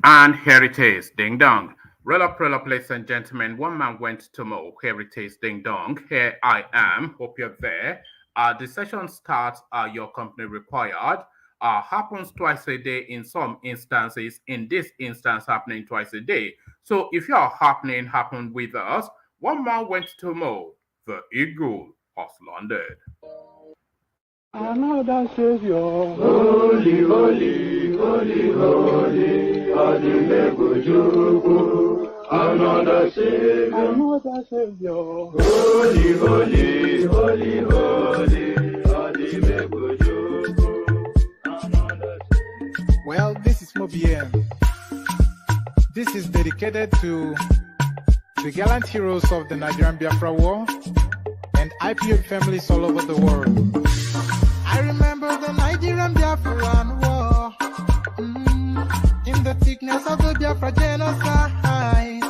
And here it is, ding dong. Roll up, ladies and gentlemen. One man went to Mo. Here it is, ding dong. Here I am. Hope you're there. The session starts. Your company required. Happens twice a day in some instances. In this instance, happening twice a day. So if you are happen with us. One man went to Mo. The eagle has landed. Another Savior. Holy, holy, holy, holy, Adeleke. Another Savior. Another Savior. Holy, holy, holy, holy, Adeleke. Well, this is Mobien. This is dedicated to the gallant heroes of the Nigerian Biafra War and IPO families all over the world. I remember the Nigerian Biafran War, in the thickness of the Biafra genocide.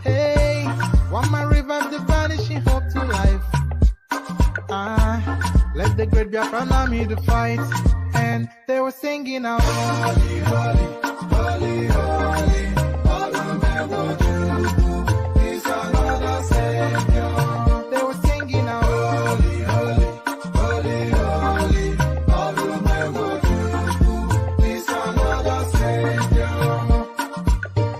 Hey, one man revived the vanishing hope to life. Let the great Biafran army to fight, and they were singing out, holy, holy, holy, holy, all the men will do is another Savior. They were singing out, holy, holy, holy, holy, all the men will do is another Savior.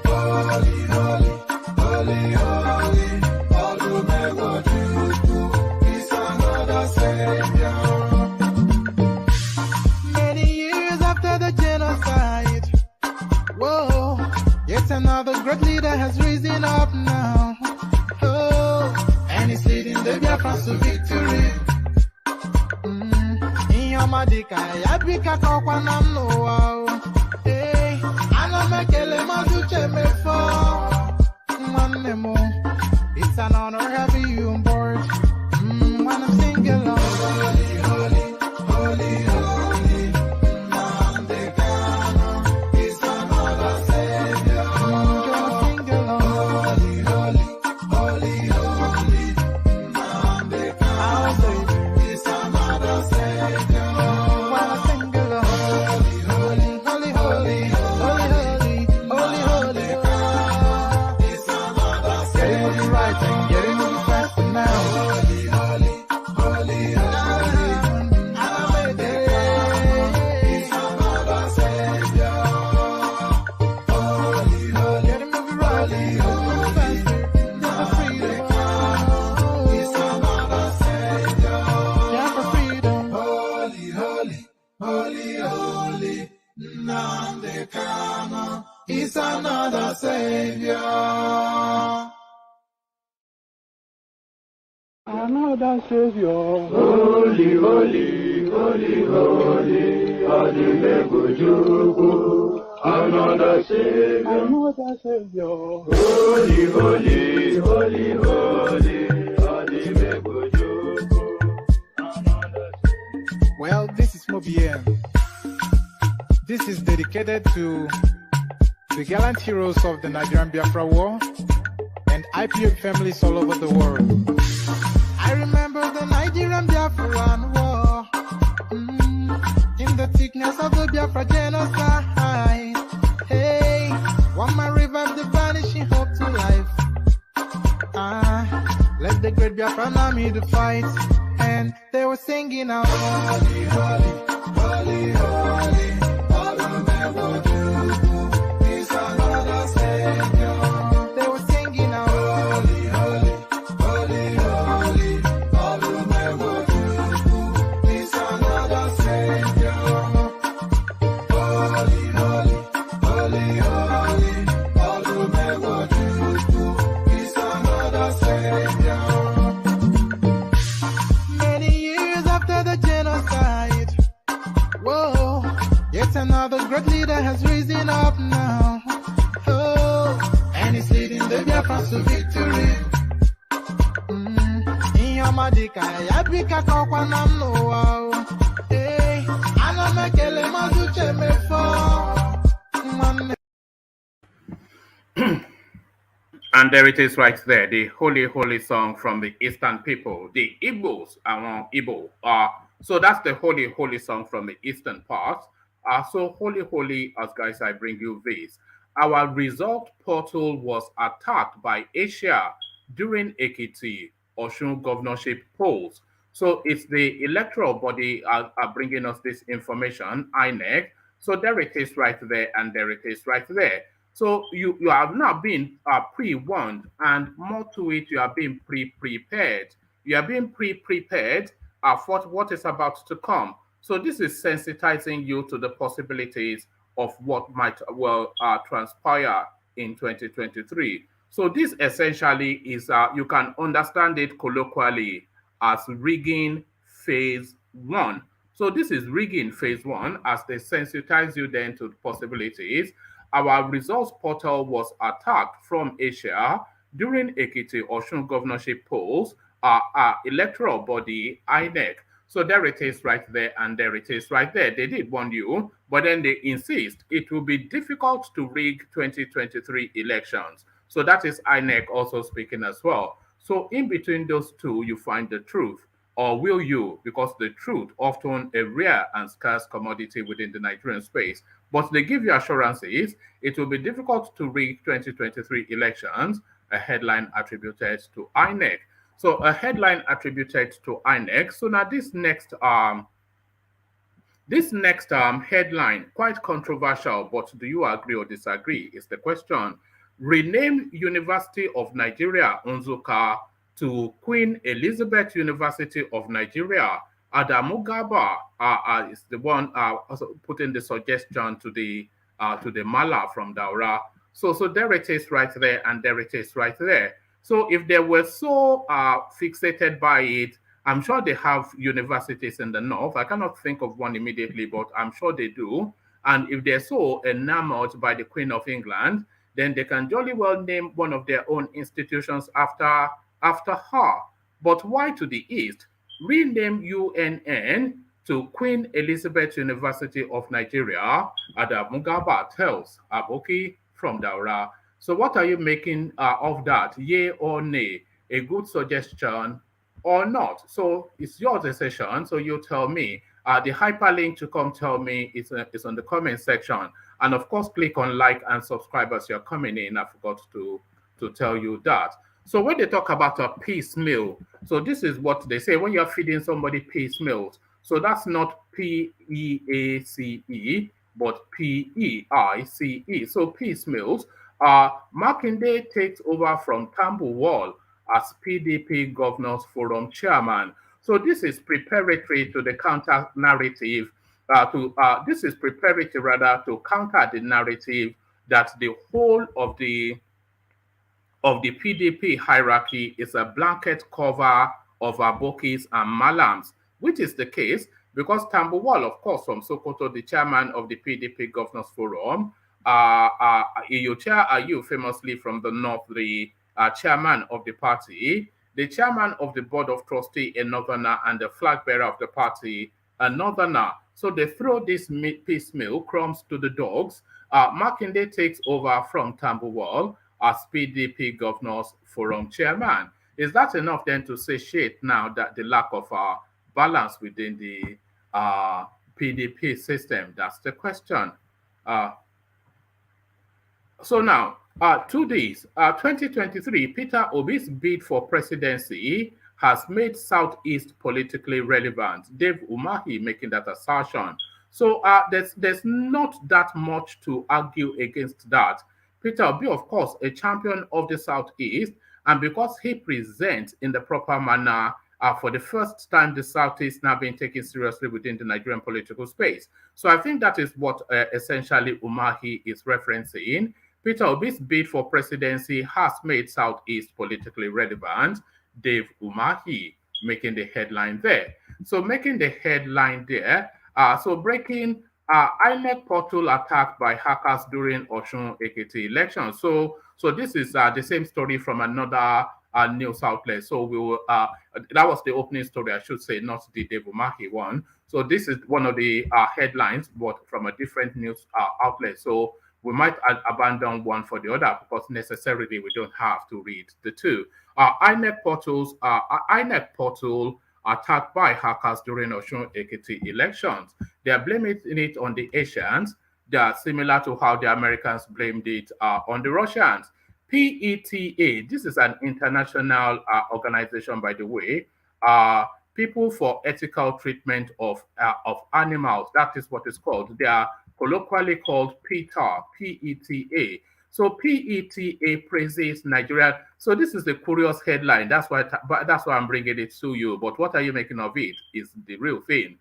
Holy, holy, holy, holy, all the men will do is another Savior. Many years after the genocide, whoa, yet another great leader has risen up now. Oh, and he's leading the Biafrans to victory. Inyamadika, yabika kwa namno. Hey, anamekele mazuche mefo. Manemo, it's an honor having you on board. When I'm singing along, holy, holy, holy, holy, Mandekano is another Savior. Gonna sing along, holy, holy, holy, holy, Mandekano is another Savior. When I sing along, holy, holy, holy, holy, holy, holy, holy, holy, is another Savior. Getting moving right and getting moving faster now. Is another Savior. Another Savior. Holy, holy, holy, holy, Adeleke. Another Savior. Another Savior. Holy, holy, holy, holy, Adeleke. Well, this is Mobien. This is dedicated to the gallant heroes of the Nigerian Biafra War and IPO families all over the world. I remember the Nigerian Biafran War, in the thickness of the Biafra genocide. Hey, one man revived the vanishing hope to life. Let the great Biafran army to fight, and they were singing out, holy, holy, holy, holy, all the men will do is another Savior. They were singing out, holy, holy, holy, holy, all the men will do is another Savior. Holy, holy, holy, holy, all the men will do is another Savior. Many years after the genocide, whoa, yet another great leader has risen up now. Oh, and he's leading the Biafrans to victory. Inyamadika, yabika kwa namno. Hey, anamekele mazuche mefo. And there it is right there, the holy, holy song from the Eastern people, the Igbos around Igbo. So that's the holy, holy song from the Eastern part. So holy, as guys, I bring you this. Our result portal was attacked by Asia during Ekiti Osun governorship polls. So it's the electoral body are bringing us this information, INEC. So there it is right there, and there it is right there. So you have now been pre-warned, and more to it, you are being pre-prepared. You are being pre-prepared for what is about to come. So this is sensitizing you to the possibilities of what might well transpire in 2023. So this essentially is, you can understand it colloquially as rigging phase one. So this is rigging phase one as they sensitize you then to possibilities. Our results portal was attacked from Asia during Ekiti Osun governorship polls, our electoral body, INEC. So there it is right there, and there it is right there. They did warn you, but then they insist it will be difficult to rig 2023 elections. So that is INEC also speaking as well. So in between those two, you find the truth. Or will you? Because the truth, often a rare and scarce commodity within the Nigerian space. But they give you assurances it will be difficult to rig 2023 elections, a headline attributed to INEC. So a headline attributed to INEC. So now this next headline, quite controversial, but do you agree or disagree is the question. Rename University of Nigeria, Nsukka, to Queen Elizabeth University of Nigeria. Adamu Gaba is the one also putting the suggestion to the Mala from Daura. So there it is right there, and there it is right there. So if they were so fixated by it, I'm sure they have universities in the north. I cannot think of one immediately, but I'm sure they do. And if they're so enamored by the Queen of England, then they can jolly well name one of their own institutions after her. But why to the east? Rename UNN to Queen Elizabeth University of Nigeria, Adamu Gaba tells Aboki from Daura. So what are you making of that? Yay or nay? A good suggestion or not? So it's your decision. So you tell me. The hyperlink to come tell me is on the comment section. And of course, click on like and subscribe as you're coming in. I forgot to tell you that. So when they talk about a piecemeal, so this is what they say when you're feeding somebody piecemeals. So that's not P-E-A-C-E, but P-E-I-C-E. So piecemeals. Makinde takes over from Tambuwal as PDP Governors Forum Chairman. So this is preparatory to the counter narrative. This is preparatory rather to counter the narrative that the whole of the PDP hierarchy is a blanket cover of Abokis and Malams, which is the case because Tambuwal, of course, from Sokoto, the chairman of the PDP Governors Forum, Iyocha Ayu, famously from the north, the chairman of the party, the chairman of the board of trustee, a northerner, and the flag bearer of the party, a northerner. So they throw this piecemeal crumbs to the dogs. Makinde takes over from Tambuwal as PDP Governors Forum Chairman. Is that enough then to satiate now that the lack of balance within the PDP system? That's the question. So now, 2 days, 2023, Peter Obi's bid for presidency has made Southeast politically relevant. Dave Umahi making that assertion. So there's not that much to argue against that. Peter Obi, of course, a champion of the Southeast, and because he presents in the proper manner, for the first time, the Southeast now being taken seriously within the Nigerian political space. So I think that is what essentially Umahi is referencing. Peter Obi's bid for presidency has made Southeast politically relevant. Dave Umahi making the headline there. So making the headline there. So breaking INEC portal attacked by hackers during Osun Ekiti election. So this is the same story from another news outlet. So we will, that was the opening story, I should say, not the Dave Umahi one. So this is one of the headlines, but from a different news outlet. So we might abandon one for the other because necessarily we don't have to read the two. INEC portal attacked by hackers during OSUN Ekiti elections. They are blaming it on the Asians. They are similar to how the Americans blamed it on the Russians. PETA, this is an international organization, by the way, People for Ethical Treatment of Animals. That is what it's called. They are colloquially called PETA, P-E-T-A. So PETA praises Nigeria. So this is the curious headline. That's why I'm bringing it to you. But what are you making of it is the real thing.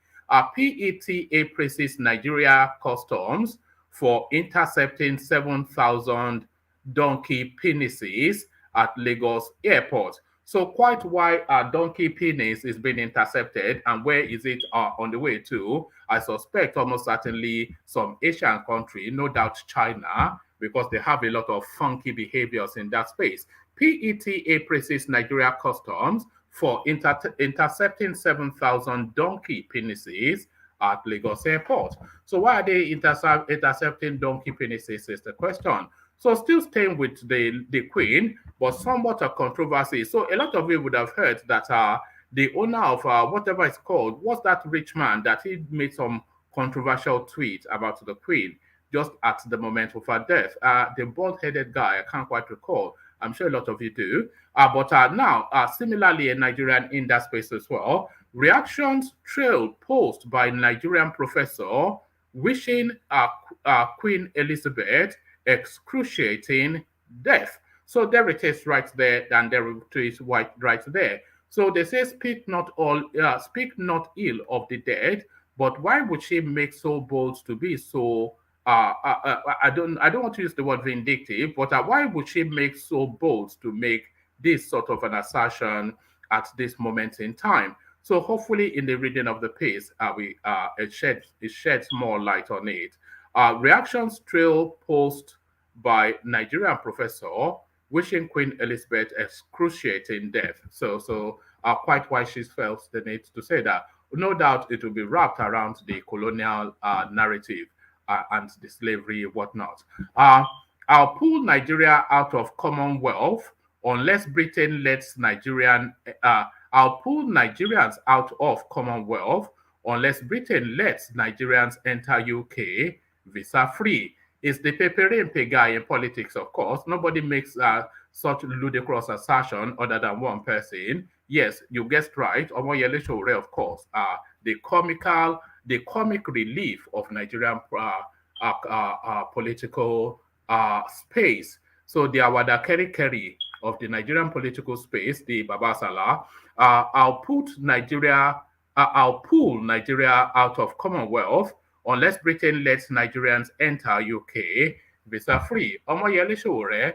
PETA praises Nigeria Customs for intercepting 7,000 donkey penises at Lagos Airport. So quite why donkey penis is being intercepted and where is it on the way to? I suspect almost certainly some Asian country, no doubt China, because they have a lot of funky behaviors in that space. PETA praises Nigeria Customs for intercepting 7,000 donkey penises at Lagos Airport. So why are they intercepting donkey penises is the question. So still staying with the Queen, but somewhat a controversy. So a lot of you would have heard that the owner of whatever it's called, what's that rich man that he made some controversial tweet about the Queen just at the moment of her death. The bald-headed guy, I can't quite recall. I'm sure a lot of you do. But now, similarly, a Nigerian in that space as well, reactions trail post by Nigerian professor wishing Queen Elizabeth excruciating death. So there it is right there, and there it is right there. So they say, speak not ill of the dead, but why would she make so bold to be so? I don't want to use the word vindictive, but why would she make so bold to make this sort of an assertion at this moment in time? So hopefully, in the reading of the piece, it sheds more light on it. Reactions trail post by Nigerian professor wishing Queen Elizabeth excruciating death. So quite why she felt the need to say that. No doubt it will be wrapped around the colonial narrative and the slavery whatnot. I'll pull Nigeria out of Commonwealth unless Britain lets I'll pull Nigerians out of Commonwealth unless Britain lets Nigerians enter UK visa-free. It's the peperimpe guy in politics, of course. Nobody makes such ludicrous assertion other than one person. Yes, you guessed right. Omoyele Sowore, of course, the comic relief of Nigerian political space. So the Awada Keri of the Nigerian political space, the Babasala. I'll pull Nigeria out of Commonwealth unless Britain lets Nigerians enter UK visa-free. Omoyele Sowore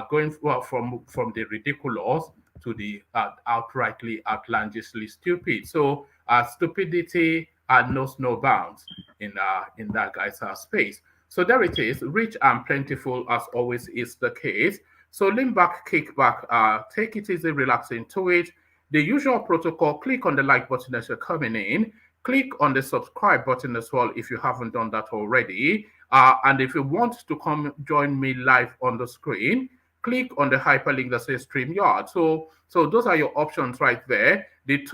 going from the ridiculous to the outrightly outlandishly stupid. So stupidity knows no bounds in that guy's space. So there it is, rich and plentiful as always is the case. So lean back, kick back, take it easy, relax into it. The usual protocol, click on the like button as you're coming in. Click on the subscribe button as well if you haven't done that already. And if you want to come join me live on the screen, click on the hyperlink that says StreamYard. So those are your options right there. The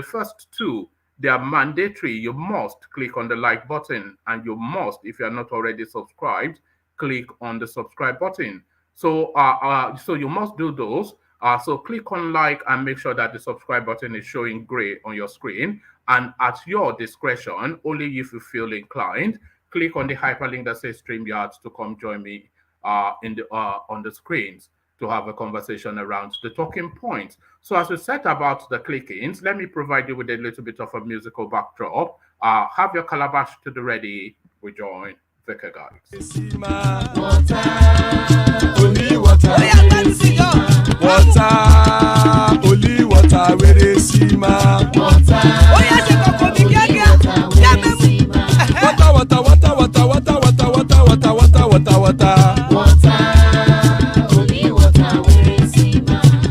first two, they are mandatory. You must click on the like button, and you must, if you are not already subscribed, click on the subscribe button. So you must do those. So click on like and make sure that the subscribe button is showing gray on your screen. And at your discretion, only if you feel inclined, click on the hyperlink that says StreamYard to come join me on the screens to have a conversation around the talking points. So as we set about the clickings, let me provide you with a little bit of a musical backdrop. Have your calabash to the ready. We join the guys. Water, only water, where they see ma. Water, only water, where they see ma.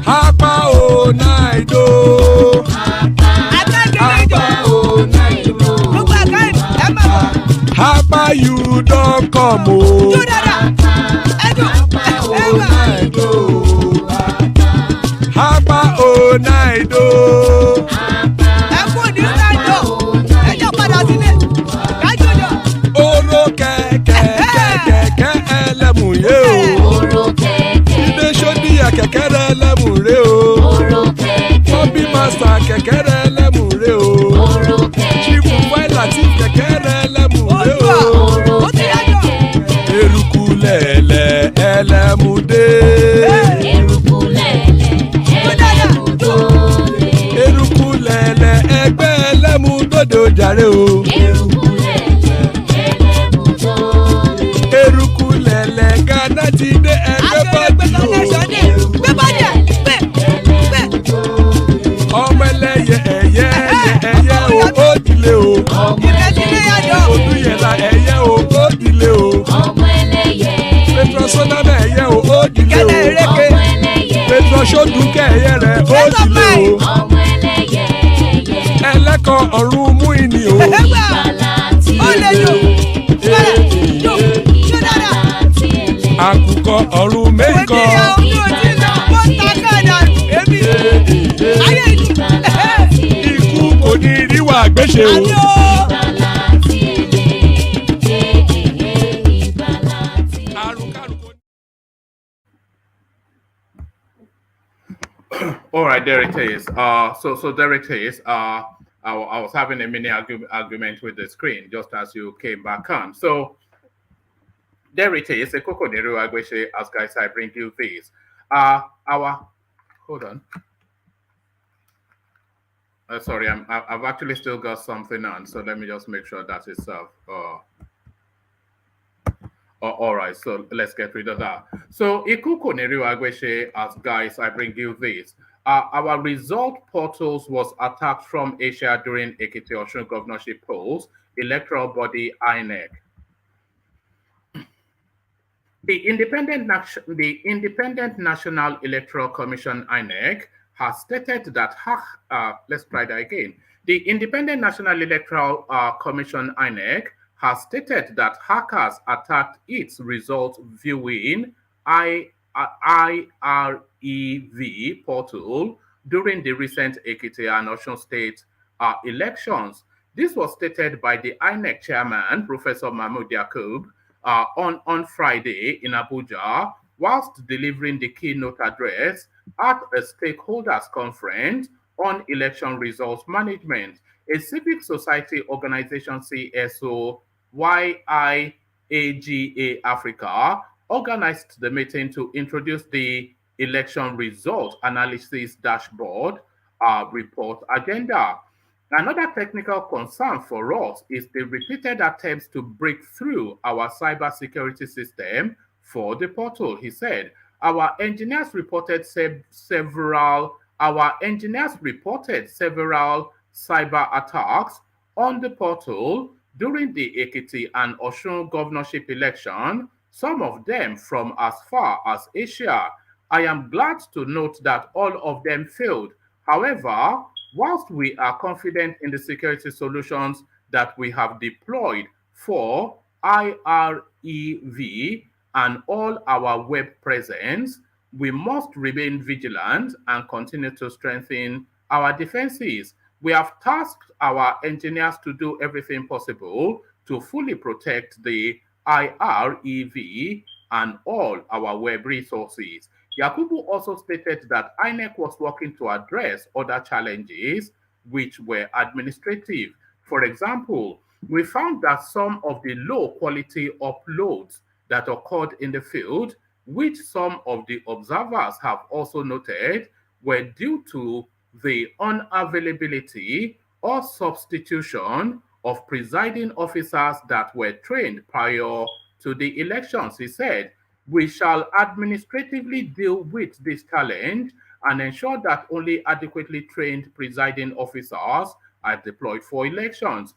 Hapa o naido. Hapa you don't come o. Hapa o náìdó. Ẹ kú ní náìdó. Ẹ jọ padà sílé. Kájọjọ. Oró kẹ̀kẹ́ ẹlẹ́mùrè o. Oró kẹ̀kẹ́. Ilé sọ́díyà kẹ̀kẹ́ rẹ̀ ẹlẹ́mùrè o. Oró kẹ̀kẹ́. Bọ́bí Màsà kẹ̀kẹ́ rẹ̀ ẹlẹ́mùrè o. Oró kẹ̀kẹ́. Chifu Fáìlà tí kẹ̀kẹ́ rẹ̀ ẹlẹ́mùrè o. Oró kẹ̀kẹ́. Eruku lẹ̀lẹ̀ ẹlẹ́mùdé. Eruku lẹ̀lẹ̀ ẹlẹ́mùdóde. Eruku lẹ̀lẹ̀ ẹgbẹ́ ẹlẹ́mùdóde ó jàre o. Eruku lẹ̀lẹ̀ ẹlẹ́mùdóde. Eruku lẹ̀lẹ̀ Ghana ti dé ẹgbẹ́ bọ́ọ̀dì o. Gbé bọ́ọ̀dì ẹ̀ gbé. Ọmọ ẹlẹ́yẹ ẹyẹ o ó dìlé o. Odúyẹ̀lá ẹyẹ o ó dìlé o. Ọmọ ẹlẹ́yẹ. Petrosoname ẹyẹ o ó dìlé o. Ọmọ ẹlẹ́yẹ. Petrosodunke ẹyẹ rẹ̀ ó dìlé o. Ọmọ ẹlẹ́yẹ. Ẹlẹ́kọ̀ ọ̀run mú ìní o. Ìgbàlà tí Àkùkọ ọ̀run méjìkọ. Ikú kò ní ríwà gbéṣe o. All right, there it is. So there it is. I was having a mini argument with the screen just as you came back on. So there it is. As guys, I bring you this. Hold on. Sorry, I've actually still got something on. So let me just make sure that it's all right, so let's get rid of that. So, Ikuko Neru Agweshe, as guys, I bring you this. Our result portals was attacked from Asia during Ekiti Osun governorship polls, electoral body Inec. The Independent National Electoral Commission Inec has stated that, let's try that again. The Independent National Electoral Commission Inec has stated that hackers attacked its result viewing IREV portal during the recent Ekiti and Osun State elections. This was stated by the INEC chairman, Professor Mahmoud Yakub, on Friday in Abuja, whilst delivering the keynote address at a stakeholders conference on election results management. A civic society organization, CSO, YIAGA Africa, organized the meeting to introduce the election result analysis dashboard report agenda. Another technical concern for us is the repeated attempts to break through our cybersecurity system for the portal, he said. Our engineers reported several cyber attacks on the portal during the Ekiti and Osun governorship election, some of them from as far as Asia. I am glad to note that all of them failed. However, whilst we are confident in the security solutions that we have deployed for IREV and all our web presence, we must remain vigilant and continue to strengthen our defenses. We have tasked our engineers to do everything possible to fully protect the IREV and all our web resources. Yakubu also stated that INEC was working to address other challenges which were administrative. For example, we found that some of the low quality uploads that occurred in the field, which some of the observers have also noted, were due to the unavailability or substitution of presiding officers that were trained prior to the elections, he said. We shall administratively deal with this challenge and ensure that only adequately trained presiding officers are deployed for elections.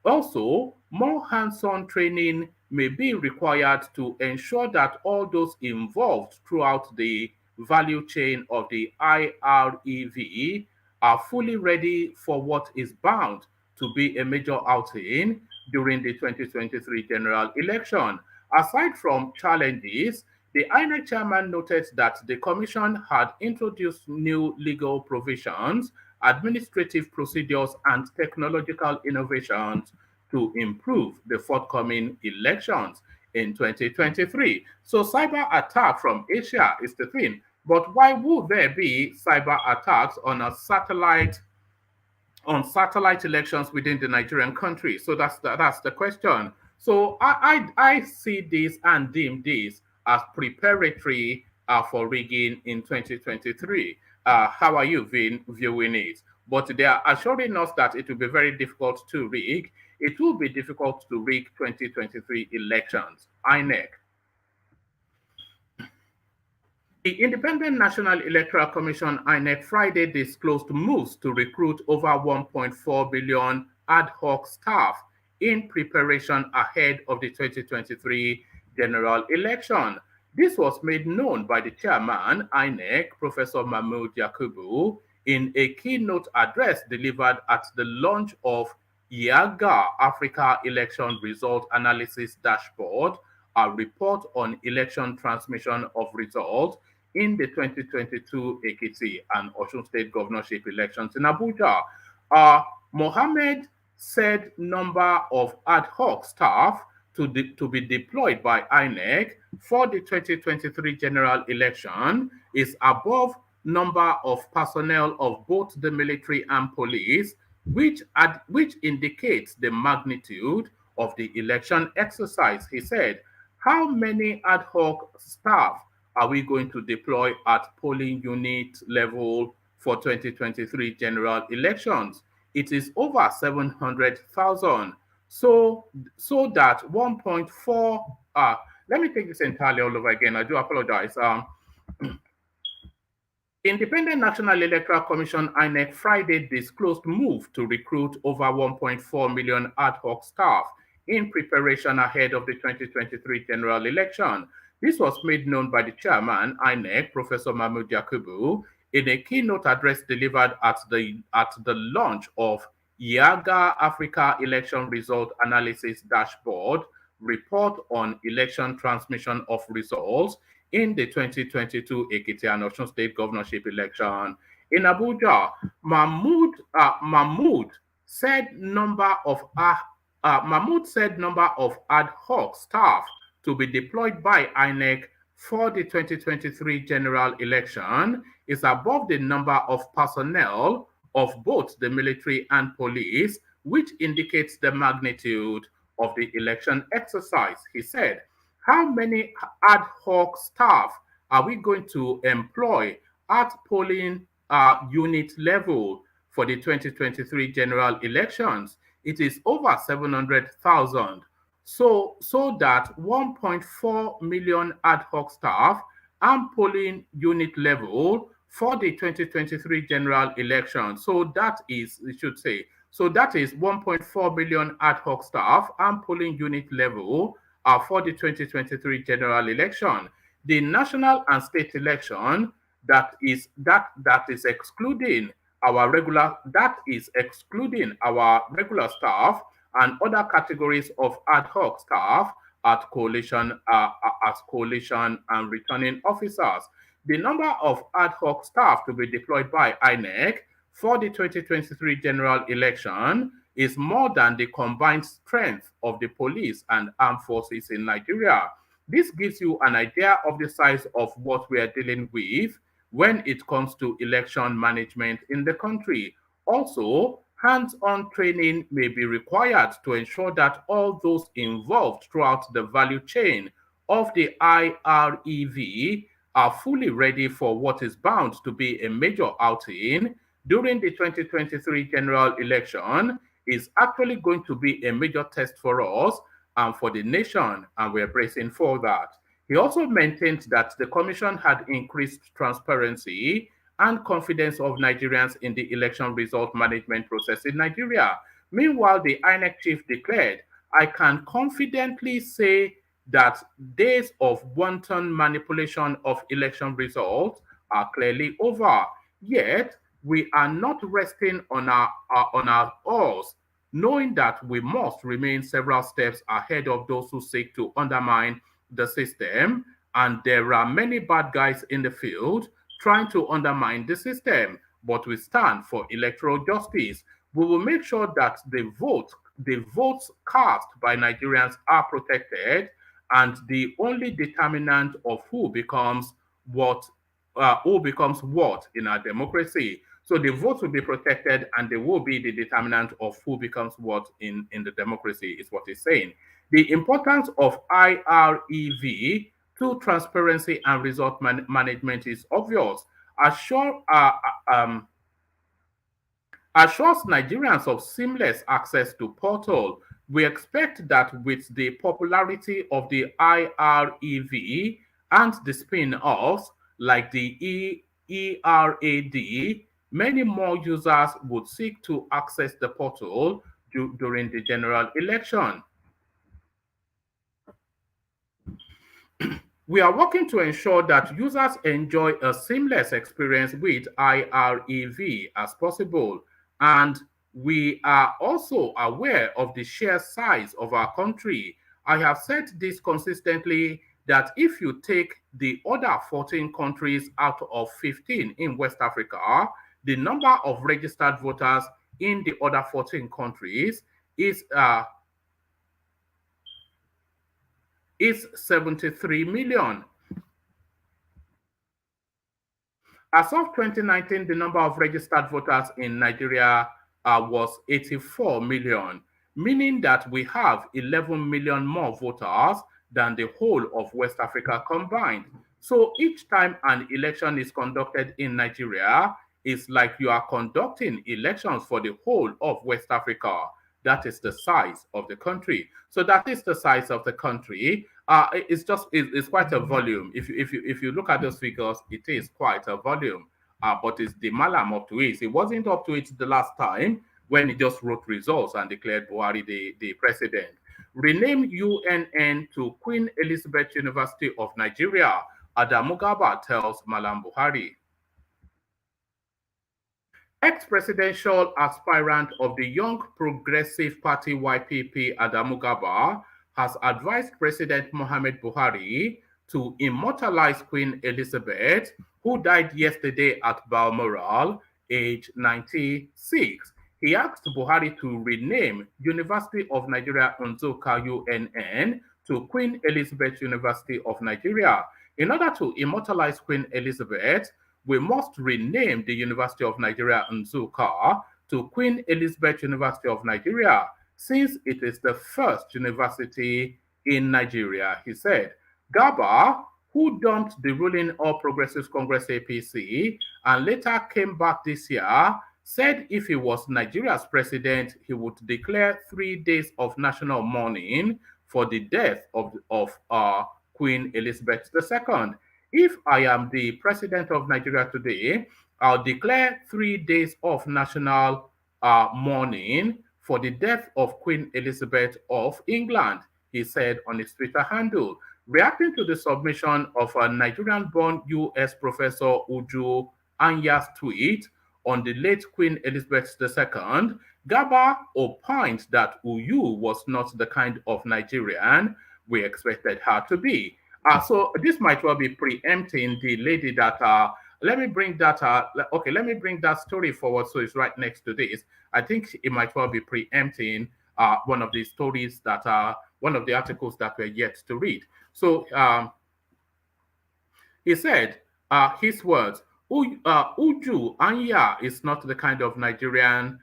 Also, more hands-on training may be required to ensure that all those involved throughout the value chain of the IREV are fully ready for what is bound to be a major outing during the 2023 general election. Aside from challenges, The INEC chairman noted that the commission had introduced new legal provisions, administrative procedures, and technological innovations to improve the forthcoming elections in 2023. So cyber attack from Asia is the thing. But why would there be cyber attacks on satellite elections within the Nigerian country? So that's the question. So I see this and deem this as preparatory for rigging in 2023. How are you viewing it? But they are assuring us that it will be very difficult to rig. It will be difficult to rig 2023 elections. INEC. The Independent National Electoral Commission, INEC, Friday disclosed moves to recruit over 1.4 billion ad hoc staff in preparation ahead of the 2023 general election. This was made known by the chairman, INEC, Professor Mahmood Yakubu, in a keynote address delivered at the launch of IAGA Africa Election Result Analysis Dashboard, a report on election transmission of results in the 2022 Ekiti and Osun State governorship elections in Abuja. Mohammed said number of ad hoc staff to be deployed by INEC for the 2023 general election is above number of personnel of both the military and police, which indicates the magnitude of the election exercise. He said, how many ad hoc staff are we going to deploy at polling unit level for 2023 general elections? It is over 700,000. So that 1.4, let me take this entirely all over again. I do apologize. Independent National Electoral Commission, INEC, Friday disclosed move to recruit over 1.4 million ad hoc staff in preparation ahead of the 2023 general election. This was made known by the chairman, INEC, Professor Mahmood Yakubu, in a keynote address delivered at the launch of IAGA Africa Election Result Analysis Dashboard, report on election transmission of results in the 2022 Ekiti and Osun State governorship election. In Abuja, Mahmood said number of ad hoc staff to be deployed by INEC for the 2023 general election is above the number of personnel of both the military and police, which indicates the magnitude of the election exercise. He said, how many ad hoc staff are we going to employ at polling unit level for the 2023 general elections? It is over 700,000. So that 1.4 million ad hoc staff and polling unit level for the 2023 general election. So that is, we should say, so that is 1.4 million ad hoc staff and polling unit level for the 2023 general election. The national and state election that is excluding our regular staff and other categories of ad hoc staff as coalition and returning officers. The number of ad hoc staff to be deployed by INEC for the 2023 general election is more than the combined strength of the police and armed forces in Nigeria. This gives you an idea of the size of what we are dealing with when it comes to election management in the country. Also, hands-on training may be required to ensure that all those involved throughout the value chain of the IREV are fully ready for what is bound to be a major outing during the 2023 general election. Is actually going to be a major test for us and for the nation, and we're bracing for that. He also maintained that the commission had increased transparency and confidence of Nigerians in the election result management process in Nigeria. Meanwhile, the INEC chief declared, I can confidently say that days of wanton manipulation of election results are clearly over. Yet, we are not resting on our oars, knowing that we must remain several steps ahead of those who seek to undermine the system and there are many bad guys in the field trying to undermine the system, but we stand for electoral justice. We will make sure that the votes cast by Nigerians are protected, and the only determinant of who becomes what in our democracy. So the votes will be protected, and they will be the determinant of who becomes what in the democracy, is what he's saying. The importance of IREV to transparency and result management is obvious. Assures Nigerians of seamless access to portal. We expect that with the popularity of the IREV and the spin-offs like the ERAD, many more users would seek to access the portal during the general election. We are working to ensure that users enjoy a seamless experience with IREV as possible. And we are also aware of the sheer size of our country. I have said this consistently, that if you take the other 14 countries out of 15 in West Africa, the number of registered voters in the other 14 countries is 73 million. As of 2019, the number of registered voters in Nigeria was 84 million, meaning that we have 11 million more voters than the whole of West Africa combined. So each time an election is conducted in Nigeria, it's like you are conducting elections for the whole of West Africa. That is the size of the country. So that is the size of the country. It's quite a volume. If you look at those figures, it is quite a volume. But it's the Malam up to it. It wasn't up to it the last time when he just wrote results and declared Buhari the president. Rename UNN to Queen Elizabeth University of Nigeria, Adamu Garba tells Malam Buhari. Ex-presidential aspirant of the Young Progressive Party YPP, Adamu Garba, has advised President Mohamed Buhari to immortalize Queen Elizabeth, who died yesterday at Balmoral, age 96. He asked Buhari to rename University of Nigeria Nsukka UNN to Queen Elizabeth University of Nigeria. In order to immortalize Queen Elizabeth, we must rename the University of Nigeria Nsukka to Queen Elizabeth University of Nigeria, since it is the first university in Nigeria, he said. Garba, who dumped the ruling All Progressives Congress APC and later came back this year, said if he was Nigeria's president, he would declare 3 days of national mourning for the death of Queen Elizabeth II. If I am the president of Nigeria today, I'll declare 3 days of national mourning for the death of Queen Elizabeth of England, he said on his Twitter handle. Reacting to the submission of a Nigerian-born US professor Uju Anya's tweet on the late Queen Elizabeth II, Garba opined that Uju was not the kind of Nigerian we expected her to be. So this might well be preempting the lady that let me bring that story forward so it's right next to this. I think it might well be preempting one of the stories that one of the articles that we're yet to read. So he said, his words, Uju Anya is not the kind of Nigerian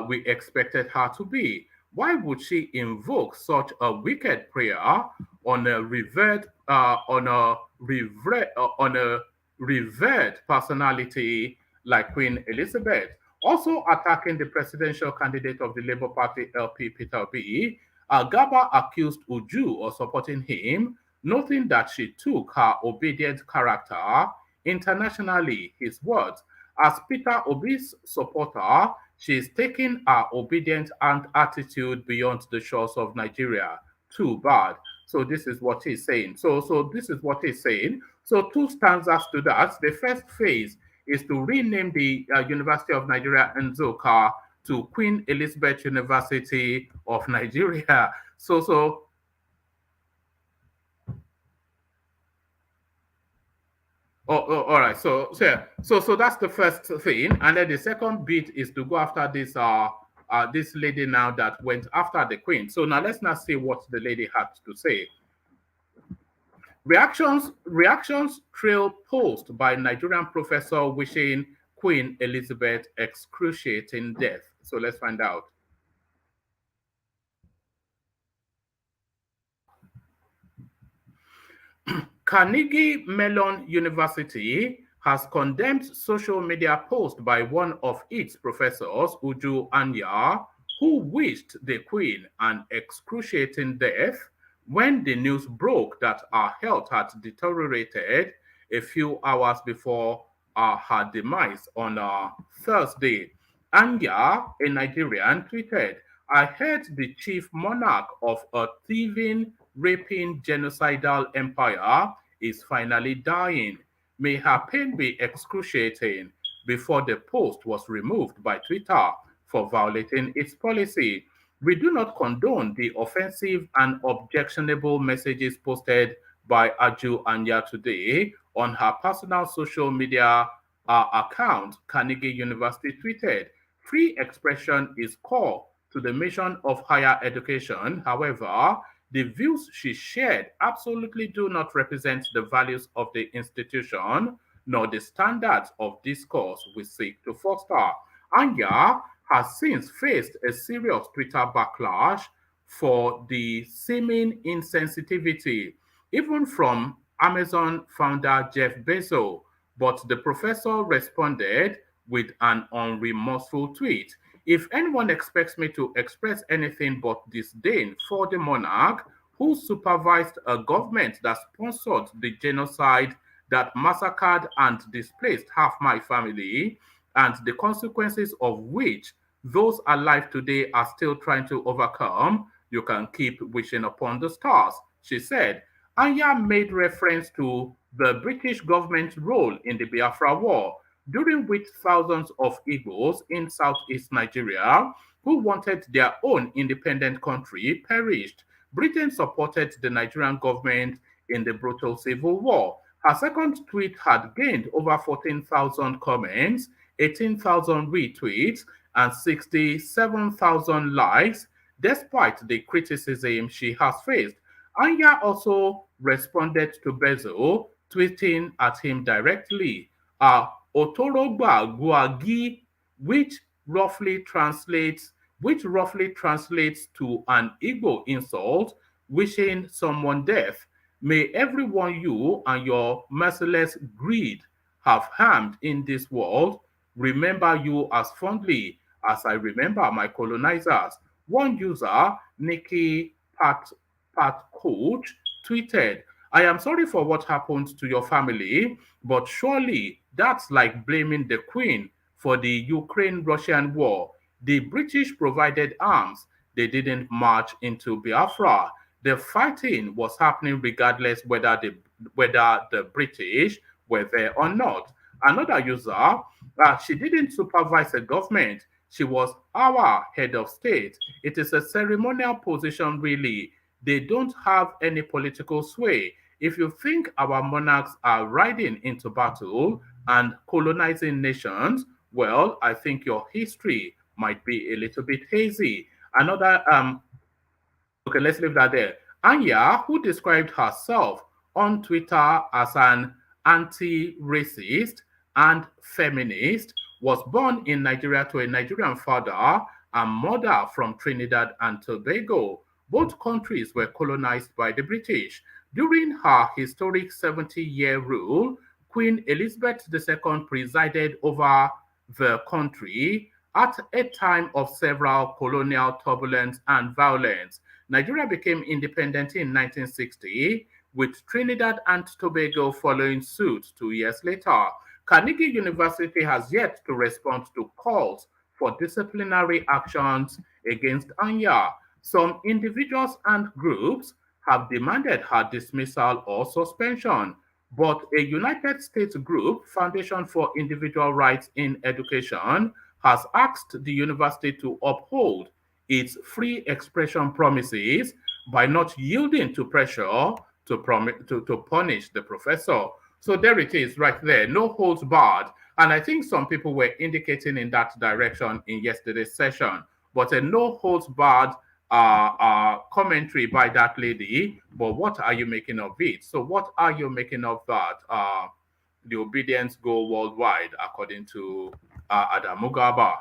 we expected her to be. Why would she invoke such a wicked prayer on a revered personality like Queen Elizabeth? Also attacking the presidential candidate of the Labour Party LP, Peter Obi, Garba accused Uju of supporting him, noting that she took her obedient character internationally, his words. As Peter Obi's supporter, she is taking her obedient attitude beyond the shores of Nigeria. Too bad. So this is what he's saying. So this is what he's saying. So 2 stanzas to that. The first phase is to rename the University of Nigeria Nsukka to Queen Elizabeth University of Nigeria. So All right. So that's the first thing, and then the second bit is to go after this lady now that went after the queen. So now let's not see what the lady had to say. Reactions trail post by Nigerian professor wishing Queen Elizabeth excruciating death. So let's find out. Carnegie Mellon University has condemned social media post by one of its professors, Uju Anya, who wished the Queen an excruciating death when the news broke that her health had deteriorated a few hours before her demise on Thursday. Anya, a Nigerian, tweeted, "I heard the chief monarch of a thieving, raping, genocidal empire is finally dying. May her pain be excruciating," before the post was removed by Twitter for violating its policy. "We do not condone the offensive and objectionable messages posted by Aju Anya today on her personal social media account," Carnegie University tweeted. "Free expression is core to the mission of higher education. However, the views she shared absolutely do not represent the values of the institution nor the standards of discourse we seek to foster." Anya has since faced a serious Twitter backlash for the seeming insensitivity, even from Amazon founder Jeff Bezos, but the professor responded with an unremorseful tweet. "If anyone expects me to express anything but disdain for the monarch who supervised a government that sponsored the genocide that massacred and displaced half my family, and the consequences of which those alive today are still trying to overcome, you can keep wishing upon the stars," she said. Anya made reference to the British government's role in the Biafra War, during which thousands of Igbos in southeast Nigeria who wanted their own independent country perished. Britain supported the Nigerian government in the brutal civil war. Her second tweet had gained over 14,000 comments, 18,000 retweets, and 67,000 likes, despite the criticism she has faced. Anya also responded to Bezo, tweeting at him directly, "Otorogba Guagi," which roughly translates to an Igbo insult, wishing someone death. "May everyone you and your merciless greed have harmed in this world remember you as fondly as I remember my colonizers." One user, Nikki Pat Coach, tweeted, "I am sorry for what happened to your family, but surely that's like blaming the Queen for the Ukraine-Russian war. The British provided arms. They didn't march into Biafra. The fighting was happening regardless whether the British were there or not." Another user, "She didn't supervise a government. She was our head of state. It is a ceremonial position, really. They don't have any political sway. If you think our monarchs are riding into battle and colonizing nations, well, I think your history might be a little bit hazy." Another, okay, let's leave that there. Anya, who described herself on Twitter as an anti-racist and feminist, was born in Nigeria to a Nigerian father and mother from Trinidad and Tobago. Both countries were colonized by the British. During her historic 70-year rule, Queen Elizabeth II presided over the country at a time of several colonial turbulence and violence. Nigeria became independent in 1960, with Trinidad and Tobago following suit 2 years later. Carnegie University has yet to respond to calls for disciplinary actions against Anya. Some individuals and groups have demanded her dismissal or suspension, but a United States group, Foundation for Individual Rights in Education, has asked the university to uphold its free expression promises by not yielding to pressure to punish the professor. So there it is right there, no holds barred. And I think some people were indicating in that direction in yesterday's session, but a no holds barred commentary by that lady. But what are you making of it? So what are you making of that? The obedience go worldwide, according to Adam Mugaba.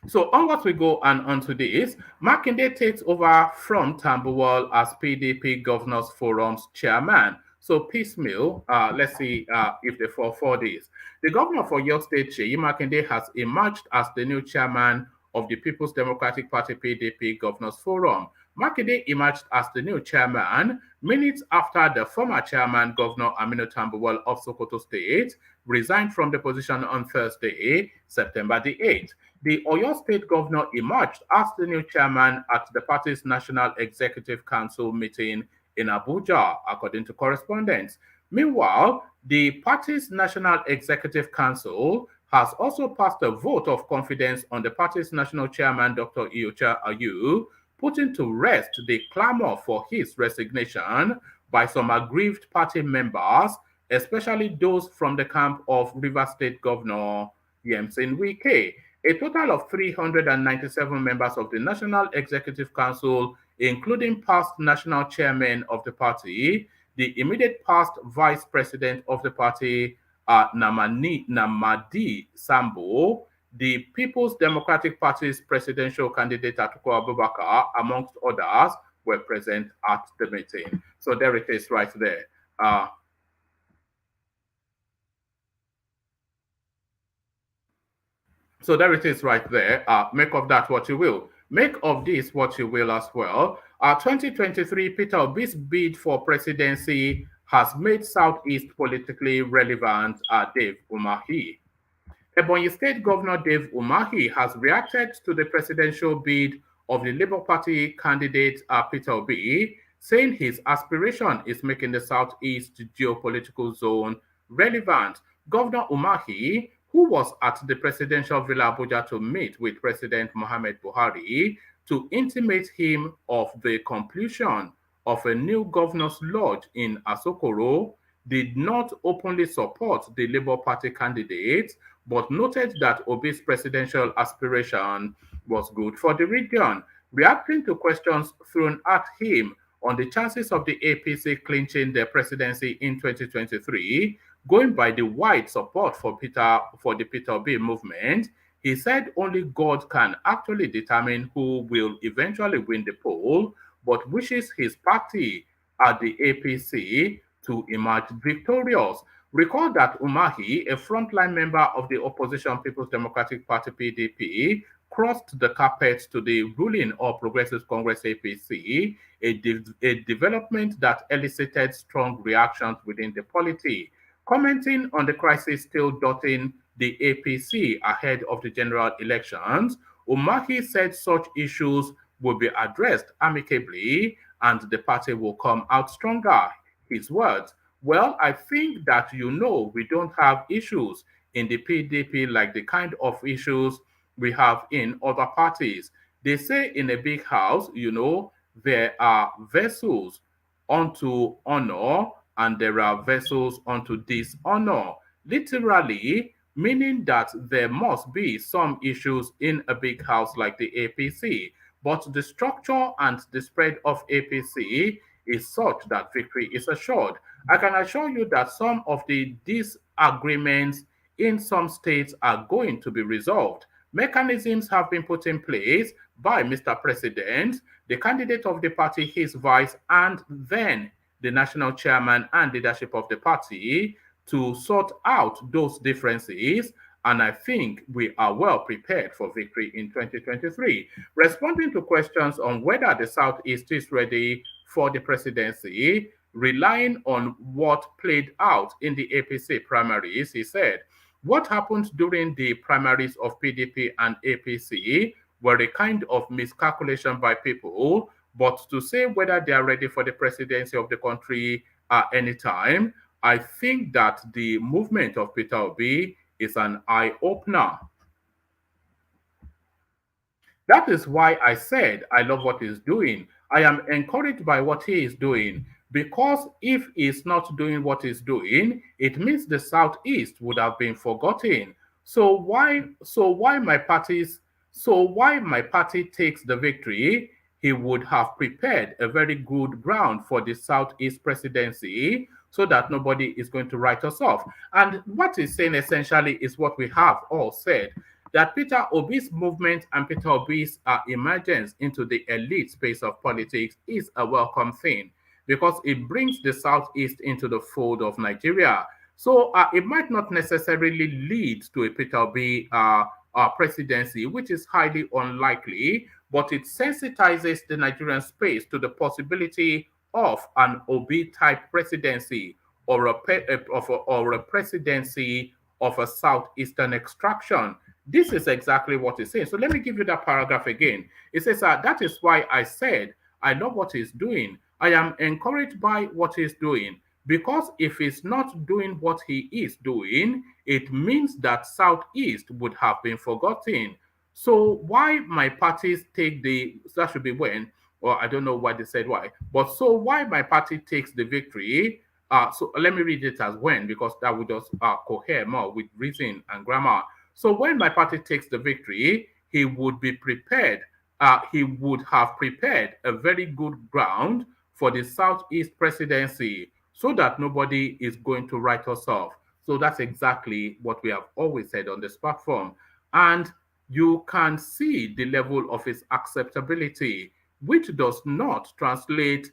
So onwards we go and onto this. Makinde takes over from Tambuwal as PDP Governors Forum's chairman. So piecemeal, let's see if they fall for this. The governor for York State, Seyi Makinde, has emerged as the new chairman of the People's Democratic Party PDP Governors Forum. Makinde emerged as the new chairman minutes after the former chairman, Governor Aminu Tambuwal of Sokoto State, resigned from the position on Thursday, September the 8th. The Oyo State governor emerged as the new chairman at the party's National Executive Council meeting in Abuja, according to correspondents. Meanwhile, the party's National Executive Council has also passed a vote of confidence on the party's national chairman, Dr. Iyocha Ayu, putting to rest the clamor for his resignation by some aggrieved party members, especially those from the camp of Rivers State Governor Yemsin Wike. A total of 397 members of the National Executive Council, including past national chairman of the party, the immediate past vice president of the party, Namadi Sambo, the People's Democratic Party's presidential candidate, Atiku Abubakar, amongst others, were present at the meeting. So there it is right there. So there it is right there. Make of that what you will. Make of this what you will as well. 2023, Peter Obi's bid for presidency has made Southeast politically relevant, Dave Umahi. Ebonyi State Governor Dave Umahi has reacted to the presidential bid of the Labour Party candidate Peter Obi, saying his aspiration is making the Southeast geopolitical zone relevant. Governor Umahi, who was at the presidential Villa Abuja to meet with President Mohamed Buhari to intimate him of the completion of a new governor's lodge in Asokoro, did not openly support the Labour Party candidate, but noted that Obi's presidential aspiration was good for the region. Reacting to questions thrown at him on the chances of the APC clinching the presidency in 2023, going by the wide support for the Peter Obi movement, he said only God can actually determine who will eventually win the poll, but wishes his party at the APC to emerge victorious. Recall that Umahi, a frontline member of the opposition People's Democratic Party PDP, crossed the carpet to the ruling All Progressives Congress APC, a development that elicited strong reactions within the polity. Commenting on the crisis still dotting the APC ahead of the general elections, Umahi said such issues will be addressed amicably and the party will come out stronger. His words, well, I think that we don't have issues in the PDP like the kind of issues we have in other parties. They say in a big house, there are vessels unto honor and there are vessels unto dishonor. Literally, meaning that there must be some issues in a big house like the APC, but the structure and the spread of APC is such that victory is assured. I can assure you that some of the disagreements in some states are going to be resolved. Mechanisms have been put in place by Mr. President, the candidate of the party, his vice, and then the national chairman and leadership of the party to sort out those differences, and I think we are well prepared for victory in 2023. Responding to questions on whether the Southeast is ready for the presidency, relying on what played out in the APC primaries, he said, what happened during the primaries of PDP and APC were a kind of miscalculation by people, but to say whether they are ready for the presidency of the country at any time, I think that the movement of Peter Obi is an eye-opener. That is why I said I love what he's doing. I am encouraged by what he is doing. Because if he's not doing what he's doing, it means the Southeast would have been forgotten. Why my party takes the victory, he would have prepared a very good ground for the Southeast presidency so that nobody is going to write us off. And what he's saying essentially is what we have all said, that Peter Obi's movement and Peter Obi's emergence into the elite space of politics is a welcome thing because it brings the Southeast into the fold of Nigeria. So it might not necessarily lead to a Peter Obi presidency, which is highly unlikely, but it sensitizes the Nigerian space to the possibility of an Obi-type presidency or a presidency of a Southeastern extraction. This is exactly what it's saying. So let me give you that paragraph again. It says, that is why I said, I know what he's doing. I am encouraged by what he's doing. Because if he's not doing what he is doing, it means that Southeast would have been forgotten. So why my parties take that should be when, or I don't know why they said why, but so why my party takes the victory, so let me read it as when, because that would just cohere more with reason and grammar. So when my party takes the victory, he would be prepared, he would have prepared a very good ground for the Southeast presidency so that nobody is going to write us off. So that's exactly what we have always said on this platform. And you can see the level of its acceptability, which does not translate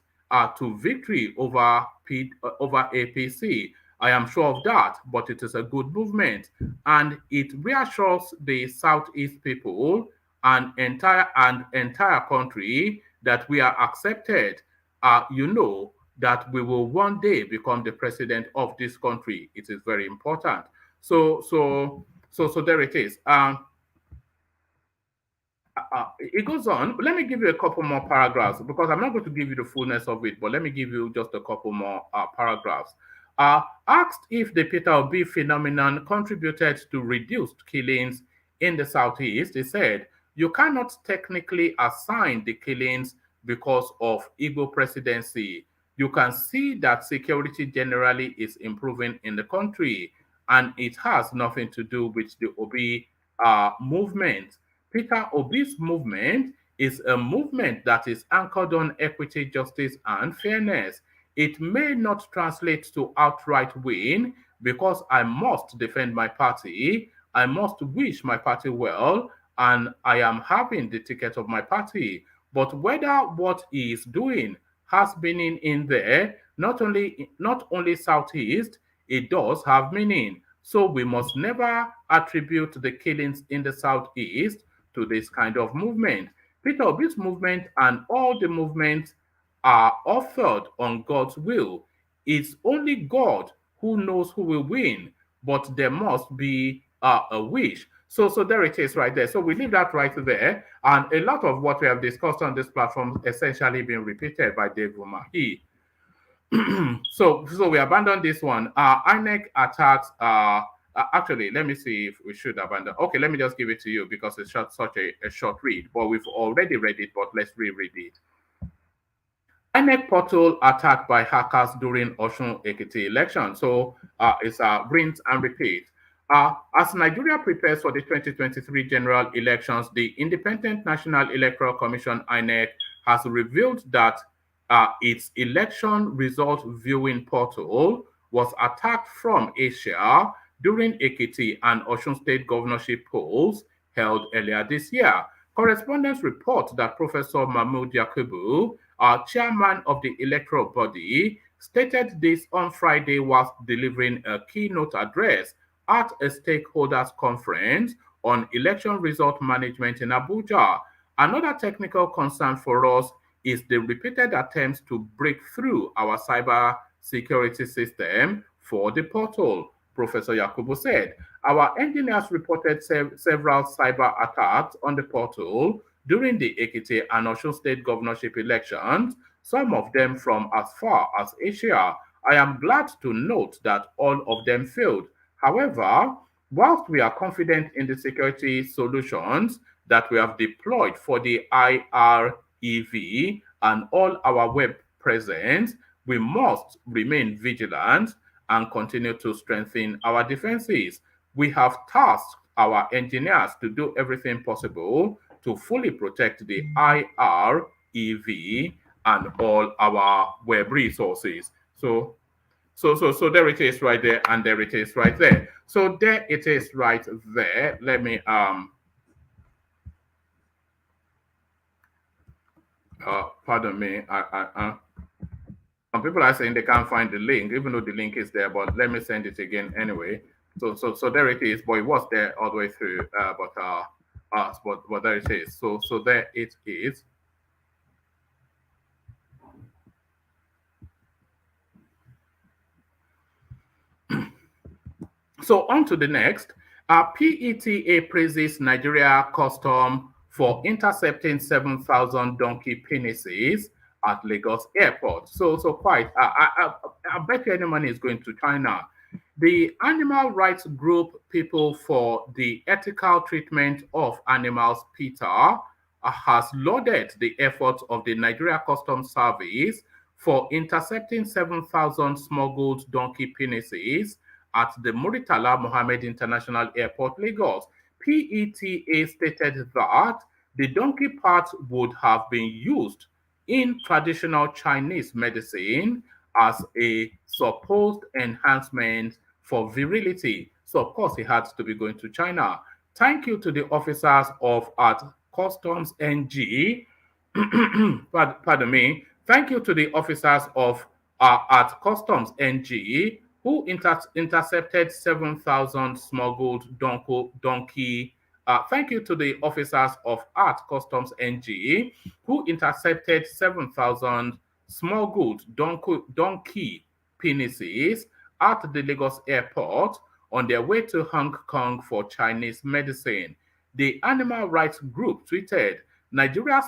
to victory over APC. I am sure of that, but it is a good movement. And it reassures the Southeast people and entire country that we are accepted. That we will one day become the president of this country. It is very important. So there it is. It goes on. Let me give you a couple more paragraphs because I'm not going to give you the fullness of it, but let me give you just a couple more paragraphs. Asked if the Peter Obi phenomenon contributed to reduced killings in the Southeast, he said, you cannot technically assign the killings because of Igbo presidency. You can see that security generally is improving in the country, and it has nothing to do with the Obi movement. Peter Obi's movement is a movement that is anchored on equity, justice, and fairness. It may not translate to outright win because I must defend my party, I must wish my party well, and I am having the ticket of my party. But whether what he is doing has meaning in there, not only Southeast, it does have meaning. So we must never attribute the killings in the Southeast to this kind of movement. Peter Obi's movement and all the movements are authored on God's will. It's only God who knows who will win, but there must be a wish. So there it is right there. So we leave that right there. And a lot of what we have discussed on this platform essentially been repeated by Dave Umahi. So we abandon this one. Inec attacks. Actually, let me see if we should abandon. Okay, let me just give it to you because it's such a short read. But we've already read it, but let's reread it. Inec portal attacked by hackers during OSUN Ekiti election. So it's rinse and repeat. As Nigeria prepares for the 2023 general elections, the Independent National Electoral Commission, INEC, has revealed that its election result viewing portal was attacked from Asia during Ekiti and Osun State governorship polls held earlier this year. Correspondents report that Professor Mahmood Yakubu, chairman of the electoral body, stated this on Friday whilst delivering a keynote address at a stakeholders conference on election result management in Abuja. Another technical concern for us is the repeated attempts to break through our cyber security system for the portal, Professor Yakubu said. Our engineers reported several cyber attacks on the portal during the Ekiti and Osun State governorship elections, some of them from as far as Asia. I am glad to note that all of them failed. However, whilst we are confident in the security solutions that we have deployed for the IREV and all our web presence, We must remain vigilant and continue to strengthen our defenses. We have tasked our engineers to do everything possible to fully protect the IREV and all our web resources. So there it is right there, and there it is right there. So there it is right there. Let me pardon me. Some people are saying they can't find the link, even though the link is there. But let me send it again anyway. So there it is. But it was there all the way through. But there it is. So there it is. So on to the next. PETA praises Nigeria custom for intercepting 7,000 donkey penises at Lagos Airport. So quite. I bet you any money is going to China. The animal rights group People for the Ethical Treatment of Animals, PETA, has lauded the efforts of the Nigeria Customs Service for intercepting 7,000 smuggled donkey penises at the Muritala Mohammed International Airport, Lagos. PETA stated that the donkey parts would have been used in traditional Chinese medicine as a supposed enhancement for virility. So, of course, he had to be going to China. Thank you to the officers of at Customs NG. Pardon me. Thank you to the officers of at Customs NG who intercepted 7,000 smuggled donkey. Thank you to the officers of Art Customs NG who intercepted 7,000 smuggled donkey penises at the Lagos airport on their way to Hong Kong for Chinese medicine. The animal rights group tweeted, Nigeria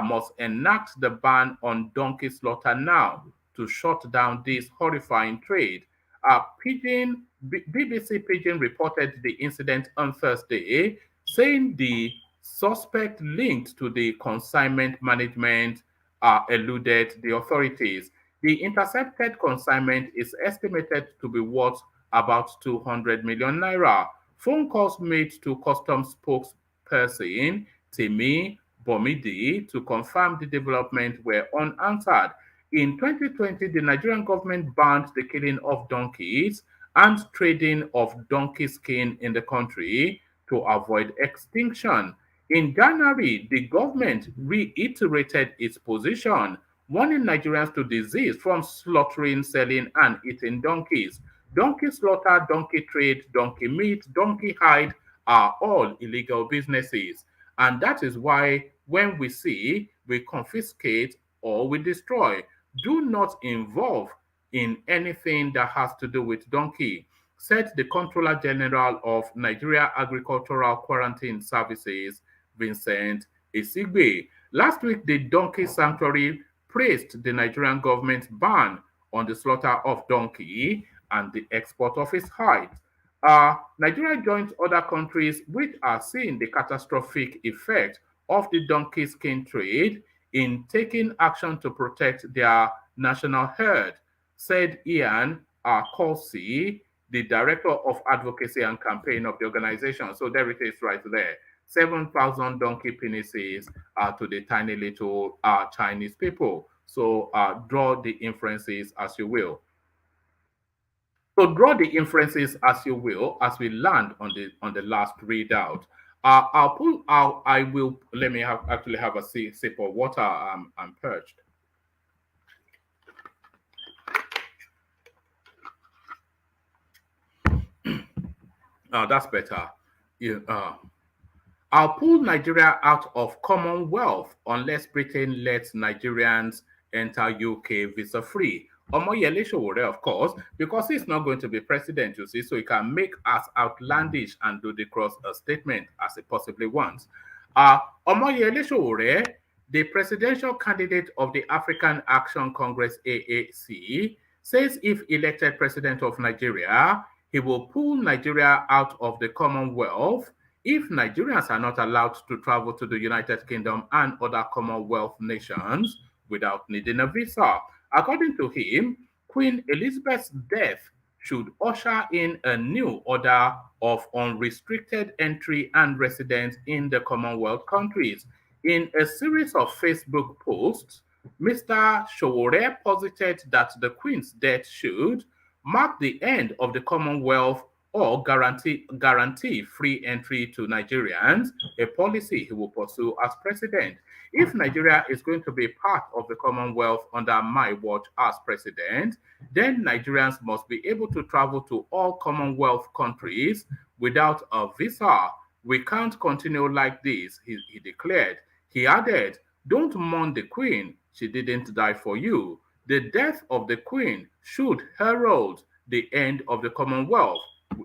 must enact the ban on donkey slaughter now to shut down this horrifying trade. BBC Pidgin reported the incident on Thursday, saying the suspect linked to the consignment management eluded the authorities. The intercepted consignment is estimated to be worth about 200 million naira. Phone calls made to customs spokesperson Timi Bomidi to confirm the development were unanswered. In 2020, the Nigerian government banned the killing of donkeys and trading of donkey skin in the country to avoid extinction. In January, the government reiterated its position, warning Nigerians to desist from slaughtering, selling, and eating donkeys. Donkey slaughter, donkey trade, donkey meat, donkey hide are all illegal businesses. And that is why when we confiscate or we destroy. Do not involve in anything that has to do with donkey, said the Controller General of Nigeria Agricultural Quarantine Services, Vincent Esigbe. Last week, the Donkey Sanctuary praised the Nigerian government's ban on the slaughter of donkey and the export of its hide. Nigeria joins other countries which are seeing the catastrophic effect of the donkey skin trade in taking action to protect their national herd, said Ian Corsi, the Director of Advocacy and Campaign of the organization. So there it is right there. 7,000 donkey penises to the tiny little Chinese people. So draw the inferences as you will. So draw the inferences as you will as we land on the last readout. I will, let me actually have a sip of water. I'm perched. That's better. I'll pull Nigeria out of Commonwealth unless Britain lets Nigerians enter UK visa-free. Omoyele Sowore, of course, because he's not going to be president, you see, so he can make as outlandish and ludicrous a statement as he possibly wants. Omoyele Sowore, the presidential candidate of the African Action Congress AAC, says if elected president of Nigeria, he will pull Nigeria out of the Commonwealth if Nigerians are not allowed to travel to the United Kingdom and other Commonwealth nations without needing a visa. According to him, Queen Elizabeth's death should usher in a new order of unrestricted entry and residence in the Commonwealth countries. In a series of Facebook posts, Mr. Showore posited that the Queen's death should mark the end of the Commonwealth or guarantee free entry to Nigerians, a policy he will pursue as president. If Nigeria is going to be part of the Commonwealth under my watch as president, then Nigerians must be able to travel to all Commonwealth countries without a visa. We can't continue like this, he declared. He added, don't mourn the Queen. She didn't die for you. The death of the Queen should herald the end of the Commonwealth.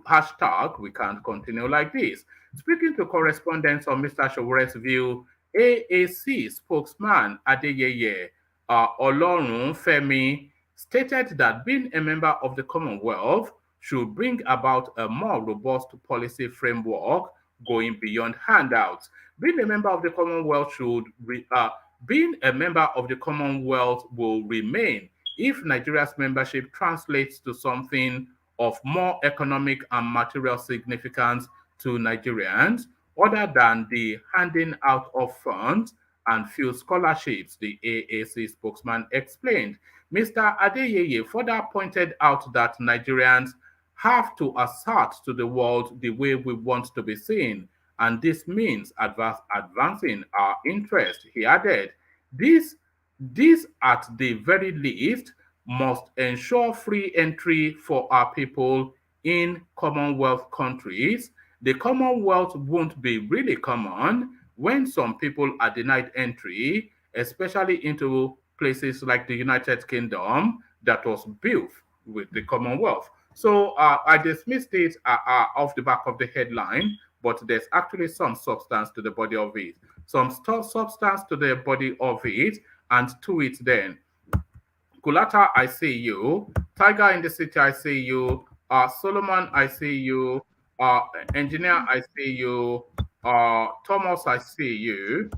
Hashtag, we can't continue like this. Speaking to correspondents on Mr. Showore's view, AAC spokesman Adeleke Olorun Femi stated that being a member of the Commonwealth should bring about a more robust policy framework going beyond handouts. Being a member of the Commonwealth will remain if Nigeria's membership translates to something of more economic and material significance to Nigerians, other than the handing out of funds and few scholarships, the AAC spokesman explained. Mr. Adeleke further pointed out that Nigerians have to assert to the world the way we want to be seen, and this means advancing our interest. He added, this at the very least must ensure free entry for our people in Commonwealth countries. The Commonwealth won't be really common when some people are denied entry, especially into places like the United Kingdom that was built with the Commonwealth. So I dismissed it off the back of the headline, but there's actually some substance to the body of it. Some substance to the body of it, and to it then. Kulata, I see you. Tiger in the City, I see you. Solomon, I see you. Engineer, I see you. Thomas, I see you.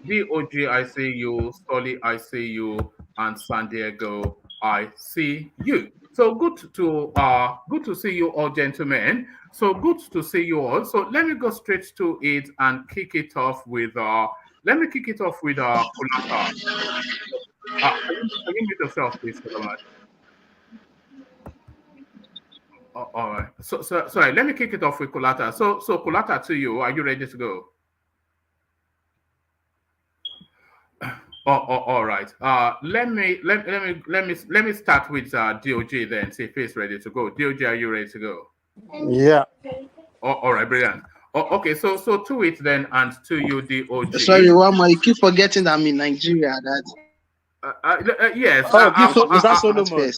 DOG, I see you. Stolly, I see you. And San Diego, I see you. So good to see you all, gentlemen. So good to see you all. So let me go straight to it and kick it off with Kulata. Can you mute yourself, please, Solomon? All right. So sorry, let me kick it off with Kulata. So Kulata, to you. Are you ready to go? All right. Let me start with DOG then. See if he's ready to go. DOG, are you ready to go? Yeah. All right, brilliant. Okay, so to it then, and to you, DOG. Sorry, Wama, you keep forgetting that I'm in Nigeria. Yes. Is that Solomon?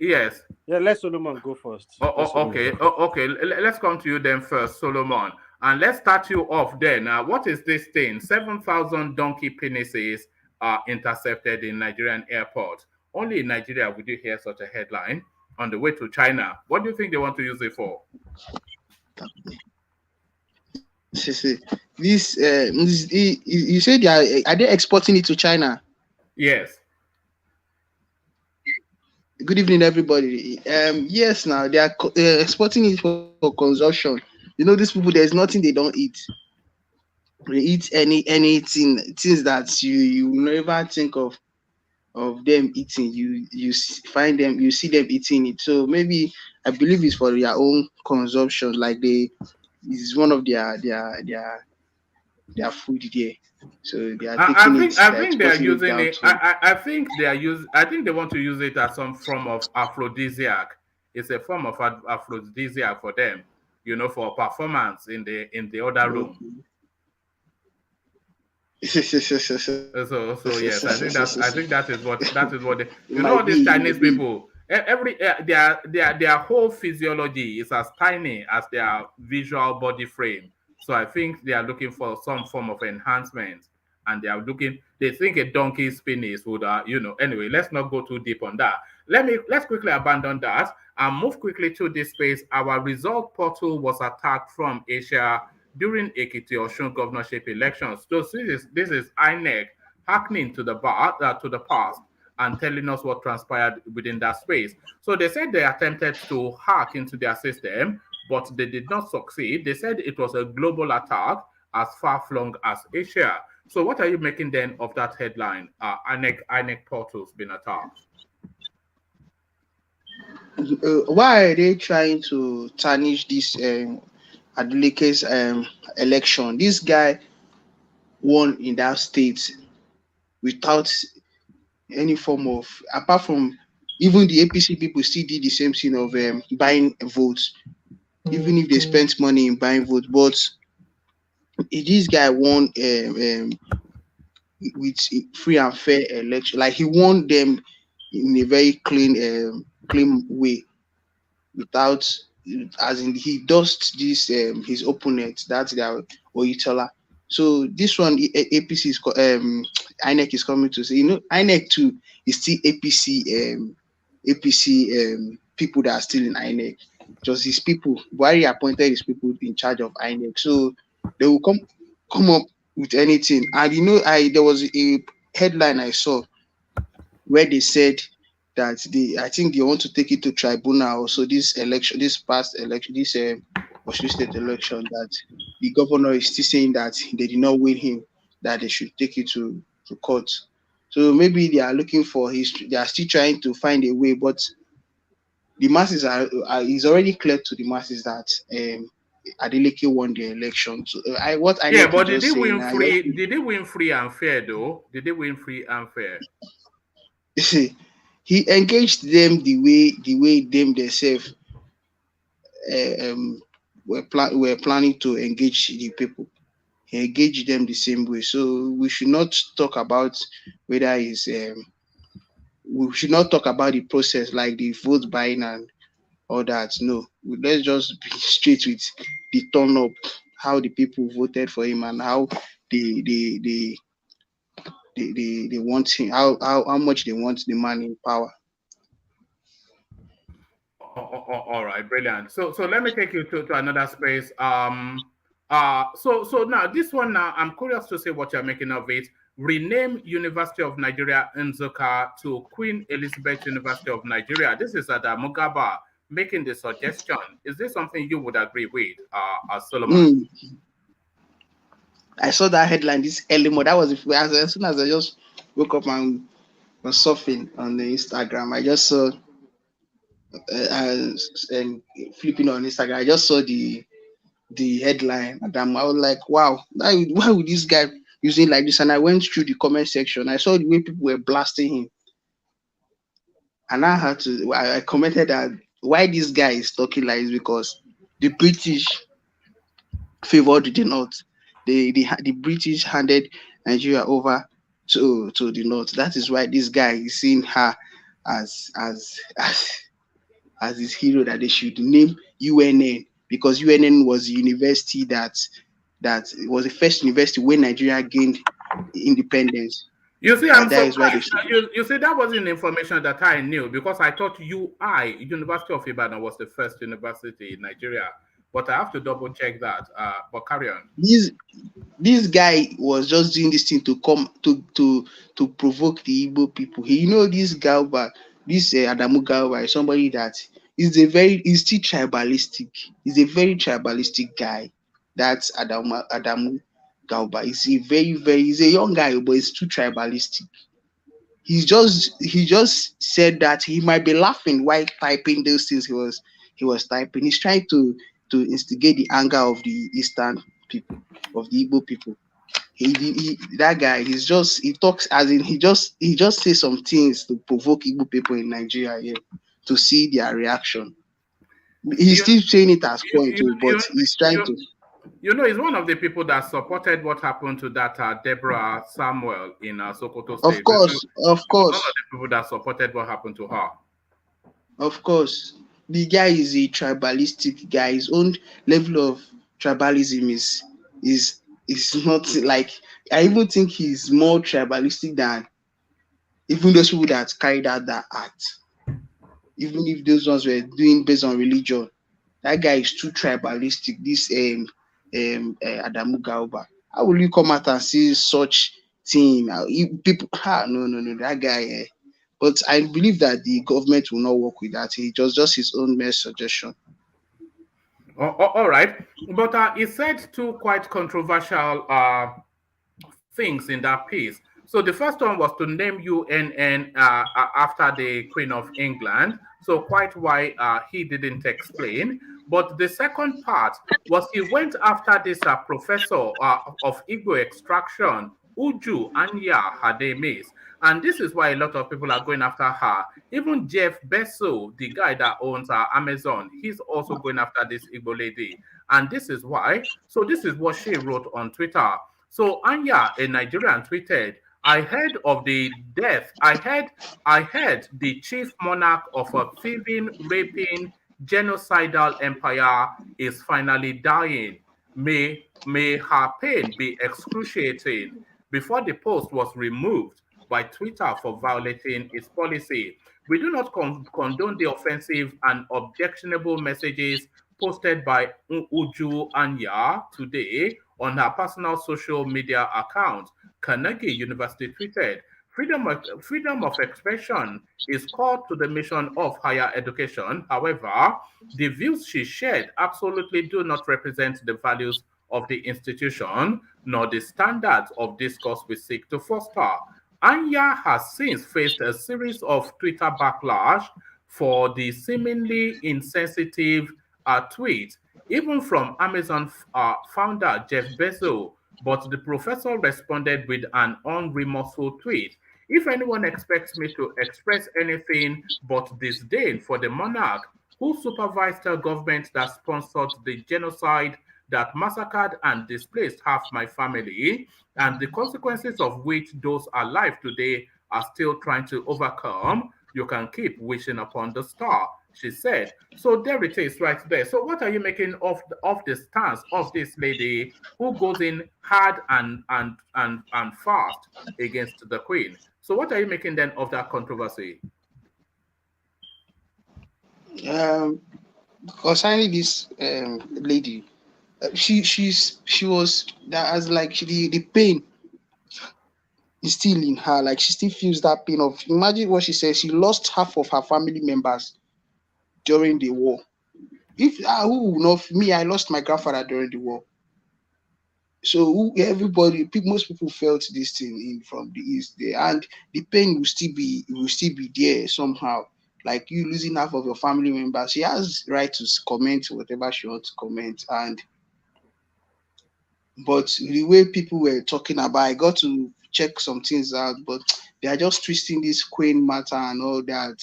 Yes. Yeah, let Solomon go first. Okay. Let's come to you then first, Solomon. And let's start you off then. What is this thing? 7,000 donkey penises are intercepted in Nigerian airport. Only in Nigeria would you hear such a headline on the way to China. What do you think they want to use it for? This you said are they exporting it to China? Yes. Good evening, everybody. Yes, now they are exporting it for consumption. You know, these people, there's nothing they don't eat. They eat anything, things that you never think of them eating. You find them, you see them eating it. So maybe I believe it's for their own consumption. Like it's one of their food there. So they are taking it. I think they are using it. I think they want to use it as some form of aphrodisiac. It's a form of aphrodisiac for them, you know, for performance in the other room. So yes, I think that is what they, you know, these Chinese people. Their whole physiology is as tiny as their visual body frame. So I think they are looking for some form of enhancement, and they think a donkey's penis would, anyway, let's not go too deep on that. Let's quickly abandon that and move quickly to this space. Our result portal was attacked from Asia during Ekiti Osun governorship elections. So this is Inec hearkening to the past and telling us what transpired within that space. So they said they attempted to hack into their system, but they did not succeed. They said it was a global attack as far-flung as Asia. So what are you making then of that headline? Inec portals been attacked. Why are they trying to tarnish this Adeleke's election? This guy won in that state without any form of, apart from even the APC people still did the same thing of buying votes, even if they spent money in buying votes. But this guy won with free and fair election. Like he won them in a very clean way, without, as in he dusted this his opponent, that's their Oyitola. So this one APC is INEC is coming to say, INEC too is still APC people that are still in INEC. Just his people, Buhari appointed his people in charge of INEC. So they will come up with anything. And there was a headline I saw where they said that I think they want to take it to tribunal. So this past election, this Osun State election, that the governor is still saying that they did not win him, that they should take it to court. So maybe they are looking for history. They are still trying to find a way, but the masses is already clear to the masses that Adeleke won the election. So but did they win free? Did they win free and fair though? Did they win free and fair? He engaged them the way them themselves were planning to engage the people. He engaged them the same way. So we should not talk about whether it's we should not talk about the process like the vote buying and all that. No, let's just be straight with the turn up, how the people voted for him and how they want him, how much they want the man in power. All right, brilliant. So let me take you to another space. So now this one, now I'm curious to see what you're making of it. Rename University of Nigeria Nsukka to Queen Elizabeth University of Nigeria. This is Adamu Gaba making the suggestion. Is this something you would agree with, Solomon? I saw that headline this early morning. That was as soon as I just woke up and was surfing on the Instagram. I just saw and flipping on Instagram. I just saw the headline, and I was like, "Wow, why would this guy using like this?" And I went through the comment section. I saw the way people were blasting him, and I commented that why this guy is talking like this, because the British favored the North. The British handed Nigeria over to the North. That is why this guy is seeing her as his hero, that they should name UNN, because UNN was a university that was the first university when Nigeria gained independence. You see, I'm surprised. You see, that wasn't information that I knew, because I thought UI, University of Ibadan, was the first university in Nigeria. But I have to double check that. But carry on. This guy was just doing this thing to come to provoke the Igbo people. This Galba, this Adamu Galba is somebody that he's still tribalistic. He's a very tribalistic guy. That's Adamu Galba. He's a young guy, but he's too tribalistic. He just said that he might be laughing while typing those things he was typing. He's trying to instigate the anger of the Eastern people, of the Igbo people. That guy, he talks as in he just says some things to provoke Igbo people in Nigeria to see their reaction. He's still saying it as point too, but he's trying to. He's one of the people that supported what happened to that Deborah Samuel in Sokoto State. Of course. One of the people that supported what happened to her. Of course. The guy is a tribalistic guy. His own level of tribalism is not like, I even think he's more tribalistic than even those people that carried out that act. Even if those ones were doing based on religion, that guy is too tribalistic. This Adamu Galba. How will you come out and say such thing. People, no, that guy. But I believe that the government will not work with that. It was just his own mere suggestion. All right, but he said two quite controversial things in that piece. So the first one was to name UNN after the Queen of England. So quite why he didn't explain. But the second part was he went after this professor of Igbo extraction, Uju Anya Hademes. And this is why a lot of people are going after her. Even Jeff Bezos, the guy that owns Amazon, he's also going after this Igbo lady. And this is why. So this is what she wrote on Twitter. So Anya, a Nigerian, tweeted, I heard of the death. I heard the chief monarch of a thieving, raping, genocidal empire is finally dying. May her pain be excruciating. Before the post was removed by Twitter for violating its policy. We do not condone the offensive and objectionable messages posted by Uju Anya today on her personal social media account. Carnegie University tweeted, freedom of expression is core to the mission of higher education. However, the views she shared absolutely do not represent the values of the institution, nor the standards of discourse we seek to foster. Anya has since faced a series of Twitter backlash for the seemingly insensitive tweets, even from Amazon founder Jeff Bezos, but the professor responded with an unremorseful tweet. If anyone expects me to express anything but disdain for the monarch who supervised a government that sponsored the genocide that massacred and displaced half my family, and the consequences of which those alive today are still trying to overcome, you can keep wishing upon the star, she said. So there it is right there. So what are you making of the stance of this lady who goes in hard and fast against the Queen? So what are you making then of that controversy? Concerning this lady, she was that as like the pain is still in her. Like she still feels that pain of. Imagine what she says. She lost half of her family members during the war. If who knows me, I lost my grandfather during the war. So most people felt this thing from the east there, and the pain will still be there somehow. Like you losing half of your family members, she has right to comment whatever she wants to comment, but the way people were talking about, I got to check some things out, but they are just twisting this Queen matter and all that.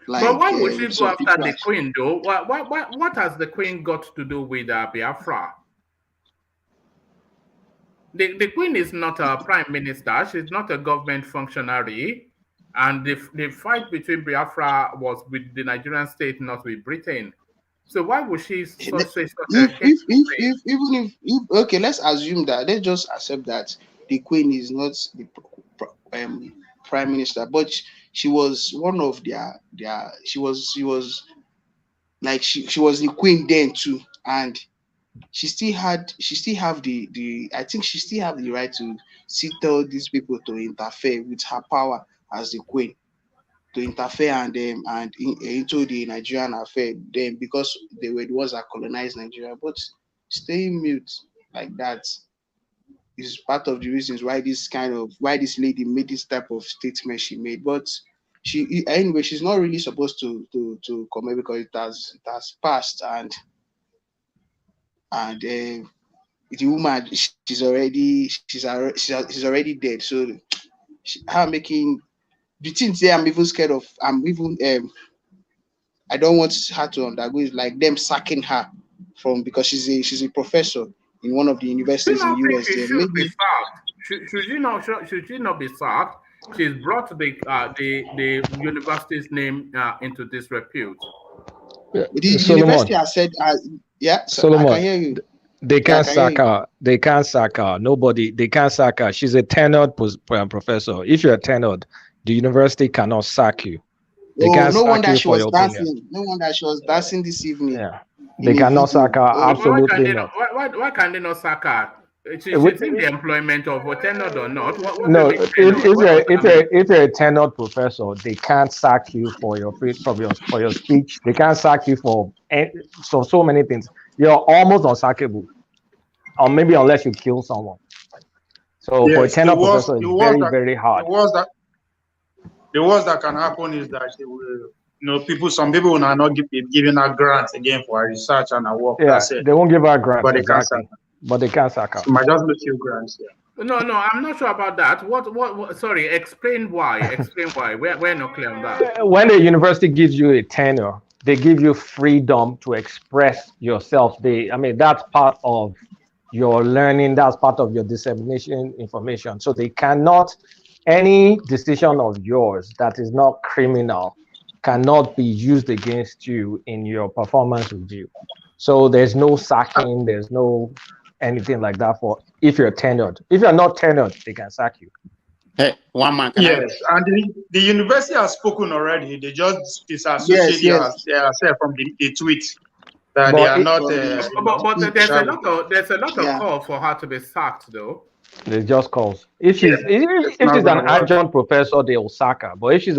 Like, but why would she go after the Queen though? What has the Queen got to do with Biafra? The Queen is not a prime minister. She's not a government functionary. And the fight between Biafra was with the Nigerian state, not with Britain. So why would she say okay, let's assume that. Let's just accept that the Queen is not the prime minister, but she was one of their she was the Queen then too, and she still have the I think she still have the right to tell these people to interfere with her power as the Queen, to interfere and into the Nigerian affair then, because they were the ones that colonized Nigeria. But staying mute like that is part of the reasons why this lady made this type of statement she made. But anyway, she's not really supposed to comment because it has passed, and the woman, she's already dead. So her making the things there, I'm even scared of. I don't want her to undergo is like them sacking her because she's a professor in one of the universities in the US. She should be sacked. Should she not be sacked? She's brought the university's name into disrepute. The university has said, Solomon, I can hear you. They can't sack her. They can't sack her. Nobody. They can't sack her. She's a tenured professor. If you're tenured, the university cannot sack you. They can't no sack wonder you she for was your dancing. opinion. No wonder she was dancing this evening. Yeah. They cannot sack her. Absolutely not. Why can they not sack her? It's in the employment of a tenured or not. No, if you're a tenured professor, they can't sack you for your speech. They can't sack you for so many things. You're almost unsackable, or maybe unless you kill someone. So for a tenured professor, it's very, very hard. The worst that can happen is that they will, some people will not be giving out grants again for our research and our work. Yeah, they won't give out grants, but exactly. But they can't sack out. So might just make you grants. Yeah. No, I'm not sure about that. What? Sorry, explain why. Explain why. We're not clear on that. When the university gives you a tenure, they give you freedom to express yourself. That's part of your learning. That's part of your dissemination information. So they cannot. Any decision of yours that is not criminal cannot be used against you in your performance review. So there's no sacking, there's no anything like that for if you're tenured. If you're not tenured, they can sack you. Hey, one man. Yes, and the university has spoken already. They just disassociate themselves from the tweet that they are not. But there's a lot of call for her to be sacked, though. They just calls. If she's an adjunct professor, they will sack her. But if she's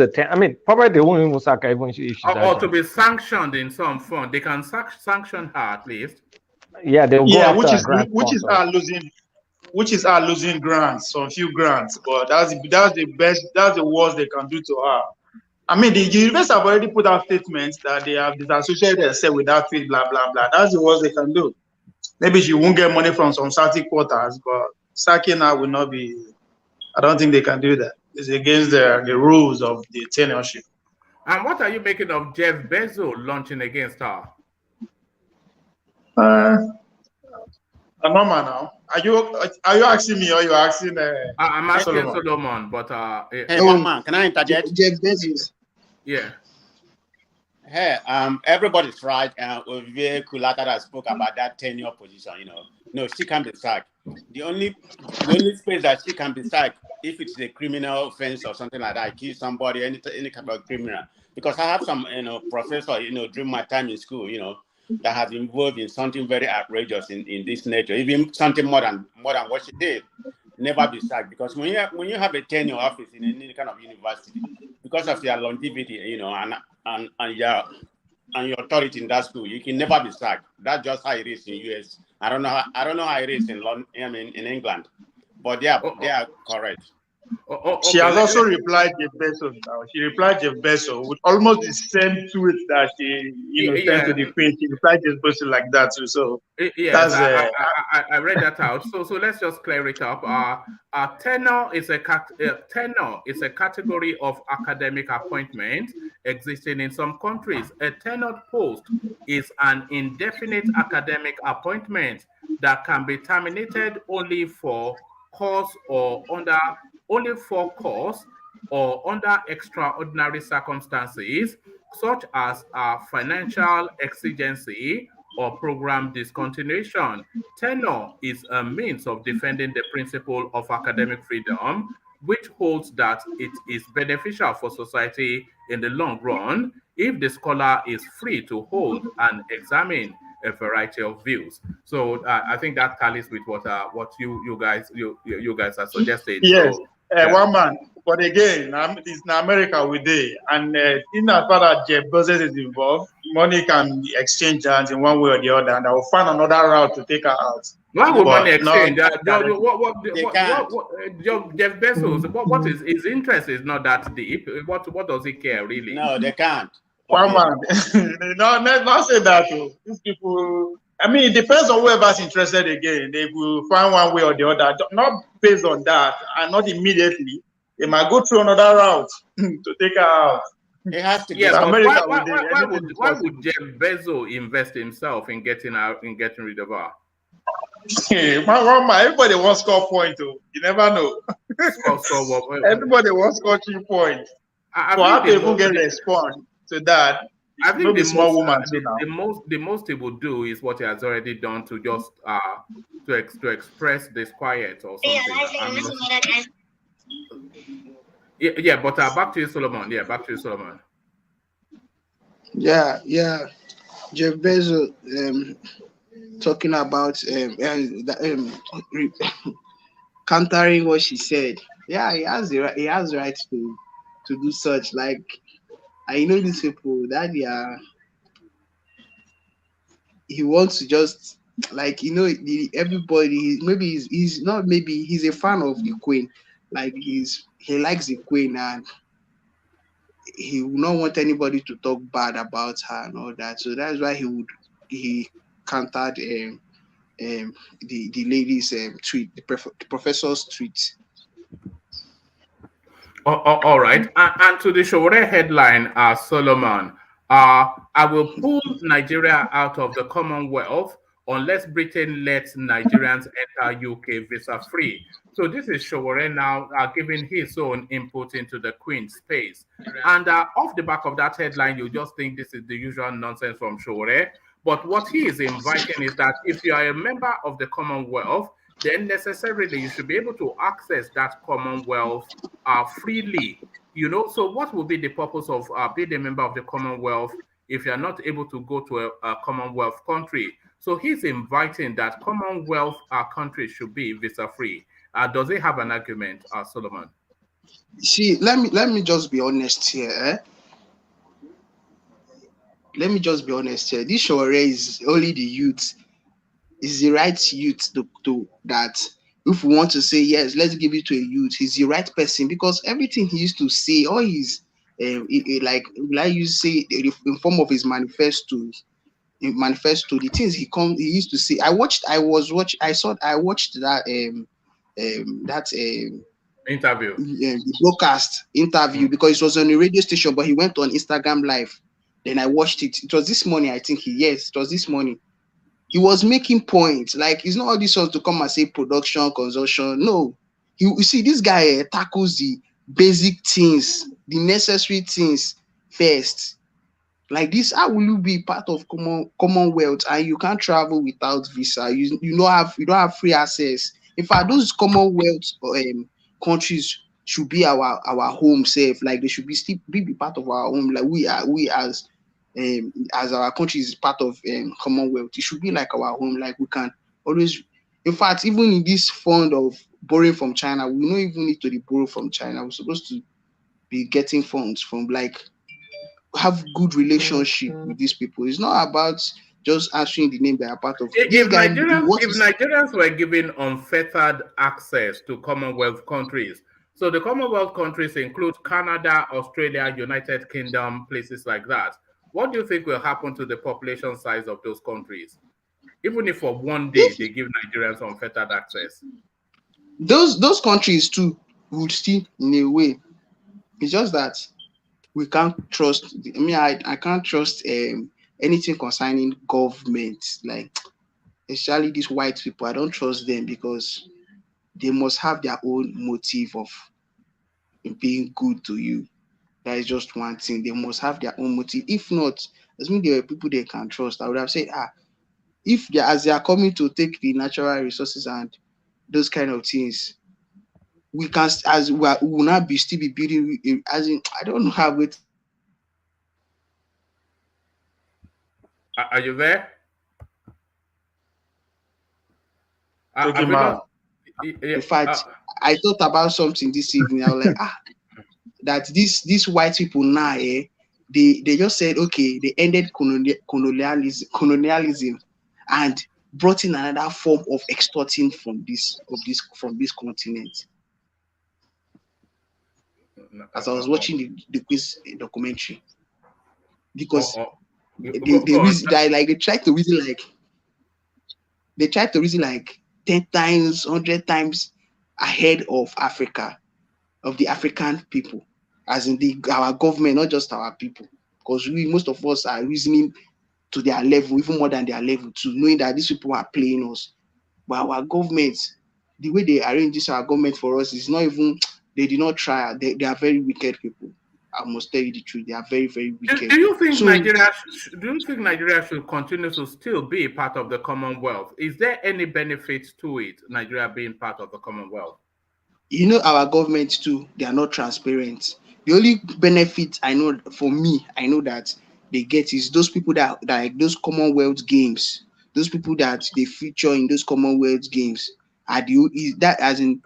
probably they won't even sack her even if she's or to be sanctioned in some form. They can sanction her at least. Yeah, they will go after which is her losing grants, some few grants. But that's the worst they can do to her. The university have already put out statements that they have disassociated themselves with that tweet, blah blah blah. That's the worst they can do. Maybe she won't get money from some certain quarters, but sacking her will not be. I don't think they can do that. It's against the rules of the tenureship. And what are you making of Jeff Bezos launching against her? I'm not now. Are you asking me or you asking? I'm asking Solomon, but hey, one man, can I interject? Jeff Bezos. Yeah. Hey, everybody's right. Olivier Kulata spoke about that tenure position. No, she can't be sacked. The only space that she can be sacked if it's a criminal offense or something like that, kill somebody, any kind of criminal. Because I have some, professor, during my time in school, that has involved in something very outrageous in this nature, even something more than what she did. Never be sacked, because when you have a tenure office in any kind of university, because of your longevity, and your authority in that school, you can never be sacked. That's just how it is in US. I don't know how it is in London, in England, but they are correct. Okay. She has also replied Jeff Bezos now. She replied Jeff Bezos with almost the same tweet that she sent to the Queen. She replied Jeff Bezos like that too. So that's I read that out. So let's just clear it up. Tenure is a category of academic appointment existing in some countries. A tenured post is an indefinite academic appointment that can be terminated only for cause or under extraordinary circumstances, such as financial exigency or program discontinuation. Tenure is a means of defending the principle of academic freedom, which holds that it is beneficial for society in the long run if the scholar is free to hold and examine a variety of views. So I think that tallies with what you guys are suggesting. Yes, so, one man. But again, it's in America we do, and in as far as Jeff Bezos is involved, money can be exchanged hands in one way or the other, and I will find another route to take her out. Why would money exchange? Jeff Bezos, what is his interest is not that deep. What does he care really? No, they can't. One man, no, not say that. These people. It depends on whoever's interested. Again, they will find one way or the other, not based on that, and not immediately. They might go through another route to take her out. It has to. Yeah, why would Jeff Bezos invest himself in getting rid of her? Everybody wants score point. You never know. Everybody wants score 3 points. So how people get response to that? I think the most he would do is what he has already done, to just to express disquiet or something. Yeah, but back to you, Solomon. Yeah, back to you, Solomon. Yeah. Jeff Bezos, talking about countering what she said. Yeah, he has the right. He has the right to do such. Like I know these people that he wants to just like everybody. Maybe he's not. Maybe he's a fan of the Queen. Like he likes the Queen and he would not want anybody to talk bad about her and all that. So that's why he countered the lady's tweet, the professor's tweet. All right. And to the Showore headline, Solomon, I will pull Nigeria out of the Commonwealth unless Britain lets Nigerians enter UK visa free. So this is Showore now giving his own input into the Queen space. And off the back of that headline, you just think this is the usual nonsense from Showore. But what he is inviting is that if you are a member of the Commonwealth, then necessarily you should be able to access that Commonwealth freely. You know, so what would be the purpose of being a member of the Commonwealth if you're not able to go to a Commonwealth country? So he's inviting that Commonwealth countries should be visa free. Does he have an argument, Solomon? See, let me just be honest here. Let me just be honest here. This Shore is only the youth. Is the right youth to that. If we want to say yes, let's give it to a youth. He's the right person because everything he used to say, all his like you say in form of his manifesto, the things he used to say. I watched that interview, the broadcast interview because it was on a radio station, but he went on Instagram Live. Then I watched it. It was this morning, I think. It was this morning. He was making points. Like, it's not all this ones to come and say production, consumption. No. You see, this guy tackles the basic things, the necessary things first. Like this, how will you be part of Commonwealth and you can't travel without visa? You don't have free access. In fact, those Commonwealth countries should be our home safe. Like they should be part of our home. Like we as our country is part of Commonwealth, it should be like our home. Like we can always, in fact, even in this fund of borrowing from China, we don't even need to borrow from China. We're supposed to be getting funds from have good relationship with these people. It's not about just answering the name they are part of. If Nigerians were given unfettered access to Commonwealth countries, so the Commonwealth countries include Canada, Australia, United Kingdom, places like that. What do you think will happen to the population size of those countries? Even if for one day they give Nigerians unfettered access. Those countries too would still in a way. It's just that we can't trust. I can't trust anything concerning government. Like especially these white people, I don't trust them because they must have their own motive of being good to you. That is just one thing. They must have their own motive. If not, as mean there are people they can trust. I would have said, if as they are coming to take the natural resources and those kind of things, we can we will not still be building. As in, I don't know how it. Are you there? In fact, I thought about something this evening. I was like, that these white people now, they just said, okay, they ended colonialism and brought in another form of extorting from this continent. As I was watching the quiz documentary, because they tried to reason like 10 times, 100 times ahead of Africa, of the African people, as in our government, not just our people, because most of us are reasoning to their level, even more than their level, to knowing that these people are playing us. But our government, the way they arrange this, our government for us is not even. They did not try. They are very wicked people. I must tell you the truth. They are very, very wicked. Do you think Nigeria should continue to still be part of the Commonwealth? Is there any benefit to it, Nigeria being part of the Commonwealth? You know, our government too, they are not transparent. The only benefit I know for me, I know that they get is those people that like those Commonwealth games, those people that they feature in those Commonwealth games are is that as in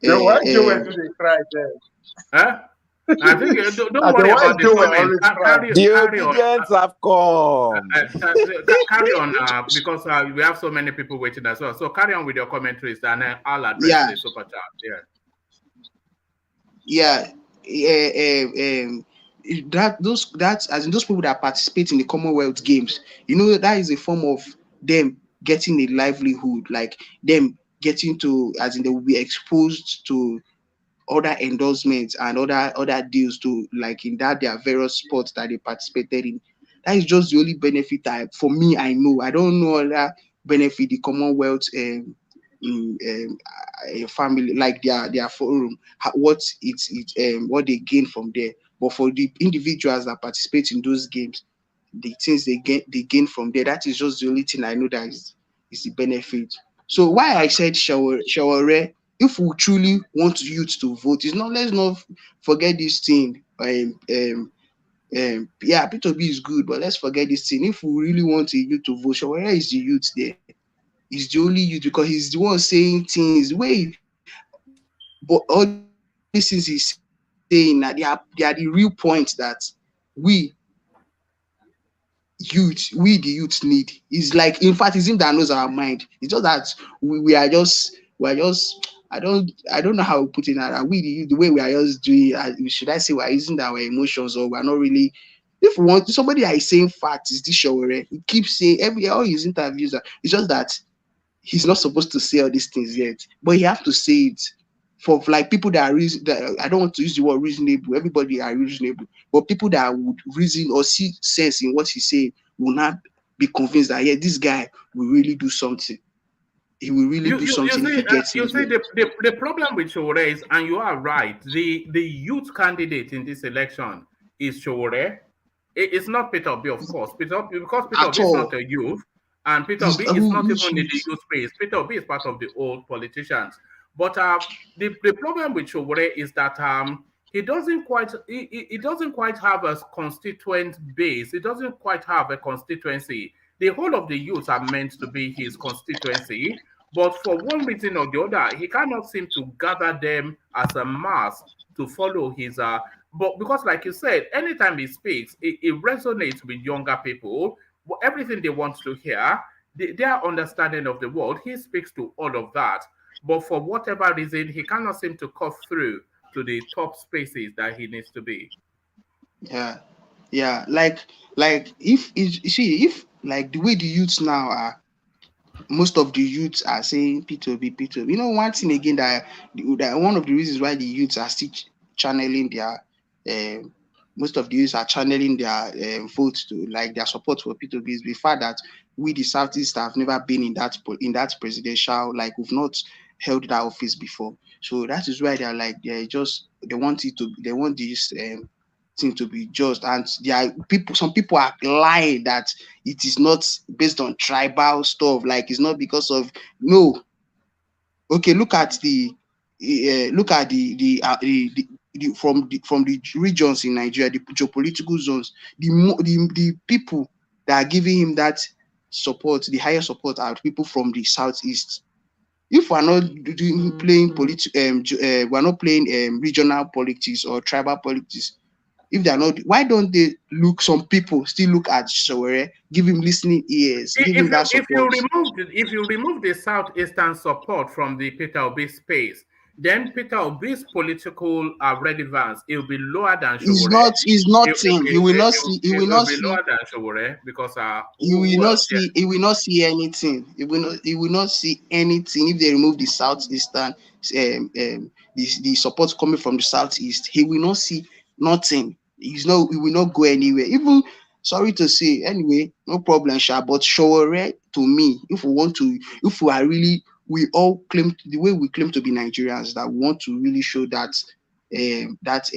Now why Joel do they cry there? Huh? I think don't The worry why about the Joel comment. always cry? The Carry on. obedience have come. Carry on because we have so many people waiting as well. So carry on with your commentaries, and I'll address Yeah. the super chat. That as in those people that participate in the Commonwealth Games, you know, that is a form of them getting a livelihood, like them getting to, as in they will be exposed to other endorsements and other deals to, like in that their various sports that they participated in. That is just the only benefit for me I know. I don't know other benefit the Commonwealth family, like their forum, what they gain from there. But for the individuals that participate in those games, the things they gain from there, that is just the only thing I know that is the benefit. So why I said Shawore, if we truly want youth to vote, it's not, let's not forget this thing. Yeah, P2B is good, but let's forget this thing. If we really want a youth to vote, Shawore is the youth there. He's the only youth because he's the one saying things but all these things he's saying that they are the real points that we the youth need. It's like, in fact, it's him that knows our mind. It's just that we are just I don't know how to put it now. We the way we are just doing, should I say we're using our emotions, or we're not really. If we want somebody that is saying facts, is this Shawore. He keeps saying all his interviews. It's just that he's not supposed to say all these things yet, but he have to say it for like people that are that I don't want to use the word reasonable. Everybody are reasonable, but people that would reason or see sense in what he's saying will not be convinced that this guy will really do something. He will really do something if he gets it. You see, the problem with Shawore is, and you are right, the youth candidate in this election is Shawore. It's not Peter Obi, of course. Because Peter Obi is not a youth, and Peter Obi is not even in the youth space. Peter Obi is part of the old politicians. But the problem with Shawore is that he doesn't quite have a constituent base. He doesn't quite have a constituency. The whole of the youth are meant to be his constituency, but for one reason or the other, he cannot seem to gather them as a mass to follow his. But because, like you said, anytime he speaks, it resonates with younger people. Everything they want to hear, their understanding of the world, he speaks to all of that. But for whatever reason, he cannot seem to cut through to the top spaces that he needs to be. Yeah. Like if like the way the youths now are, most of the youths are saying P2B. You know, one thing again that one of the reasons why the youths are still channeling their most of the youths are channeling their votes to, like, their support for P2B is the fact that we, the Southeast, have never been in that presidential, like, we've not held that office before. So that is why they're like, they want this thing to be just. And some people are lying that it is not based on tribal stuff, like it's not because of, no. Okay, look at the from the regions in Nigeria, the geopolitical zones, the people that are giving him that support, the higher support, are people from the Southeast. If we're not playing we're not playing regional politics or tribal politics. If they're not, why don't they look? Some people still look at Shawore, give him listening ears, give him that support. If you remove the Southeastern support from the Peter Obi space, then Peter Obi's political relevance, it will be lower than Shawore. He's nothing. He will not see. He will not see lower than Shawore because he will not see. He will not see anything. He will not see anything if they remove the Southeastern the support coming from the Southeast. He will not see nothing. He will not go anywhere. Even, sorry to say, anyway, no problem, Sha. But Shawore, to me, if we are really, we all claim, the way we claim to be Nigerians, that we want to really show that that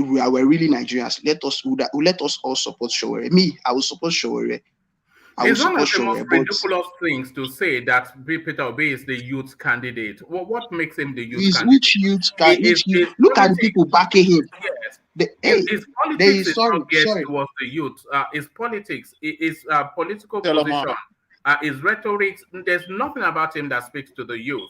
we're really Nigerians. Let us all support Shawore. Me, I will support Shawore. It's one of the most ridiculous things to say that Peter Obi is the youth candidate. What makes him the youth candidate? Which youth candidate? Look at the people backing him. His politics is sorry, not geared sorry. towards the youth. His politics, his political Solomon. position, his rhetoric. There's nothing about him that speaks to the youth,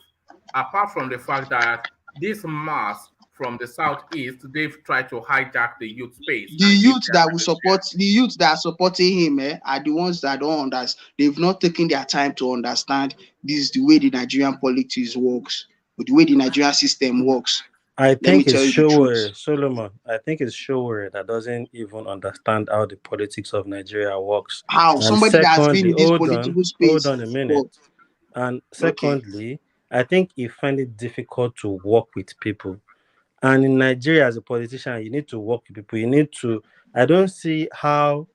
apart from the fact that this mass from the southeast, they've tried to hijack the youth space. The youth that will support, the youth that are supporting him, are the ones that don't understand. They've not taken their time to understand this is the way the Nigerian politics works, the way the Nigerian system works. I think it's Shower, Solomon. I think it's Shower that doesn't even understand how the politics of Nigeria works. How? And Somebody that has been in this political space. Hold on a minute. And secondly, I think he finds it difficult to work with people. And in Nigeria, as a politician, you need to work with people. You need to. I don't see how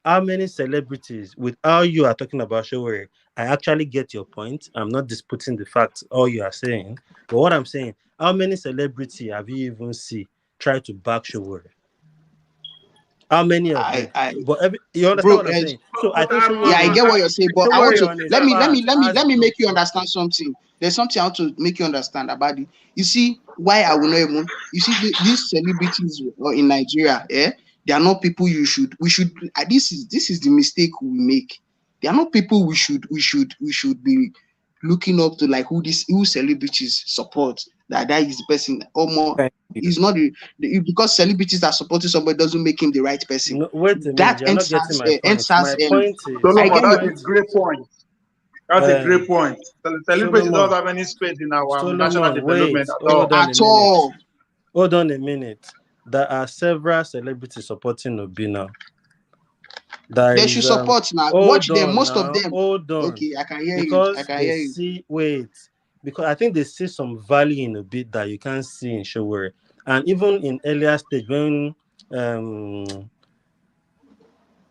many celebrities, with how you are talking about Shower, I actually get your point. I'm not disputing the facts, all you are saying. But what I'm saying, how many celebrities have you even seen try to back Shower? How many of them? You understand what I'm saying? So I think I get what you're saying, but I want to let me make you understand something. There's something I want to make you understand about it. You see why I will not even. You see these celebrities in Nigeria, they are not people we should. This is the mistake we make. They are not people we should be looking up to, like who celebrities support. That is the person. Or more, he's not because celebrities are supporting somebody doesn't make him the right person. No, wait a minute, that ends that's a great point. That's a great point. Celebrities don't have any space in our national development at all. Hold on a minute. There are several celebrities supporting Obi now. They should support now. Watch them, most of them. Hold on. Okay, I can hear you. I can hear you. Because I think they see some value in Obi that you can't see in Shower. And even in earlier stage when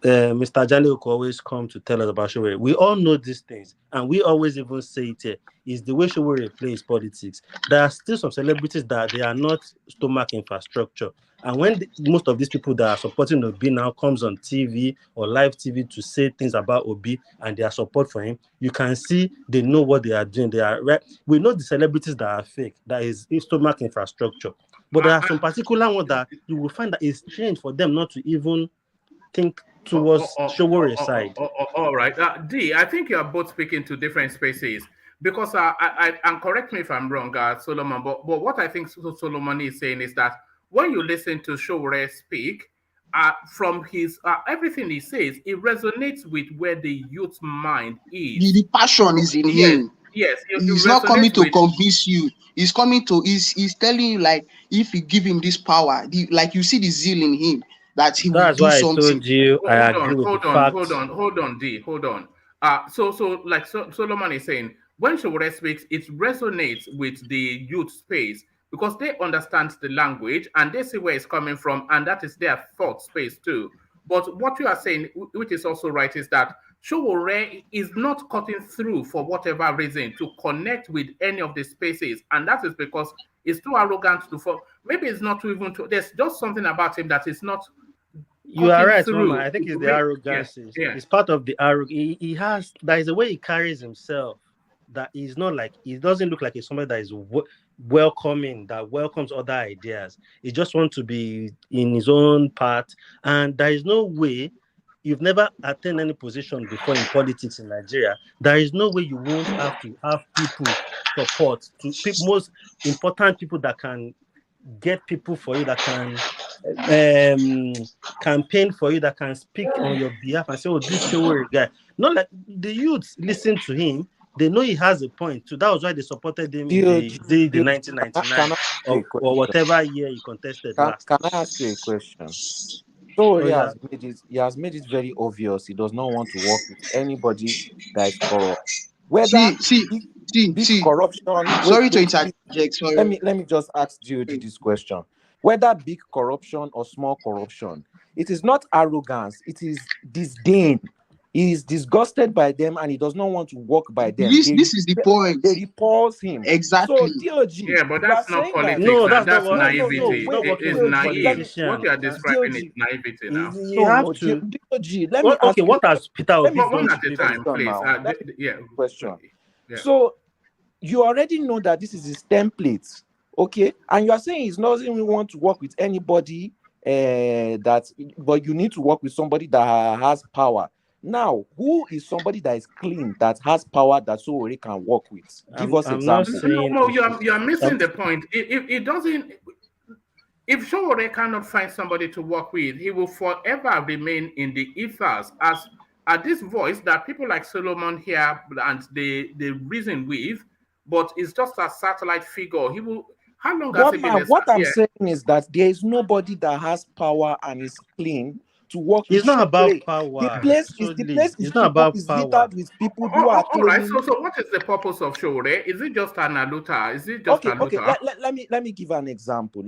Mr. Jale will always come to tell us about Shower. We all know these things, and we always even say it here. Is the way Shower plays politics. There are still some celebrities that they are not stomach infrastructure. And when most of these people that are supporting Obi now comes on TV or live TV to say things about Obi and their support for him, you can see they know what they are doing. They are right. We know the celebrities that are fake, that is stomach infrastructure. But there are some particular ones that you will find that it's strange for them not to even think towards Shower side. All right. D, I think you are both speaking to different spaces. Because and correct me if I'm wrong, Solomon, but what I think Solomon is saying is that when you listen to Shower speak, from his everything he says, it resonates with where the youth mind is. The passion is in him. Yes, he's not coming to convince you. He's coming to he's telling you, like, if you give him this power, like you see the zeal in him that he will do something. I told you. Hold on, D. Hold on. So like Solomon is saying, when Shower speaks, it resonates with the youth space because they understand the language and they see where it's coming from, and that is their thought space too. But what you are saying, which is also right, is that Shower is not cutting through for whatever reason to connect with any of the spaces, and that is because it's too arrogant to. Maybe it's not even. There's just something about him that is not. You are right, Mama. I think it's the arrogance. Yeah. It's part of the arrogance. He has. There is a way he carries himself that he's not like. He doesn't look like he's somebody that is welcoming, that welcomes other ideas. He just wants to be in his own part, and there is no way. You've never attained any position before in politics in Nigeria. There is no way you won't have to have people support to most important people that can get people for you, that can campaign for you, that can speak on your behalf and say, "Oh, this Shower guy." Not like the youths listen to him. They know he has a point too. That was why they supported him in the 1999 or whatever year he contested last. Can I ask you a question? So he has made it very obvious he does not want to work with anybody that is corrupt. Whether big corruption. Sorry to interject. Sorry. Let me just ask you this question. Whether big corruption or small corruption, it is not arrogance, it is disdain. He is disgusted by them and he does not want to work by them. This is the point. They repulse him. Exactly. So, DOG, yeah, but that's not politics. No, that's naivety. It's naive. What you are describing is naivety now. You have to. DOG, let me ask you. What has Peter Obi done? One at a time, please. Question. Yeah. So, you already know that this is his template, okay? And you are saying he doesn't even want to work with anybody that, but you need to work with somebody that has power. Now, who is somebody that is clean, that has power, that Sowore can work with? Give us I'm not example. saying No, you are missing the point. It doesn't. If Sowore cannot find somebody to work with, he will forever remain in the ethers as this voice that people like Solomon hear and they reason with, but it's just a satellite figure. He will. How long has he One been man, a what I'm yeah? saying is that there is nobody that has power and is clean to work with it's not about Sowore. The power place solely. is It's not people, about is power. littered with people who are All right. claiming. So what is the purpose of Sowore? Is it just an aluta? Is it just Okay, a okay. luta? Let me give an example.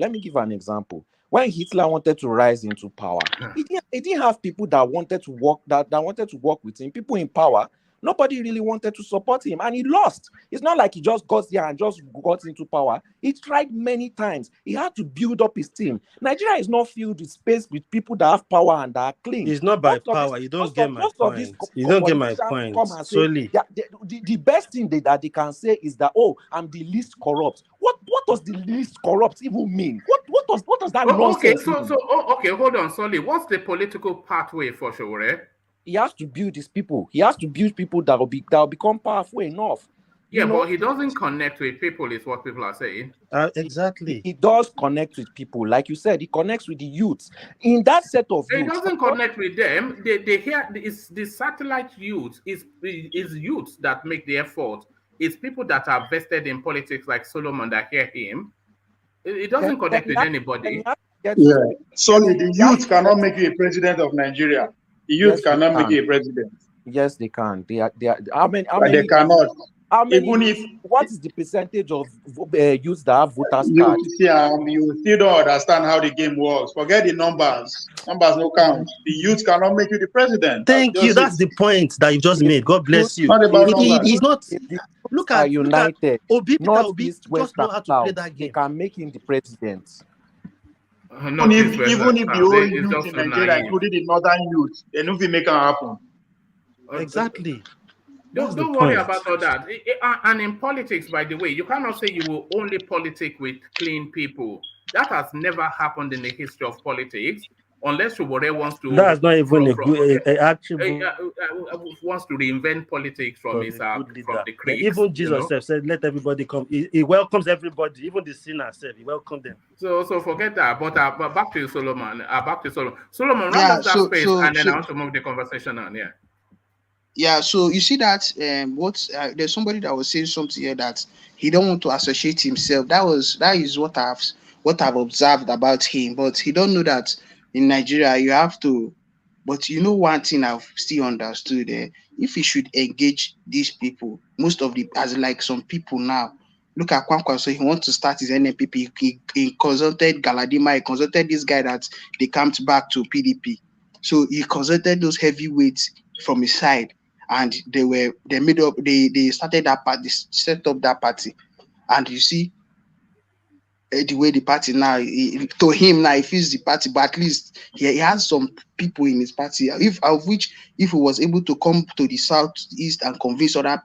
When Hitler wanted to rise into power, he didn't have people that wanted to work that wanted to work with him. People in power, nobody really wanted to support him, and he lost. It's not like he just got there and just got into power. He tried many times. He had to build up his team. Nigeria is not filled with space with people that have power and that are clean. It's not by power. You don't get my point. You don't get my Politicians point. come and say Solely. the best thing that they can say is that, oh, I'm the least corrupt. What does the least corrupt even mean? What does that Okay. nonsense mean? Okay. Hold on, Solly. What's the political pathway for Sowore? He has to build his people. He has to build people that will become powerful enough. Yeah, but he doesn't connect with people, is what people are saying. Exactly. He does connect with people. Like you said, he connects with the youths. In that set of He youths, doesn't connect with them. They hear it's the satellite youth is youths that make the effort. It's people that are vested in politics like Solomon that hear him. It doesn't connect with anybody. Yeah. Sorry, the youth cannot make you a president of Nigeria. The youth cannot make you a president. Yes, they can. They are. How many? They cannot. How many? Even if what is the percentage of youths that have voters you card? see, you still don't understand how the game works. Forget the numbers. Numbers no count. The youth cannot make you the president. Thank you. That's the point that you just made. God bless you. Not about numbers. He's not. Look at united. Obi North, Obi East, just West, know how to play that They game. can make him the president. Even if the whole youth in Nigeria, including the northern youth, they don't make it happen. Exactly. Don't worry about all that. And in politics, by the way, you cannot say you will only politic with clean people. That has never happened in the history of politics, unless Sowore wants to. That's not even actually wants to reinvent politics from his from the Greeks. Even Jesus said, "Let everybody come." He welcomes everybody, even the sinners. He welcomes them. So forget that. But back to Solomon. Solomon, round up that space, and then I want to move the conversation on. Yeah. Yeah, so you see that there's somebody that was saying something here that he don't want to associate himself. That is what I've observed about him. But he don't know that in Nigeria you have to. But you know one thing I've still understood if he should engage these people, most of as like some people now. Look at Kwankwa, so he wants to start his NNPP. He consulted Galadima. He consulted this guy that they camped back to PDP. So he consulted those heavyweights from his side. And they started that party, set up that party, and you see the way the party now. To him now, he feels the party, but at least he has some people in his party. If he was able to come to the southeast and convince other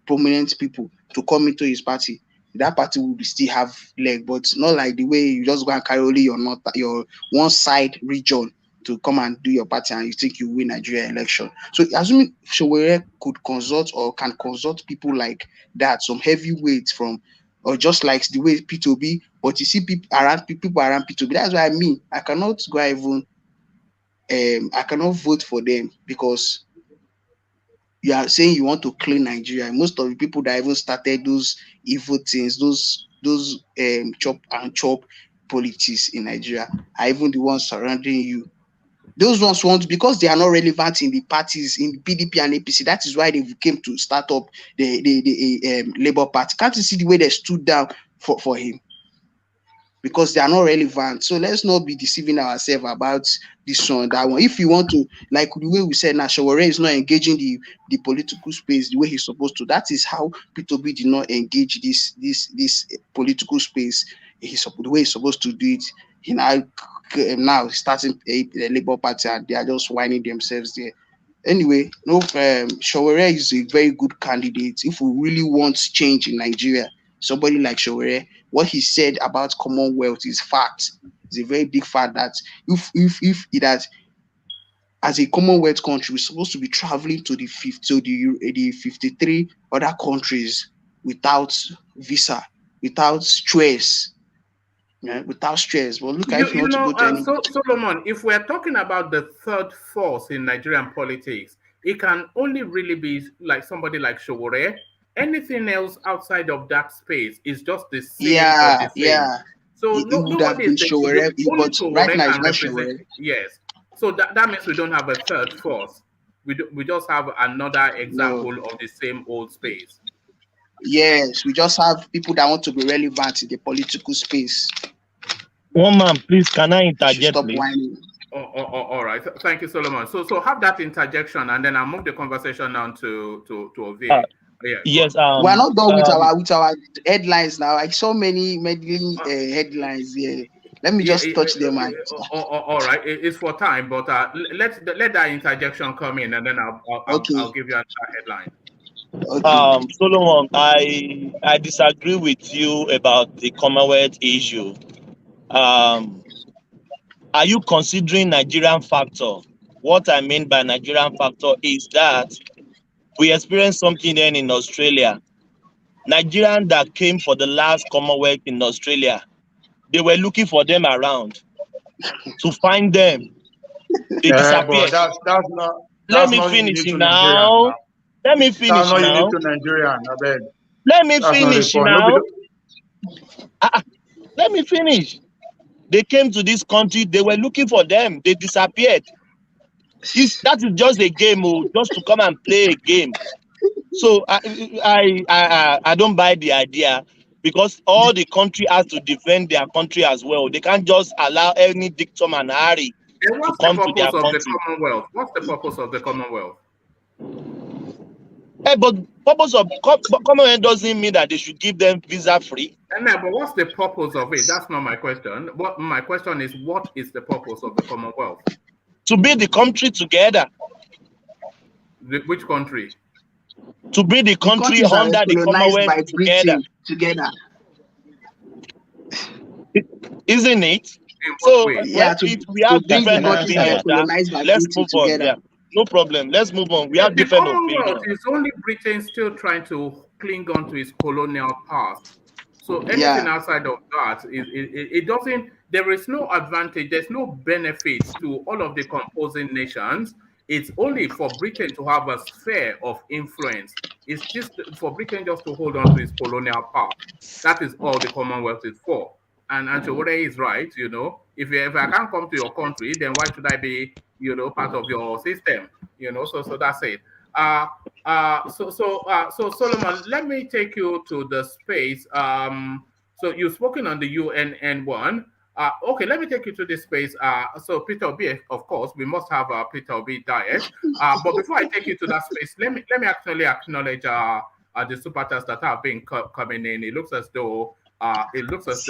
prominent people to come into his party, that party will still have leg. But not like the way you just go and carry only your one side region to come and do your party and you think you win Nigeria election. So assuming Sowore could consult or can consult people like that, some heavyweights from, or just like the way P2B, but you see people around P2B. That's why I cannot go even I cannot vote for them, because you are saying you want to clean Nigeria. Most of the people that even started those evil things, those chop and chop politics in Nigeria, are even the ones surrounding you. Those ones want, because they are not relevant in the parties, in PDP and APC. That is why they came to start up the Labour Party. Can't you see the way they stood down for him? Because they are not relevant. So let's not be deceiving ourselves about this one, that one. If you want to, like the way we said now, Sowore is not engaging the political space the way he's supposed to. That is how P2B did not engage this political space. The way he's supposed to do it. He now starting a Labour Party, and they are just whining themselves there. Anyway, Sowore is a very good candidate. If we really want change in Nigeria, somebody like Sowore, what he said about Commonwealth is fact. It's a very big fact that if it has, as a Commonwealth country, we're supposed to be traveling to the 53 other countries without visa, without stress. Without stress. But look, if you want to go to any... Solomon, if we're talking about the third force in Nigerian politics, it can only really be like somebody like Sowore. Anything else outside of that space is just the same or the same. Yeah. So nobody is Sowore, but right now it's not Sowore. Yes. So that means we don't have a third force. We just have another example of the same old space. Yes, we just have people that want to be relevant in the political space. One man, please, can I interject, stop please? whining. All right. Thank you, Solomon. So have that interjection, and then I'll move the conversation on to Ovie. Yes. We're not done with our headlines now. I saw many headlines here. Let me just touch them. All right. It's for time, but let that interjection come in, and then I'll give you another headline. Okay. Solomon, I disagree with you about the Commonwealth issue. Are you considering Nigerian factor? What I mean by Nigerian factor is that we experienced something then in Australia. Nigerians that came for the last Commonwealth in Australia, they were looking for them around. To find them, they disappeared. But that's not. Let me finish now. Let me finish now. now. To Nigerian, I beg. Let me finish now. Let me finish. They came to this country. They were looking for them. They disappeared. That is just a game, just to come and play a game. So I don't buy the idea, because all the country has to defend their country as well. They can't just allow any dictum and Harry to come to their country. What's the purpose of the Commonwealth? But purpose of Commonwealth doesn't mean that they should give them visa free. But what's the purpose of it? That's not my question. My question is, what is the purpose of the Commonwealth? To bring the country together. Which country? To bring the country under the Commonwealth together. Isn't it? So we have different opinions. Let's move on. Yeah. No problem. Let's move on. We have different opinions. It's only Britain still trying to cling on to its colonial past. So anything outside of that, it doesn't. There is no advantage. There's no benefit to all of the composing nations. It's only for Britain to have a sphere of influence. It's just for Britain just to hold on to its colonial past. That is all the Commonwealth is for. And Sowore is right. If I can't come to your country, then why should I be, part of your system? So that's it. So Solomon, let me take you to the space. So you've spoken on the UNN one. Okay, let me take you to this space. So Peter Obi, of course, we must have a Peter Obi diet. But before I take you to that space, let me actually acknowledge the super chats that have been coming in. It looks as though it's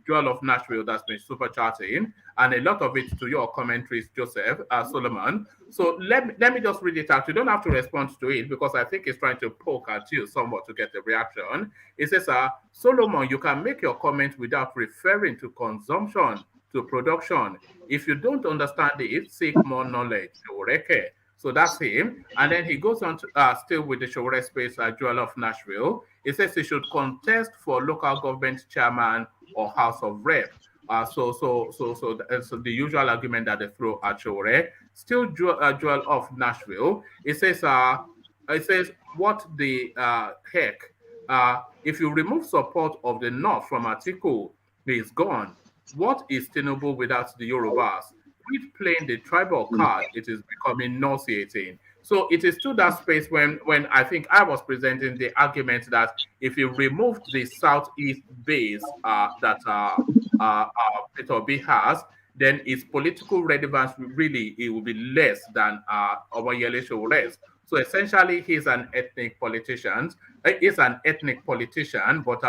Joel of Nashville that's been super chatting, and a lot of it to your commentaries, Joseph, Solomon. So let me just read it out. You don't have to respond to it, because I think it's trying to poke at you somewhat to get a reaction. It says, Solomon, you can make your comment without referring to consumption, to production. If you don't understand it, seek more knowledge. So that's him. And then he goes on to still with the Sowore space, Joel of Nashville. It says he should contest for local government chairman or House of Rep. So the usual argument that they throw at Sowore. Still Joel of Nashville. It says what the heck? If you remove support of the North from Atiku, he is gone. What is Tinubu without the Yorubas? With playing the tribal card, it is becoming nauseating. So it is to that space when I think I was presenting the argument that if you remove the Southeast base that Peter Obi has, then its political relevance really it will be less than Omoyele Sowore's. So essentially, he's an ethnic politician. He's an ethnic politician, but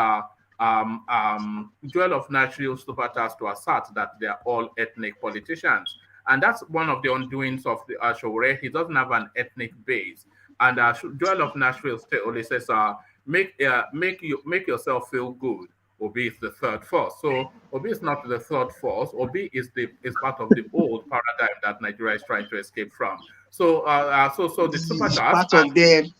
Joel of Nashville super chats to assert that they are all ethnic politicians. And that's one of the undoings of the Sowore. He doesn't have an ethnic base. And Joel of Nashville still only says, make yourself feel good. Obi is the third force. So Obi is not the third force. Obi is part of the old paradigm that Nigeria is trying to escape from. So so the super He's chats part of them.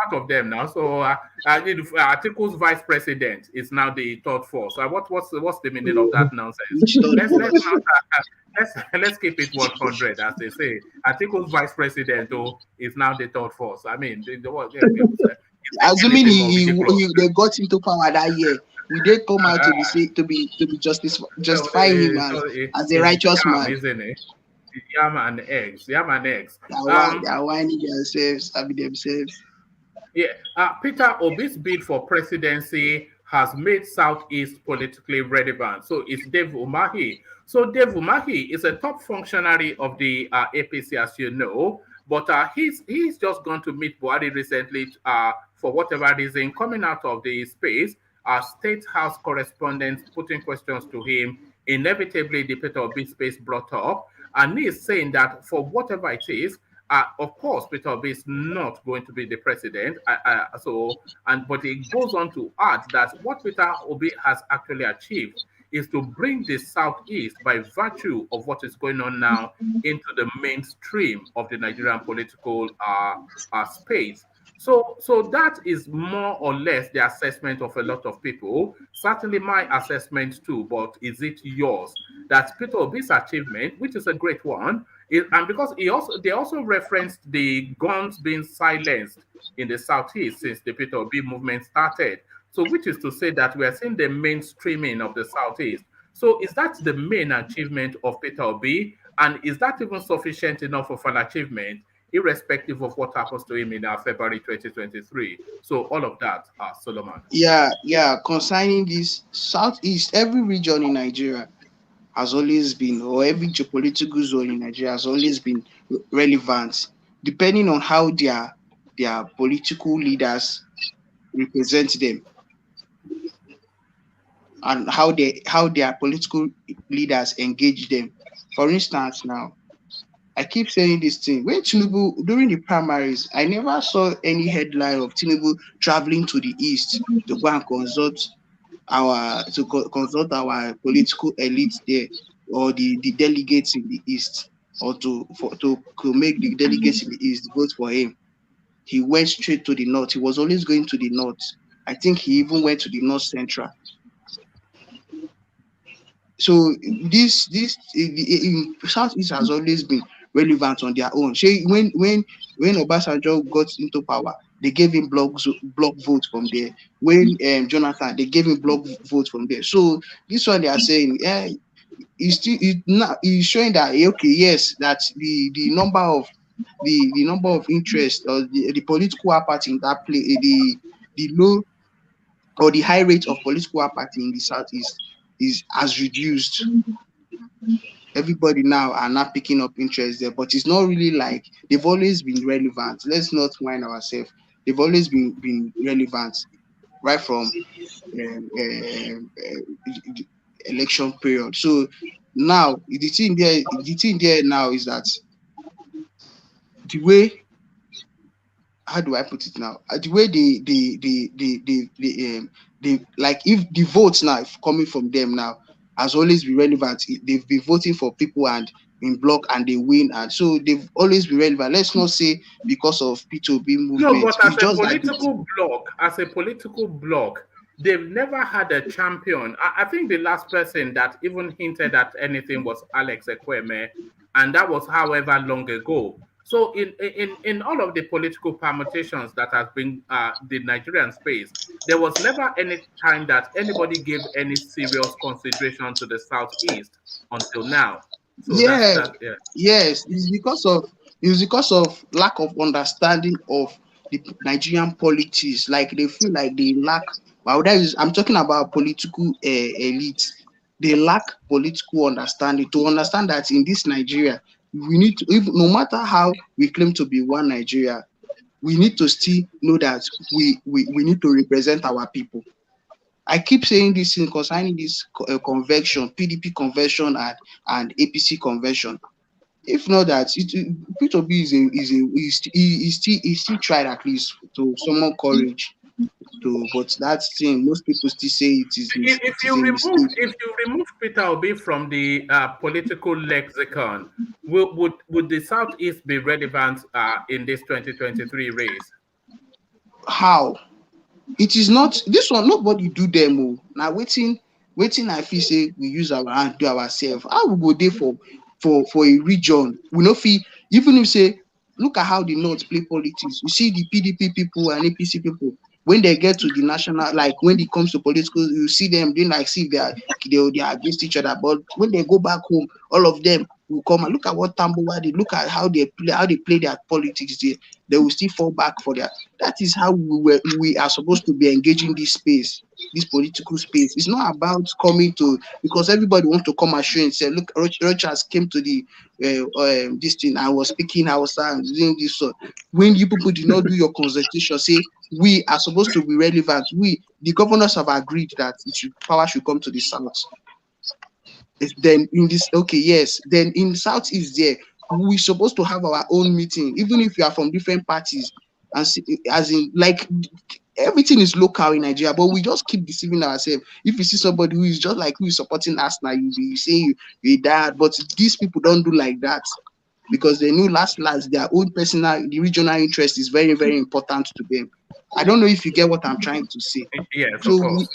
part of them now. So Atiku's vice president is now the third force. So what's the meaning of that nonsense? Which third Let's force? let's keep it 100, as they say. Atiku's vice president is now the third force. I mean, Assuming they got into power that year, we did come out to be justifying him as a righteous man. Isn't it? Yam and eggs. They are whining themselves, having themselves. Yeah, Peter Obi's bid for presidency has made Southeast politically relevant. So it's Dave Umahi. So Dave Umahi is a top functionary of the APC, as you know, but he's just gone to meet Buhari recently for whatever reason, coming out of the space. State House correspondents putting questions to him. Inevitably, the Peter Obi space brought up, and he is saying that for whatever it is, of course, Peter Obi is not going to be the president. But he goes on to add that what Peter Obi has actually achieved is to bring the Southeast, by virtue of what is going on now, into the mainstream of the Nigerian political space. So that is more or less the assessment of a lot of people. Certainly my assessment too, but is it yours? That Peter Obi's achievement, which is a great one, and because they also referenced the guns being silenced in the Southeast since the Peter Obi movement started. So which is to say that we are seeing the mainstreaming of the Southeast. So is that the main achievement of Peter Obi? And is that even sufficient enough of an achievement, irrespective of what happens to him in February 2023? So all of that, Solomon. Yeah. Concerning this Southeast, every region in Nigeria has always been, or every geopolitical zone in Nigeria has always been relevant, depending on how their political leaders represent them and how their political leaders engage them. For instance, now, I keep saying this thing. When Tinubu, during the primaries, I never saw any headline of Tinubu traveling to the East to go and consult our political elite there, or the delegates in the East, or to make the delegates in the East vote for him. He went straight to the North. He was always going to the North. I think he even went to the North Central. So this Southeast has always been relevant on their own. When Obasanjo got into power, they gave him block votes from there. When Jonathan, they gave him block votes from there. So this one they are saying, he's showing that okay, yes, that the number of interest, or the political apathy in that place, the low or the high rate of political apathy in the Southeast has reduced. Everybody now are not picking up interest there, but it's not really like they've always been relevant. Let's not mind ourselves. They've always been relevant right from election period. So now the thing there now is that the way, how do I put it now? The way they like, if the votes now coming from them now has always been relevant. They've been voting for people and in block and they win, and so they've always been relevant. Let's not say because of P2B movement. No, but as a political bloc, they've never had a champion. I think the last person that even hinted at anything was Alex Ekweme, and that was however long ago. So in all of the political permutations that has been the Nigerian space, there was never any time that anybody gave any serious consideration to the Southeast until now. So yes, it's because of lack of understanding of the Nigerian politics. Like they feel like they lack. Well, I'm talking about political elite. They lack political understanding to understand that in this Nigeria, we need to, no matter how we claim to be one Nigeria, we need to still know that we need to represent our people. I keep saying this in concerning this convention, PDP convention and APC convention. If not that, P2B is still tried at least to summon courage but that thing, most people still say it is If a mistake. you remove Peter Obi from the political lexicon, would the Southeast be relevant in this 2023 race? How? It is not this one. Nobody do them. Now waiting. I feel say we use our hand do ourselves. How we go there for a region? We no feel even if say look at how the North play politics. You see the PDP people and APC people when they get to the national, like when it comes to political, you see them doing like see they are against each other. But when they go back home, all of them will come and look at what Tambuwal did. Look at how they play their politics there. They will still fall back for that. That is how we are supposed to be engaging this space, this political space. It's not about coming to because everybody wants to come and show and say, look, Rochas came to the this thing. I was speaking Hausa and doing this. So when you people did not do your consultation, say we are supposed to be relevant. The governors have agreed that power should come to the south. Then in this, okay, yes. Then in Southeast there, we're supposed to have our own meeting, even if you are from different parties, and as in like everything is local in Nigeria, but we just keep deceiving ourselves. If you see somebody who is just like who is supporting us now, you say you're dad, but these people don't do like that because they know last their own personal, the regional interest is very, very important to them. I don't know if you get what I'm trying to say. Yes, so of course.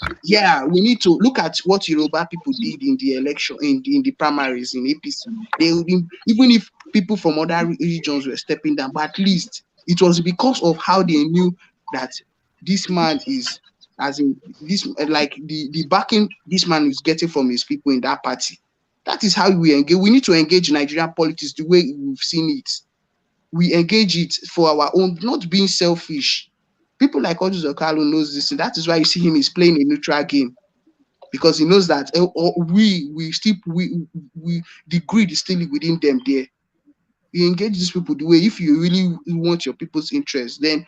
we need to look at what Yoruba people did in the election, in the primaries in APC. Even if people from other regions were stepping down, but at least it was because of how they knew that this man is, as in this, like the backing this man is getting from his people in that party. That is how we engage. We need to engage Nigerian politics the way we've seen it. We engage it for our own, not being selfish. People like Odus Okalo knows this, and that is why you see him is playing a neutral game, because he knows that the greed is still within them there. You engage these people the way, if you really want your people's interest, then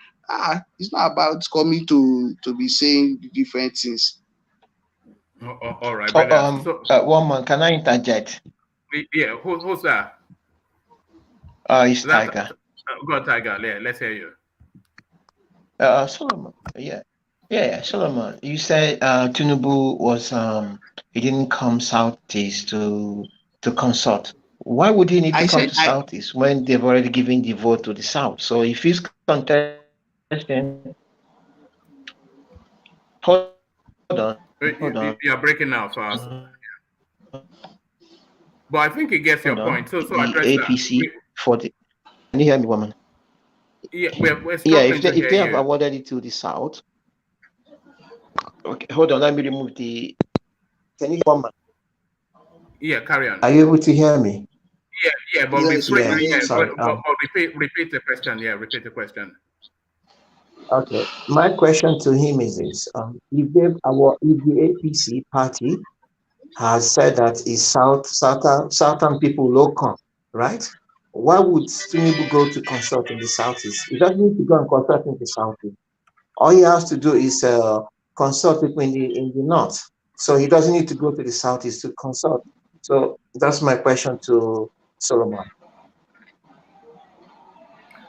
it's not about coming to be saying different things. All right, brother. One man, can I interject? Yeah, who's that? It's Tiger. Go on, Tiger. Yeah, let's hear you. Solomon. Yeah, Solomon. You said Tinubu was he didn't come Southeast to consult. Why would he need to come to Southeast when they've already given the vote to the South? So if he's contesting, hold on. You're breaking out fast. But I think he gets your point. So address APC that. For the. Can you hear me, woman? Yeah, we're if they have awarded it to the South. Okay, hold on. Let me remove the. Can you hear me? Yeah, carry on. Are you able to hear me? Yeah, but yes, repeat the question. Yeah, repeat the question. Okay, my question to him is this: if the APC party has said that is southern people local, right? Why would Tinubu go to consult in the Southeast? He doesn't need to go and consult in the Southeast. All he has to do is consult people in the North. So he doesn't need to go to the Southeast to consult. So that's my question to Solomon.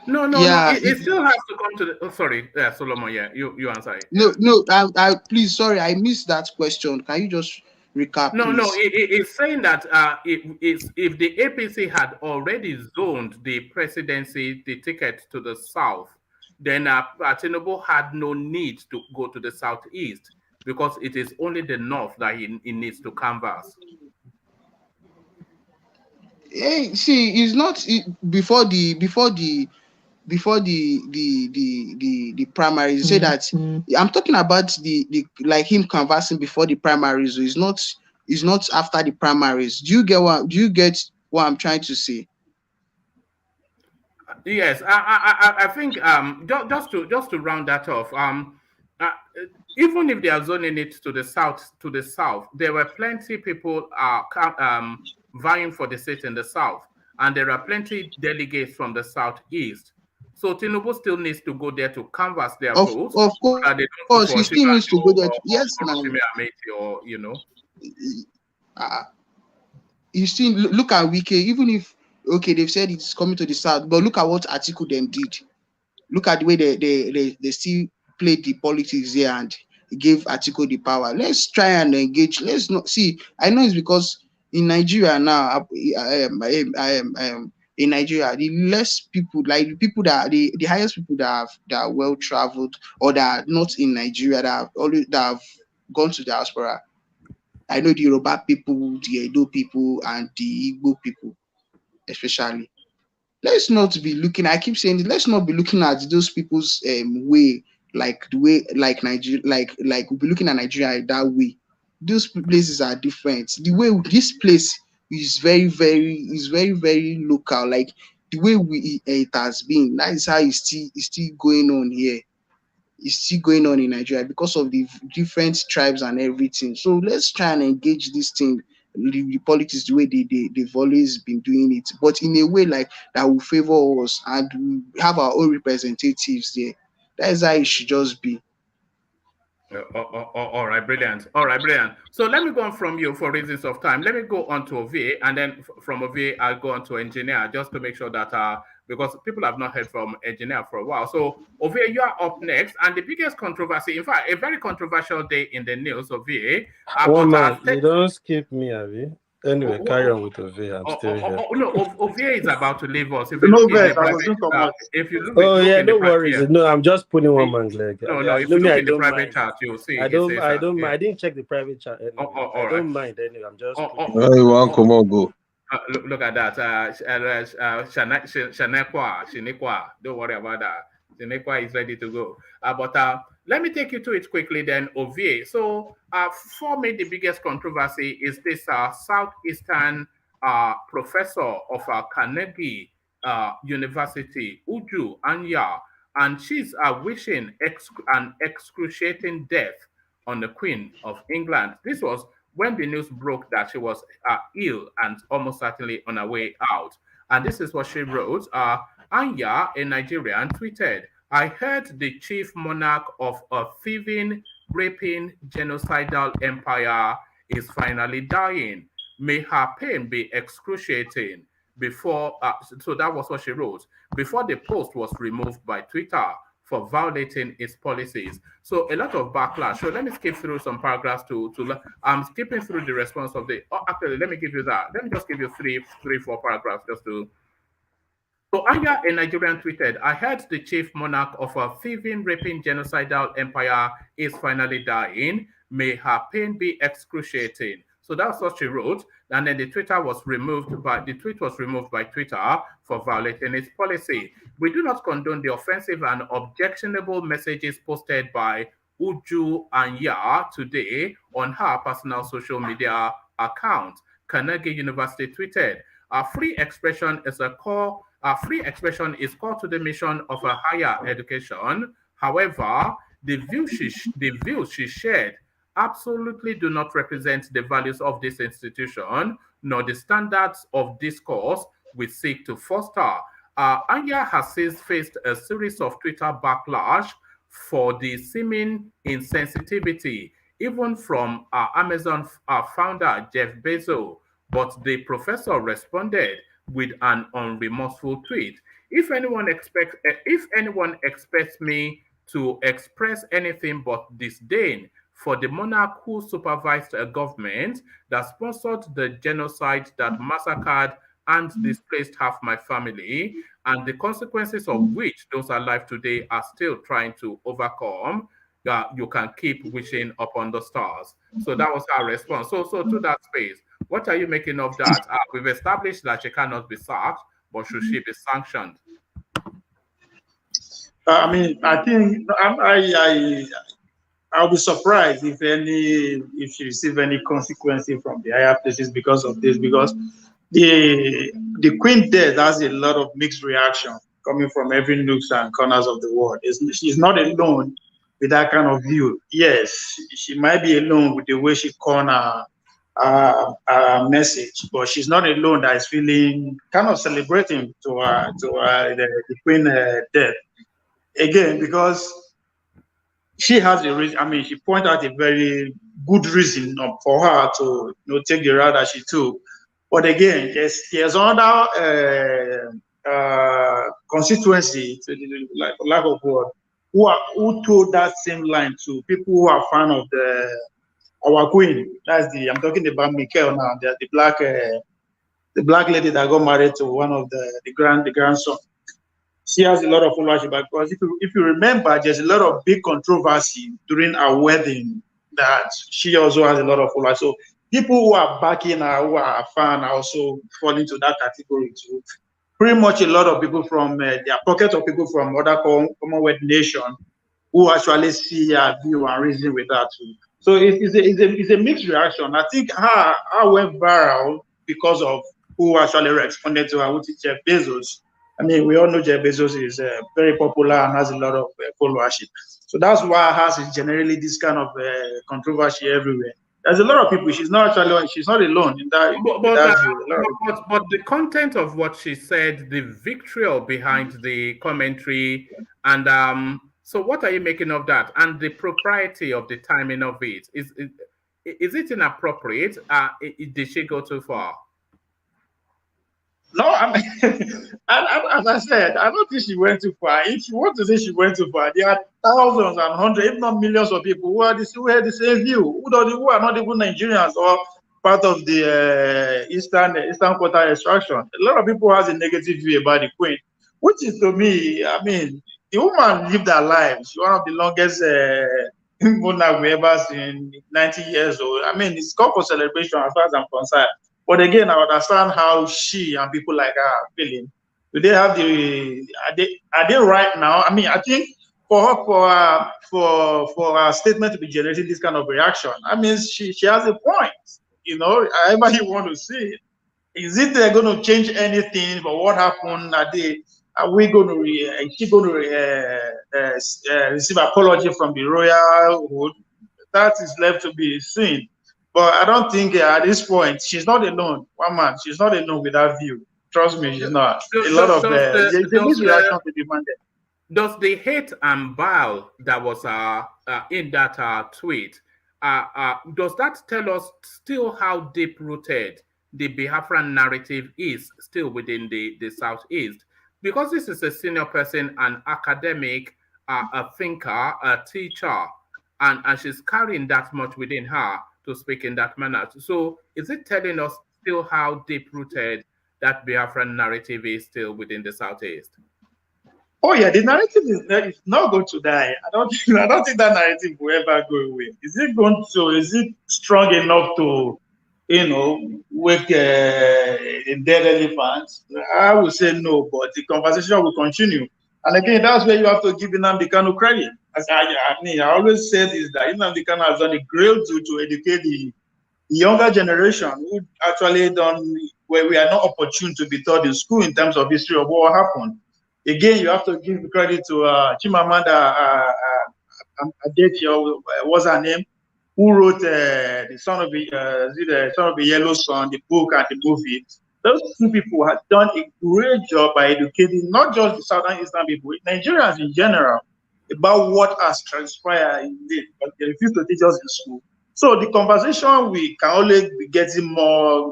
No. It still has to come to the. Oh, sorry, Solomon. Yeah, you answer it. No. I please, sorry, I missed that question. Can you just recap? No, please? it's saying that if the APC had already zoned the presidency, the ticket to the South, then Tinubu had no need to go to the Southeast because it is only the North that he needs to canvass. Hey, see, it's not before the primaries. Say that I'm talking about the like him canvassing before the primaries. It's not after the primaries. Do you get what I'm trying to say? Yes, I think just to round that off, even if they are zoning it to the south, there were plenty people vying for the seat in the south, and there are plenty delegates from the southeast. So Tinubu still needs to go there to canvass their votes. Of course, he still needs to go there. Yes, or you know. You still look at Wike, even if they've said it's coming to the south, but look at what Atiku them did. Look at the way they still played the politics here and gave Atiku the power. Let's try and engage. Let's not see. I know it's because in Nigeria now, in Nigeria, the less people, like the people that the highest people that are well traveled or that are not in Nigeria that have gone to diaspora. I know the Yoruba people, the Edo people, and the Igbo people, especially. Let's not be looking. I keep saying, let's not be looking at those people's way, like the way, like Nigeria, like we'll be looking at Nigeria that way. Those places are different. The way this place is very, very local. Like the way it has been. That is how it's still going on here. It's still going on in Nigeria because of the different tribes and everything. So let's try and engage this thing, the politics, the way they've always been doing it, but in a way like that will favor us and we have our own representatives there. That is how it should just be. All right, brilliant. All right, brilliant. So let me go on from you for reasons of time. Let me go on to Ovie, and then from Ovie, I'll go on to engineer just to make sure that because people have not heard from engineer for a while. So Ovie, you are up next, and the biggest controversy, in fact, a very controversial day in the news, Ovie. One man, you don't skip me, Avi. Anyway, carry on with Ovie. I'm still here. No, Ovie is about to leave us. If you look look in the private, if you look, no worries. No, I'm just putting one man leg. No, if you look in the private chat, you'll see. I don't mind. I didn't check the private chat. Anyway. I don't mind anyway. I'm just. You want come on, go. Look at that. Shanekwa. Don't worry about that. Shanekwa is ready to go. But let me take you to it quickly then, Ovie. So for me, the biggest controversy is this Southeastern professor of Carnegie University, Uju Anya, and she's wishing an excruciating death on the Queen of England. This was when the news broke that she was ill and almost certainly on her way out. And this is what she wrote. Anya, a Nigerian, tweeted, "I heard the chief monarch of a thieving, raping, genocidal empire is finally dying. May her pain be excruciating." Before, so that was what she wrote. Before the post was removed by Twitter for violating its policies. So a lot of backlash. So let me skip through some paragraphs I'm skipping through the response of the, actually, let me give you that. Let me just give you three, 4 paragraphs just to. So Anya, a Nigerian, tweeted, "I heard the chief monarch of a thieving, raping, genocidal empire is finally dying. May her pain be excruciating." So that's what she wrote. And then the tweet was removed by Twitter for violating its policy. "We do not condone the offensive and objectionable messages posted by Uju Anya today on her personal social media account," Carnegie University tweeted. Free expression is core to the mission of a higher education. However, the views she shared absolutely do not represent the values of this institution, nor the standards of discourse we seek to foster. Anya has since faced a series of Twitter backlash for the seeming insensitivity, even from Amazon founder Jeff Bezos, but the professor responded with an unremorseful tweet. If anyone expects me to express anything but disdain for the monarch who supervised a government that sponsored the genocide that massacred and displaced half my family, and the consequences of which those alive today are still trying to overcome, you can keep wishing upon the stars. So that was our response. So to that space, what are you making of that? We've established that she cannot be sacked, but should she be sanctioned? I mean, I think I'll be surprised if she receive any consequences from the higher places because of this, because the Queen death has a lot of mixed reaction coming from every nooks and corners of the world. She's not alone with that kind of view. Yes, she might be alone with the way she corner message, but she's not alone that is feeling kind of celebrating to the Queen death. Again, because she has a reason. I mean, she pointed out a very good reason for her to take the route that she took. But again, there's another constituency, like lack of word, who told that same line to people who are fan of our queen. That's I'm talking about Mikel now, the black lady that got married to one of the grandson. She has a lot of followership because if you remember, there's a lot of big controversy during our wedding that she also has a lot of followers. So people who are backing her, who are a fan, are also fall into that category too. Pretty much a lot of people from their pocket of people from other Commonwealth nations who actually see her view and reason with that too. So it's a mixed reaction. I think her went viral because of who actually responded to her, which is Jeff Bezos. I mean, we all know Jeff Bezos is very popular and has a lot of followership. So that's why hers is generally this kind of controversy everywhere. There's a lot of people. She's not alone in that. But the content of what she said, the vitriol behind the commentary, and so what are you making of that? And the propriety of the timing of it, is it inappropriate? Did she go too far? No, I mean, as I said, I don't think she went too far. If you want to say she went too far, there are thousands and hundreds, if not millions of people who have the same view, who are not even Nigerians or part of the Eastern Quarter extraction. A lot of people have a negative view about the Queen, which is, to me, I mean, the woman lived her life. She's one of the longest monarch we ever seen, 90 years old. I mean, it's called for celebration as far as I'm concerned. But again, I understand how she and people like her are feeling. Do they have are they right now? I mean, I think for her statement to be generating this kind of reaction, I mean, she has a point. You know, however you want to see it. Is it going to change anything for what happened? Are we going to is she going to receive apology from the royalhood? That is left to be seen. But I don't think at this point she's not alone. One man, she's not alone with that view. Trust me, she's not. A lot of misreaction to be demanded. Does the hate and bile that was in that tweet, does that tell us still how deep-rooted the Biafran narrative is still within the Southeast? Because this is a senior person, an academic, a thinker, a teacher, and she's carrying that much within her to speak in that manner. So is it telling us still how deep-rooted that Biafran narrative is still within the Southeast? Oh yeah, the narrative is not going to die. I don't think that narrative will ever go away. Is it strong enough to, wake a dead elephant? I would say no, but the conversation will continue. And again, that's where you have to give Nnamdi Kanu credit. I always say this, that Nnamdi Kanu has done a great deal to educate the younger generation who actually where we are not opportune to be taught in school in terms of history of what happened. Again, you have to give credit to Chimamanda Adeleke, what's her name, who wrote the Son of the Yellow Sun, the book and the movie. Those two people have done a great job by educating not just the Southern Eastern people, Nigerians in general, about what has transpired in this, but they refuse to teach us in school. So the conversation, we can only be getting more,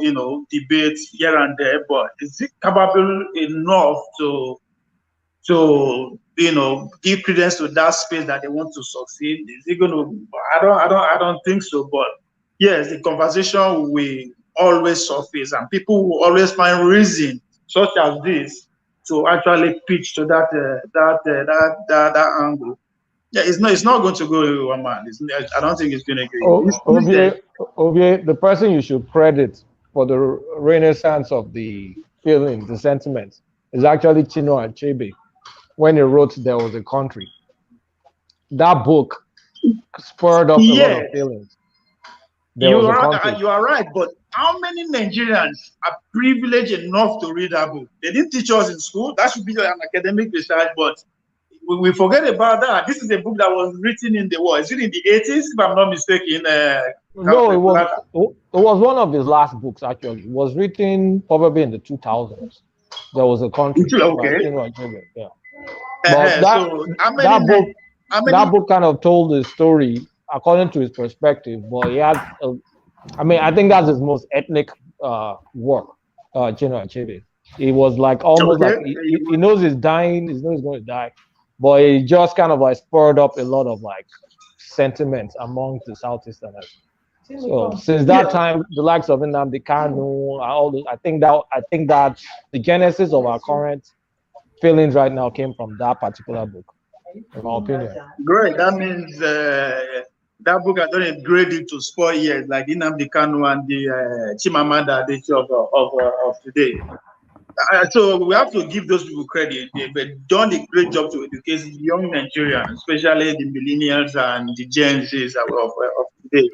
debates here and there, but is it capable enough to give credence to that space that they want to succeed? Is it going to? I don't think so. But yes, the conversation will always surface, and people will always find reason such as this to actually pitch to that angle. Yeah, it's not going to go away, man. I don't think it's going to go. Ovie, the person you should credit for the renaissance of the feelings, the sentiments, is actually Chinua Achebe. When he wrote There Was a Country, that book spurred up a lot of feelings. You are right, but how many Nigerians are privileged enough to read that book? They didn't teach us in school. That should be an academic research, but we forget about that. This is a book that was written in the war. Is it in the 80s, if I'm not mistaken? No, it was one of his last books, actually. It was written probably in the 2000s. There Was a Country. Okay. Yeah. But that book kind of told the story according to his perspective. But he had, I think that's his most ethnic work, Chinua Achebe. It was like almost like he knows he's dying, he knows he's going to die, but it just kind of like spurred up a lot of like sentiments among the Southeasterners. So since that time, the likes of Nnamdi Kanu, all those, I think that the genesis of our current feelings right now came from that particular book, in my opinion. Great. That means that book has done a great deal to spoil years, like Nnamdi Kanu and the Chimamanda Adichie of today. So we have to give those people credit. They've done a great job to educate young Nigerians, especially the millennials and the Gen Zs of today.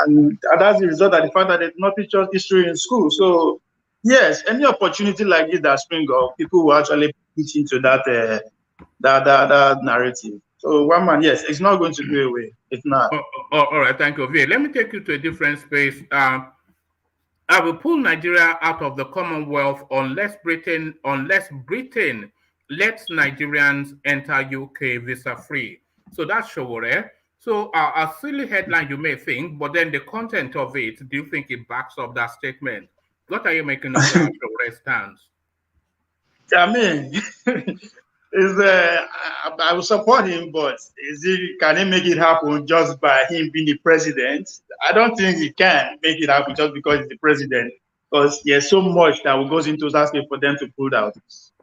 And that's the result of the fact that they did not teach us history in school. So yes, any opportunity like this that spring up, people will actually pitch into that that narrative. So one man, yes, it's not going to go away. It's not. All right, thank you. Let me take you to a different space. I will pull Nigeria out of the Commonwealth unless Britain lets Nigerians enter UK visa free. So that's Showore. So a silly headline you may think, but then the content of it, do you think it backs up that statement? What are you making of that Showore stance? I mean, I will support him, but can he make it happen just by him being the president? I don't think he can make it happen just because he's the president, because there's so much that goes into that for them to pull out.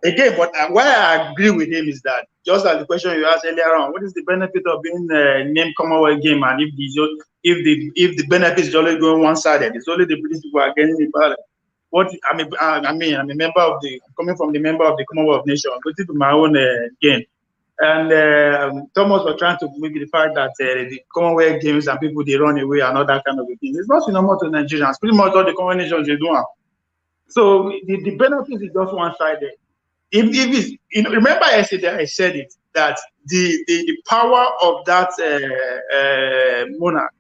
Again, but why I agree with him is that, just as the question you asked earlier on, what is the benefit of being named Commonwealth game, and if the benefit is only going one-sided, it's only the British people are getting the ballot. What I'm a member of coming from the member of the Commonwealth nation, going to my own game. And Thomas was trying to make the fact that the Commonwealth games and people, they run away and all that kind of a thing. It's not normal to Nigerians. Pretty much all the Commonwealth nations, they do. So the benefit is just one-sided. If it's, remember yesterday I said it, that the power of that monarch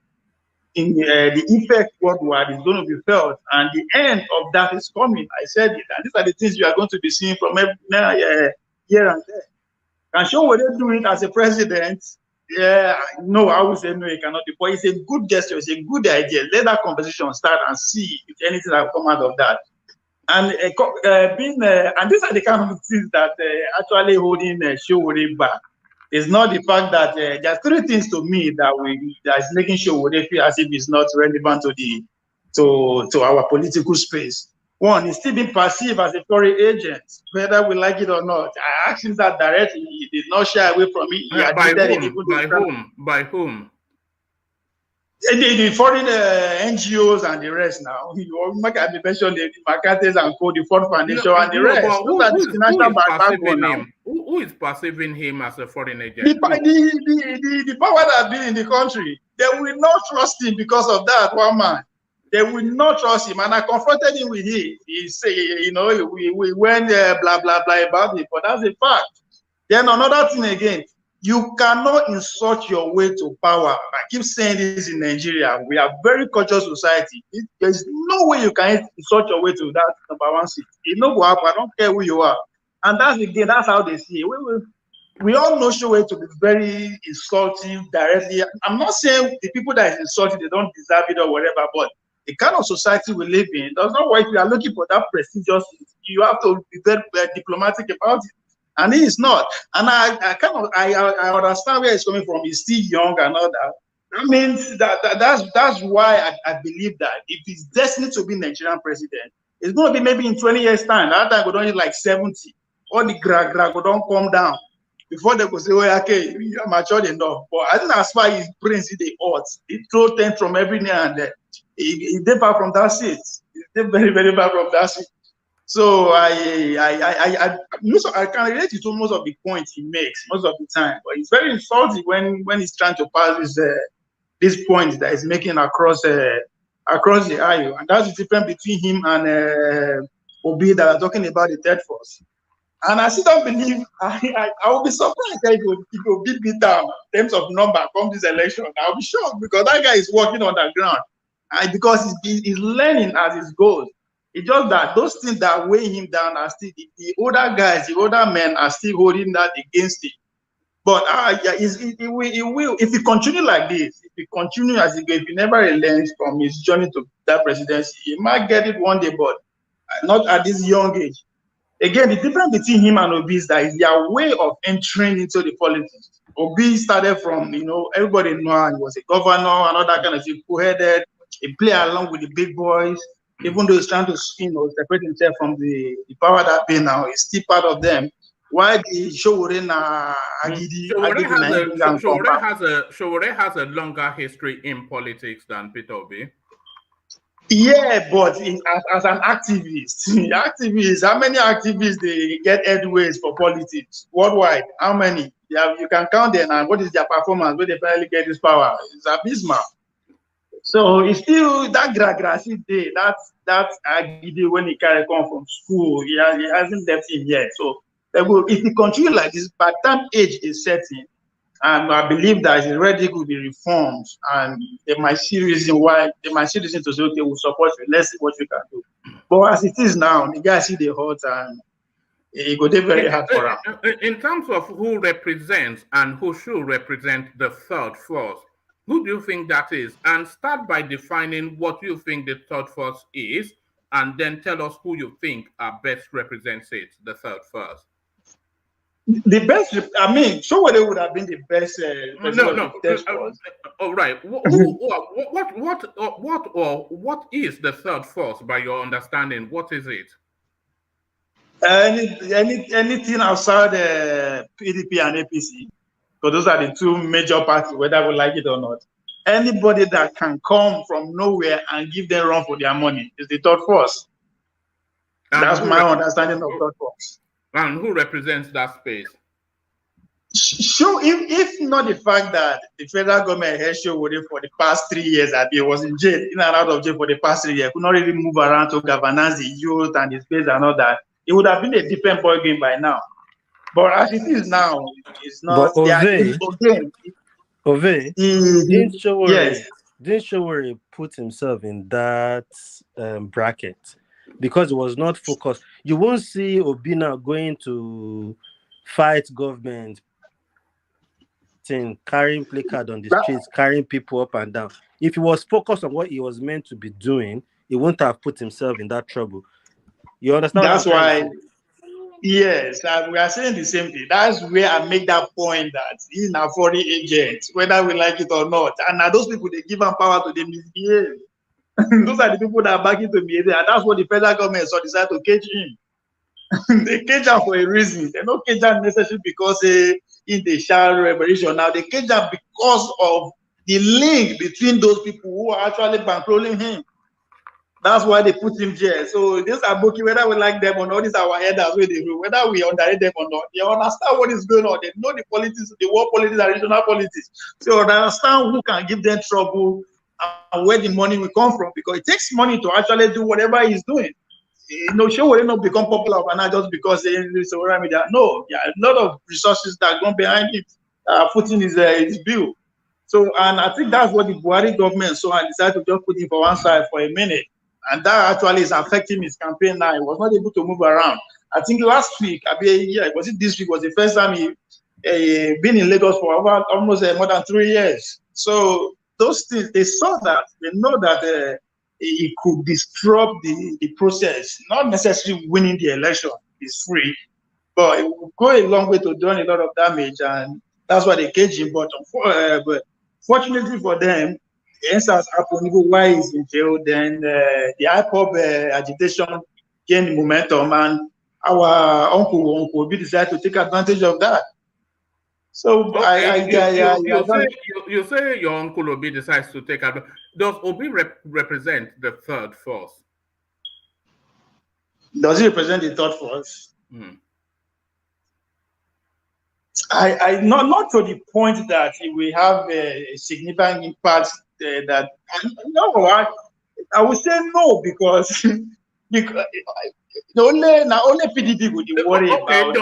in the effect worldwide is going to be felt, and the end of that is coming. I said it, and these are the things you are going to be seeing from here and there. Can Showore do it as a president? Yeah, no, I would say no, he cannot do it. But it's a good gesture, it's a good idea. Let that conversation start and see if anything will come out of that. And and these are the kind of things that actually holding Showore back. It's not the fact that there's three things to me that is making Showore feel as if it's not relevant to our political space. One, he's still being perceived as a foreign agent, whether we like it or not. I asked him that directly. He did not shy away from it. By whom? The foreign NGOs and the rest now. You mentioned the McCarthy's and Co, the Ford Foundation and the rest. Who is perceiving him as a foreign agent? The power that be in the country, they will not trust him because of that one man. They will not trust him. And I confronted him with it. He said, we went blah, blah, blah about it, but that's a fact. Then another thing again, you cannot insult your way to power. I keep saying this in Nigeria. We are a very cultural society. There's no way you can insult your way to that number one seat. It no go happen. I don't care who you are. And that's how they see it. We all know Showore to be very insulting directly. I'm not saying the people that is insulting, they don't deserve it or whatever, but the kind of society we live in does not work. If you are looking for that prestigious, you have to be very diplomatic about it. And he is not. And I understand where he's coming from. He's still young and all that. I mean, that's why I believe that if he's destined to be Nigerian president, it's going to be maybe in 20 years' time. That time we don't hit like 70. All the gra will don't come down before they could say, well, okay, you are matured enough. But I think as far as his brains, the odds, he throw tantrum every now and then. He did far from that seat. He did very, very far from that seat. So I can relate to most of the points he makes most of the time, but it's very insulting when he's trying to pass this point that he's making across the aisle, and that's the difference between him and Obi that are talking about the third force. And I still don't believe I will be surprised if he will beat me down in terms of number from this election. I'll be shocked because that guy is working on the ground, and because he's learning as he goes. It's just that those things that weigh him down are still the older guys, the older men are still holding that against him. But it will, if he continue like this, if he continue as he goes, if he never relents from his journey to that presidency, he might get it one day, but not at this young age. Again, the difference between him and Obi is that is their way of entering into the politics. Obi started from, everybody know he was a governor and all that kind of thing, cool-headed. He played along with the big boys, even though he's trying to, separate himself from the power that be now. He's still part of them. Why the Showore na Agidi Showore has a longer history in politics than Peter Obi. Yeah, but as an activist, how many activists they get headways for politics worldwide? How many? You can count them, and what is their performance when they finally get this power? It's abysmal. So it's still that grassy day. That's Agidi when he carry come from school. He hasn't left him yet. So if he continue like this, by the time age is setting, and I believe that it's ready to be reformed, and they might see reason why to say, okay, we'll support you, let's see what we can do. But as it is now, the guy see the hurt, and it go very hard for him. In terms of who represents and who should represent the third force, who do you think that is? And start by defining what you think the third force is, and then tell us who you think best represents it, the third force. The best, Showore would have been the best. All right. What is the third force by your understanding? What is it? Anything outside PDP and APC, because those are the two major parties, whether we like it or not. Anybody that can come from nowhere and give them run for their money is the third force. That's my understanding of third force. And who represents that space? Sure, if not the fact that the federal government has Showore for the past 3 years, that he was in jail, in and out of jail for the past 3 years, could not really move around to governance the youth and the space and all that, it would have been a different ball game by now. But as it is now, it's not. But Ove, didn't Showore put himself in that bracket? Because it was not focused. You won't see Obi now going to fight government, carrying placard on the streets, carrying people up and down. If he was focused on what he was meant to be doing, he wouldn't have put himself in that trouble. You understand? That's why, yes, we are saying the same thing. That's where I make that point that he's a foreign agent, whether we like it or not. And now those people, they give him power to them misbehave. Those are the people that are backing to be there. That's what the federal government so decided to cage him. They cage him for a reason. They don't cage him necessarily because in the child revolution. Now they cage him because of the link between those people who are actually bankrolling him. That's why they put him there. So this Aboki, whether we like them or not, these are our headers where they do. Whether we underrate them or not, they understand what is going on. They know the politics, the world politics, and regional politics. So they understand who can give them trouble and where the money will come from, because it takes money to actually do whatever he's doing. Showore will not become popular overnight just because it's social media. No, there are a lot of resources that go behind it, footing his bill. So, and I think that's what the Buhari government saw and decided to just put him for one side for a minute. And that actually is affecting his campaign now. He was not able to move around. I think last week, was it this week, was the first time he been in Lagos for almost more than 3 years. So those things, they saw that, they know that it could disrupt the process, not necessarily winning the election is free, but it will go a long way to doing a lot of damage, and that's why they cage him. But fortunately for them, the answers happen even while he's in jail. Then the IPOB agitation gained momentum, and our uncle Obi decided to take advantage of that. So you say your uncle Obi decides to take advantage. Does Obi represent the third force? Does he represent the third force? I not to the point that he will have a significant impact. I would say no, because only PDP would be worried about.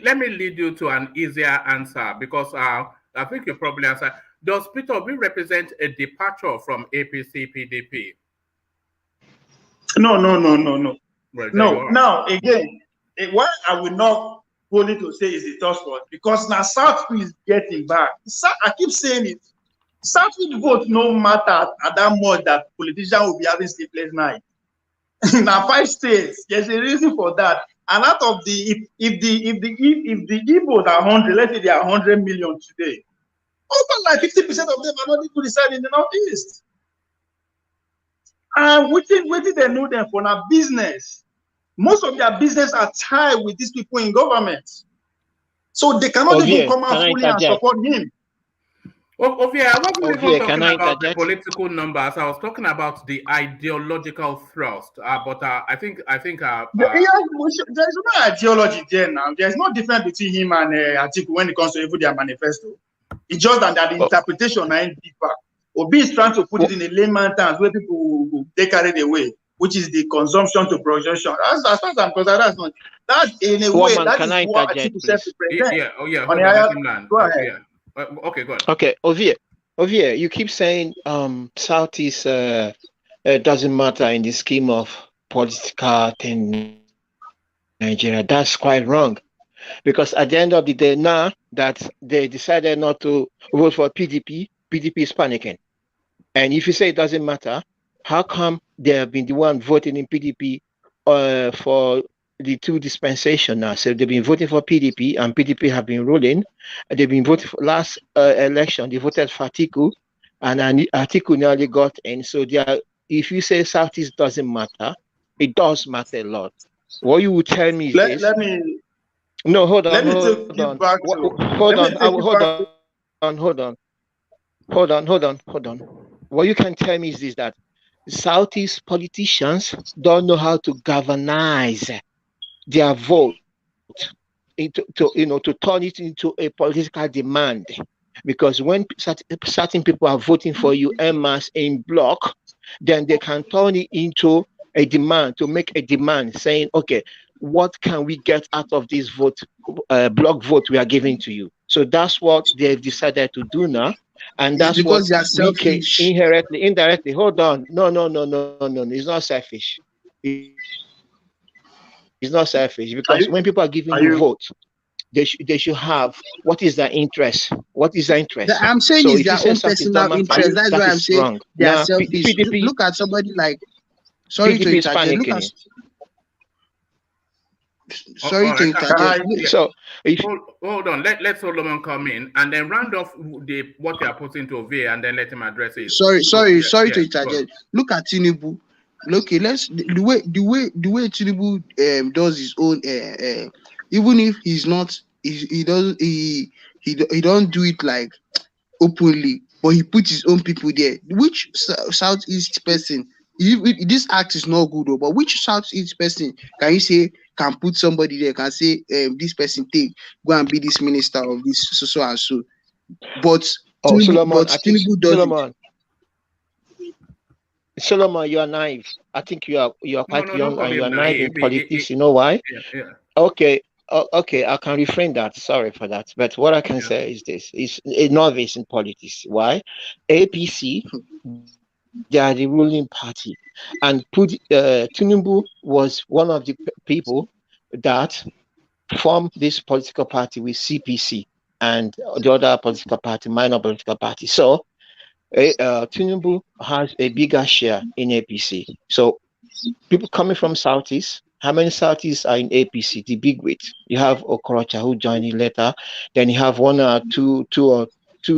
Let me lead you to an easier answer, because I think you probably answer. Does Peter Obi represent a departure from APC PDP? No. Well, no. Now again, why I will not only to say is the third spot, because now Southfield is getting back. I keep saying it. Southfield vote no matter at that much that politicians will be having sleepless night. Now 5 states. There's a reason for that. And out of the if the Igbos are 100, let's say they are 100 million today, over like 50% of them are not even residing in the Northeast. And waiting they know them for now business. Most of their business are tied with these people in government. So they cannot even come out fully and support him. Okay, I wasn't even can talking I about the interject? political numbers. I was talking about the ideological thrust. But I think There is no ideology there now. There's no difference between him and Atiku when it comes to even their manifesto. It's just that the interpretation is deeper. Obi is trying to put it in a layman terms where people will take carried away, which is the consumption to production. As far as I'm concerned, that's in a way that is what Atiku said to present. Yeah, oh yeah, On hold on, let him land. Go ahead. Yeah. Okay, go ahead. Okay, Ovie, you keep saying Southeast doesn't matter in the scheme of political thing in Nigeria. That's quite wrong. Because at the end of the day, now that they decided not to vote for PDP, PDP is panicking. And if you say it doesn't matter, how come they have been the one voting in PDP for the 2 dispensation now? So they've been voting for PDP and PDP have been ruling. They've been voting for last election, they voted for Atiku and Atiku nearly got in. So they are, if you say Southeast doesn't matter, it does matter a lot. What you would tell me is this. Let me No, hold on. Let me Hold take you on. back What- to. Hold let me on. take you Hold back to- on. Hold on. What you can tell me is this, that Southeast politicians don't know how to galvanize their vote to turn it into a political demand. Because when certain people are voting for you en masse in block, then they can turn it into a demand, to make a demand saying, okay, what can we get out of this vote, block vote we are giving to you? So that's what they've decided to do now. And It's that's because they are what we can selfish. indirectly, hold on. No, it's not selfish. It's not selfish, because when people are giving you vote, they should have what is their interest. What is their interest? I'm saying So it's if you their say own something personal doesn't matter, interest. That's that why I'm is saying wrong. they are Now, selfish. PDP, Look at somebody like, sorry to PDP is interject. Look at, panicking. sorry all to right, interject. yeah. So hold on, let Solomon come in and then round off what they are putting to Ovie and then let him address it. Sorry So, to go on. interject. Look at Tinubu. Okay, the way Tinubu does his own even if he's not he don't do it like openly, but he puts his own people there. Which Southeast person, if this act is not good, but which Southeast person can you say can put somebody there, can say this person go and be this minister of this so and so? But Solomon, I think Tinubu does it. Solomon, you are naive. I think you are quite No, young and you are naive in naive. politics. You know why? Yeah. Okay, I can refrain that. Sorry for that. But what I can say is this: is a novice in politics. Why? APC, they are the ruling party, and Tinubu was one of the people that formed this political party with CPC and the other political party, minor political party. So Tinubu has a bigger share in APC. So people coming from Southeast, how many Southeast are in APC? The big weight. You have Okorocha who joined in later. Then you have one or two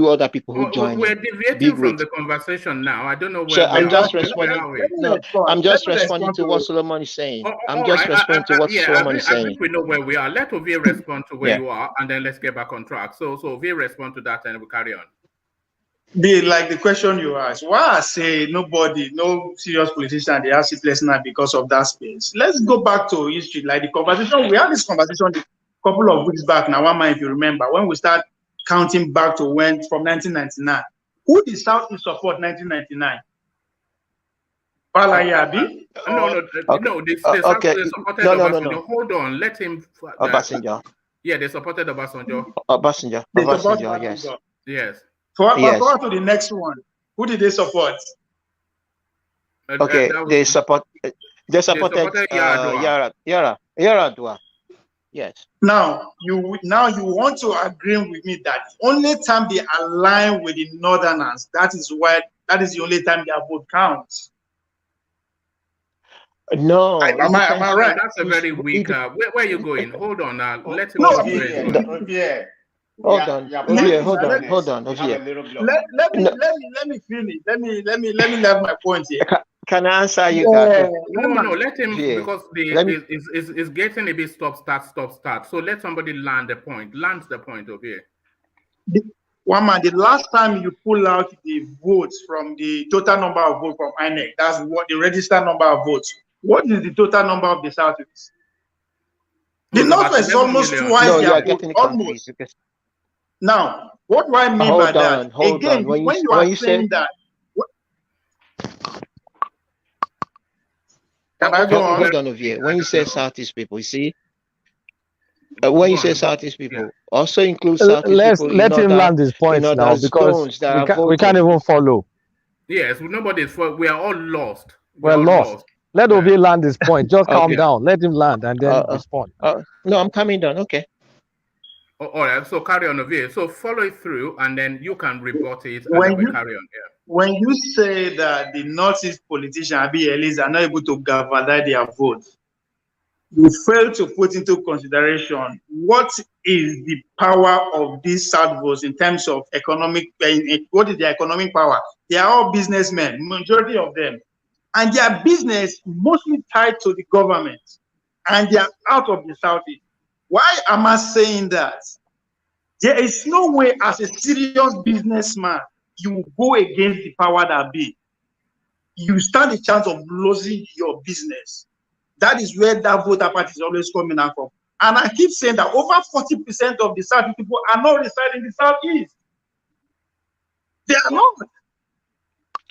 other people who joined. We're deviating from the conversation now. I don't know where so we I'm are. just responding. No, I'm just responding to what Solomon is saying. I'm just responding to what Solomon is saying. I think we know where we are. Let Ovie respond to where Yeah. you are, and then let's get back on track. So Ovie respond to that, and we'll carry on. Like the question you asked, why I say no serious politician, they have sleepless night because of that space. Let's go back to history. Like the conversation, we had this conversation a couple of weeks back now, one month if you remember, when we start counting back to from 1999. Who did Southeast support 1999? Palayabi? No, they supported Obasanjo. Hold on, let him. Obasanjo. Yeah, they supported Obasanjo. Obasanjo, yes. Yes. Forward to the next one. Who did they support? Okay, they supported Yaradua. Yes. Now you want to agree with me that the only time they align with the Northerners, that is the only time their vote counts. No, Am I right? That's a very weak. Where are you going? Hold on. Let him No, explain. Hold on, hold on, Ovie. Let me finish. Let me leave my point here. Can I answer you that? No, let him, Yeah. because it's getting a bit stop, start. So let somebody land the point. Land the point over here. One man, the last time you pull out the votes from the total number of votes from Inec, that's what the registered number of votes. What is the total number of the Southeast? The Northwest is almost twice their vote, almost. Now, what do I mean by that? Again, when you are saying that. Can I go on? Hold on, Ovie. When you say Southeast people, you see, when you say Southeast people, also include Southeast people. Let him land his points now, because we can't even follow. Yes, nobody's. We are all lost. We're lost. Let Ovie land his point. Just calm down. Let him land and then respond. No, I'm coming down. Okay. All right. So carry on, Ovie. So follow it through, and then you can report it, and then we carry on. Yeah. When you say that the Northeast politicians, are not able to galvanize their votes, you fail to put into consideration what is the power of these South votes in terms of economic. What is their economic power? They are all businessmen, majority of them, and their business mostly tied to the government, and they are out of the Southeast. Why am I saying that? There is no way, as a serious businessman, you go against the power that be. You stand a chance of losing your business. That is where that voter party is always coming out from. And I keep saying that over 40% of the South people are not residing in the Southeast. They are not.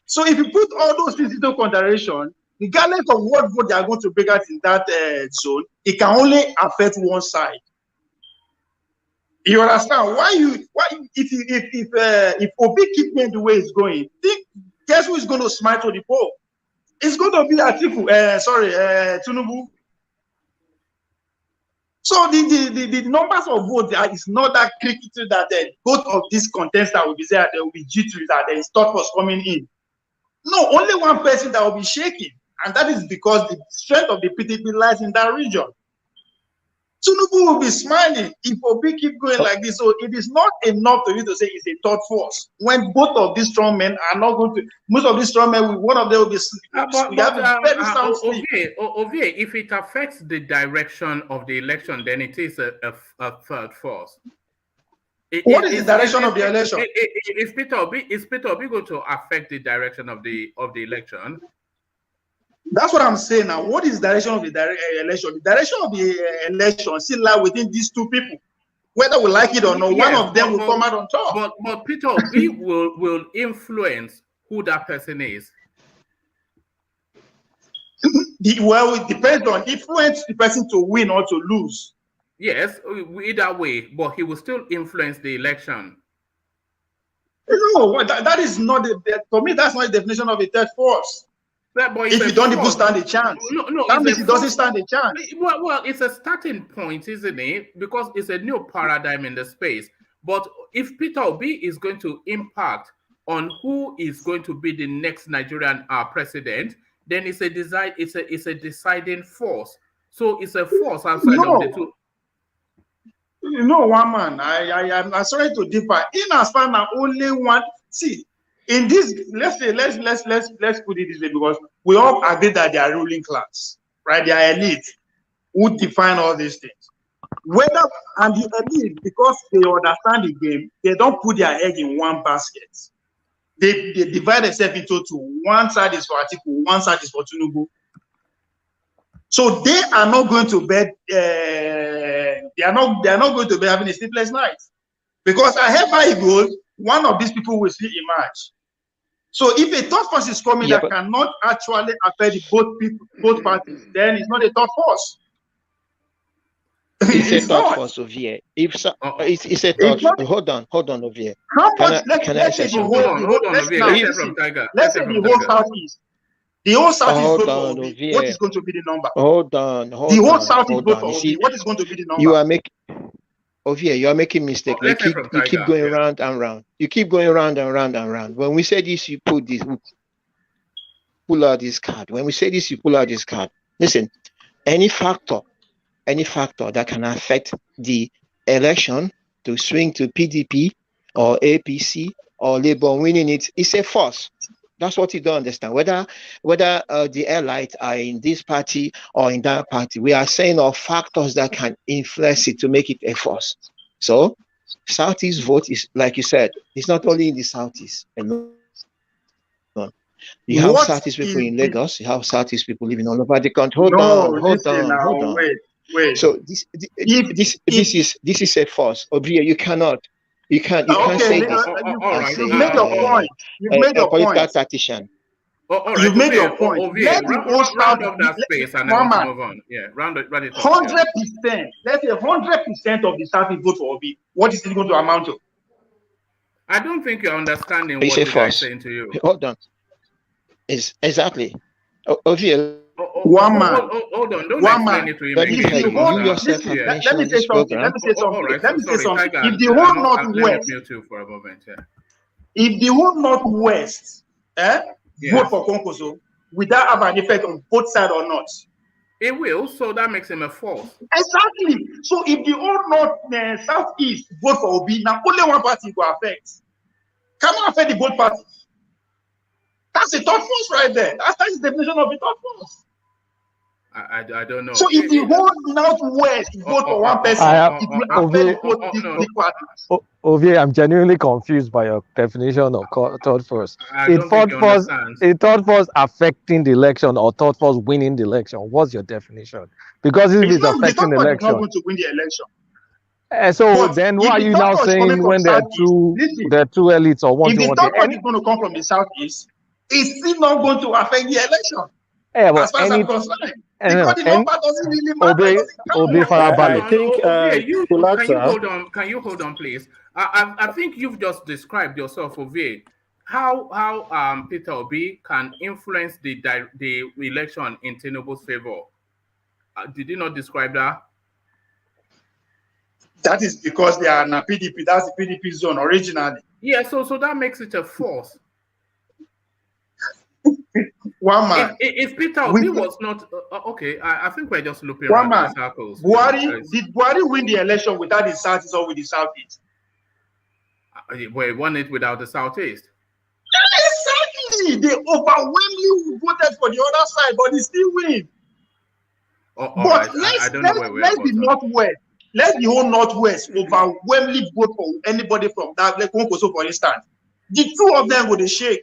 So if you put all those things into consideration, regardless of what vote they are going to bring out in that zone, it can only affect one side. You understand why if Obi keep going the way it's going, guess who is going to smile to the poll? It's going to be Atiku. Tinubu. So the numbers of votes is not that critical that both of these contestants will be there. There will be G2 that there is thought was coming in. No, only one person that will be shaking, and that is because the strength of the PDP lies in that region. Tinubu will be smiling if Obi keep going like this. So it is not enough for you to say it's a third force. When both of these strong men are not going to, most of these strong men, one of them will be sleeping. Very sound sleep. Okay, if it affects the direction of the election, then it is a third force. What is the direction of the election? Is Peter Obi going to affect the direction of the election? That's what I'm saying now. What is the direction of the election? The direction of the election still lie within these two people. Whether we like it or not, one of them will come out on top. But Peter Obi will influence who that person is. Well, it depends on influence the person to win or to lose. Yes, either way, but he will still influence the election. No, that is not for me. That's not the definition of a third force. If you don't even stand a chance, that means it doesn't stand a chance. Well, it's a starting point, isn't it? Because it's a new paradigm in the space. But if Peter Obi is going to impact on who is going to be the next Nigerian president, then it's a deciding force. So it's a force outside of the two. One man. I'm sorry to differ. In as far as only one. See. In this, let's put it this way, because we all agree that they are ruling class, right? They are elite who define all these things. And the elite, because they understand the game, they don't put their egg in one basket. They divide themselves into two. One side is for Atiku, one side is for Tinubu. So they are not going to bed. They are not going to be having a sleepless night, because however it goes, one of these people will still emerge. So if a third force is coming that cannot actually affect both parties, then it's not a third force. It's a third force, Ovie. It's a third. Hold on, Ovie. How much? Let's say the whole Southeast. The whole Southeast vote for Obi. What is going to be the number? Hold on. The whole Southeast vote for Obi. What is going to be the number? You are making. Ovie, you are making mistake. You keep going round and round. You keep going round and round and round. When we say this, you put this. Pull out this card. When we say this, you pull out this card. Listen, any factor that can affect the election to swing to PDP or APC or Labour winning it is a force. That's what you don't understand. Whether the elites are in this party or in that party, we are saying of factors that can influence it to make it a force. So, Southeast vote is, like you said, it's not only in the Southeast alone. You have Southeast people in Lagos. You have Southeast people living all over the country. Hold on. Wait. So this is a force. Obria, you can't say this. You've made your point. You've made your political point. tactician. You've made your point. Let the whole round up that space and then move on. Yeah, round it up. 100%. Let's say 100% of the Southeast vote for Obi. What is it going to amount to? I don't think you're understanding what I'm saying to you. Hold on. Exactly. Ovia. One man. Hold on. Don't explain it to him. Let me say something. If the whole Northwest, if the whole Northwest vote for Konkoso, will that have an effect on both sides or not? It will, so that makes him a force. Exactly. So if the whole North, Southeast vote for Obi, now only one party will affect. Cannot affect the both parties. That's a third force right there. That's the definition of a third force. I don't know. So if the whole Northwest vote for one person, it will affect both the parties. Ovie, I'm genuinely confused by your definition of third force. A third force affecting the election or third force winning the election. What's your definition? Because if it's affecting the election, not going to win the election. So then why are you now saying when there are two elites or one? If the third one is going to come from the Southeast, it's still not going to affect the election. As far as I'm concerned. Because the number doesn't really matter. Can you hold on, please? I think you've just described yourself, Ovie, how Peter Obi can influence the election in Tinubu's favor. Did you not describe that? That is because they are in a PDP. That's the PDP zone originally. Yeah, so that makes it a force. One man. If Peter Obi was not okay, I think we're just looping around in circles. Did Buhari win the election without the Southeast or with the Southeast? Well, he won it without the Southeast. Exactly. They overwhelmingly voted for the other side, but they still win. But let's the Northwest. Let the whole Northwest overwhelmingly vote for anybody from that, like Konkoso, for instance. The two of them would shake.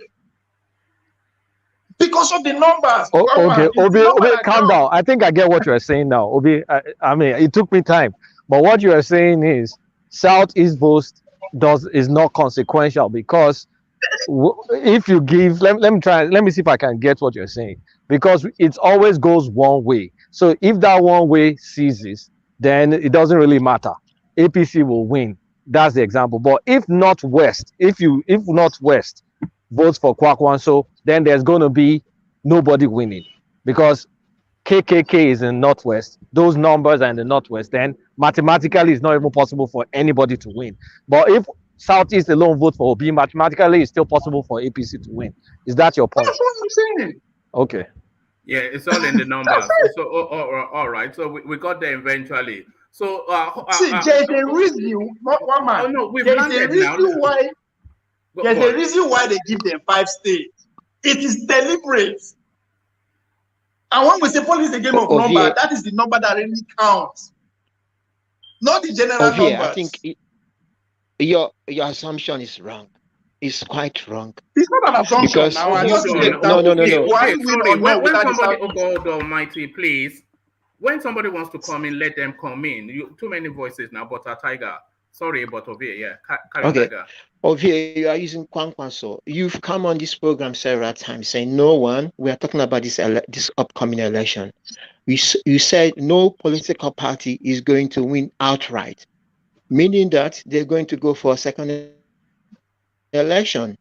Because of the numbers. Obi, calm down. I think I get what you're saying now. Obi, I mean, it took me time. But what you are saying is Southeast vote is not consequential because if you give, let me see if I can get what you're saying. Because it always goes one way. So if that one way ceases, then it doesn't really matter. APC will win. That's the example. But if Northwest votes for Kwakwanso, then there's going to be nobody winning because KKK is in Northwest. Those numbers are in the Northwest. Then mathematically, it's not even possible for anybody to win. But if Southeast alone vote for Obi, mathematically, it's still possible for APC to win. Is that your point? That's what I'm saying. Okay. Yeah, it's all in the numbers. So, all right. So we got there eventually. So, there's a reason. One man. Oh no, we've there's landed a reason now. why. There's a reason why they give them 5 states. It is deliberate. And when we say police a game of number, that is the number that really counts, not the general numbers. I think your assumption is wrong. It's quite wrong. It's not an assumption. Because no. Why when somebody, God Almighty, please, when somebody wants to come in, let them come in. Too many voices now, but a tiger. Sorry, but Ovie, okay. Ovie, you are using Kwankwaso. You've come on this program several times saying we are talking about this upcoming election. You said no political party is going to win outright, meaning that they're going to go for a second election.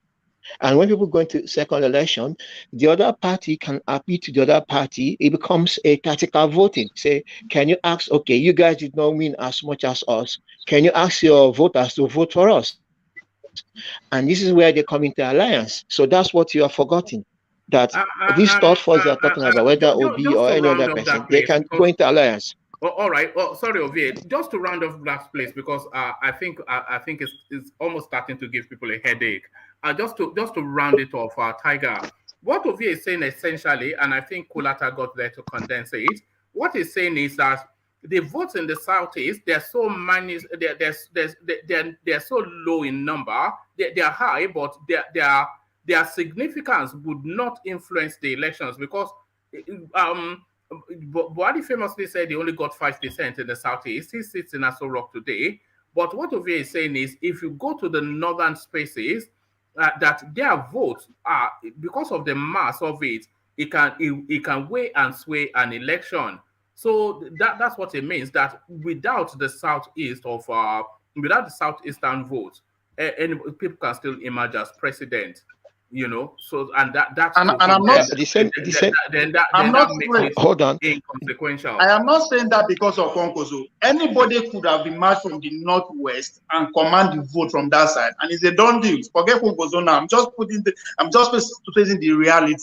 And when people go into second election, the other party can appeal to the other party. It becomes a tactical voting. Say, can you ask, okay, you guys did not win as much as us. Can you ask your voters to vote for us? And this is where they come into alliance. So that's what you are forgetting. that these third force they are talking about, whether Obi just or to any round other up person, that they place, can because go into alliance. all right. Well, sorry, Ovie. Just to round off that place, because I think it's almost starting to give people a headache. Just to round it off, Tiger. What Ovie is saying essentially, and I think Kulata got there to condense it. What he's saying is that the votes in the southeast, they're so they're so low in number. They're high, but their significance would not influence the elections, because Buhari famously said he only got 5% in the southeast. He sits in Aso Rock today. But what Ovie is saying is, if you go to the northern spaces, that their votes are, because of the mass of it, it can weigh and sway an election. So that's what it means, that without the southeast without the southeastern vote, and people can still emerge as president. So and that's And I'm not makes it hold on. inconsequential. I am not saying that because of Konkozo. Anybody could have emerged from the northwest and command the vote from that side, and it's a done deal. Forget Konkozo now. I'm just facing the reality.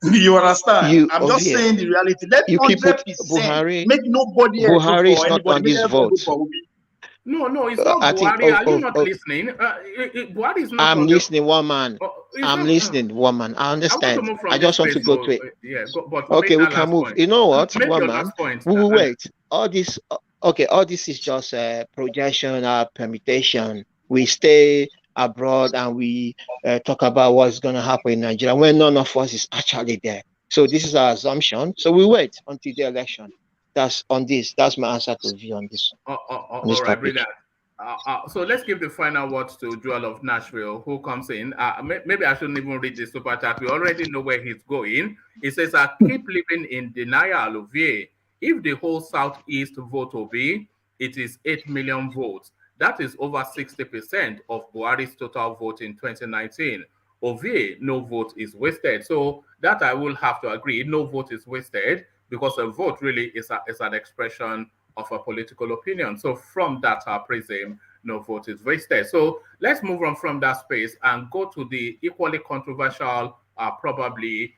You understand? I'm just saying the reality. Let you keep 100% Buhari. make nobody else Buhari is for not anybody. on this vote. No, it's not Buhari. Are you not listening? Buhari is not. I'm listening, one man. I'm not, listening, one man. I understand. I just want to go to it. Yeah, but okay, we can move. Point. You know what, Make one your man? last point. We will wait. All this, okay. All this is just a projection, a permutation. We stay abroad and we talk about what's going to happen in Nigeria when none of us is actually there. So this is our assumption. So we wait until the election. That's on this. That's my answer to you on this. All right, brilliant. So let's give the final words to Joel of Nashville, who comes in. Maybe I shouldn't even read the super chat. We already know where he's going. He says, "I keep living in denial, Ovie. If the whole Southeast vote Obi, it is 8 million votes. That is over 60% of Buhari's total vote in 2019. Ovie, no vote is wasted." So that I will have to agree. No vote is wasted, because a vote really is an expression of a political opinion. So from that prism, no vote is wasted. So let's move on from that space and go to the equally controversial, probably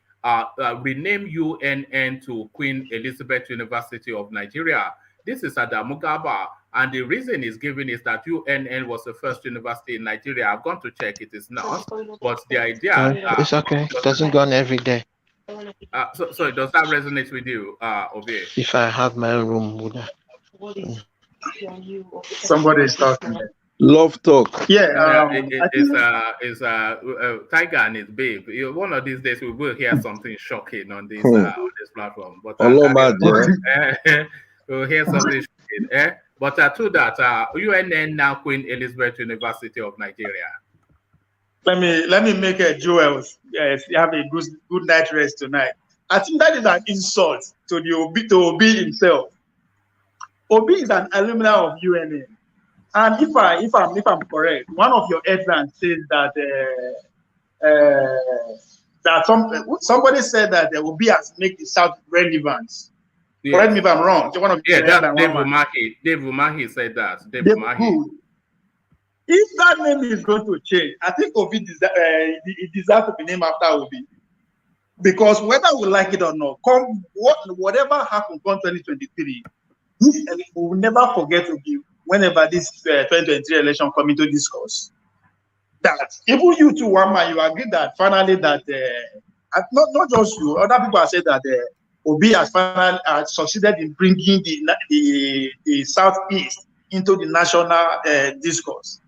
rename UNN to Queen Elizabeth University of Nigeria. This is Adamu Gaba, and the reason is given is that UNN was the first university in Nigeria. I've gone to check, it is not, but the idea... it's okay, it doesn't go on every day. So does that resonate with you, Ovie? If I have my own room, would I? Somebody is talking. Love talk. Yeah, Tiger and his babe. One of these days we will hear something shocking on this platform. But we'll hear something shocking. But to that, UNN now Queen Elizabeth University of Nigeria. Let me make a Joel's. Yes, you have a good night rest tonight. I think that is an insult to Obi himself. Obi is an alumni of UNN, and if I'm correct, one of your headlines says that somebody said that Obi has made the South relevance. Yes. Correct me if I'm wrong. That's Dave Umahi. Dave Umahi said that. Dave Umahi. If that name is going to change, I think Obi deserves to be named after Obi. Because whether we like it or not, whatever happens in 2023, we will never forget Obi whenever this 2023 election come into discourse. That even you two, one man, you agree that finally that not just you, other people have said that Obi has finally succeeded in bringing the Southeast into the national discourse.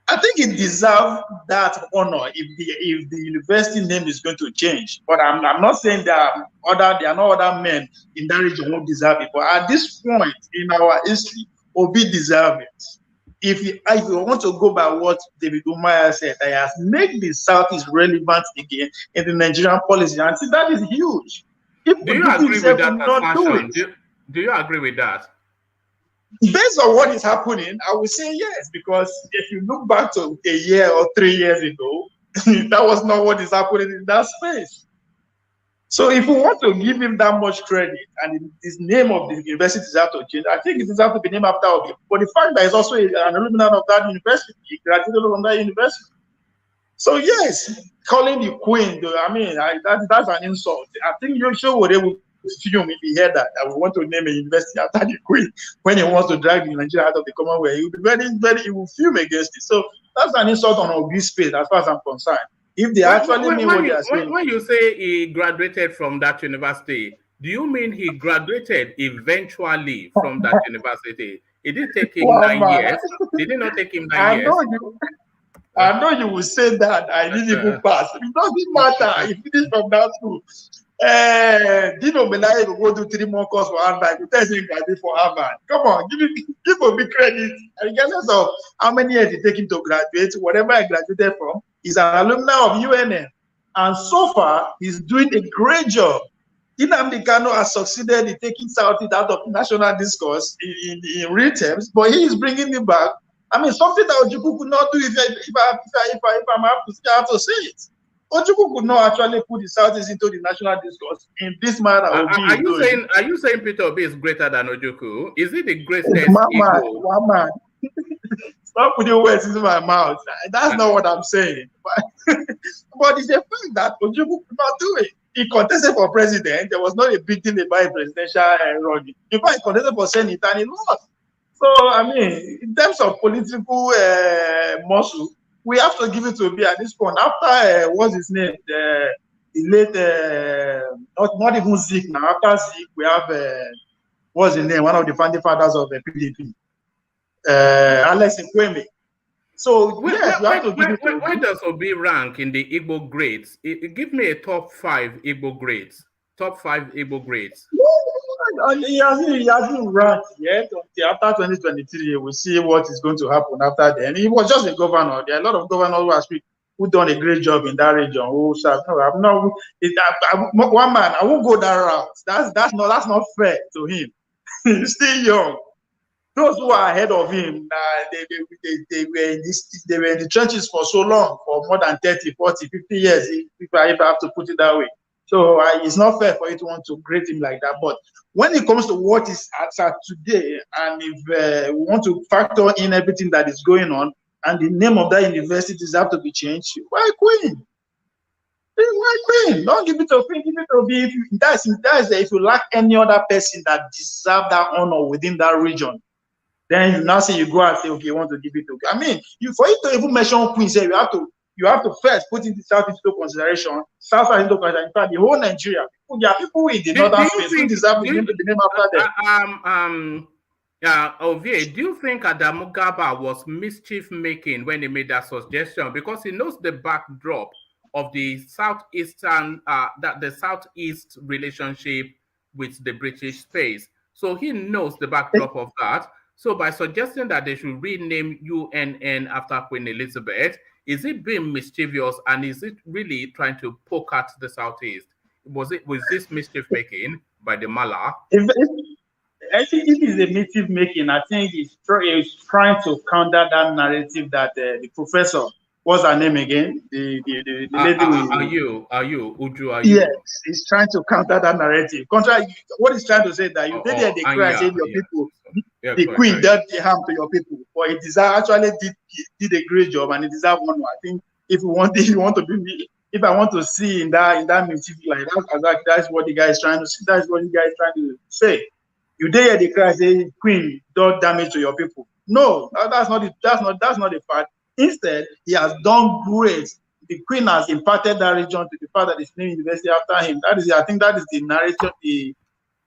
I think it deserves that honor if the university name is going to change. But I'm not saying there are no other men in that region who deserve it. But at this point in our history, Obi deserves it. If you want to go by what David Umahi said, that he has made the Southeast relevant again in the Nigerian policy, and see, that is huge. Do you agree with that? Do you agree with that? Based on what is happening, I would say yes, because if you look back to a year or 3 years ago, that was not what is happening in that space. So if we want to give him that much credit and his name of the university deserves to change, I think it deserves to be named after Obi. But the fact that he's also an alumni of that university, he graduated from that university. So yes, calling the queen, I mean, that's an insult. I think you sure would able to film if he heard that. I would want to name a university after the queen when he wants to drag the Nigeria out of the Commonwealth. He will be he will film against it. So that's an insult on Obi's space as far as I'm concerned. If they actually mean what they are saying. When you say he graduated from that university, do you mean he graduated eventually from that university? It didn't take him 9 years. Did it not take him 9 years? I know you will say that. I didn't even pass. It doesn't matter. If it is from that school. Dino Belay will go do 3 more courses for Harvard. You tell him graduate for Harvard. Come on, give a big credit. Regardless of how many years it take him to graduate, whatever I graduated from, he's an alumni of UNN. And so far, he's doing a great job. Nnamdi Kanu has succeeded in taking Southeast out of national discourse in real terms, but he is bringing it back. I mean, something that Ojukwu could not do if I have to say it. Ojukwu could not actually put the Southeast into the national discourse in this manner. Are you saying Peter Obi is greater than Ojukwu? Is it the greatest One man. Stop putting words into my mouth. That's not what I'm saying. But it's a fact that Ojukwu could not do it. He contested for president. There was not a big deal about presidential running. In fact, he contested for Senate and he lost. So, I mean, in terms of political muscle, we have to give it to Obi at this point. After, what's his name? The late, not even Zeke now. After Zeke, we have, what's his name? One of the founding fathers of the PDP, Alex Nkweme. So, where does Obi rank in the Igbo grades? Give me a top 5 Igbo grades. Top 5 Igbo grades. He hasn't ranked yet. Until after 2023, we'll see what is going to happen after then. He was just a governor. There are a lot of governors who done a great job in that region. One man, I won't go that route. That's not fair to him. He's still young. Those who are ahead of him, they were in the trenches for so long, for more than 30, 40, 50 years, if I have to put it that way. So it's not fair for you to want to grade him like that. But when it comes to what is at today, and if we want to factor in everything that is going on, and the name of that university have to be changed, why Queen? Why Queen? Don't give it to Queen, give it to Obi. If you lack any other person that deserve that honor within that region, then you now say you go and say, okay, you want to give it to. I mean, for you to even mention Queen, say you have to first put in the South into consideration, South into consideration, in fact, the whole Nigeria. There are people in the northern space who deserve to be named after them. Ovie, do you think Adamu Gaba was mischief making when he made that suggestion? Because he knows the backdrop of the southeastern, the southeast relationship with the British space. So he knows the backdrop of that. So by suggesting that they should rename UNN after Queen Elizabeth, is it being mischievous and is it really trying to poke at the Southeast? Was this mischief making by the Mala? I think it is a mischief making. I think it's trying to counter that narrative that the professor, what's her name again? The lady. Are you Uju? Are you? Yes, he's trying to counter that narrative. What he's trying to say that you did the cry saying your people. The Queen did the harm to your people, but it is actually did a great job, and it deserves one. I think if I want to see in that mischief like that's what the guy is trying to see. That's what the guy is trying to say. You dare the cry say Queen done damage to your people. No, that's not the fact. Instead, he has done great. The Queen has imparted that region to the fact that it's named university after him. I think that is the narrative,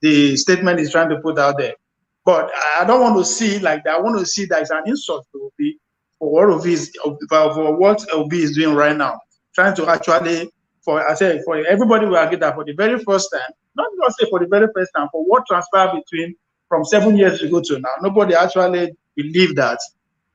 the statement he's trying to put out there. But I don't want to see it like that. I want to see that it's an insult to Obi for what Obi is doing right now. Trying to actually, for everybody will agree that for the very first time, not just say for the very first time, for what transpired from 7 years ago to now, nobody actually believed that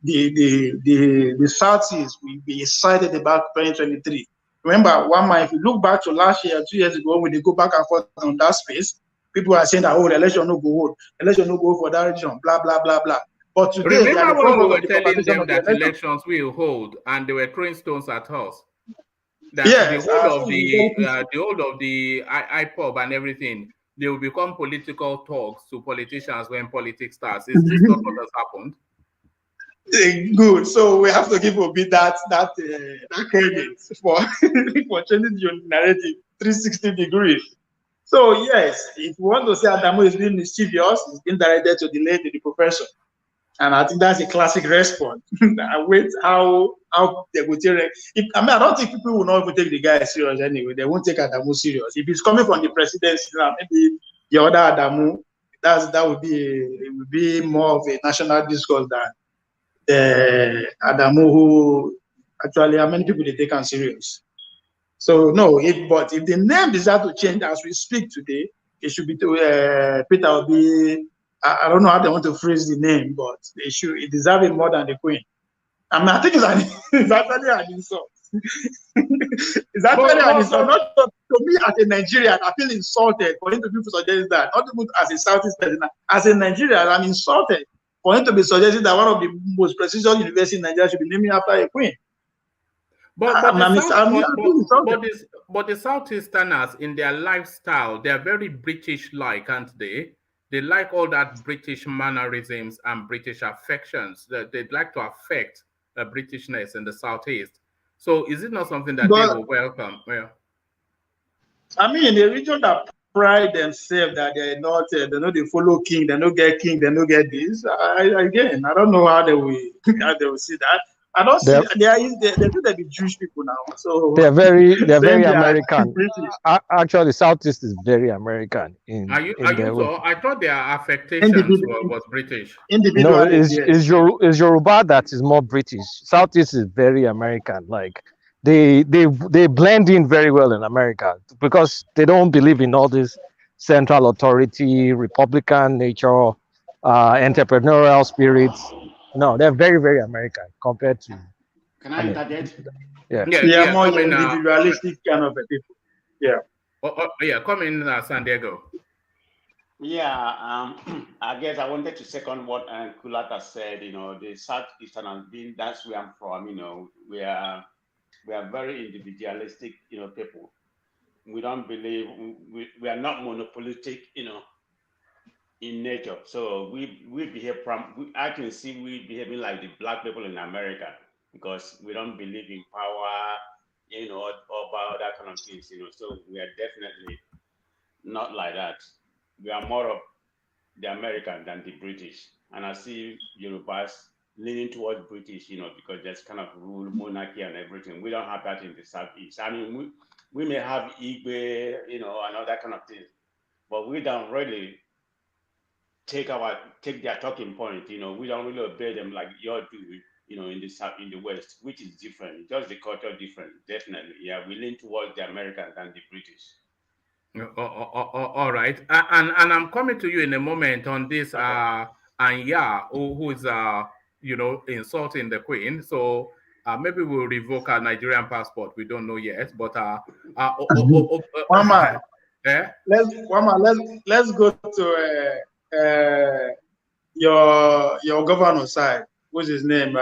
the Southeast will be excited about 2023. Remember, one man, if you look back to last year, 2 years ago, when they go back and forth on that space, people are saying that, oh, the election no go hold, election no go for that region, blah, blah, blah, blah. But today, remember when we were telling them that elections will hold and they were throwing stones at us? That yes, the whole of the IPOB and everything, they will become political talks to politicians when politics starts. Is this not what has happened? Good. So we have to give Obi that credit for for changing your narrative 360 degrees. So yes, if you want to say Adamu is being mischievous, he's being directed to delay the profession. And I think that's a classic response. I wait how they will take it. I don't think people will not even take the guy serious anyway. They won't take Adamu serious. If it's coming from the presidency, maybe the other Adamu, that would be more of a national discourse than Adamu, who actually how many people they take him serious. So no, but if the name deserves to change as we speak today, it should be to Peter Obi. I don't know how they want to phrase the name, but it deserves it more than the Queen. I think it's actually an insult. It's actually an insult. Not to me as a Nigerian, I feel insulted for him to be suggesting that. Not even as a Southeast person. As a Nigerian, I'm insulted for him to be suggesting that one of the most prestigious universities in Nigeria should be named after a queen. But the Southeasterners in their lifestyle, they are very British-like, aren't they? They like all that British mannerisms and British affections. They'd like to affect Britishness in the Southeast. So is it not something that they will welcome? Yeah. I mean, in the region that pride themselves that they're not, they know they follow king, they don't get king, they don't get this. Again, I don't know how they will see that. I don't see they do that with Jewish people now. So they're very American. Actually, Southeast is very American. I thought their affectations was British. No, it's Yoruba that is more British. Southeast is very American. Like they blend in very well in America because they don't believe in all this central authority, Republican nature, entrepreneurial spirits. No, they're very, very American compared to. Can I interject? Yeah, more individualistic kind of people. Yeah. Come in, San Diego. Yeah, I guess I wanted to second what Kulata said. You know, the Southeastern has been. That's where I'm from. You know, we are very individualistic. You know, people. We don't believe we are not monopolistic. You know, in nature. So we behave I can see we behaving like the black people in America because we don't believe in power, you know, or about that kind of things, you know. So we are definitely not like that. We are more of the American than the British. And I see Yorubas leaning towards British, you know, because there's kind of rule, monarchy and everything. We don't have that in the Southeast. I mean, we may have Igbe, you know, and all that kind of thing, but we don't really take their talking point, you know. We don't really obey them like you do, you know, in the West, which is different. Just the culture different, definitely. Yeah, we lean towards the American than the British. All right, and I'm coming to you in a moment on this. Anya, who is you know, insulting the Queen. So maybe we'll revoke our Nigerian passport. We don't know yet, but Mama, let's go to your governor side. What's his name?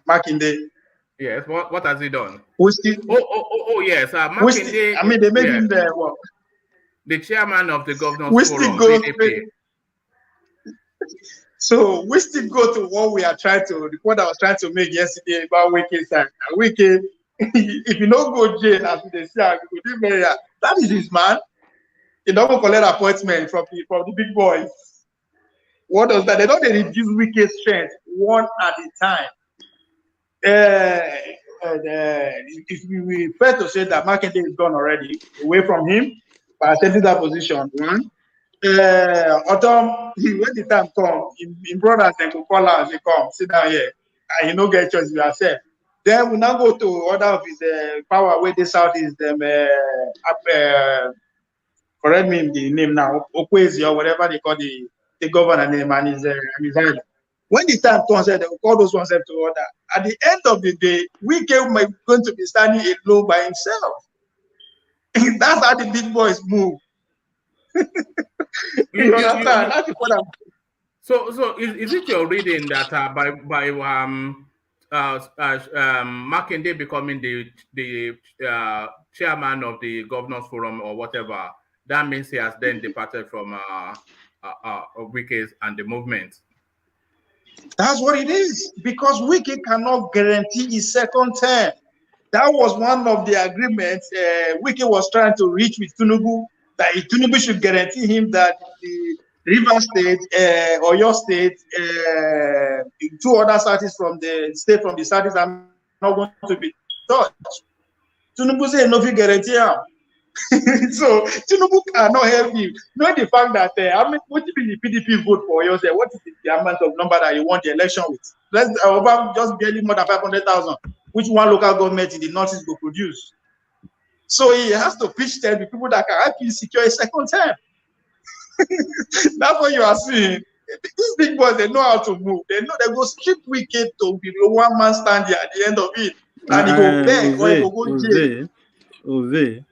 Makinde. Yes. What has he done? Yes. Makinde. I mean, they made him the chairman of the governors forum. PDP. So we still go to what we are trying to, the point I was trying to make yesterday about Wike's side. Wike, if you don't go jail as they say, that is his man. He don't collect appointment from the big boys. What does that? They don't reduce Wike's strength one at a time. If we fair to say that Makinde is gone already, away from him, by accepting that position, one. Autumn, when the time comes, in brothers and go call out, they come, sit down here, and you don't get choice yourself. Then we now go to other of his power where the South is them, correct me in the name now, Okwezi or whatever they call the governor name and his island. When the time comes, they will call those ones to order. At the end of the day, Wike might going to be standing alone by himself. That's how the big boys move. You understand? That's what I'm. So is it your reading that by Makinde becoming the chairman of the governors forum or whatever, that means he has then departed from Wike's and the movement? That's what it is. Because Wike cannot guarantee his second term. That was one of the agreements Wike was trying to reach with Tinubu, that Tinubu should guarantee him that the River State, Oyo State, two other cities from the state from the cities are not going to be touched. Tinubu said no guarantee him. So Tinubu cannot help you. Knowing the fact that what if the PDP vote for Oyo State? What is the amount of number that you want the election with? Let's just barely more than 500,000. Which one local government in the northeast will produce? So he has to pitch to the people that can help you secure a second term. That's what you are seeing. These big boys, they know how to move. They know they go strip Wicked to be a one-man stand here at the end of it. And he go beg or he go jail. Ove,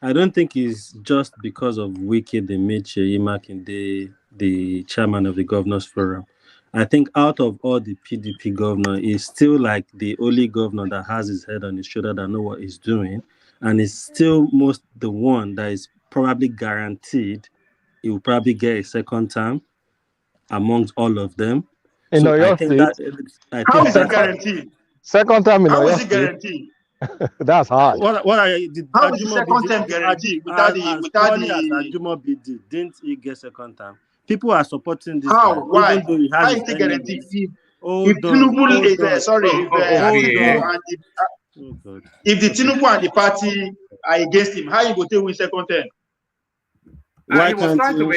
I don't think it's just because of Wicked they made Seyi Makinde the chairman of the Governors Forum. I think out of all the PDP governor, he's still like the only governor that has his head on his shoulder that know what he's doing, and is still most the one that is probably guaranteed he will probably get a second term amongst all of them. In So I Oyo think State, that How is it guaranteed? second time in How Oyo is it State. guaranteed? That's hard. What are did How is the second Ajumobi term guaranteed without as without poorly as the Ajumobi did, didn't he get second term? People are supporting this how? guy, Why? even though he How has is his it guaranteed? enemies. If Hold on, Tinubu is hold on. sorry, if Hold Tinubu on. and the Oh God. if the Tinubu and the party are against him, how you go take win second term? Why he was can't trying to he?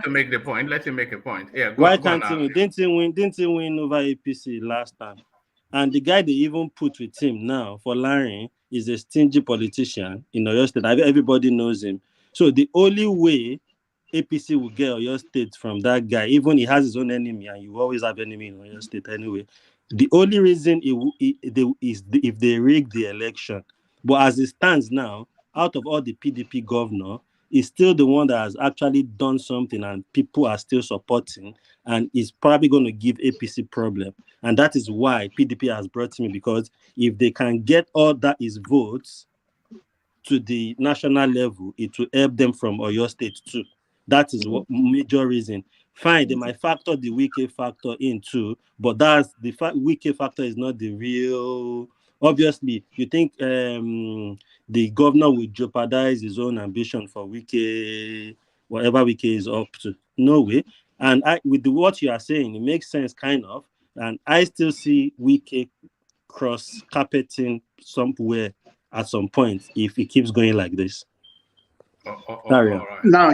make the point. Let him make a point. Yeah, Why go on can't he now. win? Didn't he win over APC last time? And the guy they even put with him now for Larry is a stingy politician in Oyo State. Everybody knows him. So the only way APC will get Oyo State from that guy, even he has his own enemy, and you always have enemy in Oyo State anyway. The only reason is if they rig the election. But as it stands now, out of all the PDP governor, is still the one that has actually done something and people are still supporting, and is probably going to give APC problem. And that is why PDP has brought him, because if they can get all that is votes to the national level, it will help them from Oyo State too. That is what major reason. Fine, they might factor the Wike factor in too, but that's the Wike factor is not the real. Obviously, you think the governor will jeopardize his own ambition for Wike, whatever Wike is up to? No way. And with what you are saying, it makes sense kind of. And I still see Wike cross carpeting somewhere at some point if it keeps going like this. Right. Now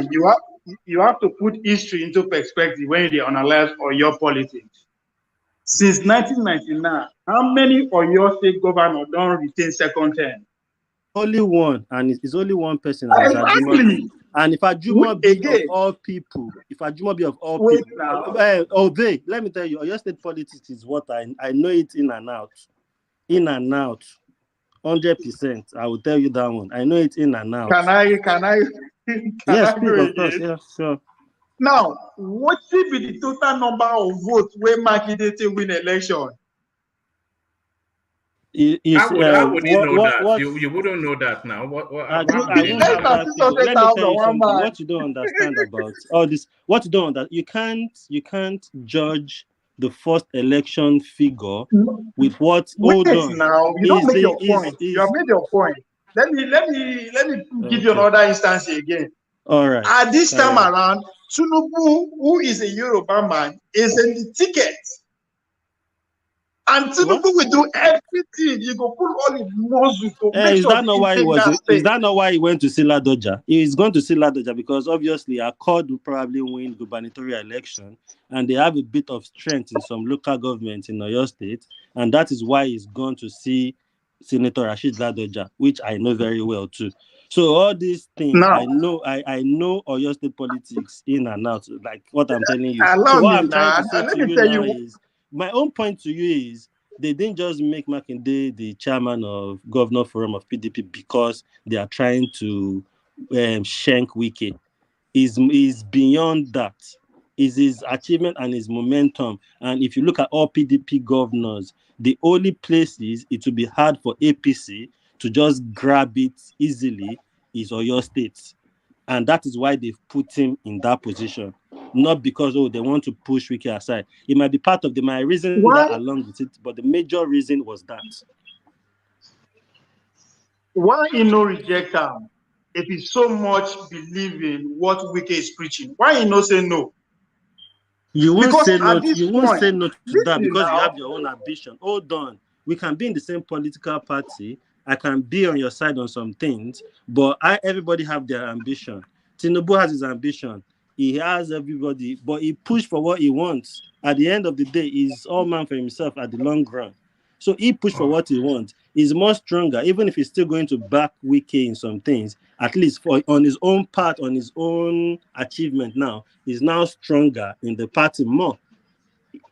you have to put history into perspective when you analyze Oyo politics. Since 1999, how many Oyo State governors don't retain second term? Only one, and it's only one person. And exactly. And if Ajumobi of all people, let me tell you, Oyo State politics is what I know it in and out. 100%. I will tell you that one. I know it in and out. Can I yes, speak, of course. Yeah, sure. Now, what will be the total number of votes where Makinde win election? How would you know that? You wouldn't know that now. Let me tell you something. What you don't understand about all this, what you don't understand, you can't judge the first election figure with what. Hold on. Now you don't make your point. You have made your point. Let me give you another instance again. All right. At this time around, Tinubu, who is a Yoruba man, is in the ticket. And Tinubu will do everything. He will put all his muscles to make is sure that not why he was? Is that not why he went to see Ladoja? He is going to see Ladoja because obviously Accord will probably win gubernatorial election, and they have a bit of strength in some local governments in Oyo State, and that is why he's going to see Senator Rashid Ladoja, which I know very well too. So all these things, I know Oyo State politics in and out, like what I'm telling you. So what I'm trying to say to you now is, my own point to you is, they didn't just make Makinde the chairman of Governor Forum of PDP because they are trying to shank Wike. Is beyond that. Is his achievement and his momentum. And if you look at all PDP governors, the only places it will be hard for APC to just grab it easily is Oyo State. And that is why they've put him in that position. Not because, they want to push Wike aside. It might be part of my reason that along with it, but the major reason was that. Why he no reject him if he so much believe in what Wike is preaching? Why he no say no? You won't Because say no. at this You won't point, say no to that because now, you have your own ambition. Hold on. We can be in the same political party. I can be on your side on some things, but everybody have their ambition. Tinubu has his ambition. He has everybody, but he pushed for what he wants. At the end of the day, he's all man for himself at the long run. So he pushed for what he wants. He's more stronger, even if he's still going to back Wike in some things. At least on his own part, on his own achievement now, he's now stronger in the party more.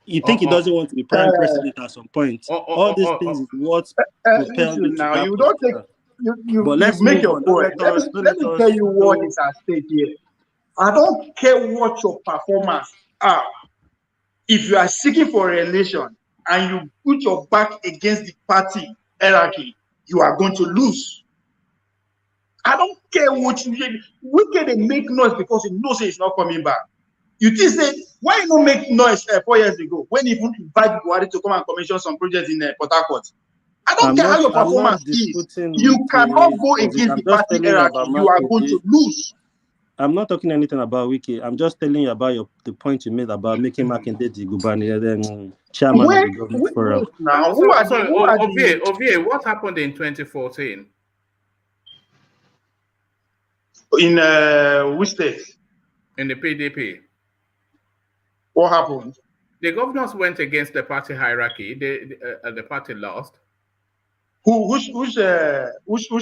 You think he doesn't want to be prime president at some point? All these things is what propelled him to now that you don't take But let's make move your on. point. Let me tell you what is at stake here. I don't care what your performance are. If you are seeking for re-election and you put your back against the party hierarchy, you are going to lose. I don't care what we can make noise because he knows it's not coming back. You think say why you not make noise 4 years ago when you even invite Buhari to come and commission some projects in Port Harcourt? I don't care how your performance is. You cannot go against the party hierarchy. You are going to lose. I'm not talking anything about Wike. I'm just telling you about the point you made about making MAKINDE the gubernatorial chairman of the government forum. Now, Ovie, what happened in 2014? In which state? In the PDP. What happened? The governors went against the party hierarchy. The party lost. Which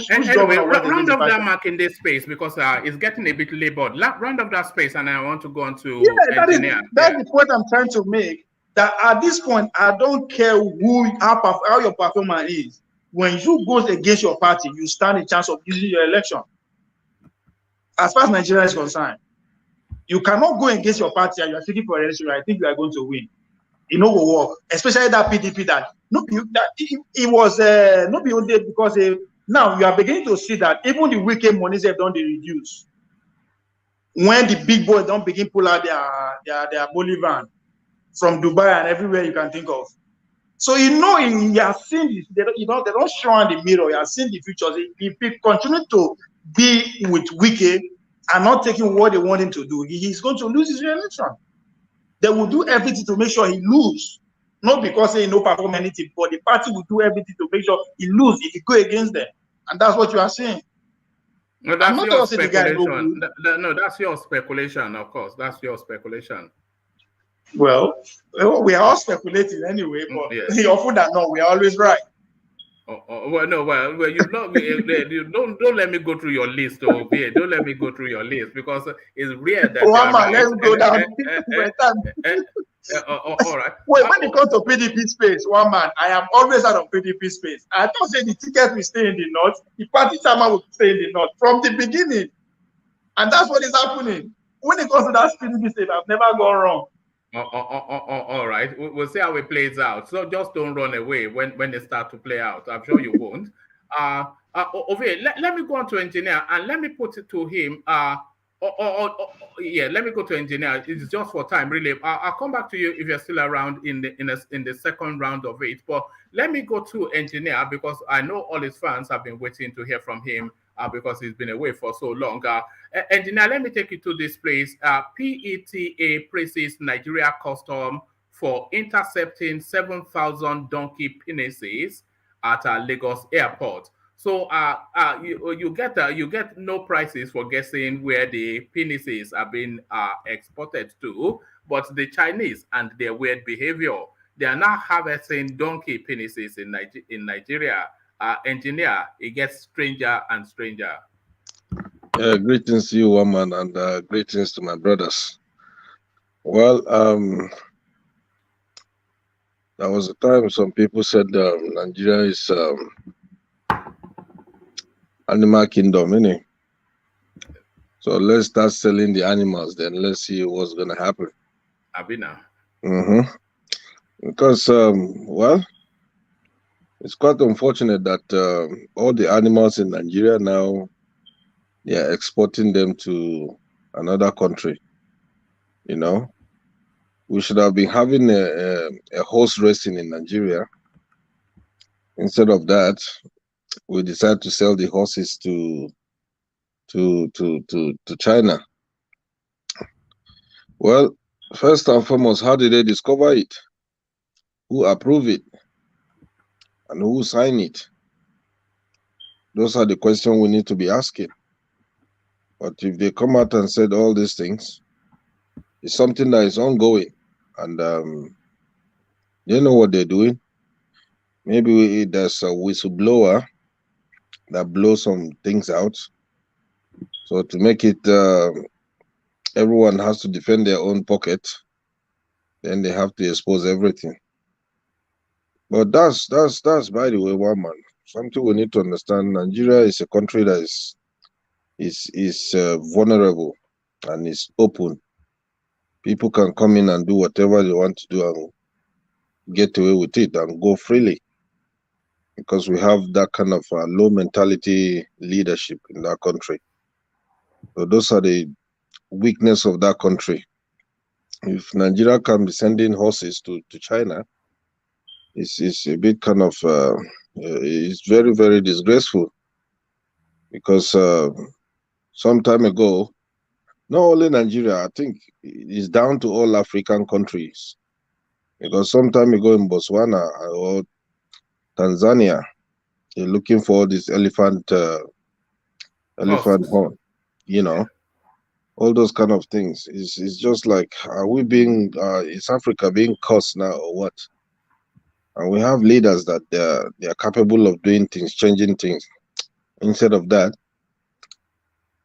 anyway, governor went round against up the that party? MAKINDE space because it's getting a bit labored. Round up that space, and I want to go on to Yeah, that's the point I'm trying to make. That at this point, I don't care how your performance is. When you go against your party, you stand a chance of losing your election. As far as Nigeria is concerned, you cannot go against your party and you are seeking for election. I think you are going to win. It no go work, especially that PDP that it was not be only because now you are beginning to see that even the Wike monies have done the reduce. When the big boys don't begin pull out their Bolivar from Dubai and everywhere you can think of. So you have seen this. They don't show on the mirror. You have seen the futures. If he continue to be with Wike and not taking what they want him to do, he's going to lose his re-election. They will do everything to make sure he lose. Not because he no perform anything, but the party will do everything to make sure he lose if he go against them. And that's what you are saying. No, that's your speculation. No, that's your speculation, of course. That's your speculation. Well, we are all speculating anyway, but yes. Often than not, we are always right. Well, you don't let me go through your list, Ovie. Don't let me go through your list because it's rare that let's go down. All right. Wait, when it comes to PDP space, I am always out of PDP space. I don't say the ticket will stay in the north. The party chairman will stay in the north from the beginning, and that's what is happening. When it comes to that PDP space, I've never gone wrong. All right, we'll see how it plays out. So just don't run away when they start to play out. I'm sure you won't. Ovie, let me go on to engineer and let me put it to him. Let me go to engineer. It's just for time, really. I'll come back to you if you're still around in the second round of it. But let me go to engineer because I know all his fans have been waiting to hear from him because he's been away for so long. Engineer, let me take you to this place. PETA praises Nigeria custom for intercepting 7,000 donkey penises at Lagos airport. So you get no prices for guessing where the penises are being exported to, but the Chinese and their weird behavior, they are now harvesting donkey penises in Nigeria. Engineer, it gets stranger and stranger. Greetings to you, woman, and greetings to my brothers. Well, there was a time some people said Nigeria is animal kingdom, innit? So let's start selling the animals, then let's see what's gonna happen. Abina. Because well, it's quite unfortunate that all the animals in Nigeria now they are exporting them to another country. You know, we should have been having a horse racing in Nigeria. Instead of that, we decided to sell the horses to China. Well, first and foremost, how did they discover it? Who approved it? And who signed it? Those are the questions we need to be asking. But if they come out and said all these things, it's something that is ongoing, and they know what they're doing. Maybe there's a whistleblower that blows some things out. So to make it, everyone has to defend their own pocket. Then they have to expose everything. But that's by the way, one man. Something we need to understand. Nigeria is a country that is vulnerable and is open. People can come in and do whatever they want to do and get away with it and go freely, because we have that kind of low mentality leadership in that country. So those are the weakness of that country. If Nigeria can be sending horses to China, it's a bit kind of it's very, very disgraceful, because some time ago, not only Nigeria, I think it's down to all African countries, because some time ago in Botswana or Tanzania, they're looking for this elephant horn, you know, all those kind of things. It's just like, are we being, is Africa being cursed now or what? And we have leaders that they are capable of doing things, changing things. Instead of that,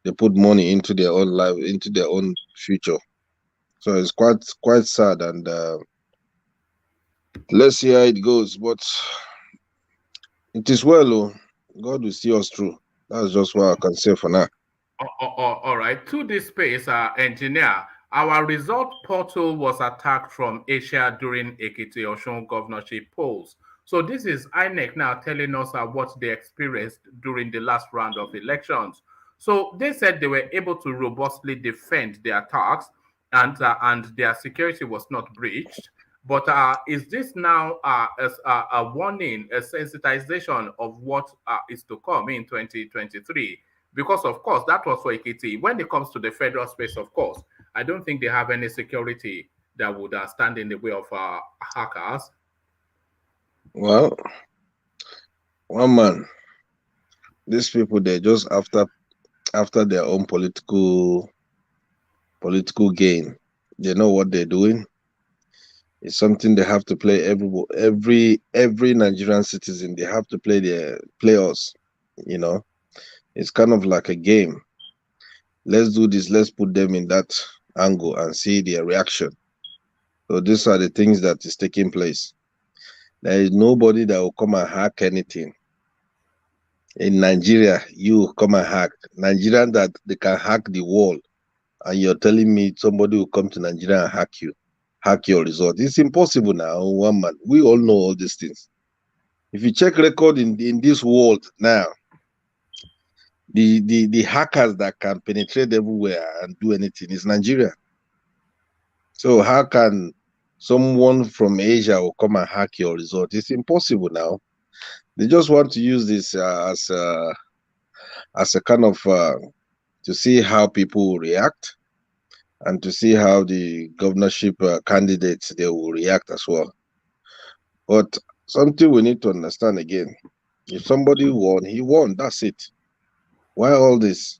they put money into their own life, into their own future. So it's quite sad, and let's see how it goes. But it is well, oh, God will see us through. That's just what I can say for now. All right. To this space, engineer, our result portal was attacked from Asia during Ekiti Osun governorship polls. So this is Inec now telling us what they experienced during the last round of elections. So they said they were able to robustly defend their attacks, and their security was not breached. But is this now as a warning, a sensitization of what is to come in 2023? Because, of course, that was for Ekiti. When it comes to the federal space, of course, I don't think they have any security that would stand in the way of hackers. Well, one man, these people, they're just after their own political gain. They know what they're doing. It's something they have to play. Every Nigerian citizen, they have to play us. You know, it's kind of like a game. Let's do this. Let's put them in that angle and see their reaction. So these are the things that is taking place. There is nobody that will come and hack anything. In Nigeria, you come and hack. Nigerian that they can hack the wall, and you're telling me somebody will come to Nigeria and hack your result. It's impossible now, one man. We all know all these things. If you check record in this world now, the hackers that can penetrate everywhere and do anything is Nigeria. So how can someone from Asia will come and hack your result? It's impossible now. They just want to use this as a kind of to see how people will react, and to see how the governorship candidates, they will react as well. But something we need to understand again, if somebody won, he won, that's it. Why all this?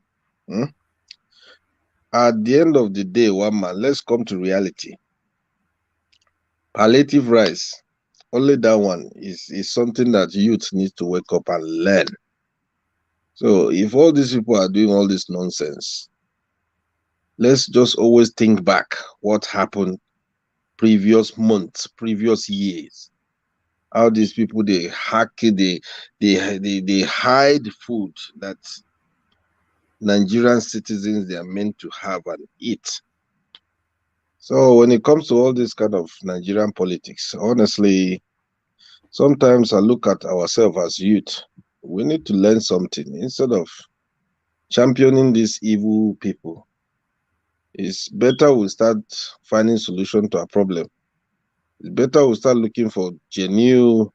At the end of the day, one man, let's come to reality. Palliative rights, only that one is something that youth need to wake up and learn. So if all these people are doing all this nonsense, let's just always think back what happened previous months, previous years. How these people, they hack it, they hide food that Nigerian citizens they are meant to have and eat. So when it comes to all this kind of Nigerian politics, honestly, sometimes I look at ourselves as youth. We need to learn something instead of championing these evil people. It's better we start finding solution to our problem. It's better we start looking for genuine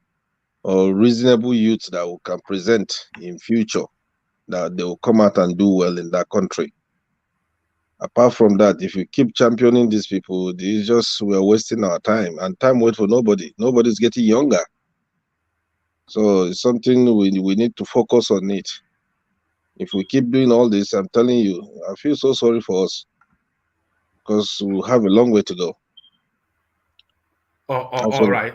or reasonable youths that we can present in future, that they will come out and do well in that country. Apart from that, if you keep championing these people, we're wasting our time, and time waits for nobody. Nobody's getting younger. So it's something we need to focus on it. If we keep doing all this, I'm telling you, I feel so sorry for us, because we'll have a long way to go. All right.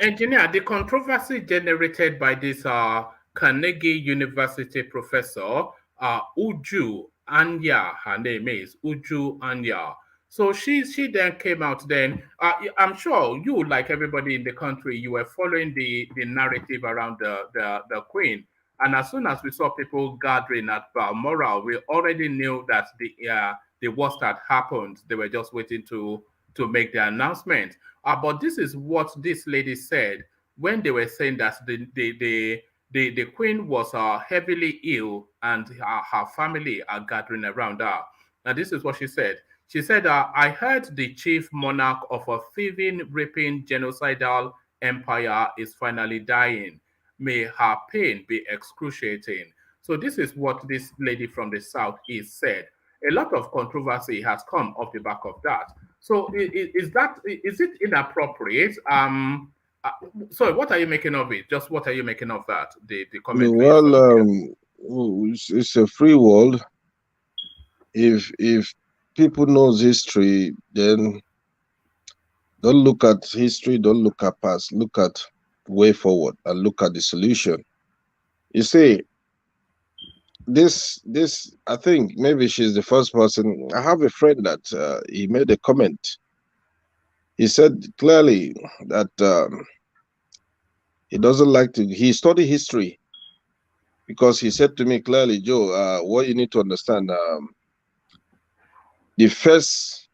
Engineer, the controversy generated by this Carnegie University professor, Uju Anya, her name is Uju Anya. So she then came out then. I'm sure you, like everybody in the country, you were following the narrative around the Queen. And as soon as we saw people gathering at Balmoral, we already knew that the worst had happened. They were just waiting to make the announcement. But this is what this lady said when they were saying that the Queen was heavily ill and her family are gathering around her. Now, this is what she said. She said, I heard the chief monarch of a thieving, raping, genocidal empire is finally dying. May her pain be excruciating. So this is what this lady from the Southeast said. A lot of controversy has come off the back of that. So is it inappropriate? Sorry, what are you making of it? Just what are you making of that? The commentary. Well, it's a free world. If people knows history, then don't look at history, don't look at past, look at way forward and look at the solution. You see, this I think maybe she's the first person. I have a friend that he made a comment. He said clearly that he doesn't like to. He studied history because he said to me clearly, Joe, what you need to understand, the first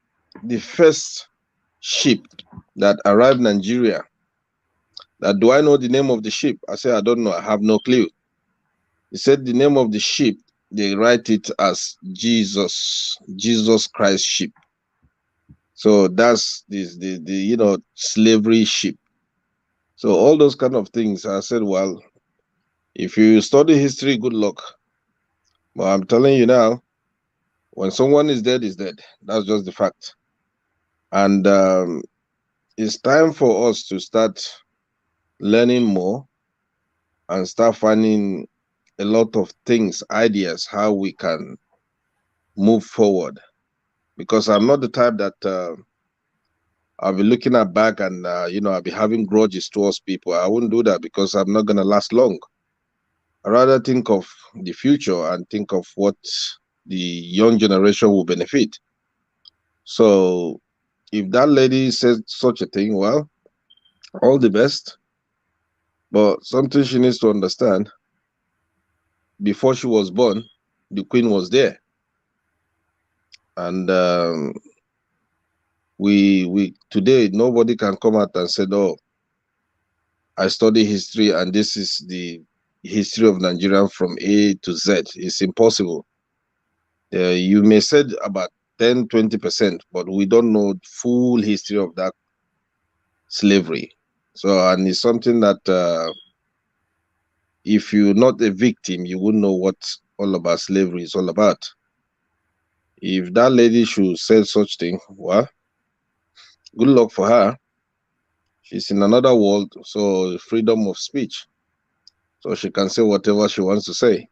ship that arrived in Nigeria. That do I know the name of the ship? I said I don't know. I have no clue. He said the name of the ship, they write it as Jesus Christ ship. So that's the slavery ship. So all those kind of things. I said, well, if you study history, good luck. But I'm telling you now, when someone is dead, is dead. That's just the fact. And it's time for us to start learning more and start finding a lot of things, ideas, how we can move forward. Because I'm not the type that I'll be looking at back and I'll be having grudges towards people. I wouldn't do that because I'm not gonna last long. I rather think of the future and think of what the young generation will benefit. So if that lady says such a thing, well, all the best. But something she needs to understand, before she was born, the Queen was there. And we today, nobody can come out and say, oh, I study history and this is the history of Nigeria from A to Z. It's impossible. You may say about 10-20%, but we don't know full history of that slavery. So, and it's something that if you're not a victim, you wouldn't know what all about slavery is all about. If that lady should say such thing, well, good luck for her. She's in another world, so freedom of speech. So she can say whatever she wants to say.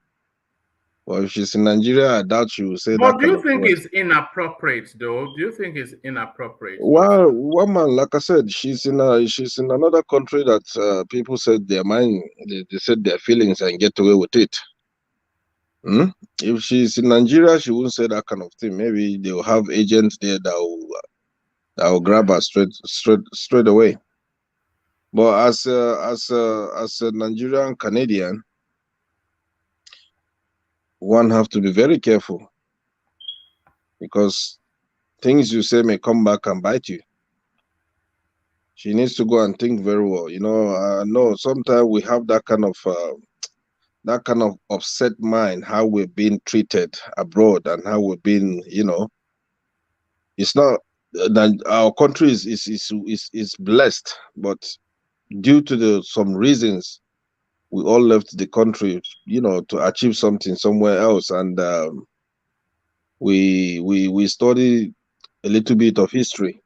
Well, if she's in Nigeria, I doubt she will say that. But do you think it's inappropriate, though? Do you think it's inappropriate? Well, woman, like I said, she's in another country that people said their mind, they said their feelings and get away with it. If she's in Nigeria, she wouldn't say that kind of thing. Maybe they'll have agents there that will grab her straight away. But as a Nigerian Canadian, one have to be very careful because things you say may come back and bite you. She needs to go and think very well. I know sometimes we have that kind of that kind of upset mind, how we're being treated abroad and how we're being, it's not that our country is blessed, but due to some reasons, we all left the country, to achieve something somewhere else, and we study a little bit of history,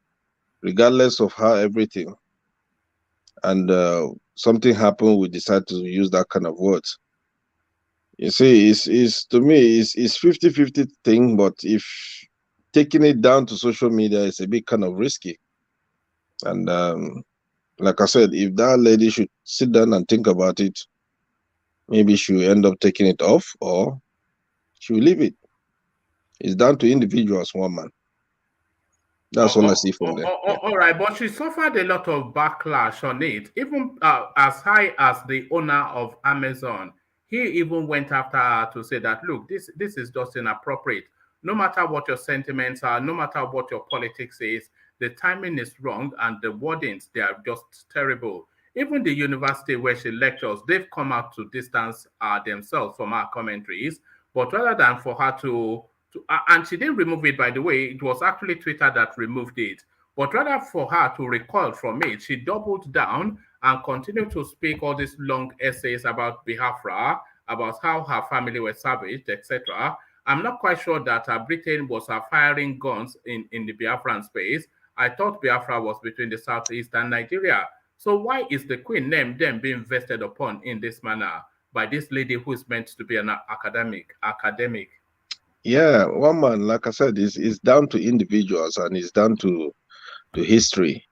regardless of how everything, and something happened, we decide to use that kind of words. You see, it's to me, it's 50-50 thing, but if taking it down to social media is a bit kind of risky. And like I said, if that lady should sit down and think about it, maybe she'll end up taking it off or she'll leave it. It's down to individuals, one man. That's all I see from there. Yeah. All right, but she suffered a lot of backlash on it, even as high as the owner of Amazon. He even went after her to say that, look, this is just inappropriate. No matter what your sentiments are, no matter what your politics is, the timing is wrong and the wordings, they are just terrible. Even the university where she lectures, they've come out to distance themselves from her commentaries. But rather than for her and she didn't remove it, by the way, it was actually Twitter that removed it. But rather for her to recoil from it, she doubled down and continued to speak all these long essays about Biafra, about how her family were savaged, etc. I'm not quite sure that Britain was firing guns in the Biafran space. I thought Biafra was between the Southeast and Nigeria. So why is the Queen name then being vested upon in this manner by this lady who is meant to be an academic? Yeah, one man, like I said, is down to individuals and it's down to history.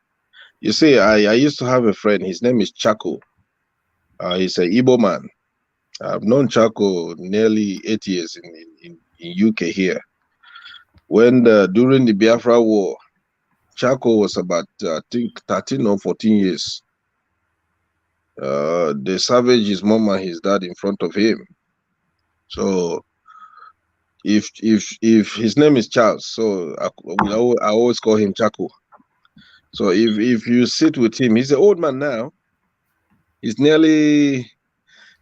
You see, I used to have a friend. His name is Chaco. He's a Igbo man. I've known Chaco nearly 8 years in UK here. When during the Biafra War, Chaco was about I think 13 or 14 years. They savaged his mom and his dad in front of him. So if his name is Charles, so I always call him Chaco. So if you sit with him, he's an old man now. He's nearly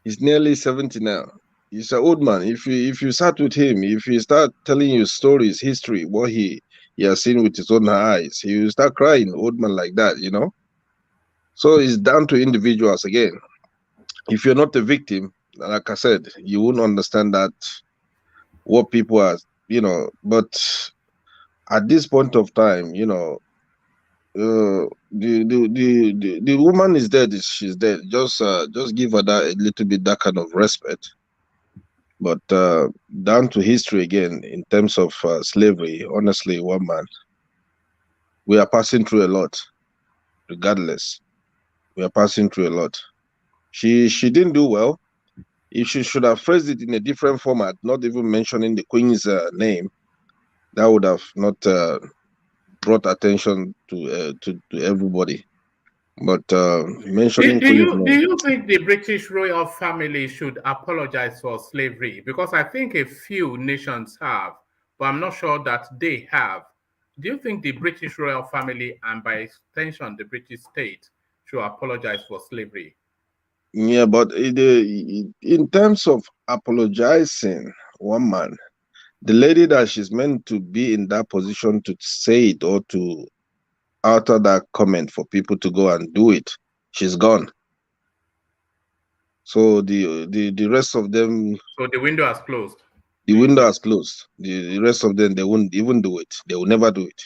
70 now. He's an old man. If you sat with him, if he start telling you stories, history, what he has seen with his own eyes, he will start crying. Old man like that, So it's down to individuals again. If you're not a victim, like I said, you won't understand that what people are, But at this point of time, the woman is dead. She's dead. Just give her that a little bit, that kind of respect. But down to history again, in terms of slavery, honestly, one man, we are passing through a lot. Regardless, we are passing through a lot. She didn't do well. If she should have phrased it in a different format, not even mentioning the Queen's name, that would have not brought attention to everybody. But mentioning Do you think the British royal family should apologize for slavery? Because I think a few nations have, but I'm not sure that they have. Do you think the British royal family and by extension the British state should apologize for slavery? Yeah, but in terms of apologizing, one man, the lady that she's meant to be in that position to say it or to utter that comment for people to go and do it, she's gone. So the rest of them. So the window has closed. The window has closed. The rest of them, they won't even do it. They will never do it.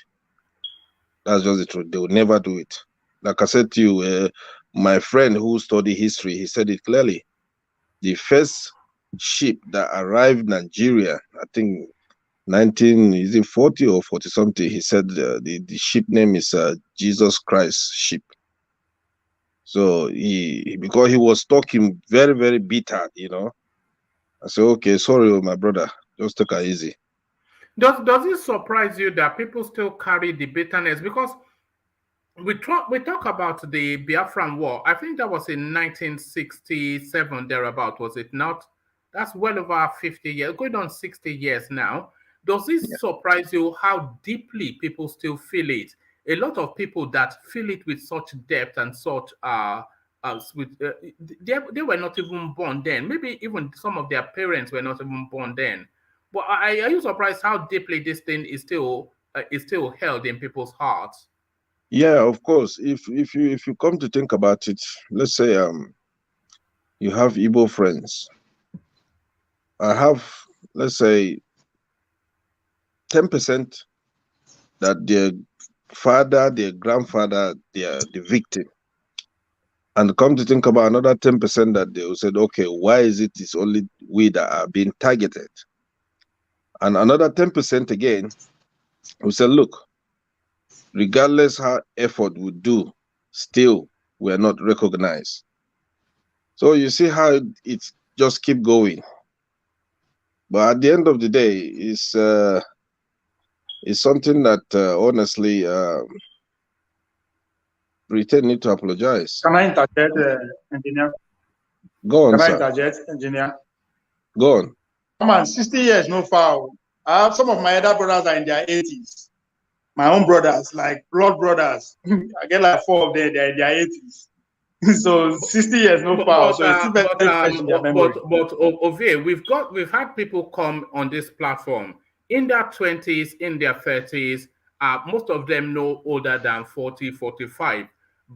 That's just the truth. They will never do it. Like I said to you, my friend who studied history, he said it clearly. The first ship that arrived in Nigeria, I think 1940 or 40 something, he said the ship name is Jesus Christ ship. So because he was talking very, very bitter, I said, okay, sorry, my brother, just take it easy. Does it surprise you that people still carry the bitterness? Because we talk about the Biafran War. I think that was in 1967, thereabout, was it not? That's well over 50 years, going on 60 years now. Does it surprise you how deeply people still feel it? A lot of people that feel it with such depth and such they were not even born then. Maybe even some of their parents were not even born then. But are you surprised how deeply this thing is still held in people's hearts? Yeah, of course. If you come to think about it, let's say you have Igbo friends. I have, let's say, 10% that their father, their grandfather, they are the victim. And come to think about another 10% that they will say, okay, why is it's only we that are being targeted? And another 10% again will say, look, regardless how effort we do, still we're not recognized. So you see how it just keep going. But at the end of the day, it's something that honestly Britain need to apologize. Can I interject, engineer? Go on, Can I sir. interject, engineer? Go on. Come on, 60 years, no foul. I have some of my other brothers are in their 80s. My own brothers, like blood brothers. I get like 4 of them, they're in their 80s. So 60 years, no foul. So it's still very fresh in their memory. But Ovie, we've had people come on this platform in their 20s, in their 30s. Most of them no older than 40, 45,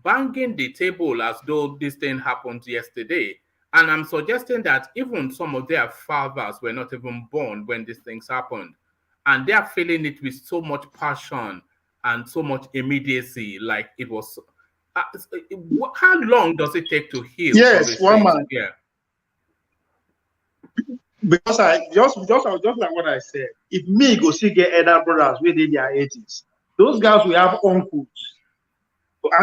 banging the table as though this thing happened yesterday. And I'm suggesting that even some of their fathers were not even born when these things happened. And they are feeling it with so much passion and so much immediacy, like it was. How long does it take to heal? Yes, one man. Yeah. Because just like what I said, if me go see get elder brothers within their 80s, those guys will have uncles,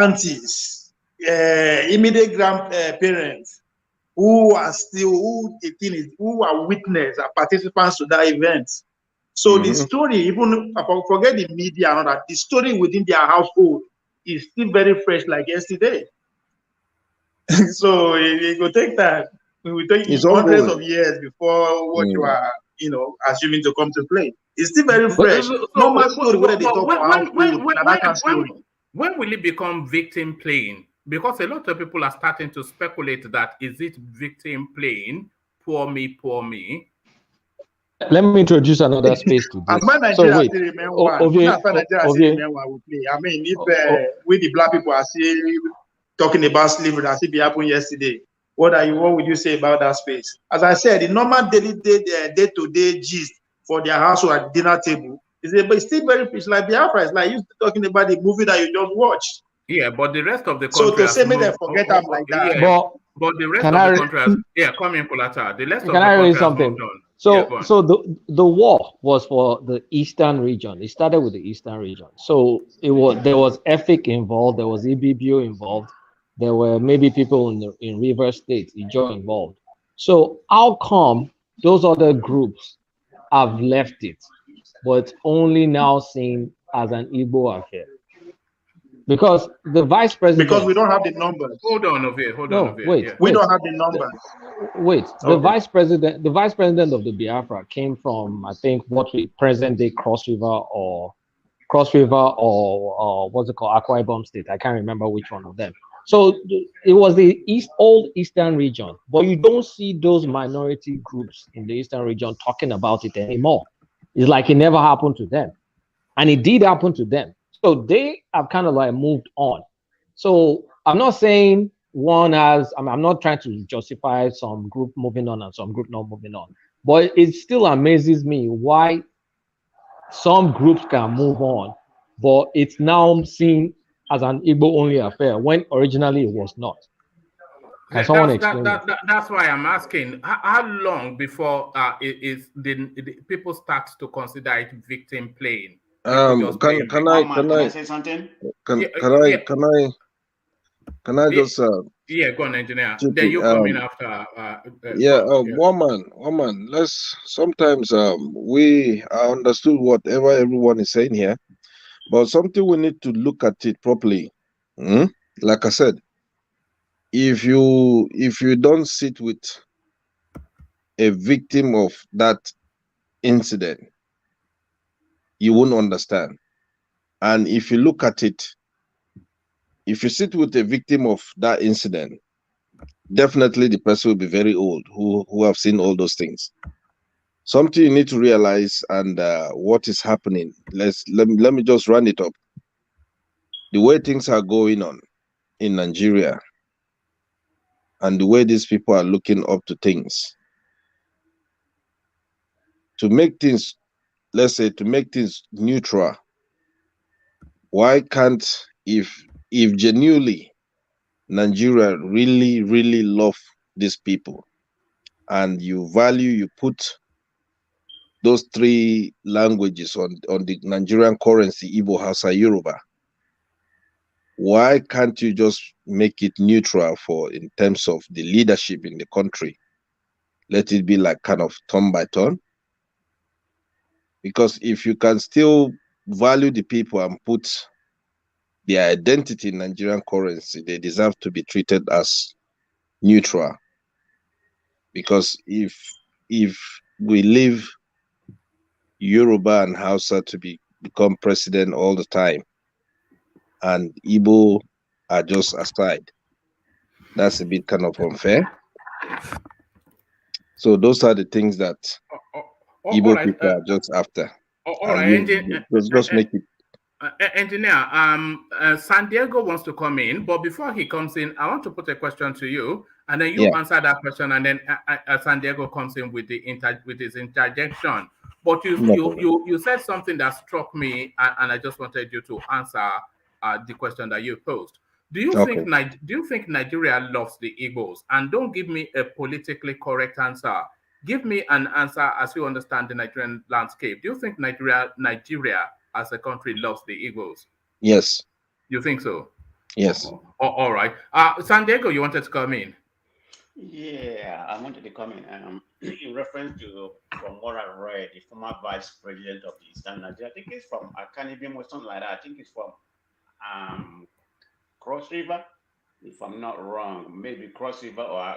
aunties, immediate grandparents who are witness and participants to that event. So the story, even forget the media and all that, the story within their household is still very fresh like yesterday. So it will take time. It will take hundreds of years before what you are, assuming to come to play. It's still very fresh. Normal story whether they talk for household, that kind of story. When will it become victim playing? Because a lot of people are starting to speculate that is it victim playing? Poor me, poor me. Let me introduce another space to this. As my Nigeria still remain one, we play. I mean, if we the black people are still talking about slavery that still be happening yesterday, what would you say about that space? As I said, the normal day-to-day gist for their household at dinner table is still very fish like Biafra. It's like you talking about the movie that you just watched. Yeah, but the rest of the country. So to say me they forget them like that. Yeah, but the rest of the country has, come in, Kulata. The rest of the country has moved on. So the war was for the eastern region. It started with the eastern region. So there was Efik involved, there was EBBO involved, there were maybe people in River State, Ijo involved. So how come those other groups have left it, but only now seen as an Igbo affair? Because the vice president. Because we don't have the numbers. Hold on, Ovie. Wait. We don't have the numbers. Wait. The vice president of the Biafra came from, I think, present day Cross River or what's it called, Akwa Ibom State. I can't remember which one of them. So it was the old eastern region, but you don't see those minority groups in the eastern region talking about it anymore. It's like it never happened to them, and it did happen to them. So they have kind of like moved on. So I'm not saying I'm not trying to justify some group moving on and some group not moving on, but it still amazes me why some groups can move on, but it's now seen as an Igbo only affair when originally it was not. Can someone explain that's why I'm asking, how long before people start to consider it victim playing? Can I say something? Can I just go on, engineer. Then you come in after. Woman. Let's sometimes I understood whatever everyone is saying here, but something we need to look at it properly. Like I said, if you don't sit with a victim of that incident, you won't understand. And if you look at it, if you sit with a victim of that incident, definitely the person will be very old who have seen all those things. Something you need to realize, and what is happening. Let me just run it up. The way things are going on in Nigeria, and the way these people are looking up to things, to make things, let's say, to make things neutral. Why can't, if genuinely Nigeria really love these people, and you put those three languages on the Nigerian currency, Igbo, Hausa, Yoruba, why can't you just make it neutral for in terms of the leadership in the country? Let it be like kind of turn by turn. Because if you can still value the people and put their identity in Nigerian currency, they deserve to be treated as neutral. Because if we leave Yoruba and Hausa to become president all the time, and Igbo are just aside, that's a bit kind of unfair. So those are the things that Igbo right, people are just after. All right, Just make it. Engineer, San Diego wants to come in, but before he comes in, I want to put a question to you, and then you answer that question, and then San Diego comes in with his interjection. But you said something that struck me, and I just wanted you to answer the question that you posed. Do you think Nigeria loves the Igbos? And don't give me a politically correct answer. Give me an answer as you understand the Nigerian landscape. Do you think Nigeria as a country loves the Igbos? Yes. You think so? Yes. All right. San Diego, you wanted to come in? Yeah, I wanted to come in reference to, from what I read, the former vice president of the Eastern Nigeria, I think it's from Akanibim or something like that. I think it's from Cross River, if I'm not wrong, maybe Cross River or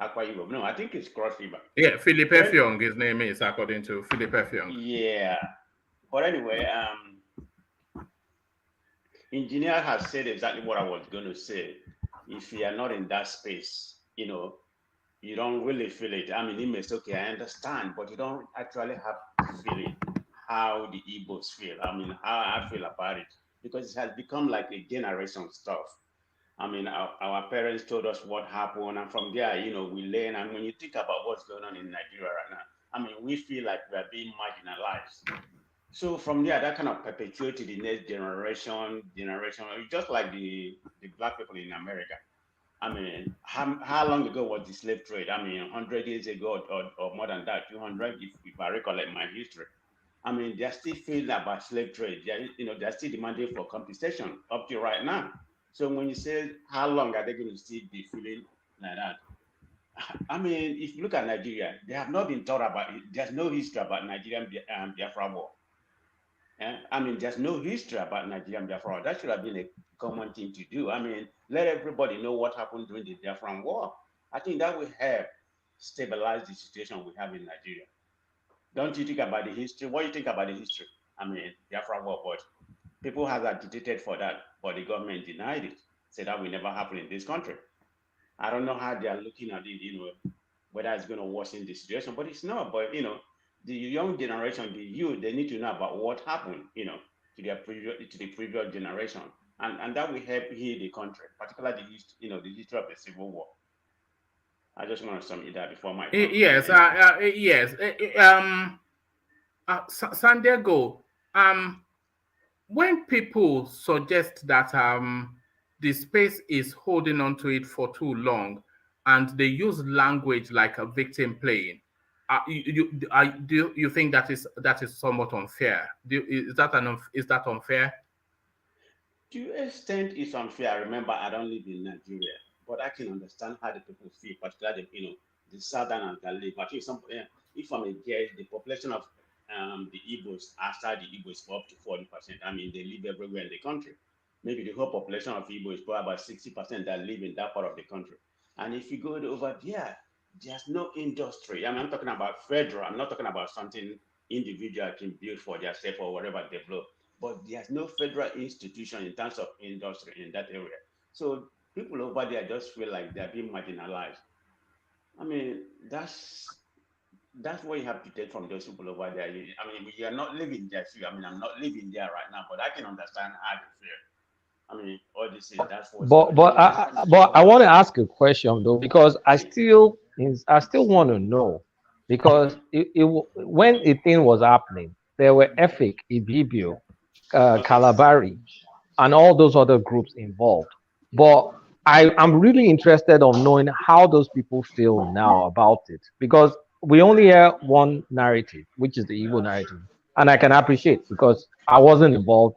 Akwa Ibom. No, I think it's Cross River. Yeah, Philip Effiong, his name is, according to Philip Effiong. Yeah. But anyway, engineer has said exactly what I was going to say. If you are not in that space, you know, you don't really feel it. I mean, it may say, okay, I understand, but you don't actually have to feel it, how the Igbos feel. I mean, how I feel about it, because it has become like a generation stuff. I mean, our parents told us what happened, and from there, you know, we learn. And when you think about what's going on in Nigeria right now, I mean, we feel like we're being marginalized. So from there, that kind of perpetuated the next generation, just like the black people in America. I mean, how long ago was the slave trade? I mean, 100 years ago or more than that, 200, if I recollect my history. I mean, they're still feeling about slave trade. They're still demanding for compensation up to right now. So when you say how long are they going to still be feeling like that? I mean, if you look at Nigeria, they have not been taught about it. There's no history about Nigerian Biafra war. I mean, there's no history about Nigerian Biafra. That should have been a common thing to do. I mean, let everybody know what happened during the Biafran war. I think that will help stabilize the situation we have in Nigeria. Don't you think about the history? What do you think about the history? I mean, Biafra war, but people have agitated for that, but the government denied it, said that will never happen in this country. I don't know how they are looking at it, you know, whether it's going to worsen the situation, but it's not. But, you know, the young generation, the youth, they need to know about what happened, you know, to the previous generation. And that will help heal the country, particularly the history of the Civil War. I just want to sum it up before my yes, San Diego, when people suggest that the space is holding on to it for too long, and they use language like a victim playing, do you think that is somewhat unfair? Is that unfair? To an extent, it's unfair. Remember, I don't live in Nigeria, but I can understand how the people feel, particularly the southern and the live. I think if I'm a guess, the population of the Igbos outside the Igbos for up to 40%. I mean, they live everywhere in the country. Maybe the whole population of Igbo is probably about 60% that live in that part of the country. And if you go over there, there's no industry. I mean, I'm talking about federal. I'm not talking about something individual can build for themselves or whatever develop. But there's no federal institution in terms of industry in that area. So people over there just feel like they're being marginalized. I mean, that's what you have to take from those people over there. I mean, we are not living there. I mean, I'm not living there right now, but I can understand how they feel. I mean, all this is that's what's But I want to ask a question though, because I still want to know, because when a thing was happening, there were Efik, Ibibio, Kalabari, and all those other groups involved. But I'm really interested of knowing how those people feel now about it, because we only hear one narrative, which is the Igbo narrative, and I can appreciate because I wasn't involved.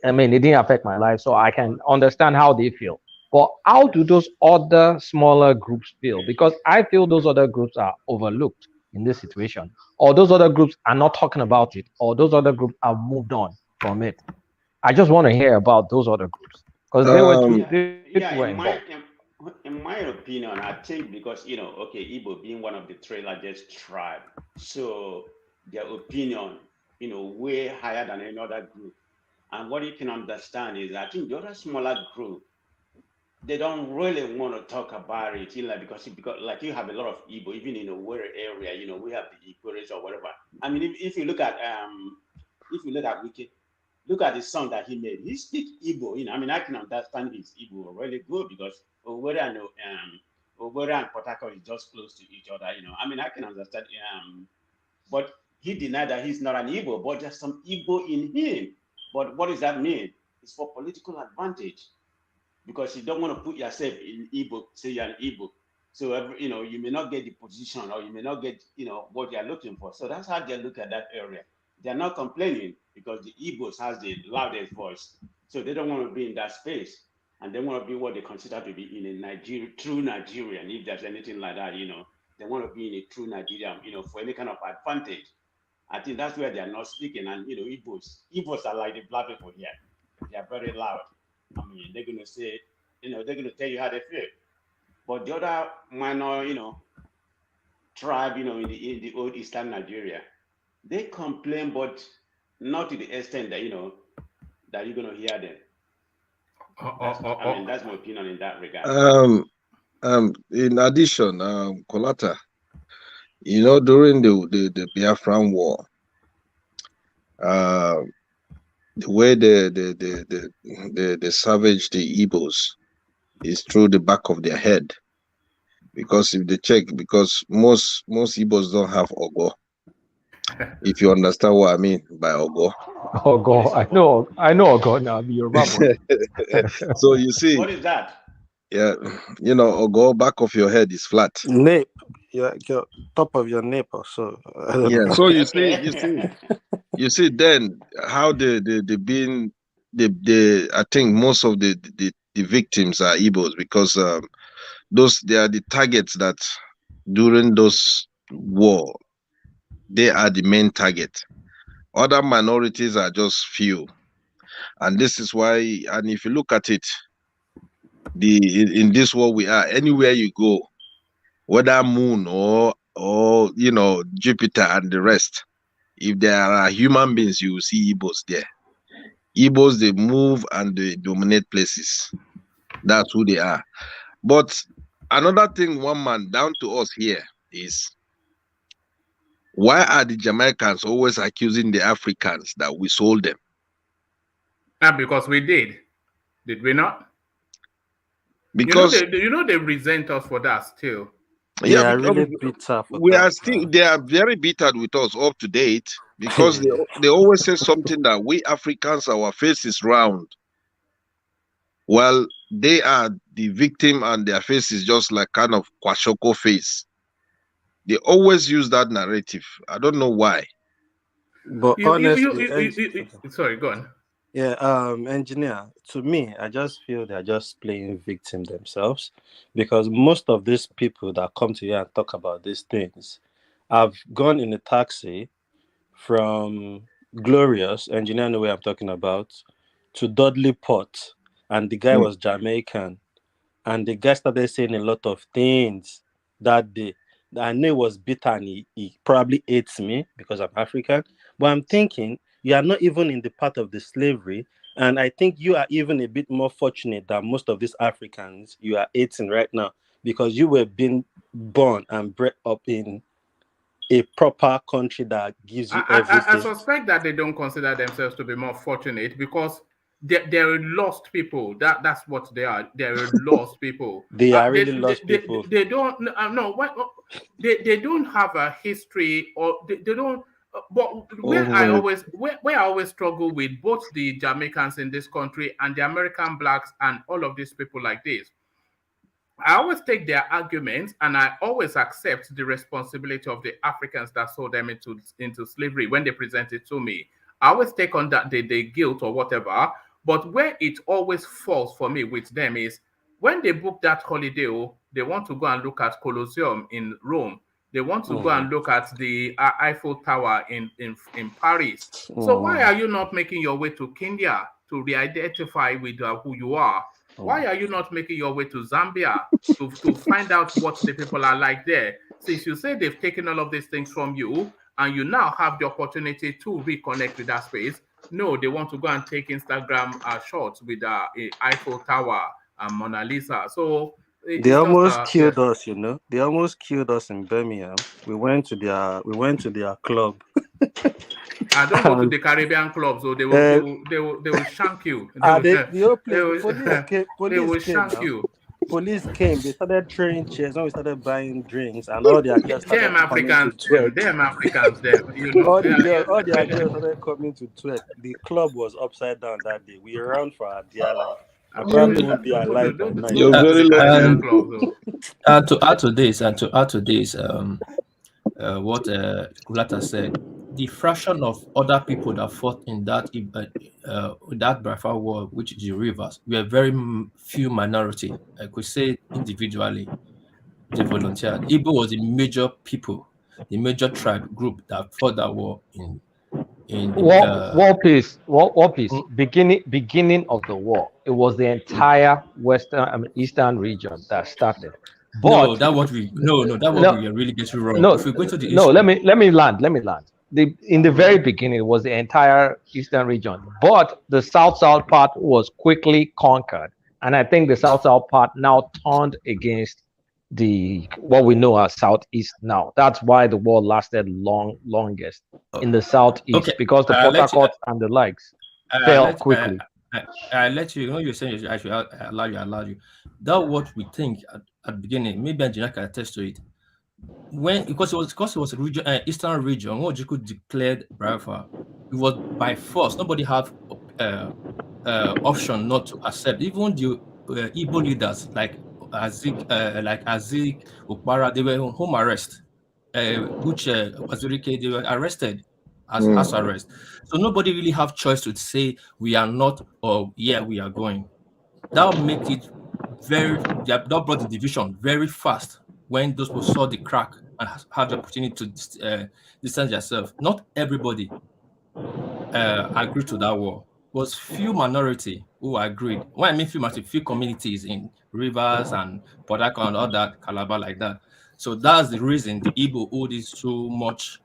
I mean, it didn't affect my life, so I can understand how they feel. But how do those other smaller groups feel? Because I feel those other groups are overlooked in this situation, or those other groups are not talking about it, or those other groups have moved on from it. I just want to hear about those other groups because they were involved. In my opinion, I think because okay, Igbo being one of the three largest tribe, so their opinion, way higher than any other group. And what you can understand is, I think the other smaller group, they don't really want to talk about it, because like you have a lot of Igbo, even in a rural area, we have the Igbo or whatever. I mean, if you look at Wiki, look at the song that he made. He speaks Igbo, I mean, I can understand his Igbo really good because Owerri and Port Harcourt is just close to each other, I mean, I can understand. But he denied that he's not an Igbo, but there's some Igbo in him. But what does that mean? It's for political advantage, because you don't want to put yourself in Igbo, say you're an Igbo. So, you may not get the position, or you may not get, what you're looking for. So that's how they look at that area. They're not complaining because the Igbos has the loudest voice. So they don't want to be in that space. And they want to be what they consider to be in a true Nigerian, if there's anything like that, They want to be in a true Nigerian, for any kind of advantage. I think that's where they are not speaking. And, Igbos are like the black people here. They are very loud. I mean, they're going to say, they're going to tell you how they feel. But the other minor, tribe, in the old Eastern Nigeria, they complain, but not to the extent that, that you're going to hear them. I mean, that's my opinion in that regard. In addition, Kolata, during the Biafran War, the way they savage the Igbos is through the back of their head. Because if they check, because most Igbos don't have Ogo. If you understand what I mean by Ogo. Ogo, I know Ogo now. You're So you see. What is that? Yeah, Ogo, back of your head is flat. Nape, your top of your nape or so. Yeah. So you see, then how they I think most of the victims are Igbos, because they are the targets that during those war, they are the main target. Other minorities are just few, and this is why. And if you look at it, in this war we are, anywhere you go, whether Moon or Jupiter and the rest, if there are human beings, you will see Igbos there. Igbos, they move and they dominate places. That's who they are. But another thing, one man down to us here is, why are the Jamaicans always accusing the Africans that we sold them? Because we did. Did we not? Because they resent us for that still. Yeah, really bitter. They are very bitter with us up to date, because they always say something that we Africans, our face is round. Well, they are the victim and their face is just like kind of Kwashoko face. They always use that narrative. I don't know why. But honestly, sorry, go on. Yeah, engineer, to me, I just feel they're just playing victim themselves, because most of these people that come to you and talk about these things have gone in a taxi from Glorious, engineer know where I'm talking about, to Dudley Port, and the guy was Jamaican, and the guy started saying a lot of things that day. I know he was bitter and he probably hates me because I'm African, but I'm thinking, you are not even in the part of the slavery, And I think you are even a bit more fortunate than most of these Africans you are eating right now, because you were being born and bred up in a proper country that gives you everything. I suspect that they don't consider themselves to be more fortunate because they're lost people. That's what they are. They're lost people. They are really lost people. They don't they don't have a history, or they don't. But where I always struggle with both the Jamaicans in this country and the American blacks and all of these people like this, I always take their arguments and I always accept the responsibility of the Africans that sold them into slavery when they present it to me. I always take on that the guilt or whatever. But where it always falls for me with them is when they book that holiday, they want to go and look at Colosseum in Rome. They want to go and look at the Eiffel Tower in Paris. So why are you not making your way to Kenya to re-identify with who you are? Why are you not making your way to Zambia to find out what the people are like there? Since you say they've taken all of these things from you and you now have the opportunity to reconnect with that space, no, they want to go and take Instagram shots with Eiffel Tower and Mona Lisa. So they almost killed us, you know. They almost killed us in Birmingham. We went to their club. I don't go to the Caribbean club, so they will shank you. They will shank you. Police came. They started throwing chairs. Now we started buying drinks, and all their girls started Them Africans, you know. all their girls started coming to twerk. The club was upside down that day. We ran for our dear life. I probably won't be alive by night. You're very lucky. To add to this, what Kulata said, the fraction of other people that fought in that Biafra war, which is the rivers, were very few minority. I could say individually, they volunteered. Igbo was the major people, the major tribe group that fought that war war peace. Beginning of the war, it was the entire eastern region that started. But that what we really get you wrong. No, if we go to the issue, let me land. In the very beginning, it was the entire eastern region, but the south part was quickly conquered, and I think the south part now turned against what we know as southeast now. That's why the war lasted longest in the southeast, because the Port Harcourt and the likes fell quickly. I let you know. You're saying I should allow you. That's what we think at the beginning. Maybe Angela can attest to it. Because it was a region, eastern region, what you could declare Biafra, it was by force. Nobody had option not to accept. Even the Igbo leaders like Azik, Ukpara, they were on home arrest. Which Adeleke, they were arrested as house arrest. So nobody really have choice to say we are not, or yeah, we are going. That would make it that brought the division very fast when those people saw the crack and had the opportunity to distance themselves. Not everybody agreed to that war. It was few minority who agreed. When I mean few communities in Rivers and Port Harcourt and all that, Calabar like that. So that's the reason the Igbo owed this so much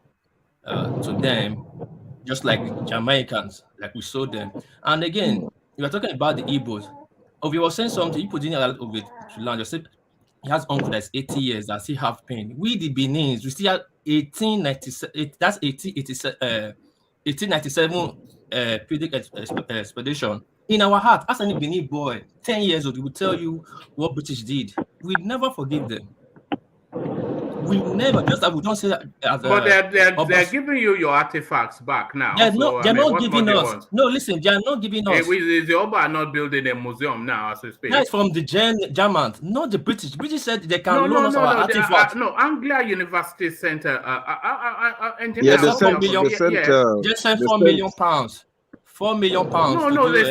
to them, just like the Jamaicans, like we saw them. And again, we are talking about the Igbos. If you were saying something, you put in a lot of it to land. You said he has uncle that's 80 years that still have pain. We the Benin's, we still have 1897. That's 1897 periodic expedition in our heart. As any Benin boy, 10 years old, we will tell you what British did. We never forgive them. We never, just that we don't say that. But they're giving you your artifacts back now. They're not giving us. No, listen, they are not giving us. Is the Oba not building a museum now as we speak? That's from the German, not the British. British said they can loan us our artifacts. Anglia University Center. Just sent £4 million. £4 million. No, they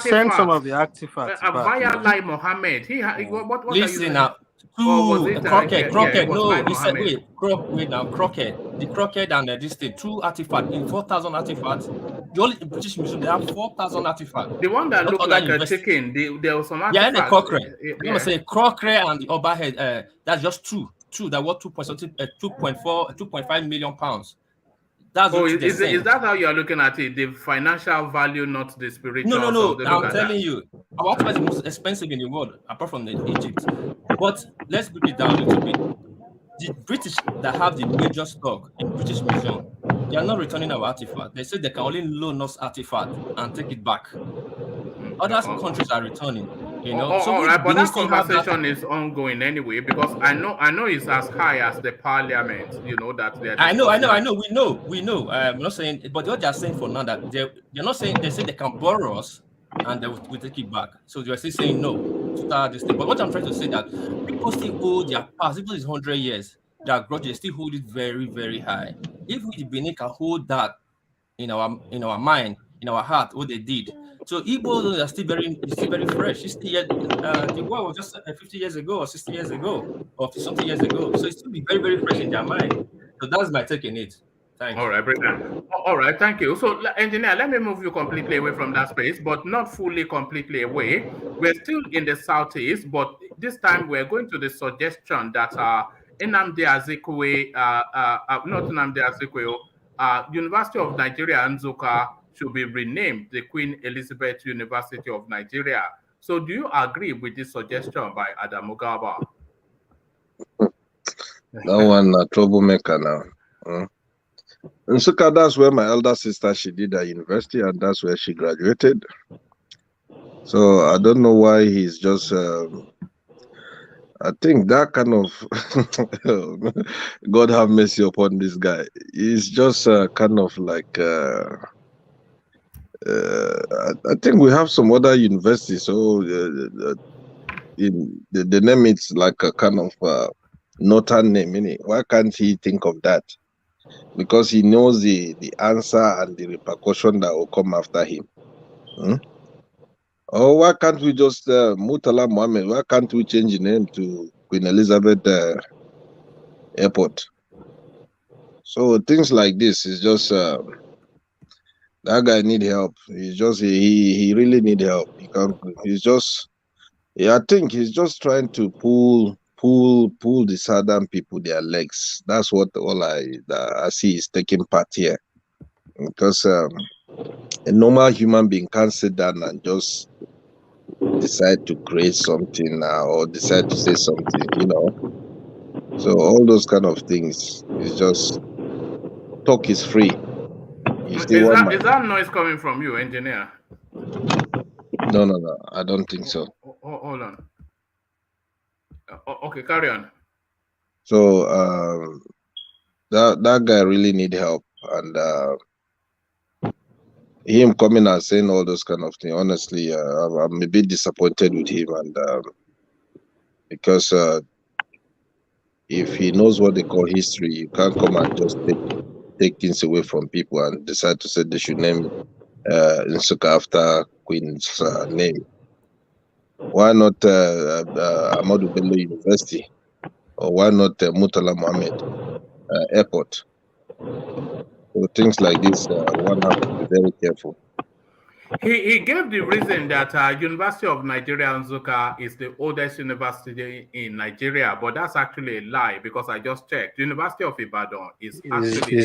sent some of the artifacts. Via Lai Mohammed. What listen now. Crockett. No, he said, wait now, Crockett. The Crockett and this thing, 2 artifacts, in 4,000 artifacts. The only British Museum, they have 4,000 artifacts. The one that looked like a chicken, there was some artifacts. Yeah, and the Crockett. I'm going to say Crockett and the overhead, that's just two that were 2.5 million pounds. That's Oh, what they're saying. is that how you are looking at it? The financial value, not the spiritual. No. So they look I'm at telling that. you, our water is the most expensive in the world, apart from Egypt. But let's break it down a little bit. The British that have the major stock in British Museum, they are not returning our artifact. They say they can only loan us artifact and take it back. Other countries are returning, you know. So All we right, but Benin that still have that. conversation is ongoing anyway because I know it's as high as the parliament. You know that they are I know. discussing. We know. I'm not saying, but what they are saying for now that they're not saying. They say they can borrow us and they will take it back. So they're still saying no to start this thing. But what I'm trying to say that people still hold their past, even it's 100 years, their grudges still hold it very, very high. If we the Benin can hold that in our mind, in our heart, what they did. So Igbo are still very fresh. It's still yet, the war was just 50 years ago or 60 years ago or something years ago. So it's still be very, very fresh in their mind. So that's my take on it. Thanks. All right, brilliant. All right, thank you. So, engineer, let me move you completely away from that space, but not fully completely away. We're still in the southeast, but this time we're going to the suggestion that Nnamdi Azikiwe, not Nnamdi Azikiwe, University of Nigeria Nsukka should be renamed the Queen Elizabeth University of Nigeria. So, do you agree with this suggestion by Adam Mugaba? That one a troublemaker now. Nsukka, that's where my elder sister, she did her university, and that's where she graduated. So I don't know why he's just, I think that kind of, God have mercy upon this guy. He's just kind of like, I think we have some other universities. So the name it's like a kind of northern name. Innit? Why can't he think of that? Because he knows the answer and the repercussion that will come after him. Or why can't we just Murtala Mohammed? Why can't we change the name to Queen Elizabeth Airport? So things like this is just that guy need help. He's just he really need help. He's just I think he's just trying to pull the southern people their legs. That's what all I see is taking part here. Because a normal human being can't sit down and just decide to create something or decide to say something, you know. So all those kind of things is just talk is free. Is that noise coming from you, engineer? No, I don't think so. Hold on. Okay, carry on. So that guy really need help, and him coming and saying all those kind of things, honestly, I'm a bit disappointed with him, and because if he knows what they call history, you can't come and just take things away from people and decide to say they should name Nsukka after Queen's name. Why not Ahmadu Bello University? Or why not Murtala Mohammed Airport? So things like this, one has to be very careful. He gave the reason that University of Nigeria Nsukka is the oldest university in Nigeria, but that's actually a lie because I just checked. University of Ibadan is actually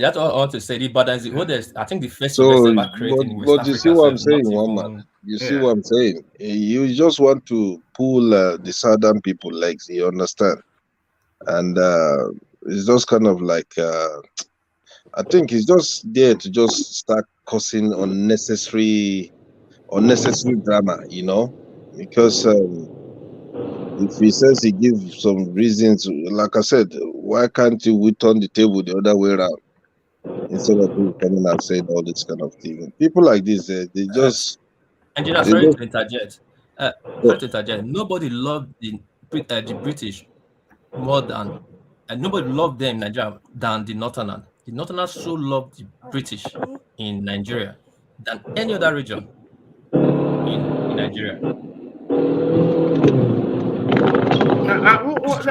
that's all I want to say. Ibadan is the oldest. I think the first so, university ever created in West but Africa. you see what I'm saying, woman. You see what I'm saying. You just want to pull the southern people legs. You understand? And it's just kind of like. I think he's just there to just start causing unnecessary drama, you know, because if he says he gives some reasons, like I said, why can't we turn the table the other way around instead of people coming and saying all this kind of thing? People like this, they just. Engineer, sorry to interject. Sorry to interject. Nobody loved the British more than, and nobody loved them in Nigeria than the Northerners. The Northerners so loved the British in Nigeria than any other region in Nigeria.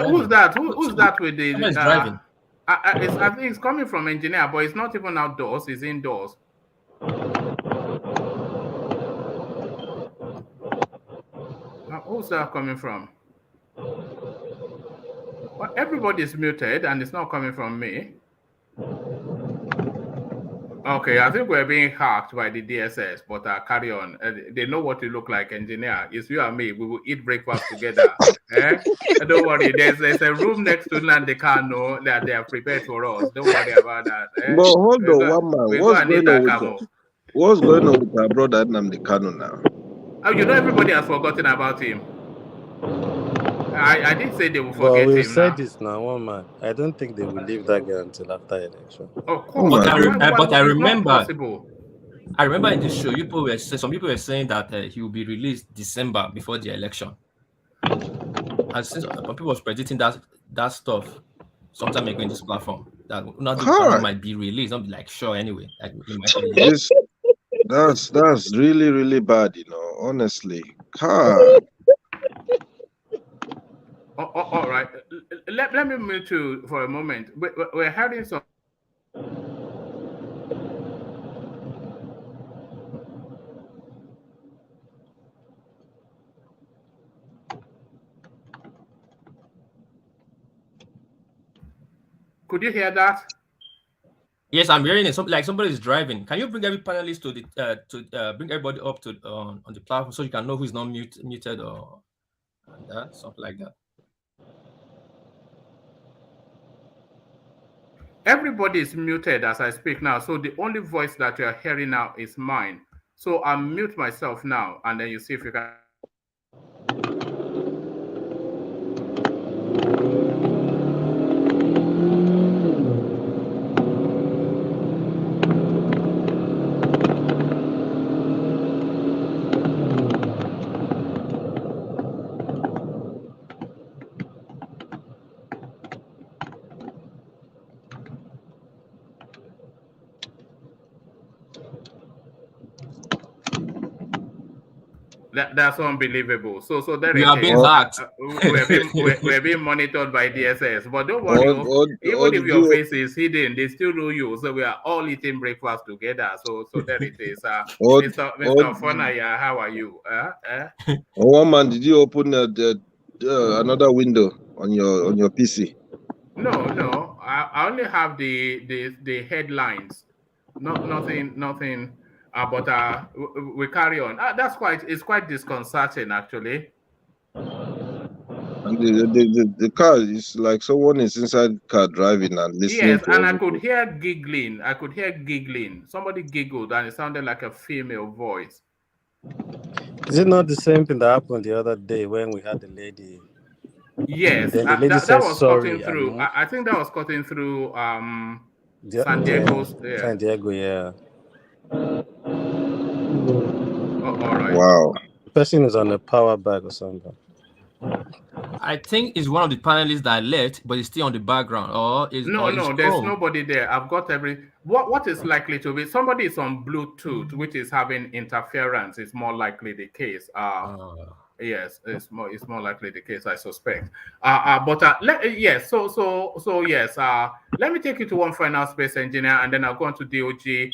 Who's that? Who's that with the? Someone is driving. I think it's coming from engineer, but it's not even outdoors. It's indoors. Who's that coming from? Well, everybody is muted, and it's not coming from me. Okay, I think we're being hacked by the DSS, but carry on. They know what you look like, engineer. It's you and me. We will eat breakfast together. Don't worry. There's a room next to Nandekano that they are prepared for us. Don't worry about that. But hold on, one man. We What's go and eat going on with Akamo. what's going on with our brother Nnamdi Kanu now? Oh, you know everybody has forgotten about him. I did say they will But forget we've him said now. this now, one man. I don't think they will leave that guy until after election. Of course. But I It's remember. not possible. I remember in this show, some people were saying that he will be released December before the election. And since people was predicting that stuff sometime ago in this platform, that Nnamdi Kanu might be released, not be like sure anyway. Like he might be That's really, really bad, you know, honestly. God. All right. Let me move to for a moment. We're having some. Could you hear that? Yes, I'm hearing it. Like somebody's driving. Can you bring every panelist to bring everybody up to on the platform so you can know who's not muted or something like that? Everybody is muted as I speak now, so the only voice that you're hearing now is mine. So I'll mute myself now, and then you see if you can. That's unbelievable. So there you it are is. being hacked. We're being monitored by DSS. But don't worry, even if your face is hidden, they still know you. So we are all eating breakfast together. So there it is. Mr. Fonaya, how are you? One man, did you open another window on your PC? No. I only have the headlines. Nothing. But we carry on. It's quite disconcerting actually. And the car is like someone is inside the car driving and listening. Yes, to and everything. I could hear giggling. Somebody giggled and it sounded like a female voice. Is it not the same thing that happened the other day when we had the lady? Yes, then the lady that said was sorry. cutting through. I think that was cutting through San Diego's. Yeah. San Diego, yeah. All right. Wow. The person is on a power bag or something. I think it's one of the panelists that left, but it's still on the background. No, there's nobody there. I've got what is likely to be somebody is on Bluetooth, which is having interference. Is more likely the case. Yes, it's more likely the case, I suspect. Yes. So yes. Let me take you to one final space, engineer, and then I'll go on to DOG.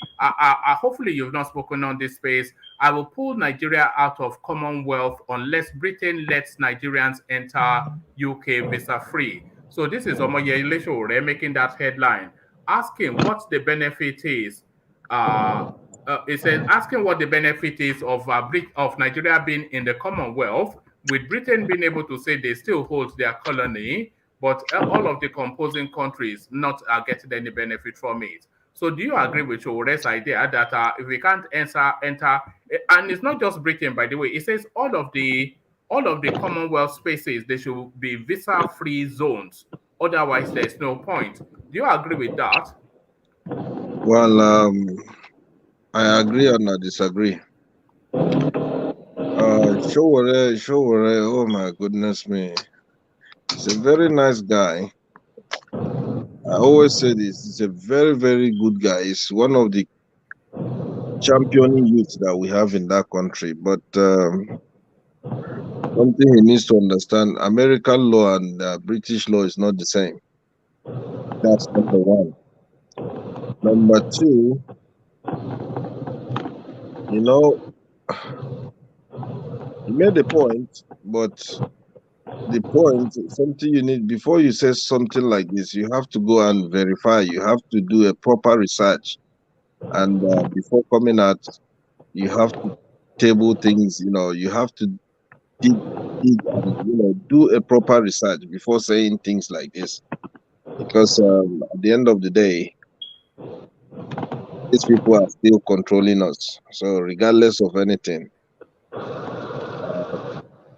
Hopefully you've not spoken on this space. I will pull Nigeria out of Commonwealth unless Britain lets Nigerians enter UK visa free. So this is Omoyele Sowore making that headline, asking what the benefit is. It says asking what the benefit is of Nigeria being in the Commonwealth, with Britain being able to say they still hold their colony, but all of the composing countries not getting any benefit from it. So do you agree with Sowore's idea that if we can't enter, and it's not just Britain, by the way, it says all of the Commonwealth spaces, they should be visa-free zones. Otherwise, there's no point. Do you agree with that? Well, I agree and I disagree. Sowore, oh my goodness me. He's a very nice guy. I always say this, he's a very, very good guy. He's one of the championing youths that we have in that country. But one thing he needs to understand, American law and British law is not the same. That's number one. Number two, you know, he made a point, but the point, something you need before you say something like this, you have to go and verify. You have to do a proper research, and before coming out, you have to table things. You have to dig, and do a proper research before saying things like this. Because at the end of the day, these people are still controlling us. So regardless of anything,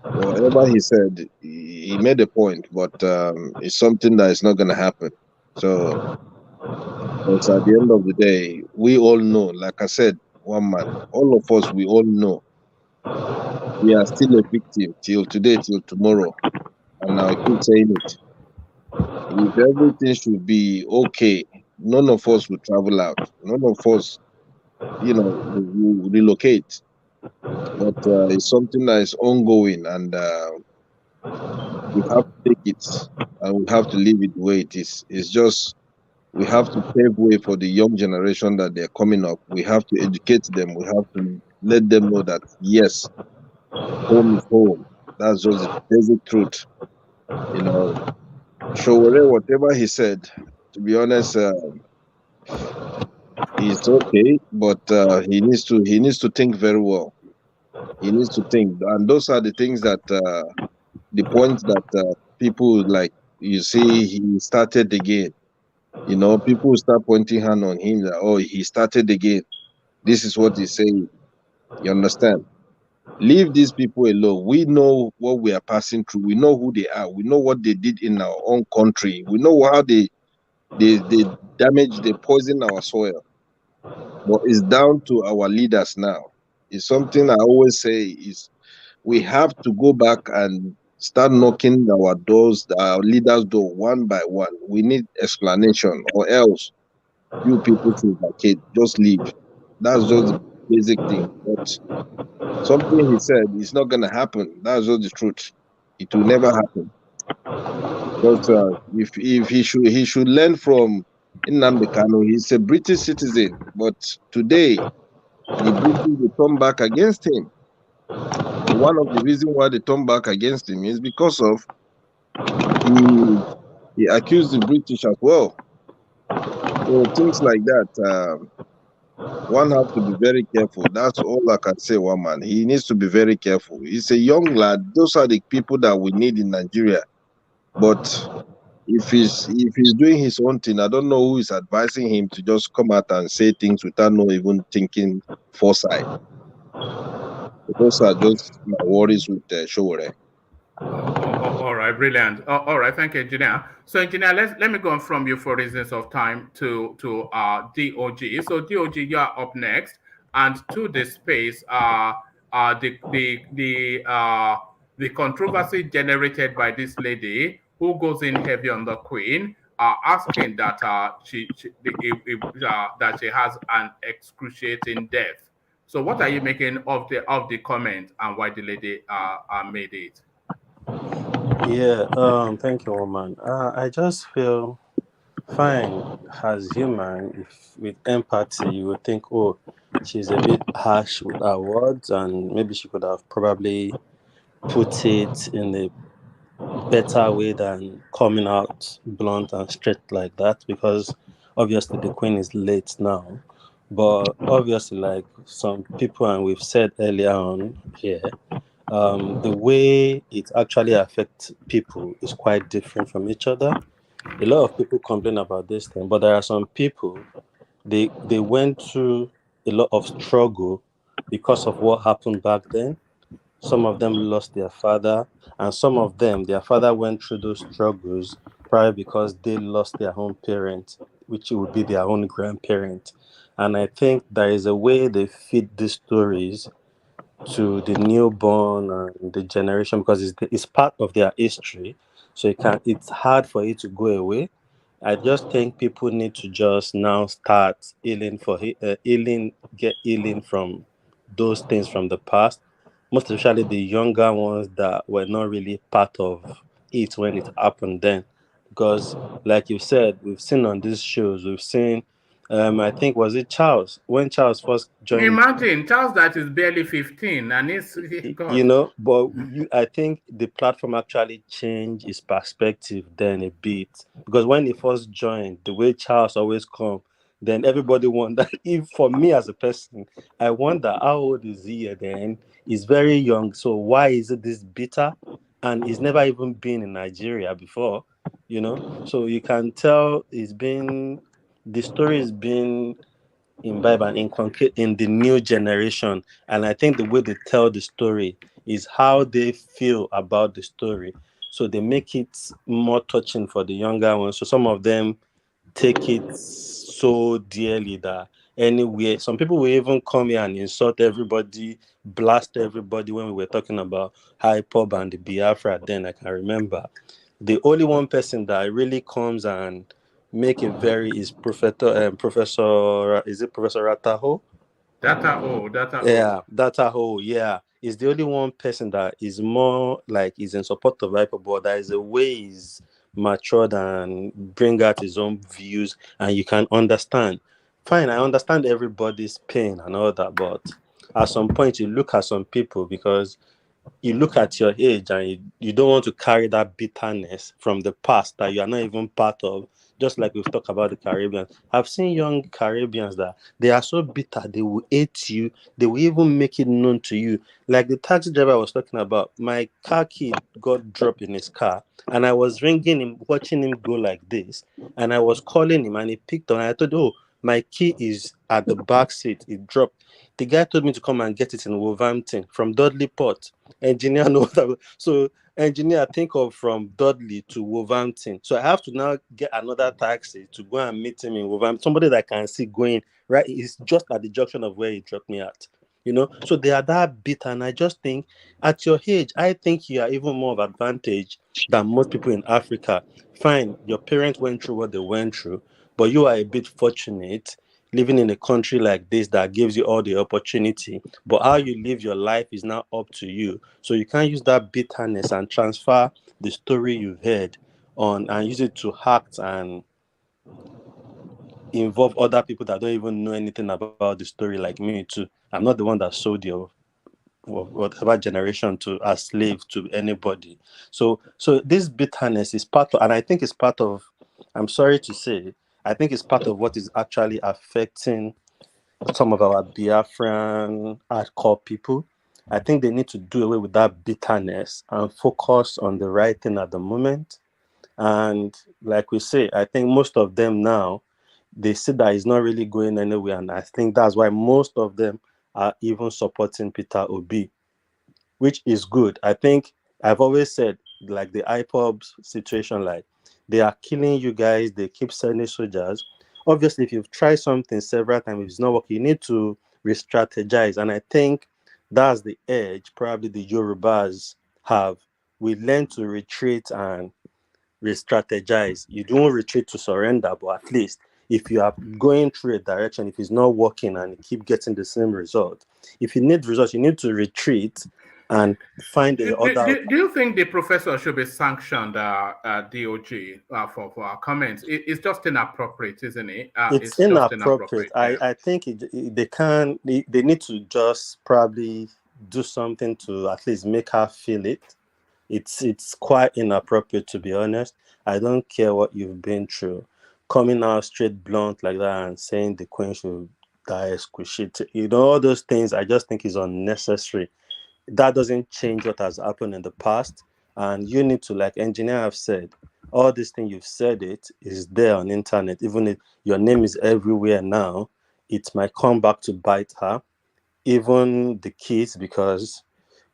whatever he said, he made a point, but it's something that is not going to happen. So, because at the end of the day, we all know, like I said, one man, all of us, we all know we are still a victim till today, till tomorrow. And I keep saying it. If everything should be okay, none of us will travel out. None of us, will relocate. But it's something that is ongoing, and we have to take it, and we have to leave it the way it is. It's just we have to pave way for the young generation that they're coming up. We have to educate them. We have to let them know that yes, home is home. That's just the basic truth. Showore, whatever he said, to be honest, it's okay, but he needs to think very well. He needs to think, and those are the things that the points that people like. You see, he started again. People start pointing hand on him that, oh, he started again. This is what he's saying. You understand? Leave these people alone. We know what we are passing through. We know who they are. We know what they did in our own country. We know how they damage, they poison our soil. But it's down to our leaders now. It's something I always say is we have to go back and start knocking our doors, our leaders' door one by one. We need explanation, or else you people should vacate, just leave. That's just the basic thing. But something he said is not gonna happen. That's just the truth. It will never happen. Because if he should learn from Nnamdi Kanu. He's a British citizen, but today the British will turn back against him. And one of the reasons why they turn back against him is because of he accused the British as well. So things like that, one have to be very careful. That's all I can say, one man. He needs to be very careful. He's a young lad. Those are the people that we need in Nigeria. But if he's doing his own thing, I don't know who is advising him to just come out and say things without not even thinking foresight. Those are just my worries with Showore. All right, brilliant. All right, thank you, engineer. So, engineer, let me go on from you for reasons of time to DOG. So, DOG, you are up next, and to the space, the controversy generated by this lady who goes in heavy on the Queen, asking that that she has an excruciating death. So, what are you making of the comment and why the lady made it? Yeah, thank you, woman. I just feel fine as human. If with empathy, you would think, oh, she's a bit harsh with her words, and maybe she could have probably put it in a better way than coming out blunt and straight like that. Because obviously the Queen is late now, but obviously, like some people, and we've said earlier on here, the way it actually affects people is quite different from each other. A lot of people complain about this thing, but there are some people, they went through a lot of struggle because of what happened back then. Some of them lost their father, and some of them, their father went through those struggles probably because they lost their own parent, which would be their own grandparent. And I think there is a way they fit these stories to the newborn and the generation, because it's part of their history. So it's hard for it to go away. I just think people need to just now start get healing from those things from the past, most especially the younger ones that were not really part of it when it happened then. Because, like you said, we've seen on these shows, we've seen I think was it Charles when Charles first joined. Imagine Charles that is barely 15 and it's You God. know, but I think the platform actually changed his perspective then a bit, because when he first joined, the way Charles always come, then everybody wonder. If for me as a person, I wonder how old is he then? He's very young, so why is it this bitter? And he's never even been in Nigeria before, you know. So you can tell the story has been imbibe and inculcate in the new generation. And I think the way they tell the story is how they feel about the story. So they make it more touching for the younger ones. So some of them take it so dearly that anywhere, some people will even come here and insult everybody, blast everybody when we were talking about Hypob and the Biafra. Then I can remember the only one person that really comes and make it very is Professor is it Professor Rataho? Data Yeah, Rataho, yeah. Is the only one person that is more like is in support of hyper, but there is a way he's matured and bring out his own views and you can understand. Fine, I understand everybody's pain and all that, but at some point you look at some people because you look at your age and you don't want to carry that bitterness from the past that you are not even part of. Just like we've talked about the Caribbean. I've seen young Caribbeans that they are so bitter, they will hate you, they will even make it known to you. Like the taxi driver I was talking about, my car key got dropped in his car, and I was ringing him, watching him go like this, and I was calling him, and he picked on. I thought, oh, my key is at the back seat, it dropped. The guy told me to come and get it in Wolverhampton from Dudley Port. Engineer knows that. So engineer think of from Dudley to Wolverhampton. So I have to now get another taxi to go and meet him in Wolverhampton. Somebody that I can see going right. It's just at the junction of where he dropped me at. You know, so they are that bitter, and I just think at your age, I think you are even more of advantage than most people in Africa. Fine, your parents went through what they went through, but you are a bit fortunate living in a country like this that gives you all the opportunity. But how you live your life is now up to you. So you can't use that bitterness and transfer the story you've heard on and use it to act and involve other people that don't even know anything about the story like me too. I'm not the one that sold your whatever generation to as slave to anybody. So this bitterness is part of, and I think it's part of, I'm sorry to say, I think it's part of what is actually affecting some of our Biafran hardcore people. I think they need to do away with that bitterness and focus on the right thing at the moment. And like we say, I think most of them now, they see that it's not really going anywhere. And I think that's why most of them are even supporting Peter Obi, which is good. I think I've always said, like the IPOB situation, like they are killing you guys, they keep sending soldiers. Obviously, if you've tried something several times, if it's not working, you need to re-strategize. And I think that's the edge probably the Yorubas have. We learn to retreat and re-strategize. You don't retreat to surrender, but at least if you are going through a direction, if it's not working and you keep getting the same result, if you need results, you need to retreat and find a other. Do you think the professor should be sanctioned, DOG, for our comments? It's just inappropriate, isn't it? It's It's just inappropriate. inappropriate. Yeah. I think they can. They need to just probably do something to at least make her feel it. It's quite inappropriate, to be honest. I don't care what you've been through. Coming out straight blunt like that and saying the queen should die exquisite, all those things I just think is unnecessary. That doesn't change what has happened in the past. And you need to, like engineer have said, all these things you've said it is there on internet. Even if your name is everywhere now, it might come back to bite her. Even the kids, because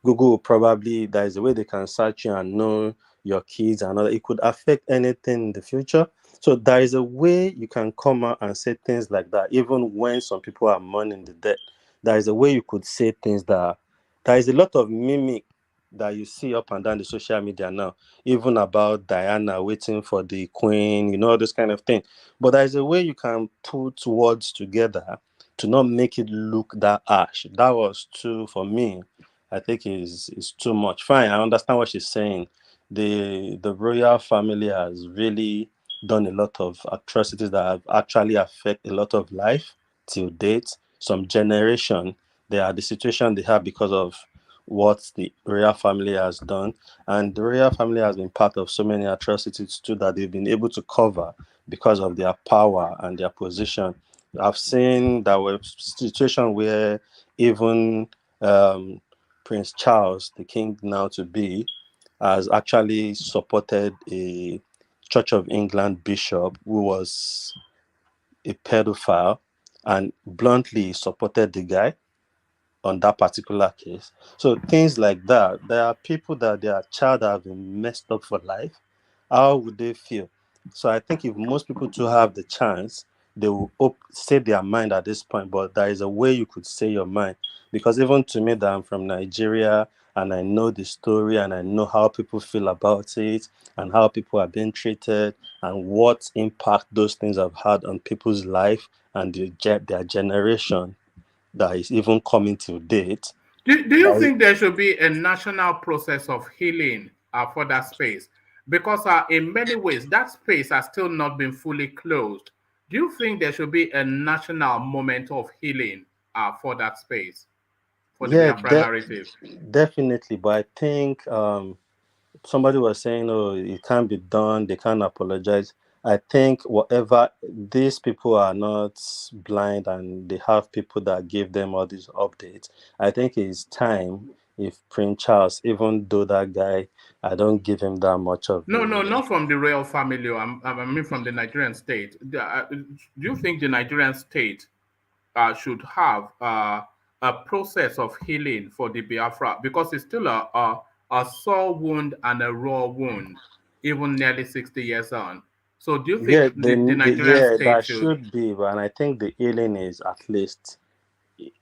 Google will probably, there is a way they can search you and know your kids and all that. It could affect anything in the future. So there is a way you can come out and say things like that, even when some people are mourning the dead. There is a way you could say things that there is a lot of mimic that you see up and down the social media now, even about Diana waiting for the queen, all this kind of thing. But there is a way you can put words together to not make it look that harsh. That was too, for me, I think is too much. Fine, I understand what she's saying. The royal family has really done a lot of atrocities that have actually affected a lot of life till date. Some generation, they are the situation they have because of what the royal family has done. And the royal family has been part of so many atrocities too that they've been able to cover because of their power and their position. I've seen that were situation where even Prince Charles, the king now to be, has actually supported a Church of England bishop who was a pedophile and bluntly supported the guy on that particular case. So things like that, there are people that their child have been messed up for life. How would they feel? So I think if most people to have the chance, they will say their mind at this point. But there is a way you could say your mind, because even to me, that I'm from Nigeria and I know the story and I know how people feel about it and how people are being treated and what impact those things have had on people's life and their generation that is even coming to date. Do you think there should be a national process of healing for that space? Because in many ways, that space has still not been fully closed. Do you think there should be a national moment of healing for that space, for the Yeah, Biafra narrative? definitely. But I think somebody was saying, oh, it can't be done, they can't apologize. I think whatever, these people are not blind and they have people that give them all these updates. I think it's time if Prince Charles, even though that guy, I don't give him that much of No, not from the royal family. I mean from the Nigerian state. Do you think the Nigerian state should have a process of healing for the Biafra? Because it's still a sore wound and a raw wound, even nearly 60 years on. So do you Yeah, think the Nigerian state that should? should be, and I think the healing is at least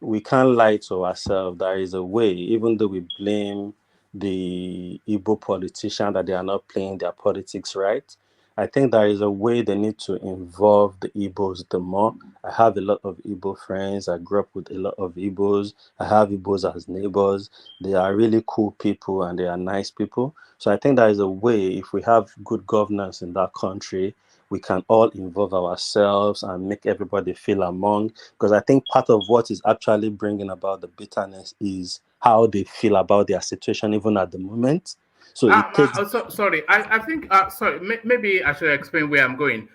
we can't lie to ourselves. There is a way, even though we blame the Igbo politician that they are not playing their politics right. I think there is a way they need to involve the Igbos the more. I have a lot of Igbo friends. I grew up with a lot of Igbos. I have Igbos as neighbors. They are really cool people and they are nice people. So I think there is a way, if we have good governance in that country, we can all involve ourselves and make everybody feel among. Because I think part of what is actually bringing about the bitterness is how they feel about their situation, even at the moment. So it takes. Sorry, I think sorry, maybe I should explain where I'm going.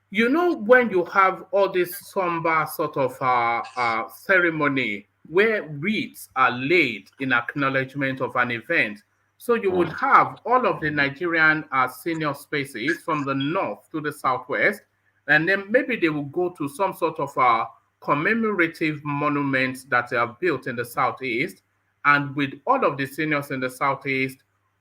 You know, when you have all this somber sort of ceremony where wreaths are laid in acknowledgement of an event, so you would have all of the Nigerian senior spaces from the north to the southwest, and then maybe they will go to some sort of commemorative monuments that are built in the southeast, and with all of the seniors in the southeast,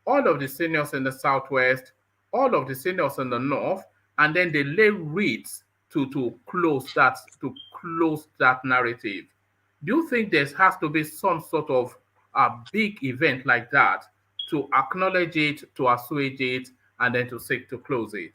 all of the seniors in the southwest, all of the seniors in the north, and then they lay wreaths to close that narrative. Do you think there has to be some sort of a big event like that to acknowledge it, to assuage it, and then to seek to close it?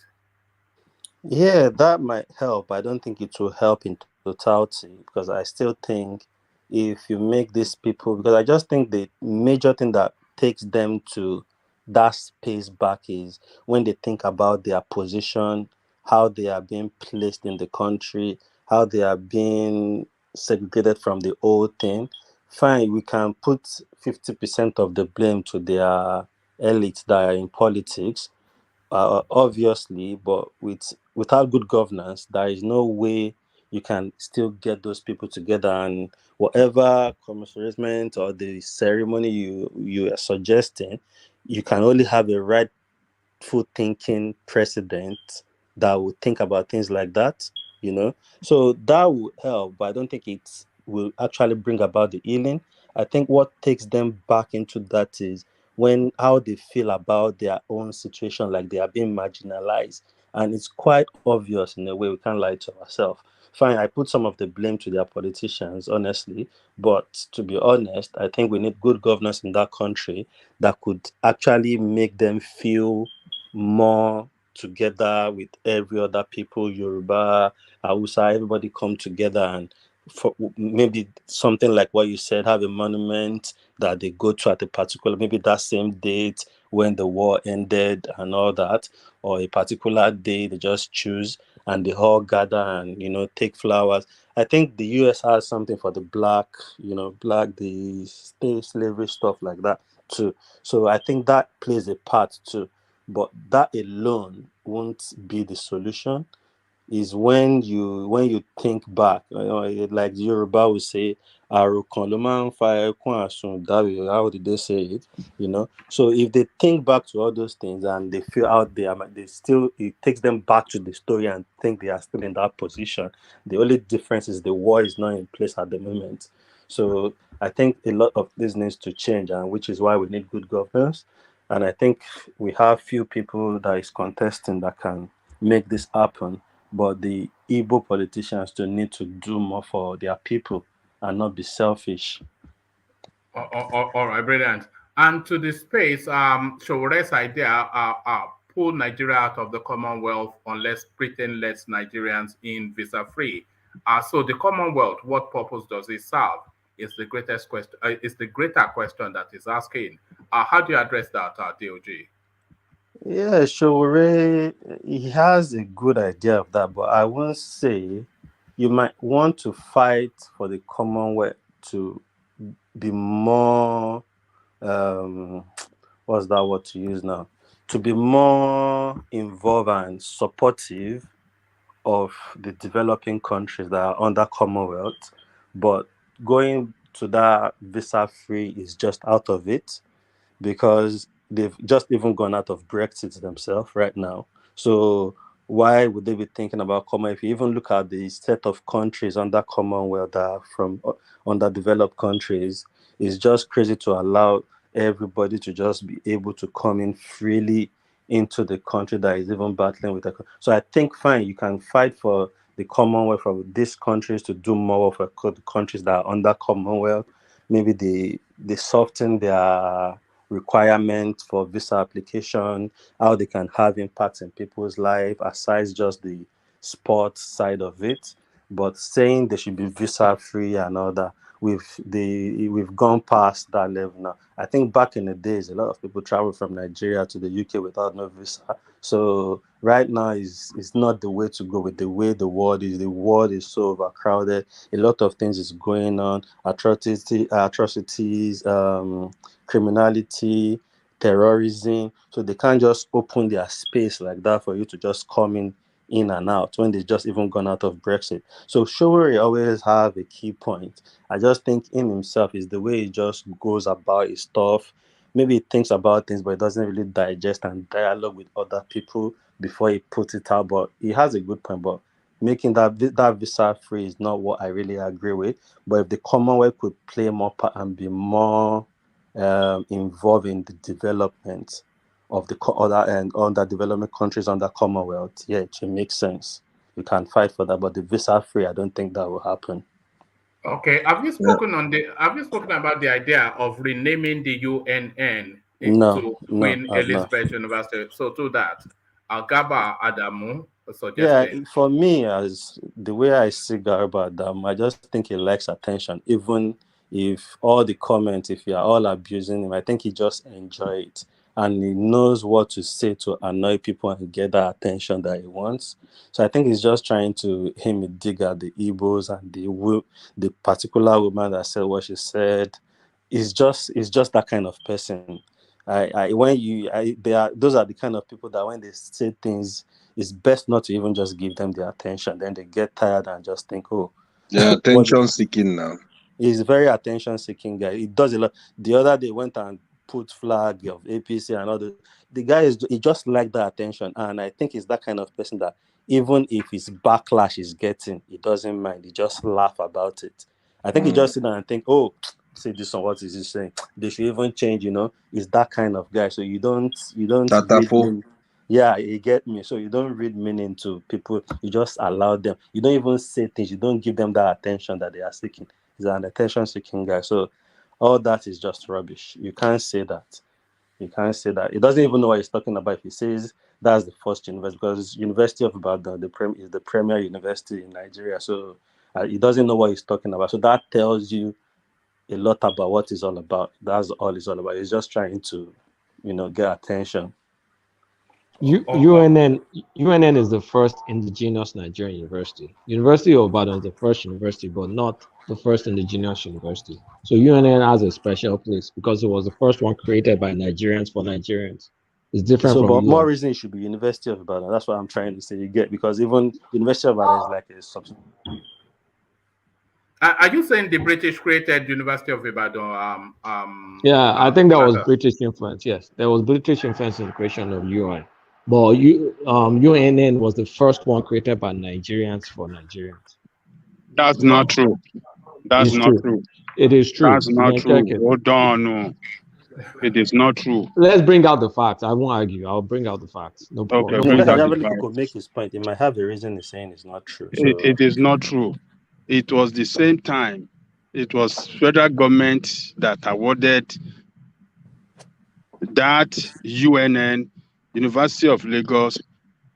Yeah, that might help. I don't think it will help in totality because I still think if you make these people, because I just think the major thing that takes them to that space back is when they think about their position, how they are being placed in the country, how they are being segregated from the old thing. Fine, we can put 50% of the blame to their elites that are in politics, obviously, but without good governance, there is no way you can still get those people together. And whatever commiseration or the ceremony you are suggesting, you can only have a rightful thinking president that would think about things like that. So that will help, but I don't think it will actually bring about the healing. I think what takes them back into that is when how they feel about their own situation, like they are being marginalized. And it's quite obvious in a way, we can't lie to ourselves. Fine, I put some of the blame to their politicians, honestly, but to be honest, I think we need good governance in that country that could actually make them feel more together with every other people, Yoruba, Hausa, everybody come together and for maybe something like what you said, have a monument that they go to at a particular, maybe that same date, when the war ended and all that, or a particular day they just choose and they all gather and take flowers. I think the US has something for the black, the slavery stuff like that too. So I think that plays a part too. But that alone won't be the solution. Is when you think back, like the Yoruba would say, "Àròkàn ló máa ń fa ẹkún àsundàrò." How did they say it? So if they think back to all those things and they feel out there, it takes them back to the story and think they are still in that position. The only difference is the war is not in place at the moment. So I think a lot of this needs to change, and which is why we need good governance. And I think we have few people that is contesting that can make this happen. But the Igbo politicians still need to do more for their people and not be selfish. All right, brilliant. And to the space, Showore's idea, pull Nigeria out of the Commonwealth unless Britain lets Nigerians in visa-free. So the Commonwealth, what purpose does it serve? Is the greatest question. Is the greater question that is asking. How do you address that, DOG? Yeah, Showore, he has a good idea of that, but I won't say you might want to fight for the Commonwealth to be more, what's that word to use now? To be more involved and supportive of the developing countries that are under Commonwealth, but going to that visa-free is just out of it, because they've just even gone out of Brexit themselves right now. So why would they be thinking about Commonwealth? If you even look at the set of countries under Commonwealth that are from underdeveloped countries, it's just crazy to allow everybody to just be able to come in freely into the country that is even battling with so I think fine, you can fight for the Commonwealth of these countries to do more for the countries that are under Commonwealth. Maybe they soften their requirement for visa application, how they can have impacts in people's life aside just the sports side of it. But saying they should be visa free and all that, we've gone past that level now. I think back in the days, a lot of people travel from Nigeria to the UK without no visa. So right now is not the way to go with the way the world is. The world is so overcrowded. A lot of things is going on. Atrocities, criminality, terrorism. So they can't just open their space like that for you to just come in and out when they just even gone out of Brexit. So Showore always have a key point. I just think in himself is the way he just goes about his stuff. Maybe he thinks about things, but he doesn't really digest and dialogue with other people before he puts it out. But he has a good point. But making that visa free is not what I really agree with. But if the Commonwealth could play more part and be more involved in the development of the other and under development countries under Commonwealth, yeah, it makes sense. You can fight for that, but the visa free, I don't think that will happen. Okay, have you spoken about the idea of renaming the UNN No, Queen I've not. Elizabeth University? So to that, Agaba Adamu Yeah, suggested. for me, as the way I see Garba Adam, I just think he likes attention. Even if all the comments, if you are all abusing him, I think he just enjoys it. And he knows what to say to annoy people and get that attention that he wants. So I think he's just trying to him dig at the Igbos and the particular woman that said what she said. It's just that kind of person. Those are the kind of people that when they say things, it's best not to even just give them the attention. Then they get tired and just think, oh, they're attention seeking now. He's a very attention seeking guy. He does a lot. The other day went and put flag of APC and all the guy he just like that attention. And I think he's that kind of person that even if his backlash is getting, he doesn't mind. He just laugh about it. I think he just sit down and think, oh, say this one, what is he saying? They should even change, He's that kind of guy. So you don't read. Yeah, you get me. So you don't read meaning to people. You just allow them. You don't even say things. You don't give them that attention that they are seeking. He's an attention-seeking guy. So all that is just rubbish. You can't say that. You can't say that. He doesn't even know what he's talking about. If he says that's the first university, because University of Ibadan is the premier university in Nigeria. So he doesn't know what he's talking about. So that tells you a lot about what it's all about. That's all it's all about. He's just trying to get attention. UNN is the first indigenous Nigerian university. University of Ibadan is the first university, but not the first indigenous university. So UNN has a special place because it was the first one created by Nigerians for Nigerians. It's different So, from but more UN. reason it should be University of Ibadan. That's what I'm trying to say. You get, because even University of Ibadan is like a subsidiary. Are you saying the British created University of Ibadan? I think that was British influence. Yes, there was British influence in the creation of UN. But UNN was the first one created by Nigerians for Nigerians. That's not true. That's not true. It is true. That's not true. Hold on. No. It is not true. Let's bring out the facts. I won't argue. I'll bring out the facts. No problem. Okay, let Adeleke could make his point. He might have the reason he's saying it's not true. So. It is not true. It was the same time. It was federal government that awarded that UNN, University of Lagos,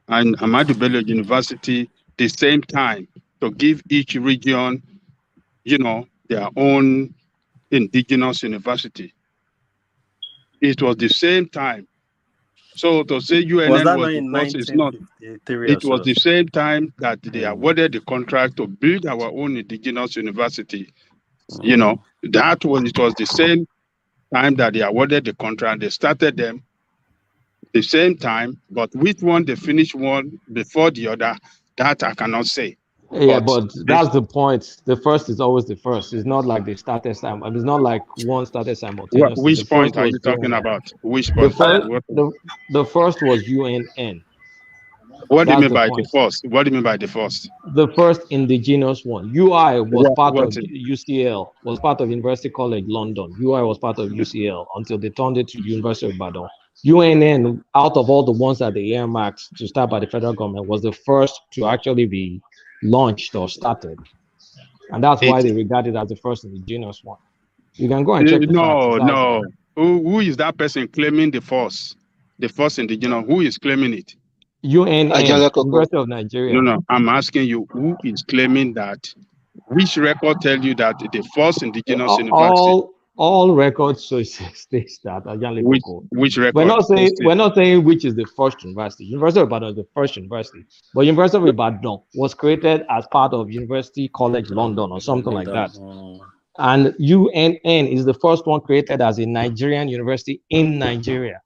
and Ahmadu Bello University the same time to give each region, their own indigenous university. It was the same time. So to say UNN was the first is not. It was the same time that they awarded the contract to build our own indigenous university. It was the same time that they awarded the contract. They started them the same time, but which one they finished one before the other, that I cannot say. Yeah, but that's the point. The first is always the first. It's not like they started it's not like one started simultaneously. Which point are you talking about? Which point? The first was UNN. What do you mean by the first? What do you mean by the first? The first indigenous one. UI was part of UCL, was part of University College London. UI was part of UCL until they turned it to University of Ibadan. UNN, out of all the ones that they earmarked to start by the federal government, was the first to actually be launched or started. And that's why they regard it as the first indigenous one. You can go and check the facts. No. Who is that person claiming the first indigenous? Who is claiming it? UNN, University of Nigeria. No. I'm asking you, who is claiming that? Which record tell you that the first indigenous university? All records states that. Which record? We're not saying which is the first university. University of Ibadan is the first university, but University of Ibadan was created as part of University College London or something like that. And UNN is the first one created as a Nigerian university in Nigeria.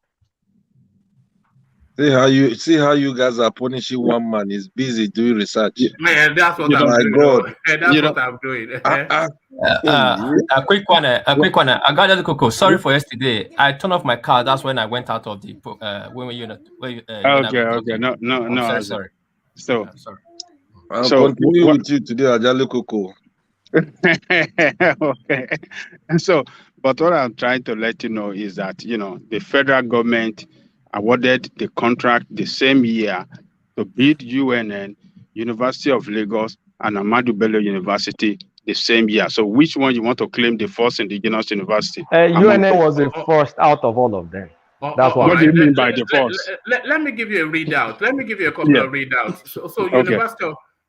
See how you guys are punishing one man. He's busy doing research. Man, that's what I'm doing. God. That's what I'm doing. A quick one. I got a cocoa. Sorry for yesterday. I turned off my car. That's when I went out of the Okay. No. Sorry. So I'll continue with you today, Ajale Coco. Okay. And so, but what I'm trying to let you know is that the federal government awarded the contract the same year to build UNN, University of Lagos, and Ahmadu Bello University the same year. So which one you want to claim the first indigenous university? UNN was the first out of all of them. That's what do you mean by the first? Let me give you a readout. Let me give you a couple of readouts. So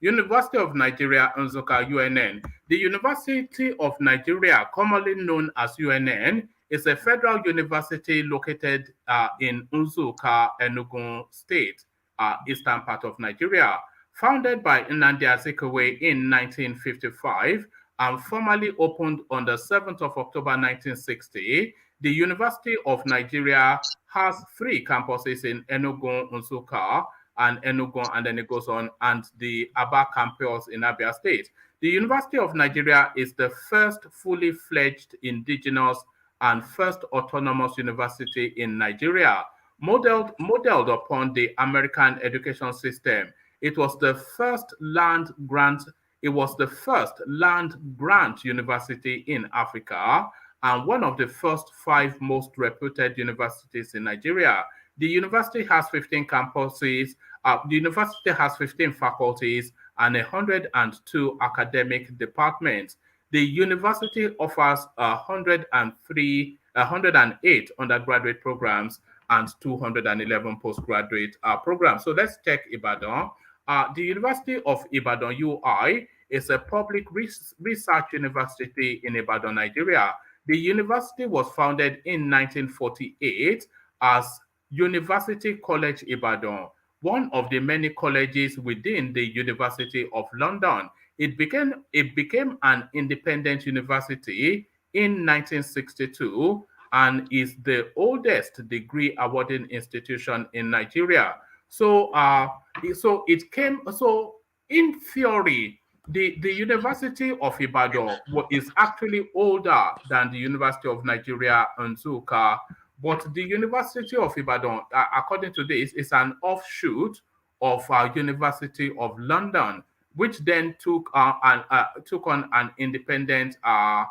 University of Nigeria, Nsukka, UNN. The University of Nigeria, commonly known as UNN, is a federal university located in Nsukka, Enugu State, eastern part of Nigeria. Founded by Nnamdi Azikiwe in 1955 and formally opened on the 7th of October 1960, the University of Nigeria has 3 campuses in Enugu, Nsukka, and Enugu, and then it goes on, and the Aba campus in Abia State. The University of Nigeria is the first fully fledged indigenous and first autonomous university in Nigeria, modeled upon the American education system. It was the first land grant university in Africa and one of the first 5 most reputed universities in Nigeria. The university has 15 campuses. The university has 15 faculties and 102 academic departments. The university offers 108 undergraduate programs and 211 postgraduate programs. So let's check Ibadan. The University of Ibadan, UI, is a public research university in Ibadan, Nigeria. The university was founded in 1948 as University College Ibadan, one of the many colleges within the University of London. It became an independent university in 1962 and is the oldest degree awarding institution in Nigeria. So in theory, the University of Ibadan is actually older than the University of Nigeria, Nsukka, but the University of Ibadan, according to this, is an offshoot of University of London, which then took on an independent of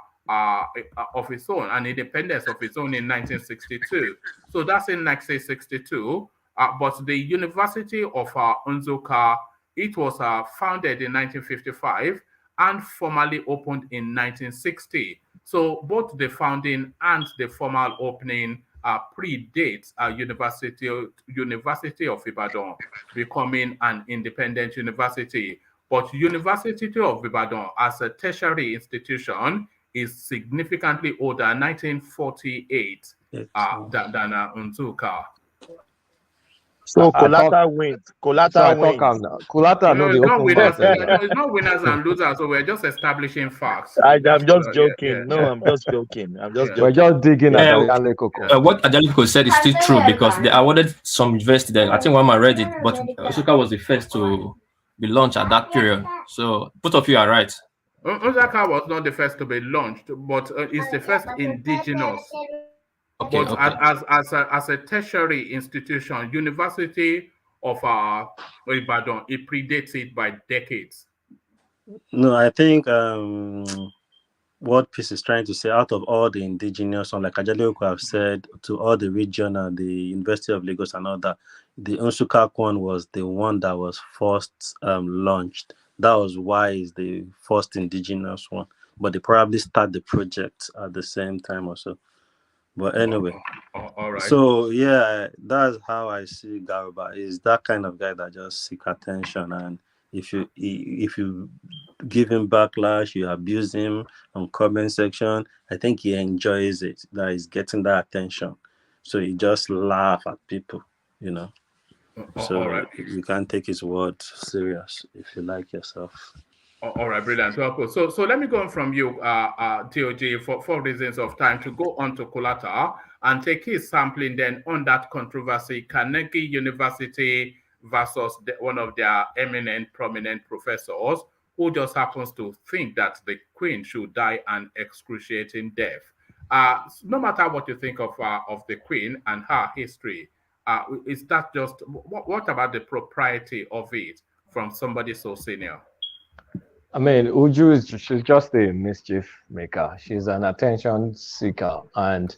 its own, an independence of its own in 1962. So that's in 1962. But the University of Nsukka, it was founded in 1955 and formally opened in 1960. So both the founding and the formal opening predates University of Ibadan becoming an independent university. But University of Ibadan as a tertiary institution is significantly older, 1948, than Nsukka. So Kolata wins. Kolata wins. Kolata No, no, it's the not open winners. box. It's not winners and losers. So we're just establishing facts. I'm That's just all, joking. yeah. No, I'm just joking. I'm just We're joking. just digging at Adeleke. What Adeleke said is still true because they awarded some university there. I think one man read it, but Nsukka was the first to be launched at that period. So both of you are right. Nsukka was not the first to be launched, but it's the first indigenous. Okay, but okay. as a tertiary institution, University of Ibadan, it predates it by decades. No, I think what Peace is trying to say, out of all the indigenous, like Adeleke have said, to all the regional, the University of Lagos and all that, the Nsukka one was the one that was first launched. That was why it's the first indigenous one. But they probably start the project at the same time or so. But anyway, all right. So yeah, that's how I see Garuba. Is that kind of guy that just seek attention, and if you give him backlash, you abuse him on comment section, I think he enjoys it. That he's getting that attention, so he just laugh at people, you know. So all right. you can't take his word serious if you like yourself. All right, brilliant. So let me go on from you, TOG, for reasons of time, to go on to Kolata and take his sampling then on that controversy, Carnegie University versus one of their eminent, prominent professors who just happens to think that the Queen should die an excruciating death. No matter what you think of the Queen and her history, is that just, what about the propriety of it from somebody so senior? I mean, she's just a mischief maker. She's an attention seeker. And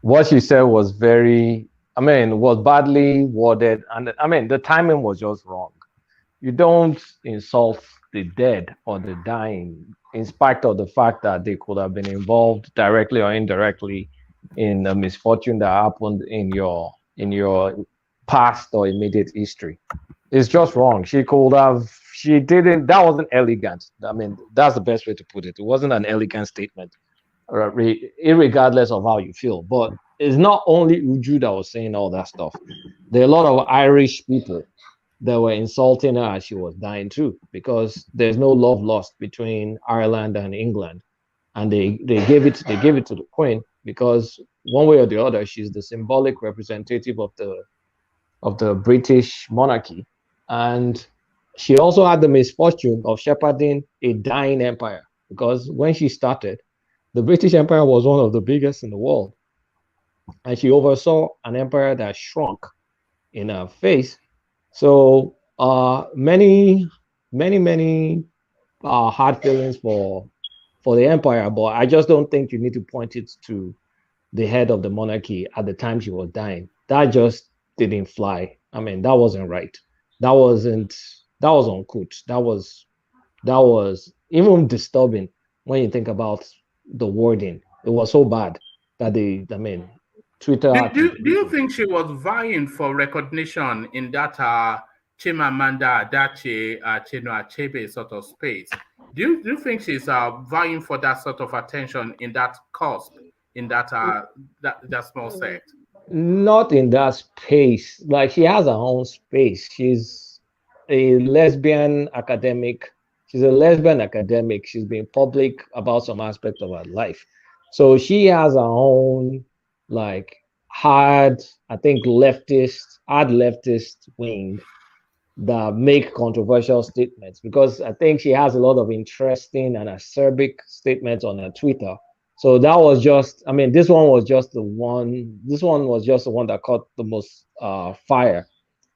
what she said was was badly worded. And I mean, the timing was just wrong. You don't insult the dead or the dying, in spite of the fact that they could have been involved directly or indirectly in a misfortune that happened in your past or immediate history. It's just wrong. That wasn't elegant. I mean, that's the best way to put it. It wasn't an elegant statement, regardless of how you feel. But it's not only Uju that was saying all that stuff. There are a lot of Irish people that were insulting her as she was dying too, because there's no love lost between Ireland and England. And they gave it to the Queen because one way or the other, she's the symbolic representative of the British monarchy. And she also had the misfortune of shepherding a dying empire, because when she started, the British Empire was one of the biggest in the world. And she oversaw an empire that shrunk in her face. So many hard feelings for the empire, but I just don't think you need to point it to the head of the monarchy at the time she was dying. That just didn't fly. I mean, that wasn't right. That was uncouth. That was even disturbing when you think about the wording. It was so bad that Twitter. Do you think she was vying for recognition in that Chimamanda Adichie, Chinua Achebe sort of space? Do you think she's vying for that sort of attention in that cusp, in that that small sect? Not in that space. Like she has her own space. She's a lesbian academic. She's a lesbian academic. She's been public about some aspect of her life. So she has her own like I think hard leftist wing that make controversial statements because I think she has a lot of interesting and acerbic statements on her Twitter. So that was just, I mean, this one was just the one. This one was just the one that caught the most fire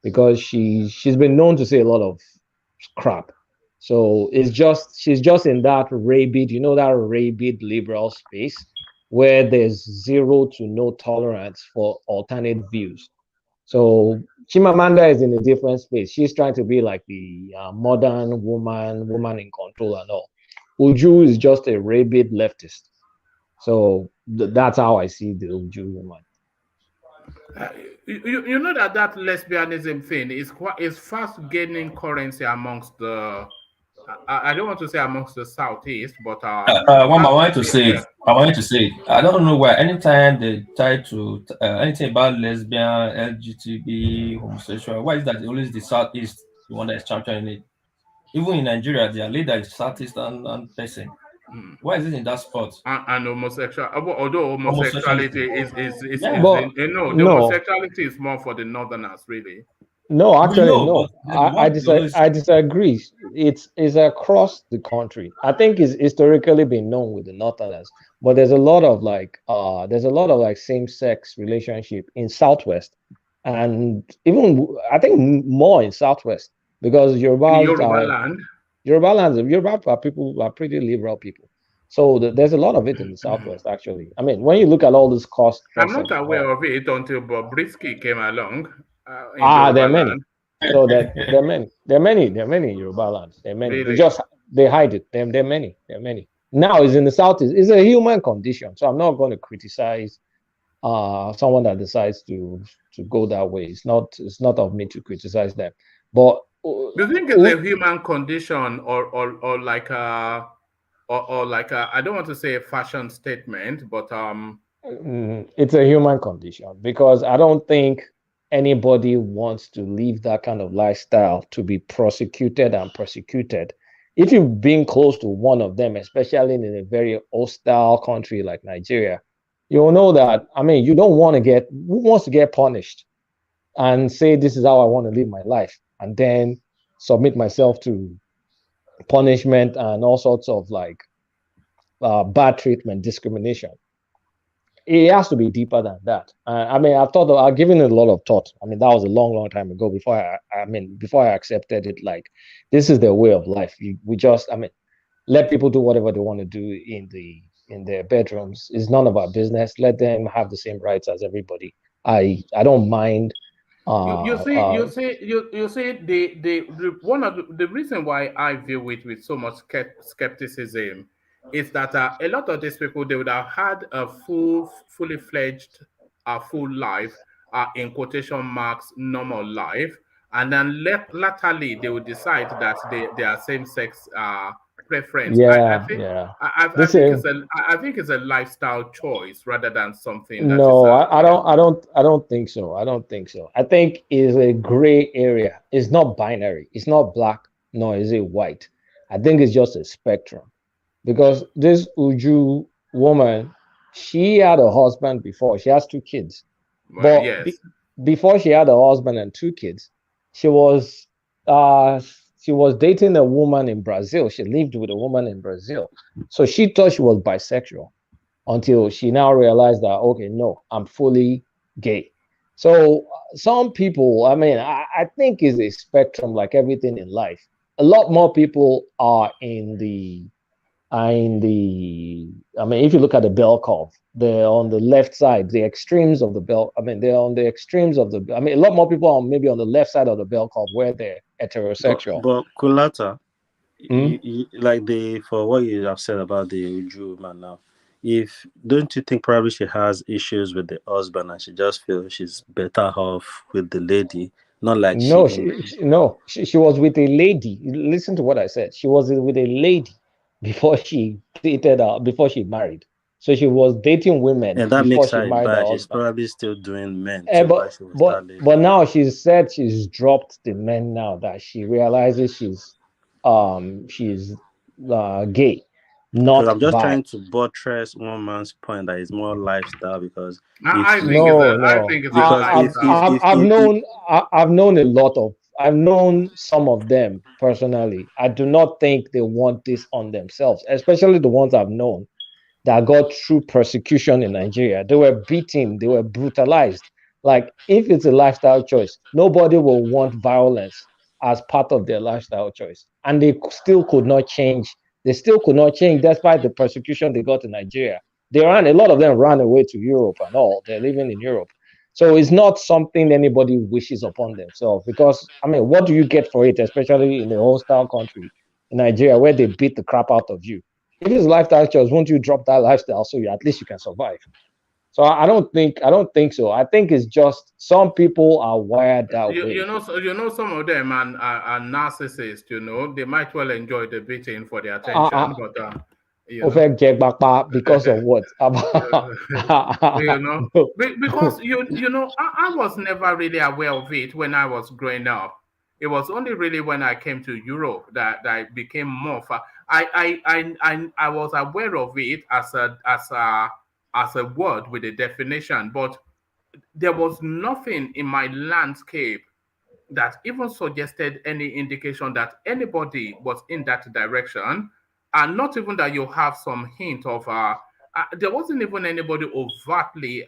because she's been known to say a lot of crap. So she's just in that rabid, that rabid liberal space where there's zero to no tolerance for alternate views. So Chimamanda is in a different space. She's trying to be like the modern woman in control and all. Uju is just a rabid leftist. So that's how I see the Uju woman. You know that lesbianism thing is fast gaining currency amongst the. I don't want to say amongst the southeast, but I wanted to say, I don't know why. Anytime they try to anything about lesbian, LGBT, homosexual, why is that always the southeast the one that is championing it? Even in Nigeria, their leader is southeast and person. Why is it in that spot? And homosexual, although homosexuality homosexuality is more for the northerners, really. No, actually, no. I disagree. It's across the country. I think it's historically been known with the northerners, but there's a lot of same-sex relationship in Southwest, and even I think more in Southwest because Yoruba people are pretty liberal people. So there's a lot of it in the Southwest, actually. I mean, when you look at all this cost, I'm not aware of it until Bobrisky came along. There are many. So there are many. There are many in Yoruba land. There are many. Really? They hide it. There are many. Now it's in the South. It's a human condition. So I'm not going to criticize someone that decides to go that way. It's not of me to criticize them. But do you think it's a human condition or like a I don't want to say a fashion statement, but it's a human condition because I don't think anybody wants to live that kind of lifestyle to be prosecuted and persecuted. If you've been close to one of them, especially in a very hostile country like Nigeria, you'll know that, I mean, you don't want to who wants to get punished and say, this is how I want to live my life, and then submit myself to punishment and all sorts of like bad treatment, discrimination. It has to be deeper than that. I mean, I've given it a lot of thought. I mean, that was a long time ago before I accepted it. Like, this is their way of life. Let people do whatever they want to do in their bedrooms. It's none of our business. Let them have the same rights as everybody. I don't mind. You see, the one of the reason why I view it with so much skepticism is that a lot of these people, they would have had a fully fledged, full life, in quotation marks, normal life, and then latterly they would decide that they are same-sex preference. I think it's a lifestyle choice rather than something that I don't think so. I think it's a gray area. It's not binary. It's not black, nor is it white. I think it's just a spectrum. Because this Uju woman, she had a husband before. She has 2 kids. Well, yes. Before she had a husband and 2 kids, she was dating a woman in Brazil. She lived with a woman in Brazil. So she thought she was bisexual until she now realized that, okay, no, I'm fully gay. So some people, I mean, I think it's a spectrum like everything in life. A lot more people are if you look at the bell curve, they're on the left side, the extremes of the bell. I mean, they're on the extremes of a lot more people are maybe on the left side of the bell curve where they're heterosexual. But Kulata, for what you have said about the Uju man now, don't you think probably she has issues with the husband and she just feels she's better off with the lady? Not like she was with a lady. Listen to what I said. She was with a lady before she dated before she married. So she was dating women And that before makes she her a married her bad. She's husband. probably still doing men Eh, too while she was that lady. but now she's said she's dropped the men now that she realizes she's gay, Because not I'm just bi. trying to buttress one man's point that is more lifestyle. Because I if think you, it's No, a I no. think it's a because lifestyle. I've known a lot of. I've known some of them personally. I do not think they want this on themselves, especially the ones I've known that got through persecution in Nigeria. They were beaten, they were brutalized. Like, if it's a lifestyle choice, nobody will want violence as part of their lifestyle choice. And they still could not change. They still could not change despite the persecution they got in Nigeria. A lot of them ran away to Europe and all. They're living in Europe. So it's not something anybody wishes upon themselves because, I mean, what do you get for it, especially in a hostile country, in Nigeria, where they beat the crap out of you? If it's lifestyle choice, won't you drop that lifestyle so at least you can survive? So I don't think so. I think it's just some people are wired that way. You know some of them are narcissists. You know they might well enjoy the beating for the Uh, attention, but you know. Perfect Jack Bakpa because of what? You know, because you know, I was never really aware of it when I was growing up. It was only really when I came to Europe that I became more. I was aware of it as a word with a definition, but there was nothing in my landscape that even suggested any indication that anybody was in that direction, and not even that you have some hint of there wasn't even anybody overtly.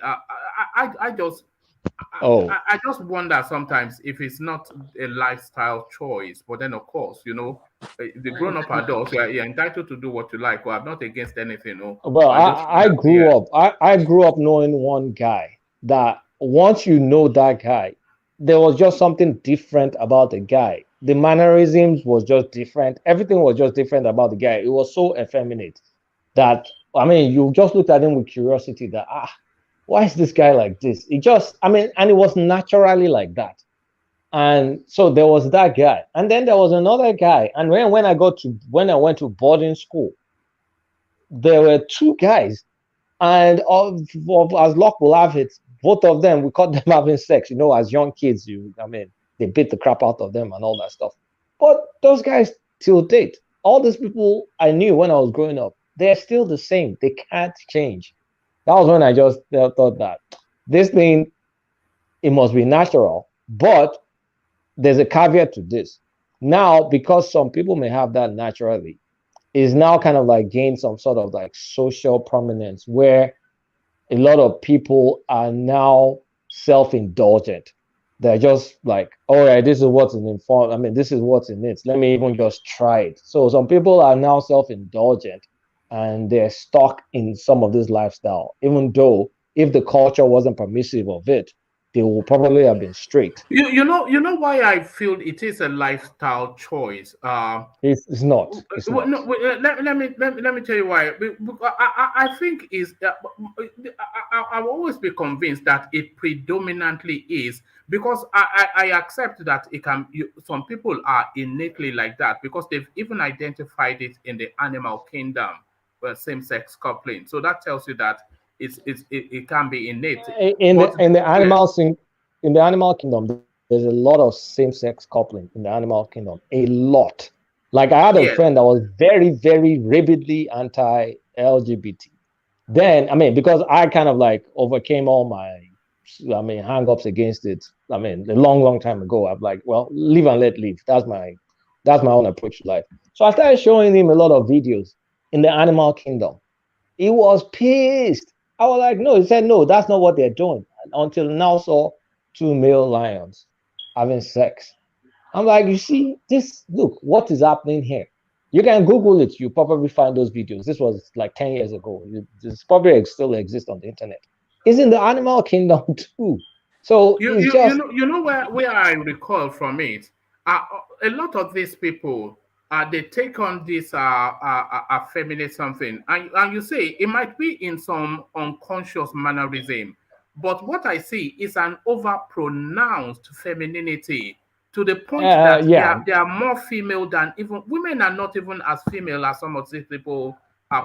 Oh, I just wonder sometimes if it's not a lifestyle choice. But then, of course, you know, the grown-up adults, you're entitled to do what you like. Or I'm not against anything. No, well, I just I yeah. grew up. I grew up knowing one guy that once you know that guy, there was just something different about the guy. The mannerisms was just different. Everything was just different about the guy. It was so effeminate that, I mean, you just looked at him with curiosity that why is this guy like this? It just, I mean, and it was naturally like that. And so there was that guy, and then there was another guy. And when I went to boarding school, there were two guys, and as luck will have it, both of them, we caught them having sex. You know, as young kids, I mean, they beat the crap out of them and all that stuff. But those guys till date, all these people I knew when I was growing up, they're still the same. They can't change. That was when I just thought that this thing, it must be natural, but there's a caveat to this. Now, because some people may have that naturally, is now kind of like gained some sort of like social prominence where a lot of people are now self-indulgent. They're just like, all right, this is what's in it. I mean, this is what's in it. Let me even just try it. So some people are now self-indulgent and they're stuck in some of this lifestyle, even though if the culture wasn't permissive of it, they will probably have been straight. You know why I feel it is a lifestyle choice. It's not. It's Well, not. no, let me tell you why. I think is I'll always be convinced that it predominantly is because I accept that some people are innately like that because they've even identified it in the animal kingdom, same-sex coupling. So that tells you that it can be innate. But In the yeah, in the animal kingdom, there's a lot of same-sex coupling in the animal kingdom. A lot. Like I had a yes. friend that was very, very rabidly anti-LGBT. Then, I mean, because I kind of like overcame all my, I mean, hang-ups against it. I mean, a long, long time ago, I'm like, well, live and let live. That's my own approach to life. So I started showing him a lot of videos in the animal kingdom. He was pissed. I was like, no, he said, no, that's not what they're doing. Until now saw two male lions having sex. I'm like, you see, look, what is happening here? You can Google it. You probably find those videos. This was like 10 years ago. This probably still exists on the internet. It's in the animal kingdom too. So it's just, You know where I recall from it. A lot of these people they take on this feminine something, and you say it might be in some unconscious mannerism, but what I see is an over pronounced femininity to the point that yeah, they are more female than even women are not even as female as some of these people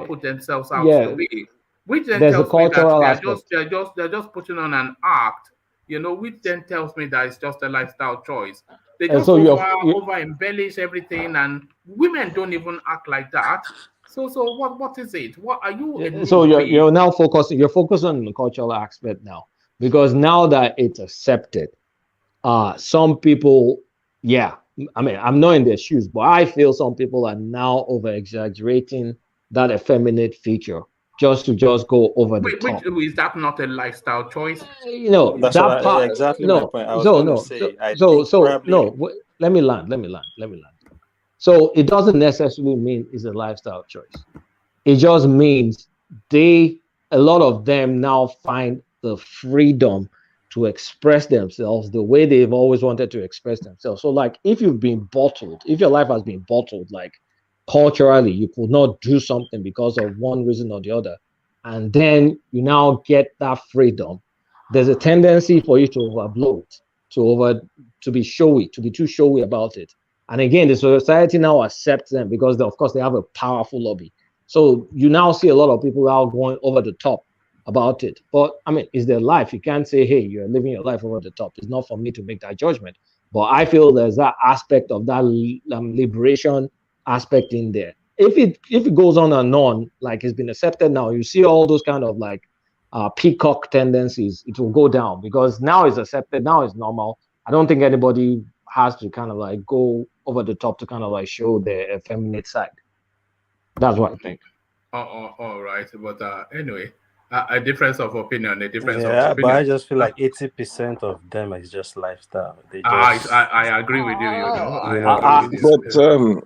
put themselves out to yeah. be. Which then There's a tells me that cultural aspect. they're just putting on an act, which then tells me that it's just a lifestyle choice. They And just so over embellish everything, and women don't even act like that. So what is it? What are you a so new you're now focusing. You're focusing on the cultural aspect now, because now that it's accepted, some people, yeah, I mean, I'm not in their shoes, but I feel some people are now over exaggerating that effeminate feature just to go over the top. Is that not a lifestyle choice? That's That part, exactly no. my point. I was going to say, I think probably... Let me land. So it doesn't necessarily mean it's a lifestyle choice. It just means a lot of them now find the freedom to express themselves the way they've always wanted to express themselves. So like if you've been bottled, if your life has been bottled, like culturally, you could not do something because of one reason or the other, and then you now get that freedom, there's a tendency for you to overblow it, to be showy, to be too showy about it. And again, the society now accepts them because of course they have a powerful lobby. So you now see a lot of people out going over the top about it. But I mean, it's their life. You can't say, hey, you're living your life over the top. It's not for me to make that judgment. But I feel there's that aspect of that liberation aspect in there. If it goes on and on, like it's been accepted now, you see all those kind of like peacock tendencies, it will go down because now it's accepted, now it's normal. I don't think anybody has to kind of like go over the top to kind of like show their effeminate side. That's what I think. All right, but anyway, a difference of opinion, a difference of Yeah, opinion. but I just feel like 80% of them is just lifestyle. They just... I agree with you. I agree with you.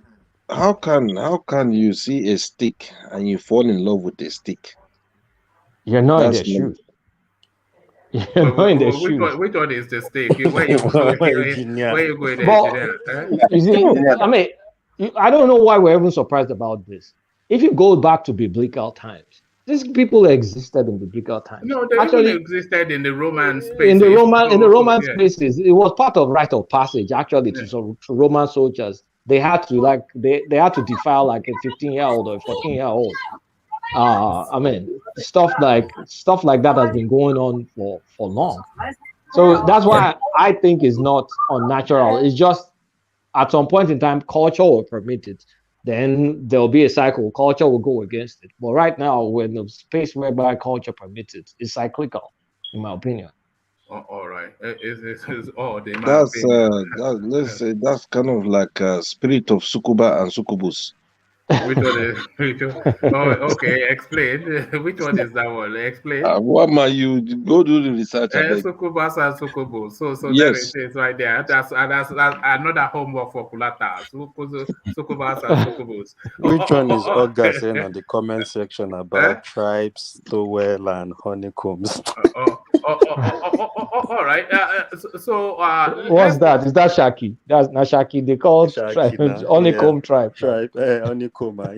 But how can you see a stick and you fall in love with a stick? You're not in their shoes. You're not in their shoes. Which one is the stick? Where you going there? You see, I mean, I don't know why we're even surprised about this. If you go back to biblical times, these people existed in biblical times. No, they actually existed in the Roman spaces. In the Roman spaces, it was part of rite of passage. Actually, to Roman soldiers, they had to they had to defile like a 15-year-old or a 14-year-old. I mean, stuff like that has been going on for long. So that's why I think it's not unnatural. It's just at some point in time, culture will permit it. Then there'll be a cycle. Culture will go against it. But right now, we're in a space whereby culture permits it. It's cyclical, in my opinion. All right. It's let's say that's kind of like a spirit of Sukuba and Sukubus. Which one is? Okay, explain. Which one is that one? Explain. What man, you go do the research. Sukubas and Sukubus. So yes. There it is right there. That's another homework for Kulata. Sukubas and Sukubus. Which one is Olga saying on the comment section about tribes, towel, and honeycombs? All right. What's that? Is that Shaki? That's not Shaki. They call Shaki honeycomb tribe. Honeycomb, Why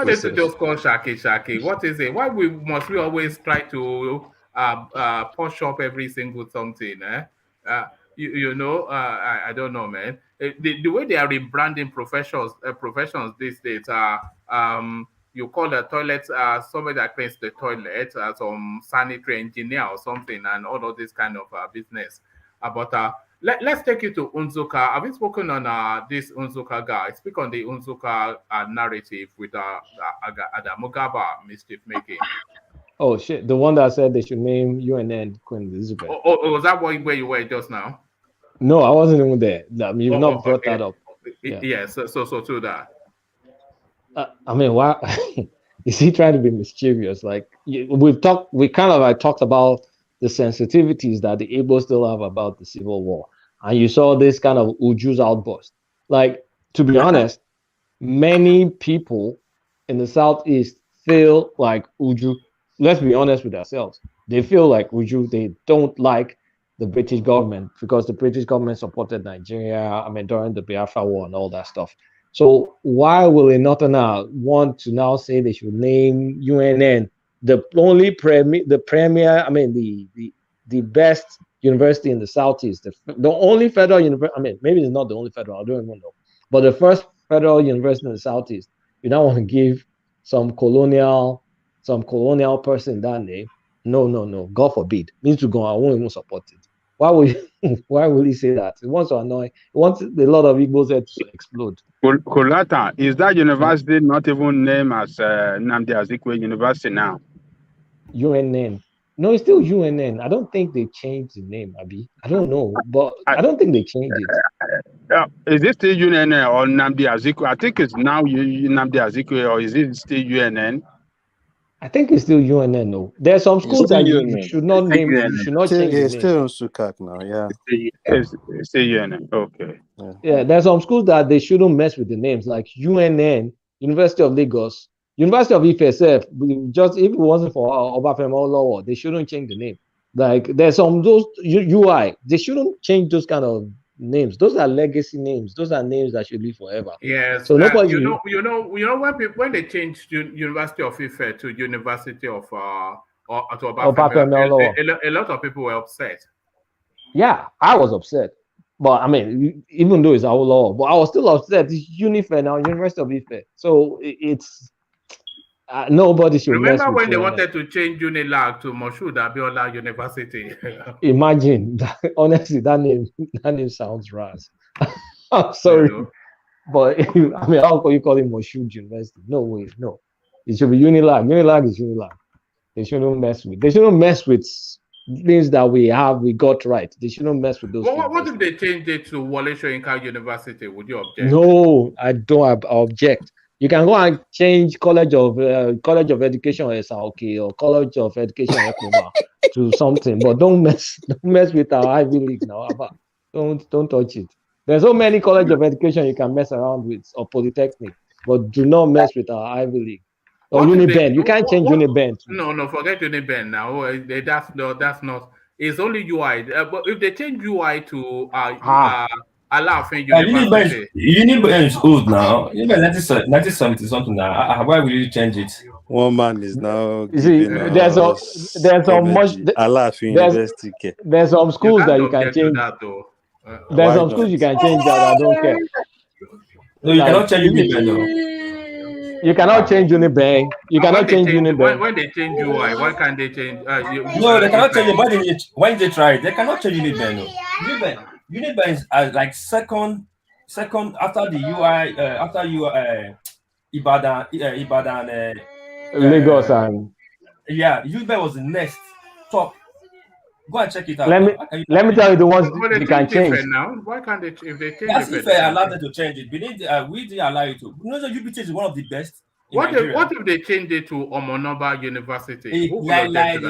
did you just call Shaki? What is it? Why must we always try to push up every single something? I don't know, man. The way they are rebranding professions these days, you call the toilet somebody that cleans the toilet, some sanitary engineer or something, and all of this kind of business. But let's take you to Unzuka. Have you spoken on this Unzuka guy? Speak on the Unzuka narrative with Adamugaba mischief making. Oh shit! The one that said they should name UNN Queen Elizabeth. Was that where you were just now? No, I wasn't even there. I mean, you've not brought that up. Yes, so to that. I mean, why is he trying to be mischievous? Like we kind of talked about the sensitivities that the Igbo still have about the Civil War, and you saw this kind of Uju's outburst. Like, to be honest, many people in the Southeast feel like Uju. Let's be honest with ourselves. They feel like Uju. They don't like the British government because the British government supported Nigeria. I mean, during the Biafra War and all that stuff. So why will a Northerner want to now say they should name UNN the best university in the Southeast, the only federal university? I mean, maybe it's not the only federal, I don't even know, but the first federal university in the Southeast. You now want to give some colonial some colonial person that name. No. God forbid. Me to go, I won't even support it. Why would why will he say that? He wants to annoy. He wants a lot of Igbos head to explode. Kolata, is that university not even named as Nnamdi Azikiwe University now? UNN. No, it's still UNN. I don't think they changed the name, Abi. I don't know, but I don't think they changed it. Is it still UNN or Nnamdi Azikiwe? I think it's now Nnamdi Azikiwe, or is it still UNN? I think it's still UNN. No, there are some schools that you should not name. You should not change the name. Still in Sukak now, yeah. It's still UNN. Okay. Yeah, there's some schools that they shouldn't mess with the names, like UNN, University of Lagos, University of Ife itself. Just if it wasn't for Obafemi Awolowo, they shouldn't change the name. Like there's some those UI, they shouldn't change those kind of names. Those are legacy names. Those are names that should live forever. Yes. So nobody, when they changed University of Ife to University of or to Obafemi Awolowo, a lot of people were upset. Yeah, I was upset. But I mean, even though it's our law, but I was still upset. It's Unife now, University of Ife. So it's nobody should mess Remember with when they UNN. wanted to change Unilag to Moshood Abiola University? Imagine, honestly, that name sounds ras. I'm sorry, but I mean, how can you call it Moshood University? No way, no. It should be Unilag. Unilag is Unilag. They shouldn't mess with things that we got right. They shouldn't mess with those. What if they changed it to Wole Soyinka University? Would you object? No, I don't object. You can go and change College of Education SRK or College of Education Ekuma to something, but don't mess with our Ivy League now. Don't touch it. There's so many College of Education you can mess around with, or Polytechnic, but do not mess with our Ivy League. Or Uniben. You can't change Uniben. No, forget Uniben now. That's not. It's only UI. But if they change UI to Alaafin University, Uniben is old now. Uniben 1970 something now. Why will you change it? One man is now giving there's some schools that you can change. There's some schools you can change that I don't care. No, you cannot change Uniben though. You cannot change Uniben. You cannot change Uniben. When they change UI, why can't they change? No, they cannot change it. When they try it, they cannot change Uniben. No. Uniben is like second after the UI, after you Ibadan, Lagos and Uniben was the next top. Go and check it out. Let me tell you the ones they can change. Now, why can't they? If they change, that's if they allow them to change it. We didn't allow you to. You know, UBT is one of the best. What if they change it to Omonoba University? Who will object to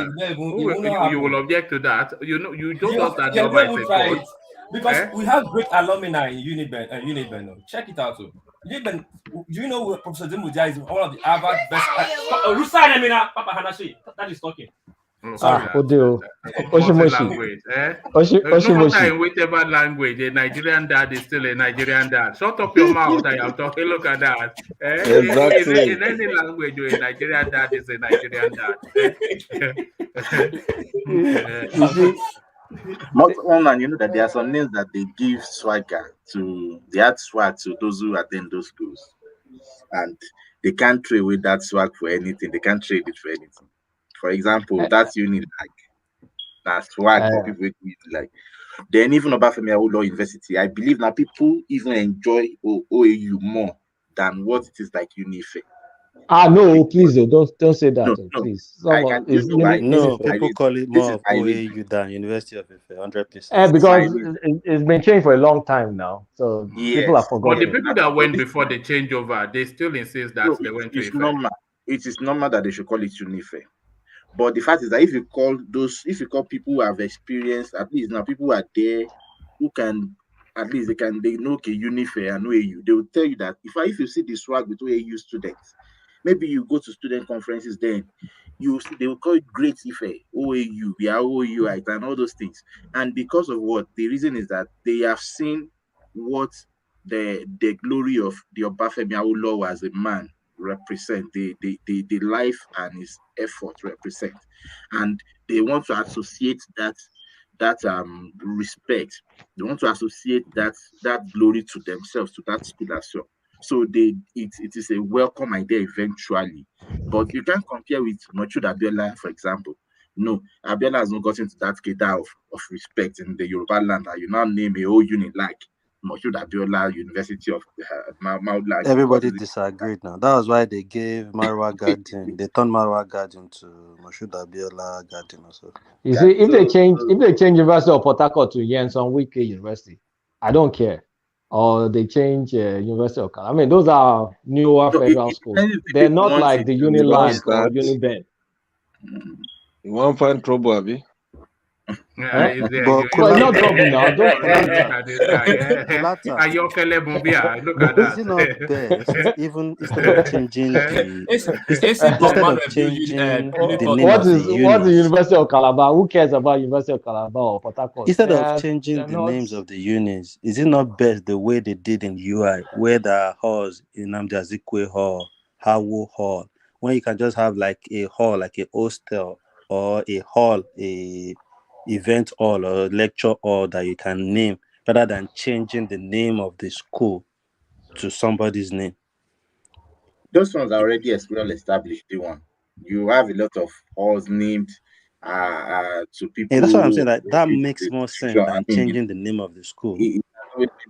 that? You will object to that. You don't know that Nova is because we have great alumni in Uniben. Check it out. Uniben, do you know Professor Dimudia is one of the Harvard best? Papa Hanashi, that is talking. Sorry. Language. Whatever language, a Nigerian dad is still a Nigerian dad. Shut up your mouth. I am talking. Look at that. Exactly. In any language, a Nigerian dad is a Nigerian dad. Not only, you know that there are some names that they give swagger to. They add swag to those who attend those schools, and they can't trade with that swag for anything. They can't trade it for anything. For example, that's Unilag. That's swag for people who like. Then even Obafemi Awolowo University, I believe now people even enjoy OAU more than what it is like Unife. No, please don't say that. No, please. People call it more of OAU than University of Ife, 100%. Because it's been changed for a long time now, so people have forgotten. But the people that went before the changeover, they still insist that they went to Ife. It is normal that they should call it Unife. But the fact is that if you call people who have experienced, at least now people who are there, who can at least they know okay, Unife and OAU, they will tell you that if you see the swag with OAU students, maybe you go to student conferences, then you see they will call it Great Ife, OAU, we are OAU, right, and all those things. And because of what? The reason is that they have seen what the glory of the Obafemi Awolowo as a man represent, the life and his effort represent, and they want to associate that respect. They want to associate that glory to themselves, to that school as well. So it is a welcome idea eventually. But you can't compare with Moshood Abiola, for example. No, Abiola has not gotten to that cadre of respect in the Yoruba land. And you now name a whole unit like Moshood Abiola University of Maudla. Everybody disagreed now. That was why they gave Marwa Garden. They turned Marwa Garden to Moshood Abiola Garden also. You see, if they change University of Port Harcourt to Yenson Wike University, I don't care. Or they change University of Cal. I mean, those are newer federal schools. They're not like the Unilag or Uniben. You won't find trouble, Abi. Yeah, But not trouble now. Don't look at this guy. Ayokele Bumbia. Look at that. Is it not best, even instead of changing the instead of changing the name what of the is University of Calabar? Who cares about University of Calabar or Port Harcourt? Instead of changing the names of the units, is it not best the way they did in UI, where there are halls in Nnamdi Azikiwe Hall, Hawo Hall, when you can just have like a hall, like a hostel, or a hall, a event hall or lecture hall that you can name, rather than changing the name of the school to somebody's name? Those ones are already well established. The one you have a lot of halls named to people. And that's what I'm saying. That makes more sense than changing the name of the school.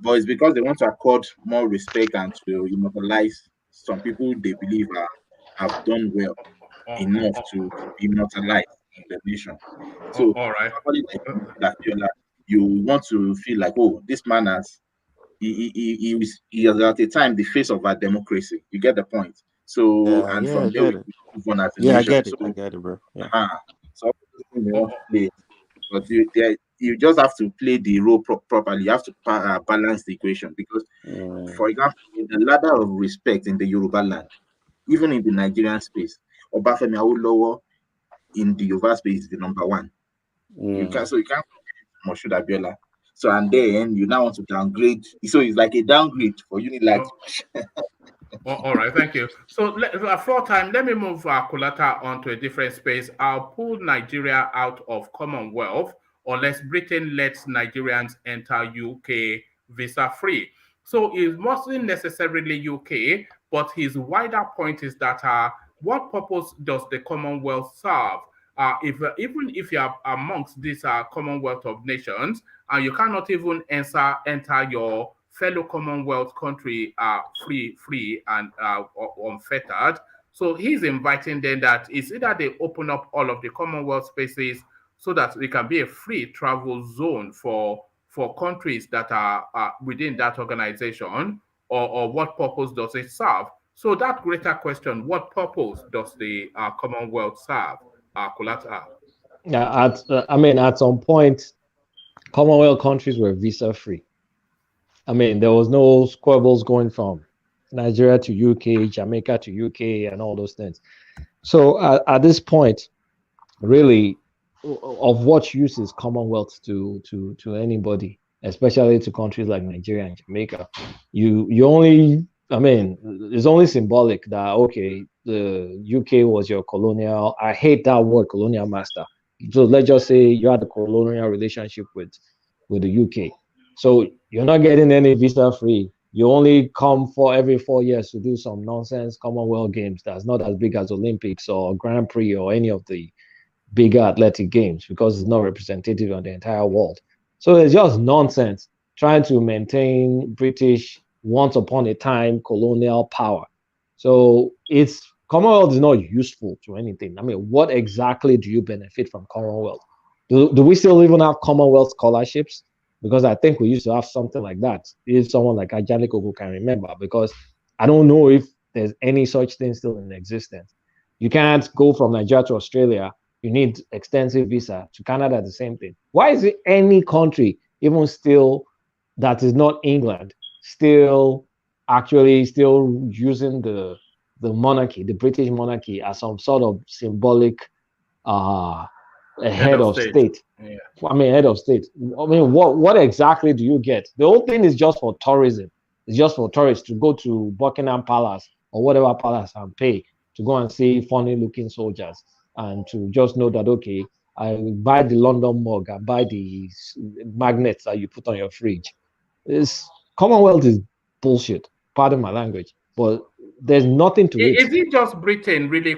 But it's because they want to accord more respect and to immortalize some people they believe have done well enough to be immortalized in the nation. So, all right, you want to feel like, oh, this man has he was at the time the face of our democracy. You get the point. So from there we move on as a nation. I get it, bro. So they want to play, but you just have to play the role properly. You have to balance the equation because, for example, in the ladder of respect in the Yoruba land, even in the Nigerian space, Obafemi Awolowo in the Yoruba space is the number one. You can't Moshood Abiola. So and then you now want to downgrade. So it's like a downgrade for Unilag. All right, thank you. So for time, let me move Kulata onto a different space. I'll pull Nigeria out of Commonwealth, unless Britain lets Nigerians enter UK visa free. So it's mostly necessarily UK, but his wider point is that what purpose does the Commonwealth serve? Even if you are amongst these Commonwealth of nations, and you cannot even enter your fellow Commonwealth country free and unfettered. So he's inviting them that it's either they open up all of the Commonwealth spaces so that it can be a free travel zone for countries that are within that organization, or what purpose does it serve? So that greater question, what purpose does the Commonwealth serve? Kulata. Yeah, at some point, Commonwealth countries were visa free. I mean, there was no squabbles going from Nigeria to UK, Jamaica to UK, and all those things. So at this point, really, of what use is Commonwealth to anybody, especially to countries like Nigeria and Jamaica? You only, I mean, it's only symbolic that, okay, the UK was your colonial, I hate that word, colonial master. So let's just say you had a colonial relationship with the UK. So you're not getting any visa free. You only come for every 4 years to do some nonsense Commonwealth games that's not as big as Olympics or Grand Prix or any of the bigger athletic games, because it's not representative of the entire world. So it's just nonsense trying to maintain British once upon a time colonial power. So Commonwealth is not useful to anything. I mean, what exactly do you benefit from Commonwealth? Do we still even have Commonwealth scholarships? Because I think we used to have something like that. If someone like Adeleke can remember, because I don't know if there's any such thing still in existence. You can't go from Nigeria to Australia. You need extensive visa. To Canada, the same thing. Why is it any country, even still that is not England, still using the monarchy, the British monarchy, as some sort of symbolic head of state? Yeah. I mean, head of state. I mean, what exactly do you get? The whole thing is just for tourism. It's just for tourists to go to Buckingham Palace or whatever palace and pay to go and see funny-looking soldiers, and to just know that, okay, I buy the London mug, I buy the magnets that you put on your fridge. Commonwealth is bullshit. Pardon my language, but there's nothing to it. Is it just Britain really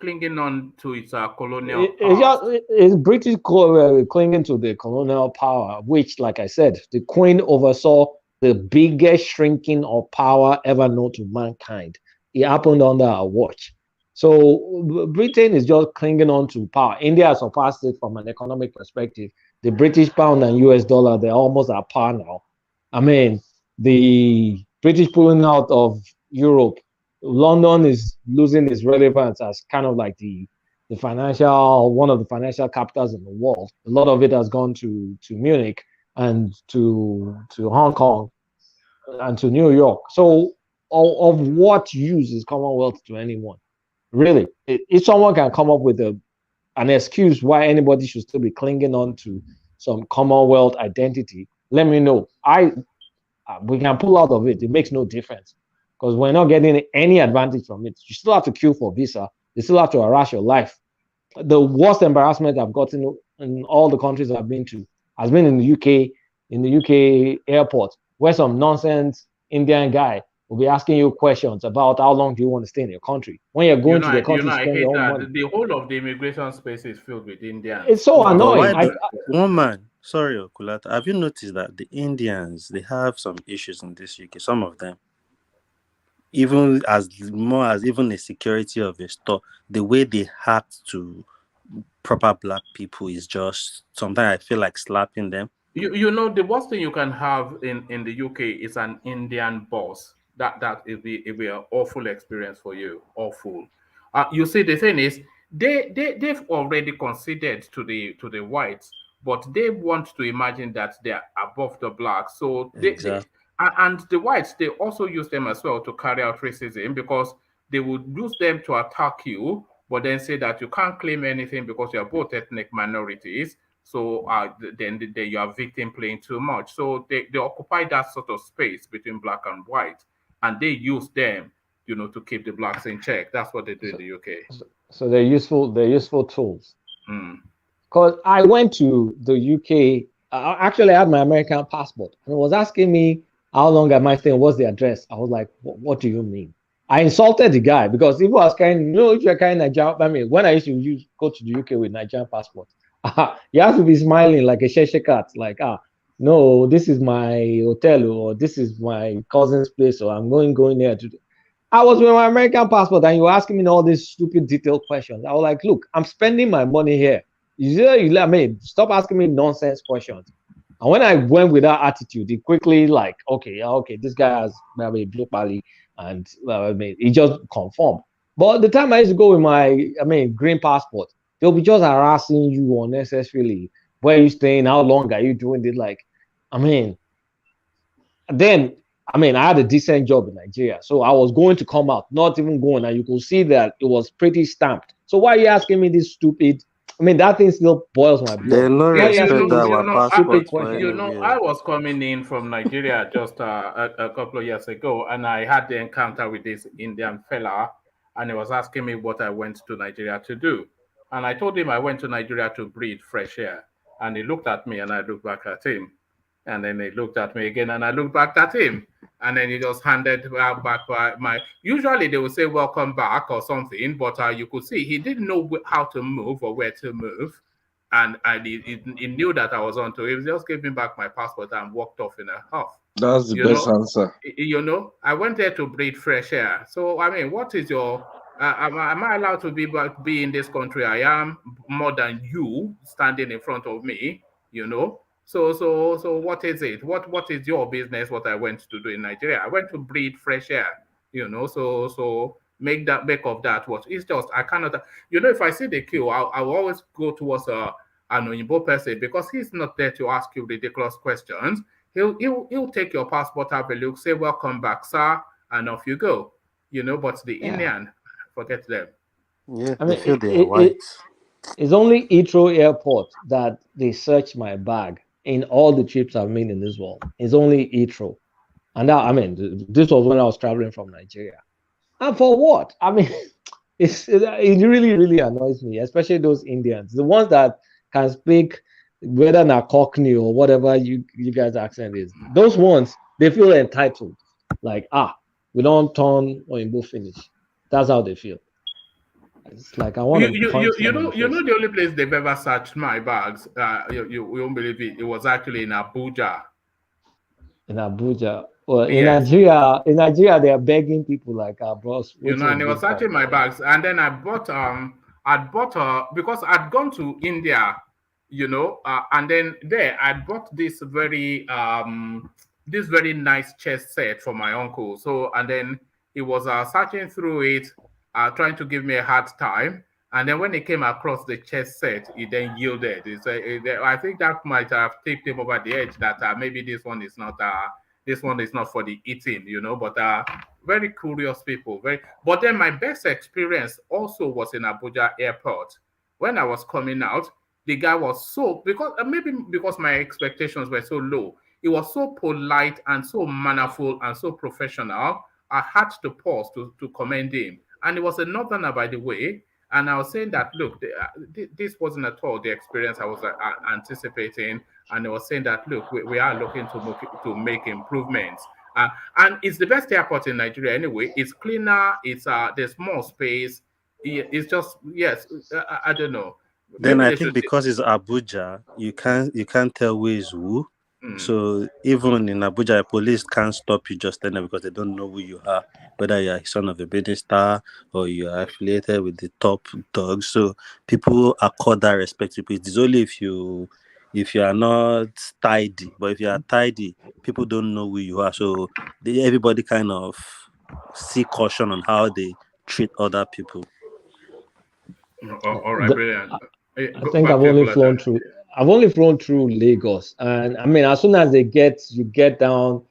clinging on to its colonial It's British clinging to the colonial power, which, like I said, the Queen oversaw the biggest shrinking of power ever known to mankind. It happened under our watch. So Britain is just clinging on to power. India has surpassed it from an economic perspective. The British pound and US dollar, they're almost at par now. I mean, the British pulling out of Europe, London is losing its relevance as kind of like the financial, one of the financial capitals in the world. A lot of it has gone to Munich and to Hong Kong and to New York. So of what use is Commonwealth to anyone? Really, if someone can come up with an excuse why anybody should still be clinging on to some Commonwealth identity, let me know. We can pull out of it. It makes no difference because we're not getting any advantage from it. You still have to queue for visa. You still have to harass your life. The worst embarrassment I've gotten in all the countries I've been to has been in the UK airport, where some nonsense Indian guy will be asking you questions about how long do you want to stay in your country. When you're going to the country, I spend hate your own that. money. The whole of the immigration space is filled with Indians. It's so annoying. One man, sorry, Okulata, have you noticed that the Indians, they have some issues in this UK, some of them, even as more as even a security of a store, the way they act to proper black people is just sometimes I feel like slapping them. You know, the worst thing you can have in the UK is an Indian boss. That will be an awful experience for you. Awful. You see, the thing is, they've already conceded to the whites, but they want to imagine that they're above the blacks. So and the whites, they also use them as well to carry out racism because they would use them to attack you, but then say that you can't claim anything because you're both ethnic minorities. So then you are victim playing too much. So they occupy that sort of space between black and white, and they use them, to keep the blacks in check. That's what they do in the UK. So they're useful tools. Because I went to the UK. Actually, I had my American passport, and it was asking me how long am I staying, what's the address. I was like, what do you mean? I insulted the guy because if I was carrying, if you're carrying Nigerian, I mean, when I used to go to the UK with Nigerian passport, you have to be smiling like a sheshe cat, like, no, this is my hotel, or this is my cousin's place, or I'm going there to. I was with my American passport, and you were asking me all these stupid detailed questions. I was like, look, I'm spending my money here. I mean, stop asking me nonsense questions. And when I went with that attitude, he quickly like, okay, this guy has maybe blue pally, and he just conformed. But the time I used to go with my, green passport, they'll be just harassing you unnecessarily. Where are you staying? How long are you doing this? Like, I had a decent job in Nigeria, so I was going to come out, not even going, and you could see that it was pretty stamped. So why are you asking me this stupid? That thing still boils my blood. They no respect our passport. I was coming in from Nigeria just a couple of years ago, and I had the encounter with this Indian fella, and he was asking me what I went to Nigeria to do. And I told him I went to Nigeria to breathe fresh air. And he looked at me, and I looked back at him. And then he looked at me again, and I looked back at him. And then he just handed back my. Usually they would say welcome back or something, but you could see he didn't know how to move or where to move, and he knew that I was on to him. He just gave me back my passport and walked off in a huff. That's the best answer. I went there to breathe fresh air. So what is your? Am I allowed to be in this country? I am more than you standing in front of me. So what is it? What is your business? What I went to do in Nigeria? I went to breathe fresh air. So make of that what it's just. I cannot. If I see the queue, I will always go towards an Oyinbo person because he's not there to ask you ridiculous questions. He'll take your passport, have a look, say welcome back, sir, and off you go. But the Indian, forget them. Yeah, they feel they are white. It's only Heathrow Airport that they search my bag in all the trips I've made in this world. It's only Heathrow. And that, this was when I was traveling from Nigeria. And for what? It really, really annoys me, especially those Indians, the ones that can speak, whether not Cockney or whatever you guys' accent is. Those ones, they feel entitled. Like, we don't turn Oyinbo finish. That's how they feel. It's like I want to punch them in the You face. know the only place they've ever searched my bags. You won't believe it. It was actually in Abuja. In Abuja, well, Yes. in Nigeria, they are begging people like our boss. You know, and it was searching my bags, and then I'd bought because I'd gone to India, you know, and then there I'd bought this very nice chess set for my uncle. So and then he was searching through it, trying to give me a hard time. And then when he came across the chess set, he then yielded. I think that might have tipped him over the edge that maybe this one is not for the eating, you know. But very curious people. But then my best experience also was in Abuja airport. When I was coming out, the guy was maybe because my expectations were so low. He was so polite and so mannerful and so professional. I had to pause to commend him. And he was a northerner, by the way. And I was saying that, look, this wasn't at all the experience I was anticipating. And I was saying that, look, we are looking to make improvements. And it's the best airport in Nigeria anyway. It's cleaner. There's more space. It's just, yes, I don't know. Then Maybe I think because it's Abuja, you can't tell who is who. Mm. So even in Abuja, police can't stop you just then because they don't know who you are, whether you are son of a minister or you are affiliated with the top dogs. So people accord that respect to people. It's only if you are not tidy, but if you are tidy, people don't know who you are. So everybody kind of see caution on how they treat other people. All right, brilliant. I think I've only flown through Lagos, and I mean, as soon as you get down,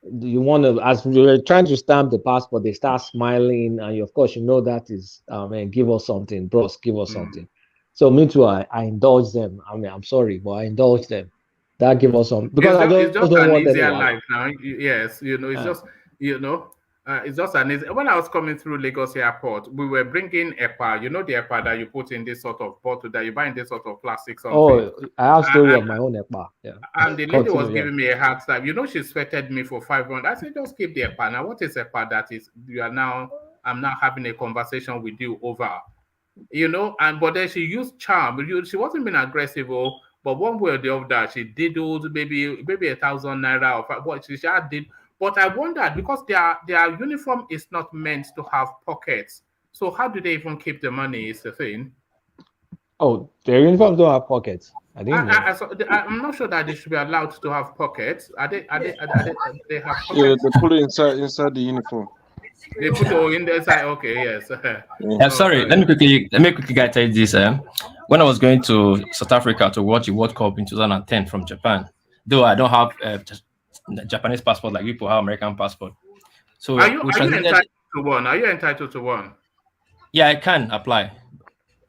you want to, as you're trying to stamp the passport, they start smiling, and of course, you know that is, give us something, bros, give us something. So me too, I indulge them. I mean, I'm sorry, but I indulge them. That give us some because it's just don't an want easier anyone. life now. Yes, you know, it's just it's just an easy. When I was coming through Lagos Airport, we were bringing EPA. You know the EPA that you put in this sort of bottle that you buy in this sort of plastic something. Oh, I have story of my own EPA. Yeah. And the lady was giving me a hard time. You know, she sweated me for 5 months. I said, just keep the EPA. Now, what is EPA that is? I'm now having a conversation with you over. You know, but then she used charm. She wasn't being aggressive, but one way or the other, she diddled maybe 1,000 naira or what she did. But I wondered because their uniform is not meant to have pockets. So how do they even keep the money? Is the thing. Oh, their uniforms don't have pockets. I'm not sure that they should be allowed to have pockets. Are they have pockets? Yeah, they put it inside the uniform. They put it in the inside. Okay, yes. Sorry, let me quickly get tell you this. When I was going to South Africa to watch the World Cup in 2010 from Japan, though I don't have Japanese passport like people have American passport. So are you entitled to one? Are you entitled to one? Yeah, I can apply.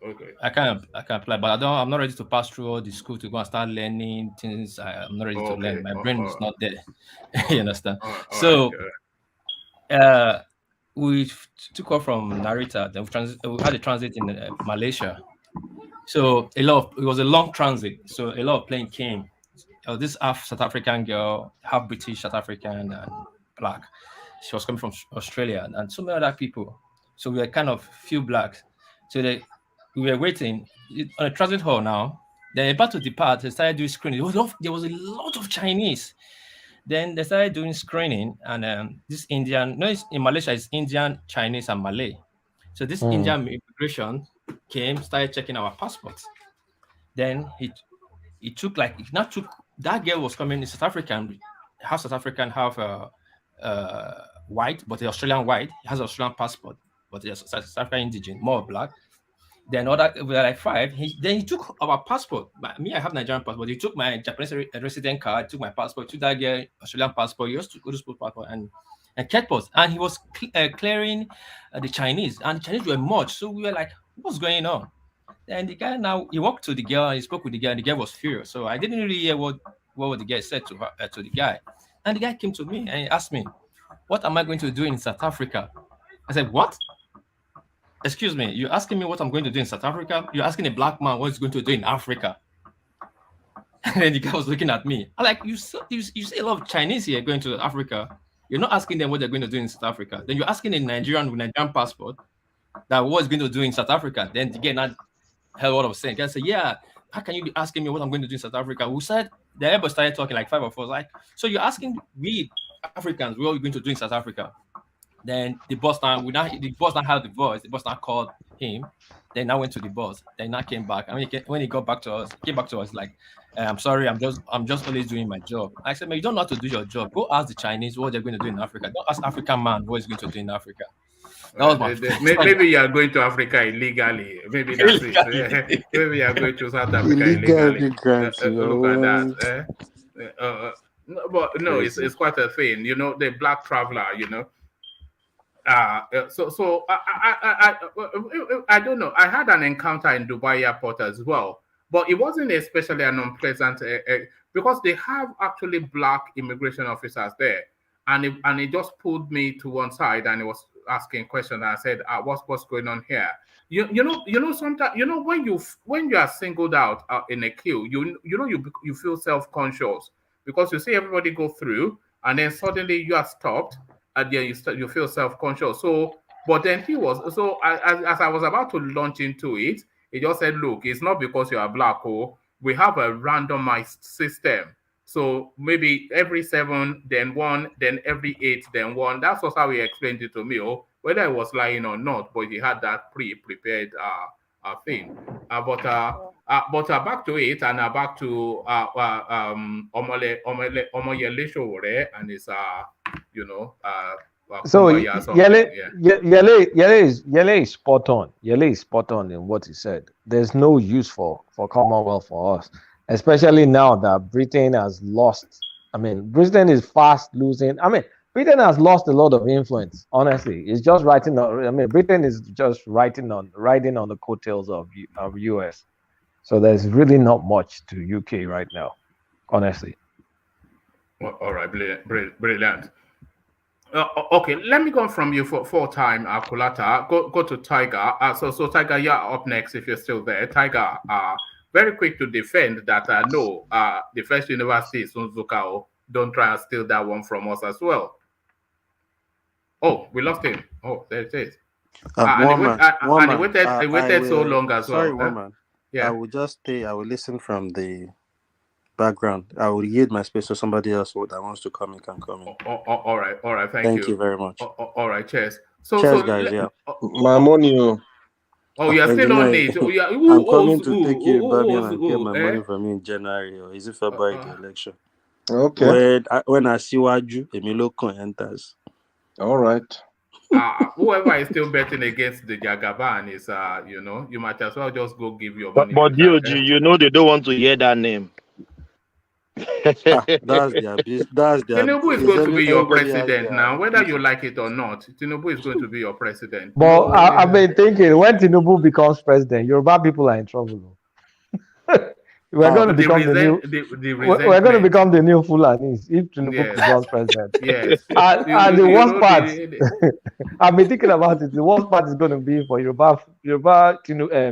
Okay. I can apply, but I'm not ready to pass through all the school to go and start learning things. I'm not ready to learn. My brain is not there. You understand? So we took off from Narita. Then we had a transit in Malaysia. So it was a long transit. So a lot of plane came. This half South African girl, half British, South African, and black. She was coming from Australia, and so many other people. So we were kind of few blacks. So we were waiting on a transit hall now. Then about to depart, they started doing screening. There was a lot of Chinese. Then they started doing screening, and this Indian, in Malaysia, it's Indian, Chinese, and Malay. So this Indian immigration came, started checking our passports. Then it took that girl was coming in South African, half South African, half white, but the Australian white. He has an Australian passport, but he's South African indigenous, more black. Then we were like 5. He took our passport. Me, I have Nigerian passport. He took my Japanese resident card, took my passport, took that girl Australian passport. He used to go to passport and kept us. And he was clearing the Chinese, and the Chinese were much. So we were like, what's going on? And the guy he walked to the girl and he spoke with the girl, and the girl was furious. So I didn't really hear what the girl said to her, to the guy. And the guy came to me and he asked me, what am I going to do in South Africa? I said, what? Excuse me, you're asking me what I'm going to do in South Africa? You're asking a black man what he's going to do in Africa. And then the guy was looking at me. I'm like, you see a lot of Chinese here going to Africa. You're not asking them what they're going to do in South Africa. Then you're asking a Nigerian with Nigerian passport that what is going to do in South Africa. Then again, not hell what I was saying. Can say, yeah, how can you be asking me what I'm going to do in South Africa? We said the everybody started talking like 5 of us. Like, so you're asking we Africans what we're going to do in South Africa. Then the boss now had the voice. The boss now called him. Then I went to the boss. Then I came back. And when he got back to us, came back to us like, I'm sorry, I'm just always doing my job. I said, man, you don't know how to do your job. Go ask the Chinese what they're going to do in Africa. Don't ask African man what he's going to do in Africa. That was my maybe you are going to Africa illegally. Maybe that's it. Maybe you are going to South Africa illegally. Look at that. But no, it's quite a thing. You know, the black traveler. You know. So I don't know. I had an encounter in Dubai airport as well, but it wasn't especially an unpleasant because they have actually black immigration officers there, and it just pulled me to one side and it was asking questions. And I said, "What's going on here?" You know sometimes when you are singled out in a queue, you feel self-conscious because you see everybody go through, and then suddenly you are stopped. And then you feel self-conscious. So, but then as I was about to launch into it, he just said, "Look, it's not because you are black. Oh, we have a randomized system. So maybe every 7, then 1, then every 8, then 1." That's just how he explained it to me. Oh, whether I was lying or not, but he had that pre-prepared thing. But back to it, and back to Omoyele Sowore and his so Yele is spot on. Yele is spot on in what he said. There's no use for Commonwealth for us, especially now that Britain has lost. I mean, Britain is fast losing. I mean, Britain has lost a lot of influence. Honestly, it's just riding on. I mean, Britain is just riding on the coattails of US. So there's really not much to UK right now, honestly. Well, all right, brilliant. Okay, let me go from you for time, Kulata. Go to Tiger. So Tiger, you're up next if you're still there. Tiger, very quick to defend that. No, the first university is Sunzukao. Don't try and steal that one from us as well. Oh, we lost him. Oh, there it is. He waited so long as well. Sorry, woman. Yeah. I will just stay. I will listen from the background. I will yield my space so somebody else that wants to come in can come in. All right. Thank you very much. All right, cheers. Cheers, guys. Yeah. My money. Oh, you are still on it. I'm coming to take you Babylon and get my money from you in January, or is it February the election? Okay. When I see Waju, Emilio enters. All right. Whoever is still betting against the Jagaban is, you might as well just go give your money. But DOG, they don't want to hear that name. That's their business. Tinubu is going to be your president now, whether you like it or not. Tinubu is going to be your president. But I've been thinking, when Tinubu becomes president, Yoruba people are in trouble. We're going to become we're going to become the new Fulanis if Tinubu becomes president. Yes. And the worst part, I've been thinking about it. The worst part is going to be for Yoruba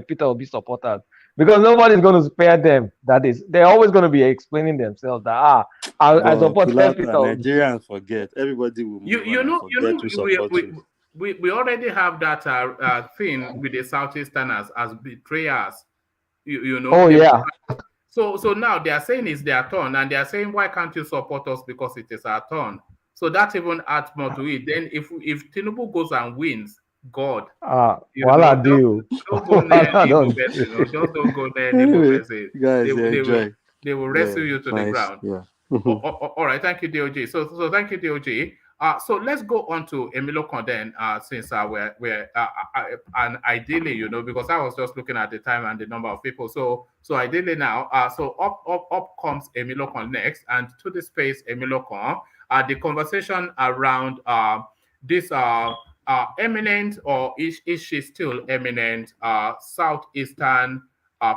Peter Obi supporters, because nobody's going to spare them. That is, they're always going to be explaining themselves that I support Peter Obi. Nigerians forget. Everybody will move we already have that thing with the Southeasterners as betrayers. Oh yeah. So now they are saying it's their turn, and they are saying, why can't you support us because it is our turn? So that even adds more to it. Then if Tinubu goes and wins, God, don't go near Igbo, just don't go near Igbo. Guys, they will wrestle you to the ground. Yeah. All right, thank you, DOG. So thank you, DOG. So let's go on to Emilio Conden, since we're and ideally, because I was just looking at the time and the number of people. So ideally now, so up comes Emilio Con next, and to the space Emilio Con. The conversation around this eminent, or is she still eminent, Southeastern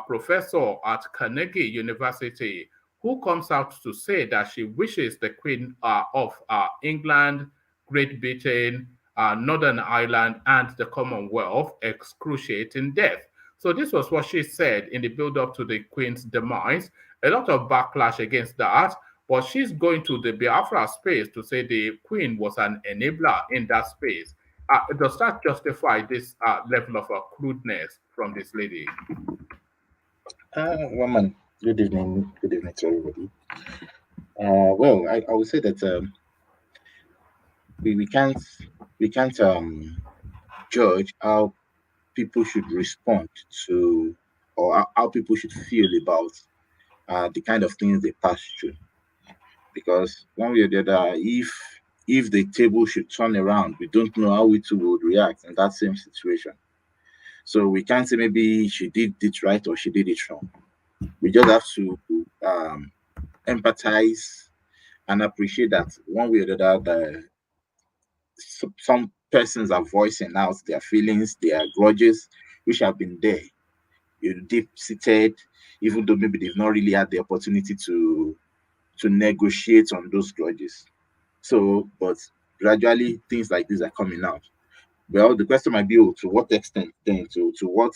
professor at Carnegie University, who comes out to say that she wishes the Queen of England, Great Britain, Northern Ireland, and the Commonwealth excruciating death. So this was what she said in the build-up to the Queen's demise. A lot of backlash against that. But she's going to the Biafra space to say the Queen was an enabler in that space. Does that justify this level of crudeness from this lady? Woman, good evening. Good evening to everybody. Well, I would say that we can't judge how people should respond to, or how people should feel about the kind of things they pass through. Because one way or the other, if the table should turn around, we don't know how we too would react in that same situation. So we can't say maybe she did it right or she did it wrong. We just have to empathize and appreciate that one way or the other, some persons are voicing out their feelings, their grudges, which have been there, deep seated, even though maybe they've not really had the opportunity to negotiate on those grudges. So, but gradually things like this are coming out. Well, the question might be, oh, to what extent then, to what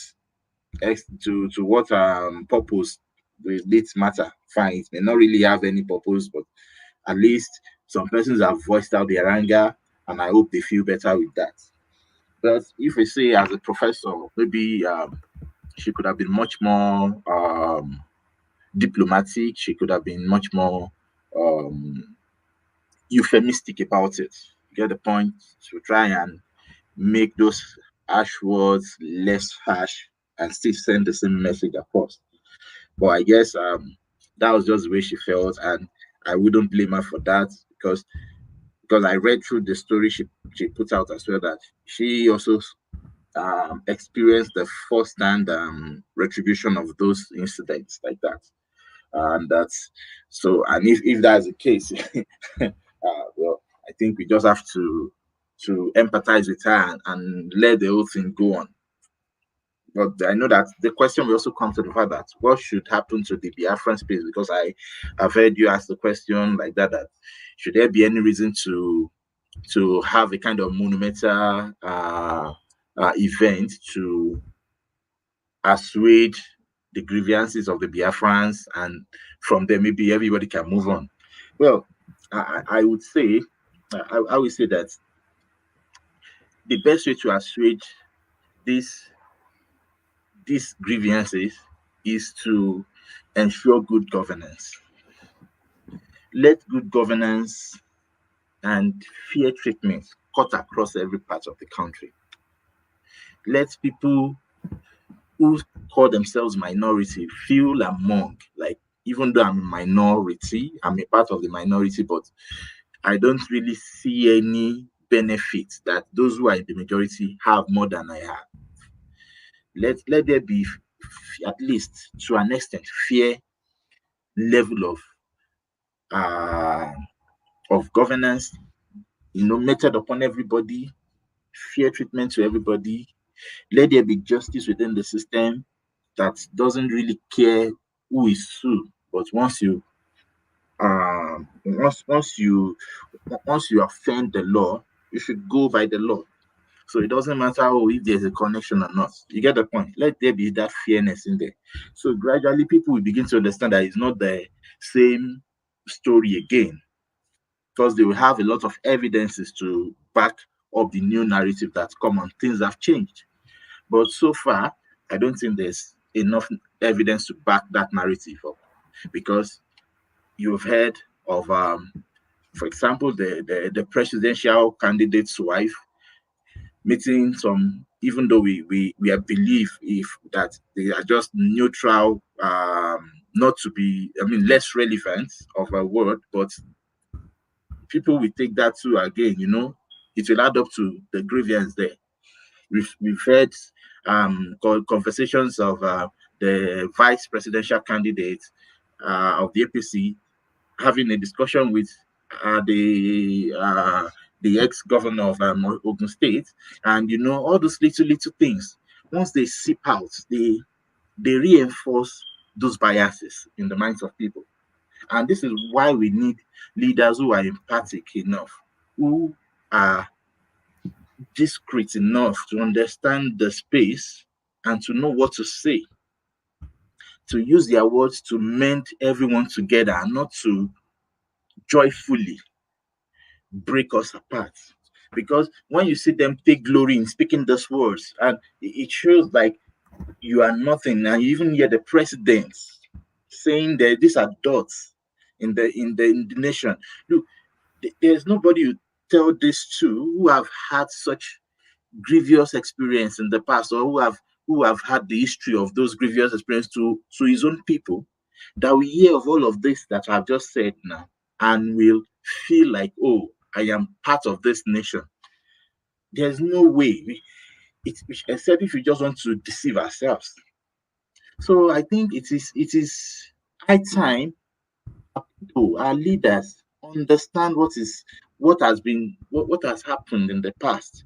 purpose will it matter? Fine, it may not really have any purpose, but at least some persons have voiced out their anger, and I hope they feel better with that. But if we say as a professor, maybe she could have been much more diplomatic. She could have been much more euphemistic about it. You get the point? To try and make those harsh words less harsh and still send the same message across. But I guess that was just the way she felt, and I wouldn't blame her for that because I read through the story she put out as well, that she also experienced the first-hand retribution of those incidents like that. And that's so, and if that's the case, well, I think we just have to empathize with her and let the whole thing go on. But I know that the question will also come to the fact that what should happen to the Biafran space, because I've heard you ask the question like that should there be any reason to have a kind of monumental event to assuage the grievances of the Biafrans, and from there maybe everybody can move on. Well, I would say that the best way to assuage these grievances is to ensure good governance. Let good governance and fair treatment cut across every part of the country. Let people who call themselves minority feel among, like, even though I'm a minority, I'm a part of the minority, but I don't really see any benefit that those who are in the majority have more than I have. Let there be, at least to an extent, fair level of governance, meted upon everybody, fair treatment to everybody. Let there be justice within the system that doesn't really care who is who, but once you offend the law, you should go by the law. So it doesn't matter if there's a connection or not. You get the point. Let there be that fairness in there. So gradually people will begin to understand that it's not the same story again, because they will have a lot of evidences to back up the new narrative that's come on. Things have changed. But so far, I don't think there's enough evidence to back that narrative up, because you've heard of, for example, the presidential candidate's wife meeting some, even though we believe that they are just neutral, not to be, less relevant of a word, but people will take that too again, it will add up to the grievance there. We've heard conversations of the vice presidential candidate of the APC having a discussion with the ex-governor of Ogun State, and all those little things. Once they seep out, they reinforce those biases in the minds of people, and this is why we need leaders who are empathic enough, who are discreet enough to understand the space and to know what to say, to use their words to mend everyone together, and not to joyfully break us apart. Because when you see them take glory in speaking those words, and it shows like you are nothing, and you even hear the president saying that these are dots in the nation. Look, there's nobody you tell this to who have had such grievous experience in the past, or who have had the history of those grievous experience to his own people, that we hear of all of this that I've just said now, and will feel like, oh, I am part of this nation. There's no way, except if we just want to deceive ourselves. So I think it is high time our leaders understand what has happened in the past,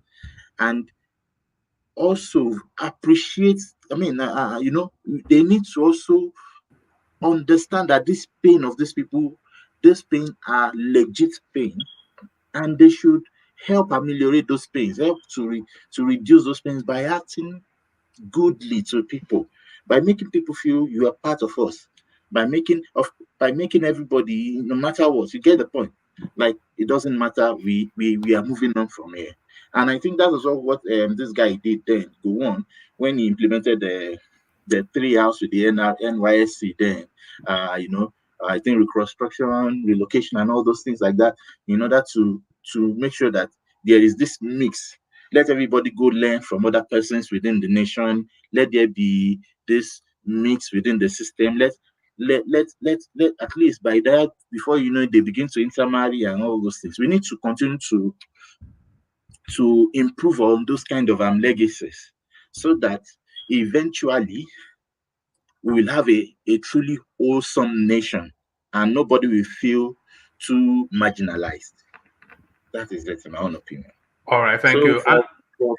and also appreciate. I mean, they need to also understand that this pain of these people, this pain are legit pain, and they should help ameliorate those pains, help to reduce those pains by acting goodly to people, by making people feel you are part of us, by making everybody, no matter what, you get the point. Like, it doesn't matter, we are moving on from here. And I think that was all what this guy did then, go on, when he implemented the 3 hours with the NYSC then, I think reconstruction, relocation, and all those things like that, in order to make sure that there is this mix. Let everybody go learn from other persons within the nation. Let there be this mix within the system. Let at least by that, before you know it, they begin to intermarry and all those things. We need to continue to improve on those kind of legacies, so that eventually we will have a truly wholesome nation, and nobody will feel too marginalized. That is it, in my own opinion. All right, thank So you.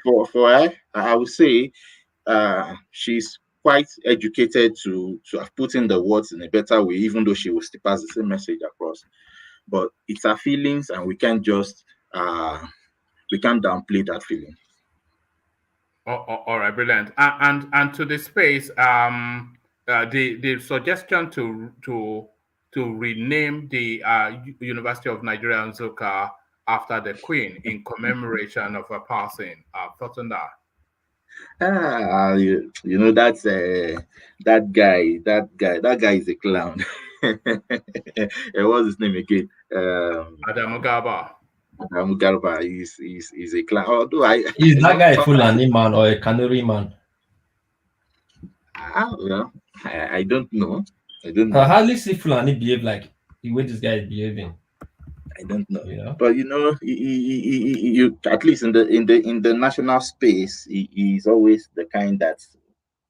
for her, I would say she's quite educated to have put in the words in a better way, even though she will still pass the same message across. But it's her feelings, and we can't just downplay that feeling. All right, brilliant. And to the space, the suggestion to rename the University of Nigeria Nsukka after the Queen in commemoration of her passing. Thoughts on that? That's that guy is a clown. What's his name again? Adamu Garba. Adamu Garba is a clown. Although is that guy a Fulani man or a Kanuri man? I don't know. I don't know. I hardly see Fulani behave like the way this guy is behaving. I don't know. But you at least in the national space, he's always the kind that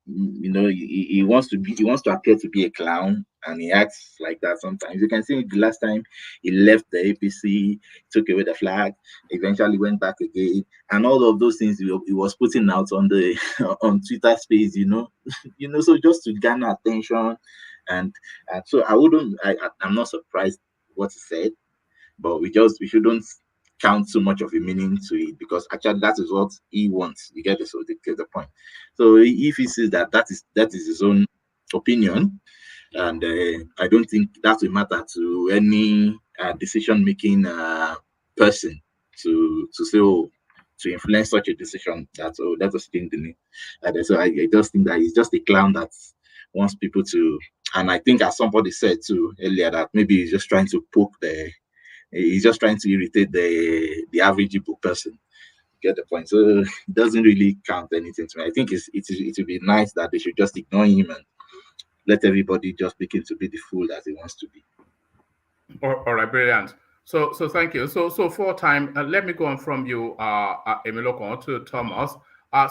he wants to appear to be a clown, and he acts like that sometimes. You can see the last time he left the APC, took away the flag, eventually went back again, and all of those things he was putting out on the on Twitter space, so just to garner attention, and so I'm not surprised what he said, but we shouldn't count too much of a meaning to it, because actually that is what he wants. You get the point. So if he says that is his own opinion, and I don't think that will matter to any decision-making person to say, to influence such a decision, let us think the name. And so I just think that he's just a clown that wants people to, and I think as somebody said too earlier, that maybe he's just trying to he's just trying to irritate the average Igbo person. Get the point? So it doesn't really count anything to me. I think it would be nice that they should just ignore him and let everybody just begin to be the fool that he wants to be. All right, brilliant. So thank you. So for time, let me go on from you, Emiloko, to Thomas.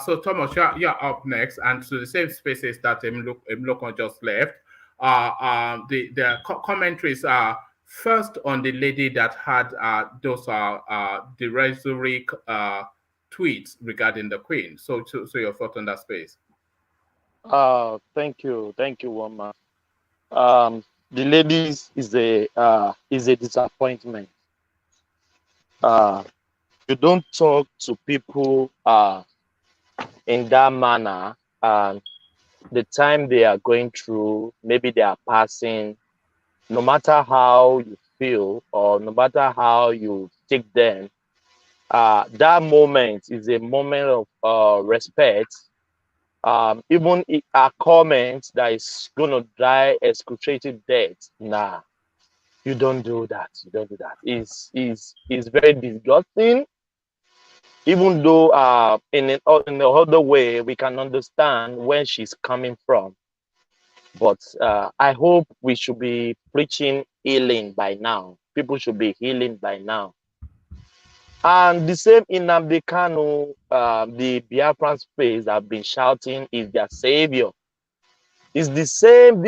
So Thomas, you're up next, and to the same spaces that Emiloko just left. The commentaries are first on the lady that had those derisory tweets regarding the Queen. So your thought on that space. Thank you, Woma. The ladies is a disappointment. You don't talk to people in that manner, and the time they are going through, maybe they are passing, no matter how you feel or no matter how you take them, that moment is a moment of respect. Even a comment that is going to die excruciating death, nah, you don't do that. You don't do that. It's very disgusting. Even though in the other way we can understand where she's coming from, but I hope we should be preaching healing by now. People should be healing by now. And the same in Nnamdi Kanu, the Biafran space have been shouting is their savior. It's the same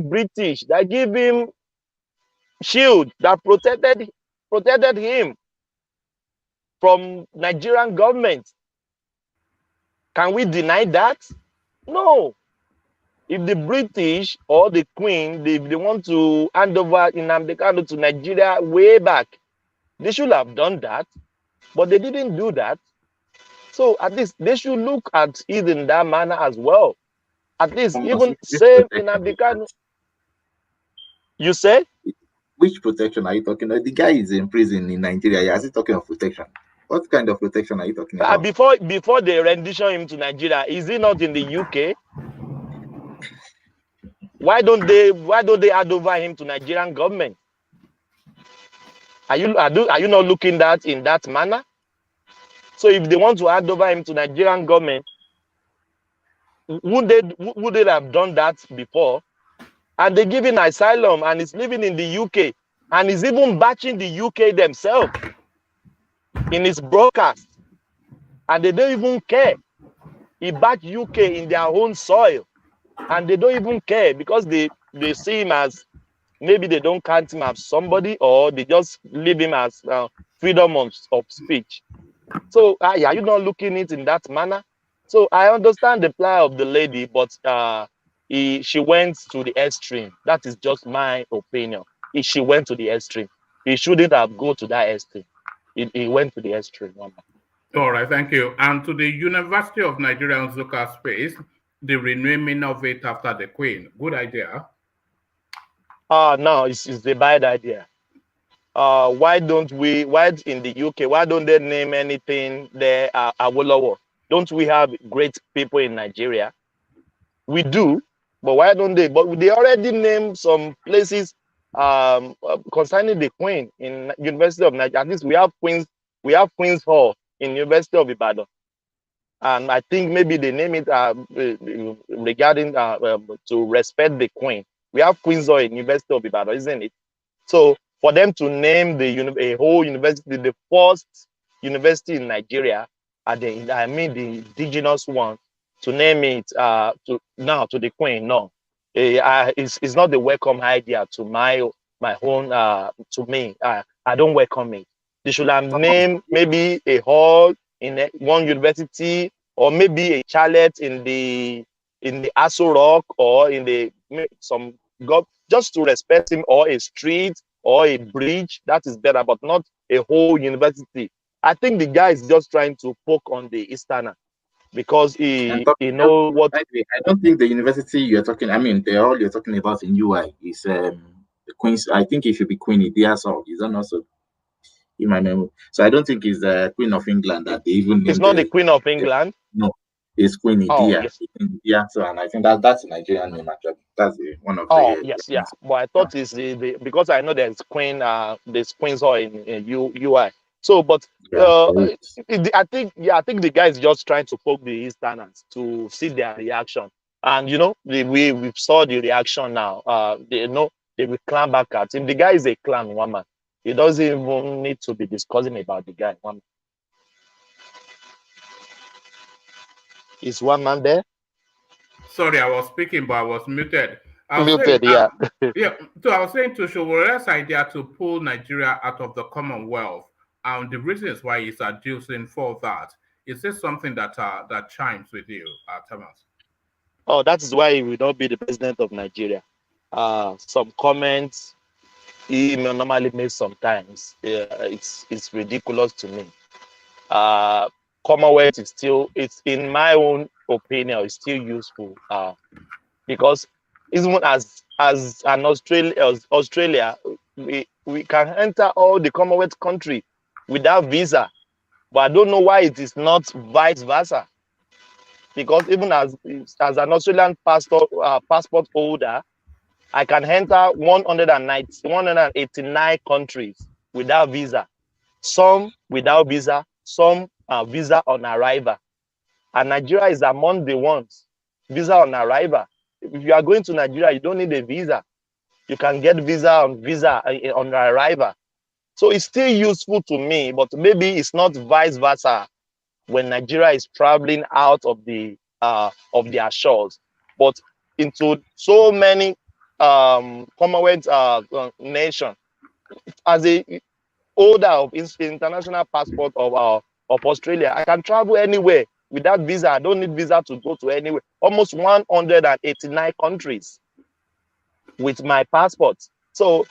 British that give him shield that protected him from Nigerian government. Can we deny that? No. If the British or the Queen, if they want to hand over Nnamdi Kanu to Nigeria way back, they should have done that, but they didn't do that. So at least they should look at it in that manner as well. At least even same Nnamdi Kanu. You say? Which protection are you talking about? The guy is in prison in Nigeria. Is he talking of protection? What kind of protection are you talking about? Before they rendition him to Nigeria, is he not in the UK? Why don't they hand over him to Nigerian government? Are you not looking that in that manner? So if they want to hand over him to Nigerian government, would they have done that before? And they give him asylum and he's living in the UK and he's even bashing the UK themselves in his broadcast. And they don't even care. He bashed UK in their own soil. And they don't even care because they see him as, maybe they don't count him as somebody or they just leave him as freedom of speech. So are you not looking at it in that manner? So I understand the plight of the lady, but she went to the extreme. That is just my opinion. She went to the extreme. He shouldn't have gone to that extreme. He went to the extreme. All right, thank you. And to the University of Nigeria local space, the renaming of it after the Queen. Good idea. No, it's a bad idea. Why in the UK, why don't they name anything there Awolowo? Don't we have great people in Nigeria? We do, but why don't they? But they already named some places concerning the Queen in University of Nigeria. At least we have Queen's Hall in University of Ibadan. And I think maybe they name it regarding to respect the Queen. We have Queen's Hall in University of Ibadan, isn't it? So for them to name a whole university, the first university in Nigeria, the indigenous one, to name it to the Queen, no, it's not the welcome idea to my own to me. I don't welcome it. They should have named maybe a hall in one university, or maybe a chalet in the Aso Rock, or in just to respect him, or a street or a bridge. That is better, but not a whole university. I think the guy is just trying to poke on the Easterner because he know what. I don't think the university you're talking. I mean, the all you're talking about in UI is the Queen's. I think it should be Queen Idiaso. Is that not so? In my memory, so I don't think it's the Queen of England that they even. It's not the Queen of England. No, it's Queen Idia. Oh, yes. Idia. So, and I think that's a Nigerian name actually. That's one of the. Oh yes, yeah. But I thought it's because I know there's Queen's Hall in UI. So, but I think the guy is just trying to poke the Easterners to see their reaction, and we saw the reaction now. They will climb back at him. The guy is a clan woman. He doesn't even need to be discussing about the guy. Is one man there? Sorry, I was speaking, but I was muted. Yeah. Yeah. So I was saying to Showore's idea to pull Nigeria out of the Commonwealth, and the reasons why he's adducing for that. Is this something that chimes with you, Thomas? Oh, that is why he will not be the president of Nigeria. Some comments he normally makes sometimes. It's ridiculous to me. Commonwealth is still, it's in my own opinion, it's still useful because even as an Australia, we can enter all the Commonwealth country without visa, but I don't know why it is not vice versa. Because even as an Australian passport holder, I can enter 189 countries without visa. Some without visa, some visa on arrival. And Nigeria is among the ones, visa on arrival. If you are going to Nigeria, you don't need a visa. You can get visa on arrival. So it's still useful to me, but maybe it's not vice versa when Nigeria is traveling out of their shores, but into so many Commonwealth nations. As a holder of international passport of Australia, I can travel anywhere without visa. I don't need visa to go to anywhere. Almost 189 countries with my passport. So,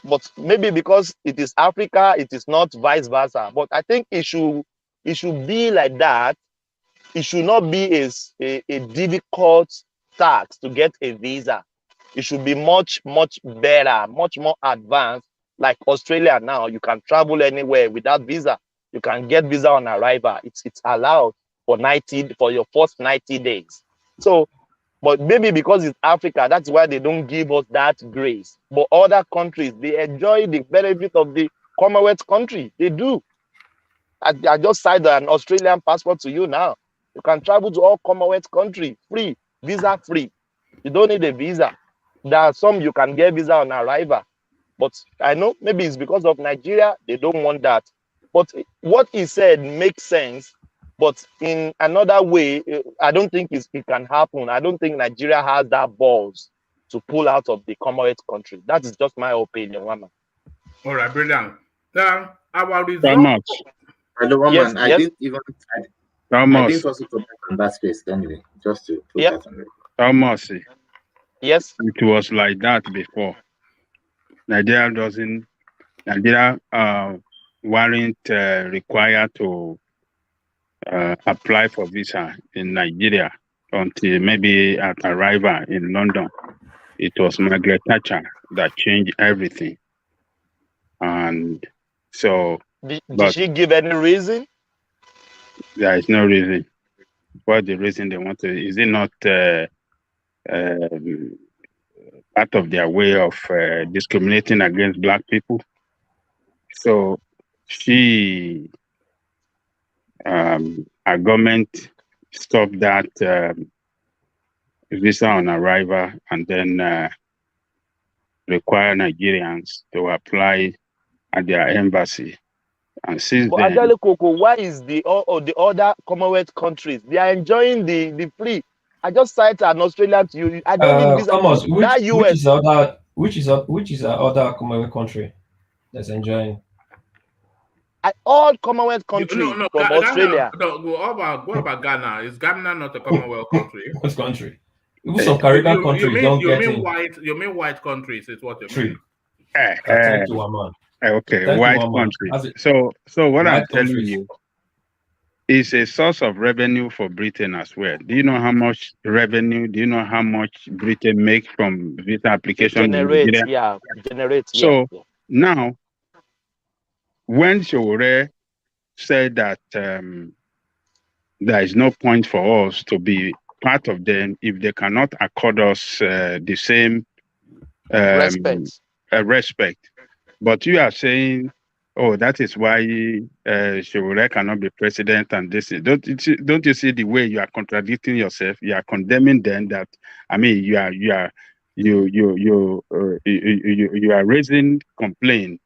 but maybe because it is Africa, it is not vice versa. But I think it should be like that. It should not be a difficult task to get a visa. It should be much better, much more advanced. Like Australia now, you can travel anywhere without visa. You can get visa on arrival. It's allowed for your first 90 days. So, but maybe because it's Africa, that's why they don't give us that grace. But other countries, they enjoy the benefit of the Commonwealth country. They do. I just signed an Australian passport to you now. You can travel to all Commonwealth countries free, visa free. You don't need a visa. There are some you can get visa on arrival. But I know maybe it's because of Nigeria, they don't want that. But what he said makes sense. But in another way, I don't think it can happen. I don't think Nigeria has that balls to pull out of the Commonwealth country. That is just my opinion, Wama. All right, brilliant. Our result. Hello, Yes, man. I didn't also comment on that space anyway, just to put that on there. Thomas. Yes. It was like that before. Nigeria weren't required to apply for visa in Nigeria until maybe at arrival in London. It was Margaret Thatcher that changed everything. And so... Did she give any reason? There is no reason. What the reason they want to... Is it not part of their way of discriminating against Black people? So our government stopped that visa on arrival and then require Nigerians to apply at their embassy. And since but then... Adeleke, why is the other Commonwealth countries, they are enjoying the free? I just cited an Australian to you. I don't need visa. Thomas, which is the other Commonwealth country that's enjoying? All Commonwealth countries from Australia. What about Ghana? Is Ghana not a Commonwealth country? Which country? Even some Caribbean countries don't get in. You mean white countries is what you mean? Thank you, Aman. Okay, white country. So what I'm telling you is a source of revenue for Britain as well. Do you know how much revenue? Do you know how much Britain makes from visa application? Generates. So now, when Shore said that there is no point for us to be part of them if they cannot accord us the same respect. But you are saying, oh, that is why Shore cannot be president, and this is don't you see the way you are contradicting yourself? You are condemning them. That I mean, you are raising complaint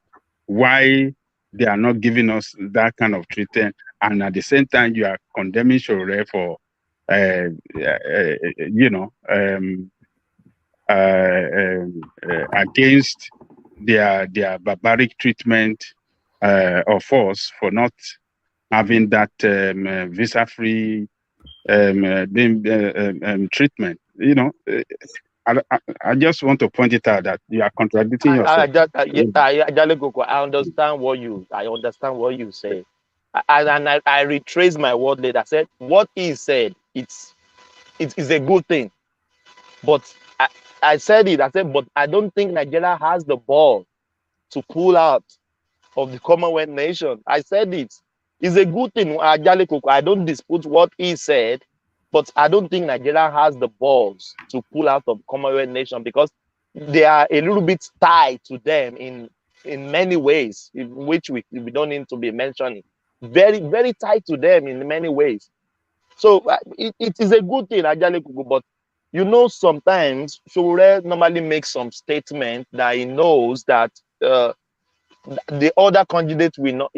why they are not giving us that kind of treatment, and at the same time you are condemning Shore for against their barbaric treatment of us for not having that visa-free treatment. You know, I just want to point it out that you are contradicting yourself. I understand what you say. I retrace my word later. I said what he said. It's a good thing, but I said it. I said, but I don't think Nigeria has the ball to pull out of the Commonwealth nation. I said it. It's a good thing. Adeleke, I don't dispute what he said, but I don't think Nigeria has the balls to pull out of Commonwealth nation because they are a little bit tied to them in many ways, in which we don't need to be mentioning. Very, very tied to them in many ways. So it is a good thing, Adeleke, but you know, sometimes Shure normally makes some statement that he knows that the other candidates will not,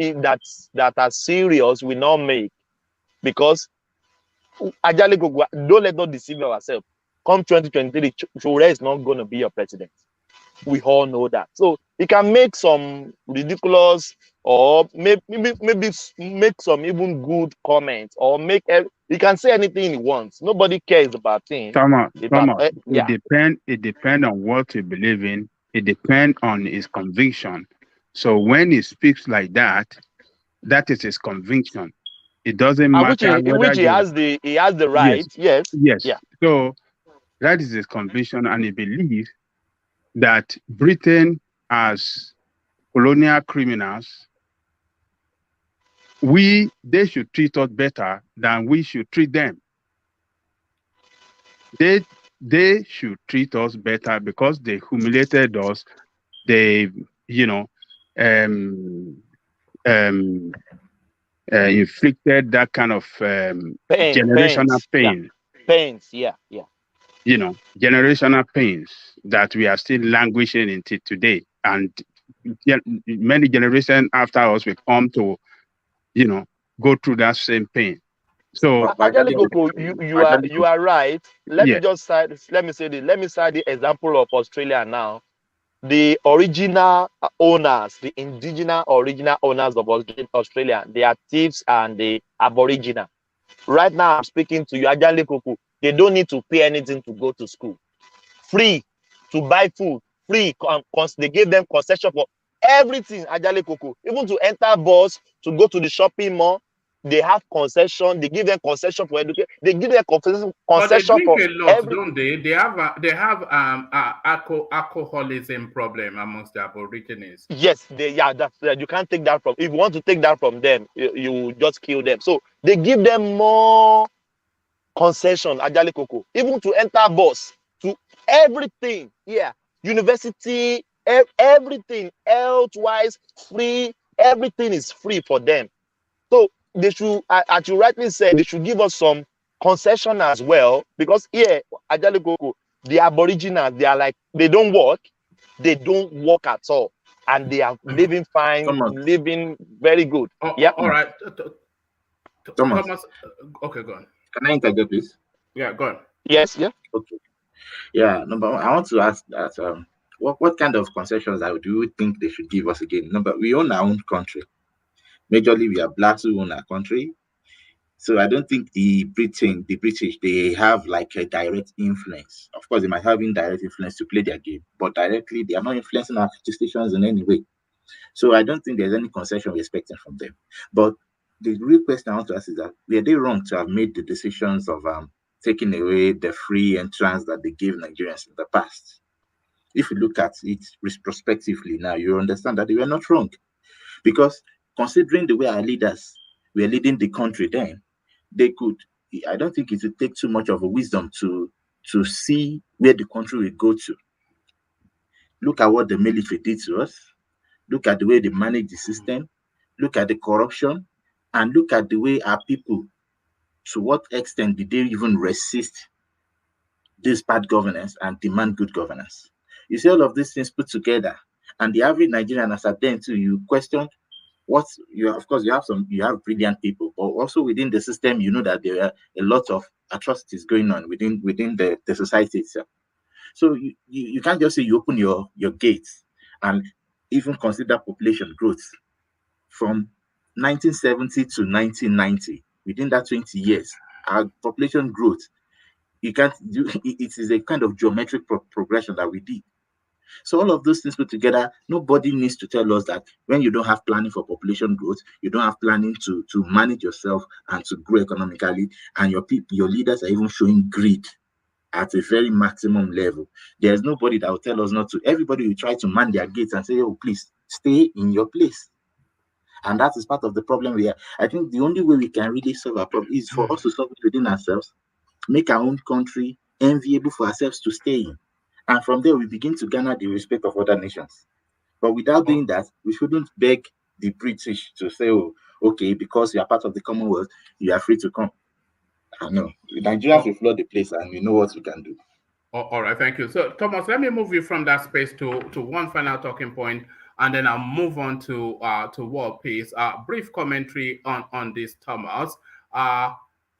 that are serious will not make, because Adeleke, don't let us deceive ourselves. Come 2023, Shure is not going to be your president. We all know that. So he can make some ridiculous or maybe make some even good comments, or he can say anything he wants. Nobody cares about him. Thomas, Yeah. it depends on what he believes in. It depends on his conviction. So when he speaks like that, that is his conviction. It doesn't matter whether he has the right. Yes. Yes. Yeah. So that is his conviction, and he believes that Britain, as colonial criminals, they should treat us better than we should treat them. They should treat us better because they humiliated us. They, inflicted that kind of generational pain. Pains, yeah. Generational pains that we are still languishing into today. And many generations after us will come to, go through that same pain. So Adeleke, you are right. Let me cite the example of Australia now. The original owners, the original owners of Australia, they are thieves and the Aboriginal. Right now, I'm speaking to you, Adeleke. They don't need to pay anything to go to school. Free to buy food. Free. They give them concession for everything, Adeleke. Even to enter bus, to go to the shopping mall, they have concession. They give them concession for education. They give them concession but they drink for a lot, don't they? They have alcoholism problem amongst the Aborigines. Yes, that's you can't take that from. If you want to take that from them, you just kill them. So they give them more concession, Adeleke. Even to enter bus, to everything. Yeah, university, everything, health-wise, free. Everything is free for them. So they should, as you rightly said, they should give us some concession as well, because here, Adeleke, the Aboriginals, they are like, they don't work at all, and they are living fine, living very good. Yeah. All right. Thomas. Okay, go on. Can I interject, please? Yeah, go on. Yes, yeah. Okay. Yeah, number one, I want to ask that what kind of concessions do you think they should give us again? We own our own country. Majorly, we are blacks who own our country. So I don't think the British, they have like a direct influence. Of course, they might have indirect influence to play their game, but directly, they are not influencing our decisions in any way. So I don't think there's any concession we're expecting from them. But the real question I want to ask is that, were they wrong to have made the decisions of taking away the free entrance that they gave Nigerians in the past? If you look at it retrospectively now, you understand that they were not wrong. Because considering the way our leaders were leading the country then, I don't think it would take too much of a wisdom to see where the country will go to. Look at what the military did to us. Look at the way they manage the system. Look at the corruption. And look at the way our people, to what extent did they even resist this bad governance and demand good governance? You see all of these things put together, and the average Nigerian, as at then too, you question of course you have brilliant people, but also within the system, you know that there are a lot of atrocities going on within the society itself. So you can't just say you open your gates and even consider population growth from 1970 to 1990. Within that 20 years, our population growth, you can't do it. Is a kind of geometric progression that we did. So all of those things put together, nobody needs to tell us that when you don't have planning for population growth, you don't have planning to manage yourself and to grow economically, and your leaders are even showing greed at a very maximum level. There's nobody that will tell us not to. Everybody will try to man their gates and say, oh, please, stay in your place. And that is part of the problem we are. I think the only way we can really solve our problem is for us to solve it within ourselves, make our own country enviable for ourselves to stay in. And from there, we begin to garner the respect of other nations. But without doing that, we shouldn't beg the British to say, oh, okay, because you are part of the Commonwealth, you are free to come. No, Nigerians will flood the place and we know what we can do. All right, thank you. So, Thomas, let me move you from that space to one final talking point, and then I'll move on to world peace. Brief commentary on this, Thomas.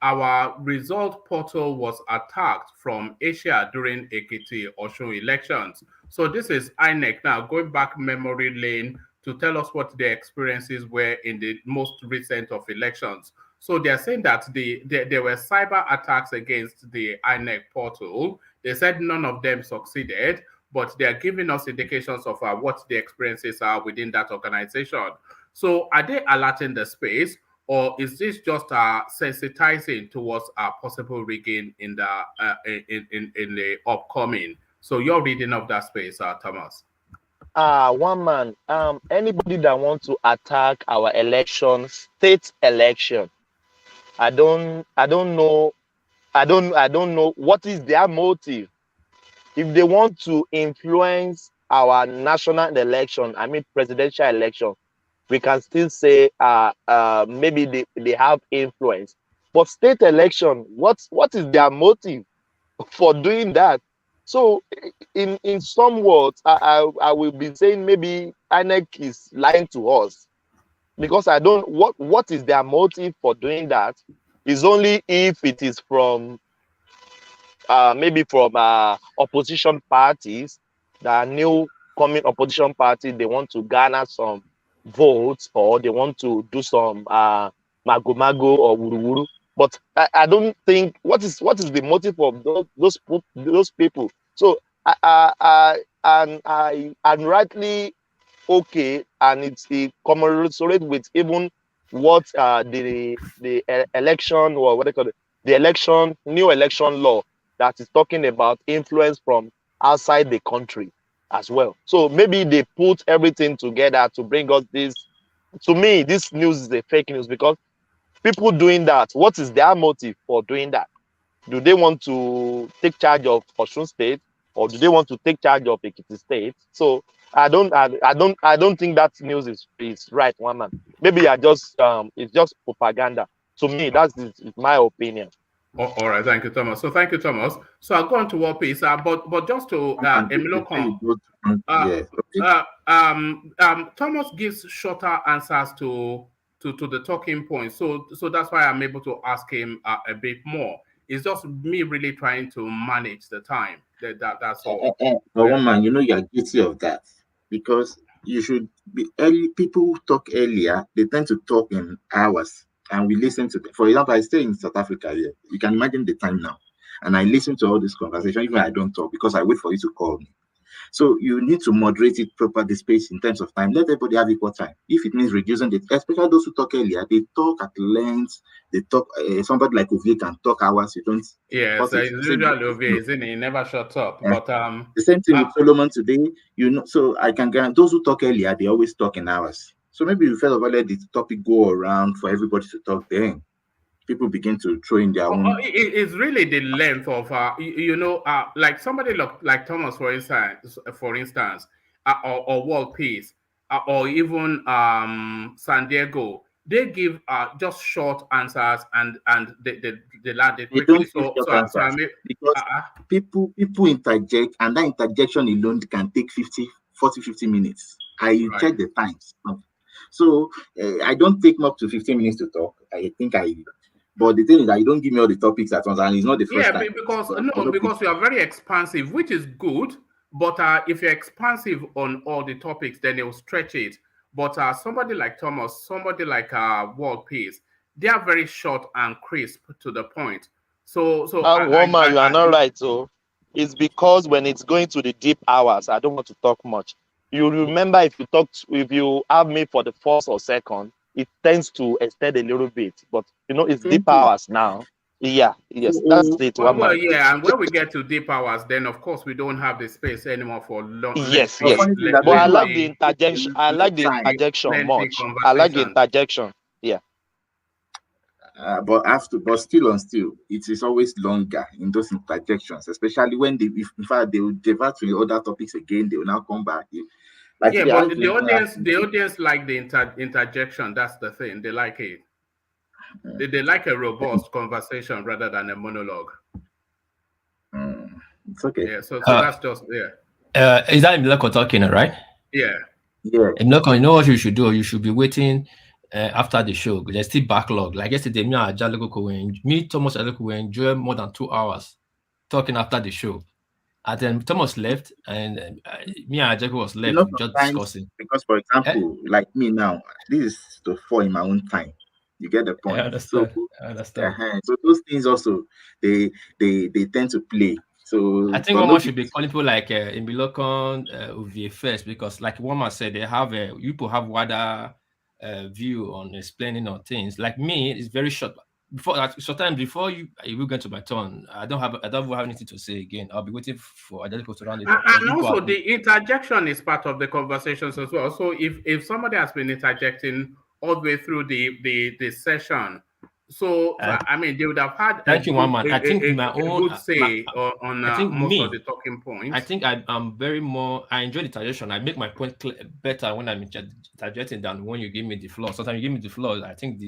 Our result portal was attacked from Asia during Ekiti OSUN elections. So this is Inec now going back memory lane to tell us what their experiences were in the most recent of elections. So they're saying that there were cyber attacks against the Inec portal. They said none of them succeeded, but they're giving us indications of what the experiences are within that organization. So are they alerting the space, or is this just sensitizing towards possible rigging in the upcoming? So your reading of that space, Thomas. One man. Anybody that wants to attack our election, state election, I don't know what is their motive. If they want to influence our national election, I mean presidential election, we can still say maybe they have influence. But state election, what is their motive for doing that? So in some words, I will be saying maybe INEC is lying to us, because I don't what is their motive for doing that is only if it is from maybe from opposition parties, the new coming opposition party, they want to garner some votes, or they want to do some mago or wuru. But I don't think what is the motive of those people. So I'm rightly okay, and it commensurate with even what the election, or what they call it, the new election law that is talking about influence from outside the country as well. So maybe they put everything together to bring us this. To me, this news is a fake news, because people doing that, what is their motive for doing that? Do they want to take charge of Osun State, or do they want to take charge of Ekiti State? So I don't think that news is right, one man. Maybe it's just propaganda. To me, that's my opinion. All right, thank you, Thomas. So thank you, Thomas. So I'll go on to world peace, but just to Emilokon, Thomas gives shorter answers to the talking points. So that's why I'm able to ask him a bit more. It's just me really trying to manage the time. That's all. But one man, you are guilty of that, because you should be early. People who talk earlier, they tend to talk in hours, and we listen to them. For example, I stay in South Africa here. You can imagine the time now, and I listen to all this conversation even I don't talk, because I wait for you to call me. So you need to moderate it proper, the space in terms of time. Let everybody have equal time. If it means reducing the, especially those who talk earlier, they talk at length. They talk. Somebody like Ovie can talk hours. You don't. Yes, usually Ovie, isn't he? Never shuts up. But the same thing with Solomon today. So I can guarantee those who talk earlier, they always talk in hours. So maybe we felt about let the topic go around for everybody to talk. Then people begin to throw in their own. It's really the length of like somebody like Thomas, for instance, or World Peace, or even San Diego. They give just short answers, and they land it quickly. Because people interject, and that interjection alone can take 50 minutes. I check the times. So I don't take up to 15 minutes to talk. But the thing is that you don't give me all the topics at once, and it's not the first time. Because you are very expansive, which is good. But if you're expansive on all the topics, then it will stretch it. But somebody like Thomas, somebody like World Peace, they are very short and crisp to the point. So you are not right. So it's because when it's going to the deep hours, I don't want to talk much. You remember, if you have me for the first or second, it tends to extend a little bit. But it's deep hours now. Yeah, yes, that's it. Well, One well, man. yeah, and when we get to deep hours, then of course we don't have the space anymore for Yes, yes. But I like the interjection. I like the interjection lengthy much. I like the conversation. interjection. Yeah. But still on still, it is always longer in those interjections, especially when in fact they will divert to the other topics again. They will now come back. Like Yeah, today, I but went to the audience like the interjection. That's the thing. They like it. They like a robust conversation rather than a monologue. It's okay. Yeah, so that's just Is that Adeleke talking, right? Yeah. Yeah. Adeleke, you know what you should do? You should be waiting after the show. There's still backlog. Like yesterday, me and Thomas Adeleke were enjoying more than 2 hours talking after the show. And then Thomas left, and me and Adeleke was left just discussing. Because, for example, like me now, this is to 4 in my own time. You get the point. I understand. I understand. So those things also they tend to play. So I think one should be calling people like Imbilokon Uvie first, because like Wama said, they have people have wider view on explaining on things. Like me, it's very short. Sometimes before you get to my turn, I don't have anything to say again. I'll be waiting for Adeleke to round it up. And also the interjection is part of the conversations as well. So if somebody has been interjecting all the way through the session, so I mean they would have had thank you, one man. I think my own good say on most of the talking points. I think I'm very more. I enjoy the interjection. I make my point better when I'm interjecting than when you give me the floor. Sometimes you give me the floor, I think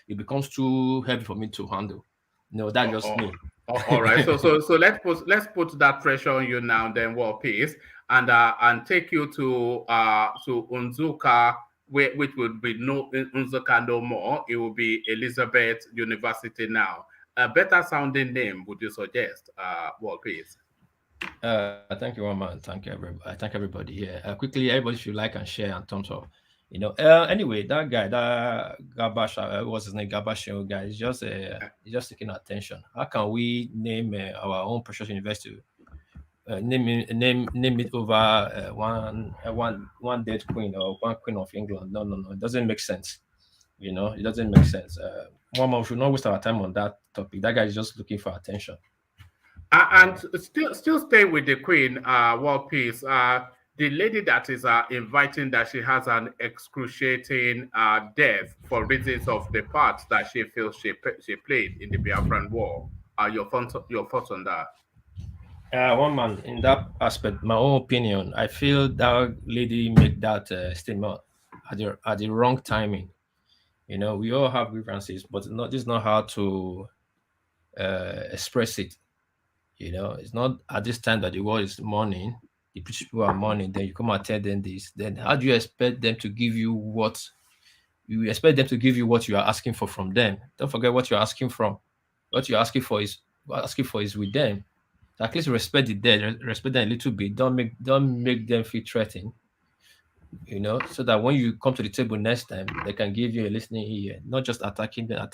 it becomes too heavy for me to handle. No, that's just me. All right. So let's put that pressure on you now. Then, World Peace, and take you to Unzuka, which would be no Unzuka no more. It will be Elizabeth University now. A better sounding name, would you suggest, World Peace? Thank you, man. Thank you, everybody. Thank everybody here. Quickly, everybody should like and share and thumbs up. Anyway, that guy, that Gabash, what's his name? Gabash guy, is just seeking attention. How can we name our own precious university? Name it over one dead queen or one queen of England? No, it doesn't make sense. It doesn't make sense. We should not waste our time on that topic. That guy is just looking for attention. And still stay with the Queen, World Peace. The lady that is inviting that she has an excruciating death for reasons of the part that she feels she played in the Biafran War. Your thoughts on that? One man, in that aspect, my own opinion, I feel that lady made that statement at the wrong timing. We all have grievances, but this is not how to express it. It's not at this time that the world is mourning, the people are mourning, then you come and tell them this. Then how do you expect them to give you what you expect them to give you what you are asking for from them? Don't forget what you're asking from. What you're asking for is with them. So at least respect the dead, respect them a little bit. Don't make them feel threatened. So that when you come to the table next time, they can give you a listening ear, not just attacking them.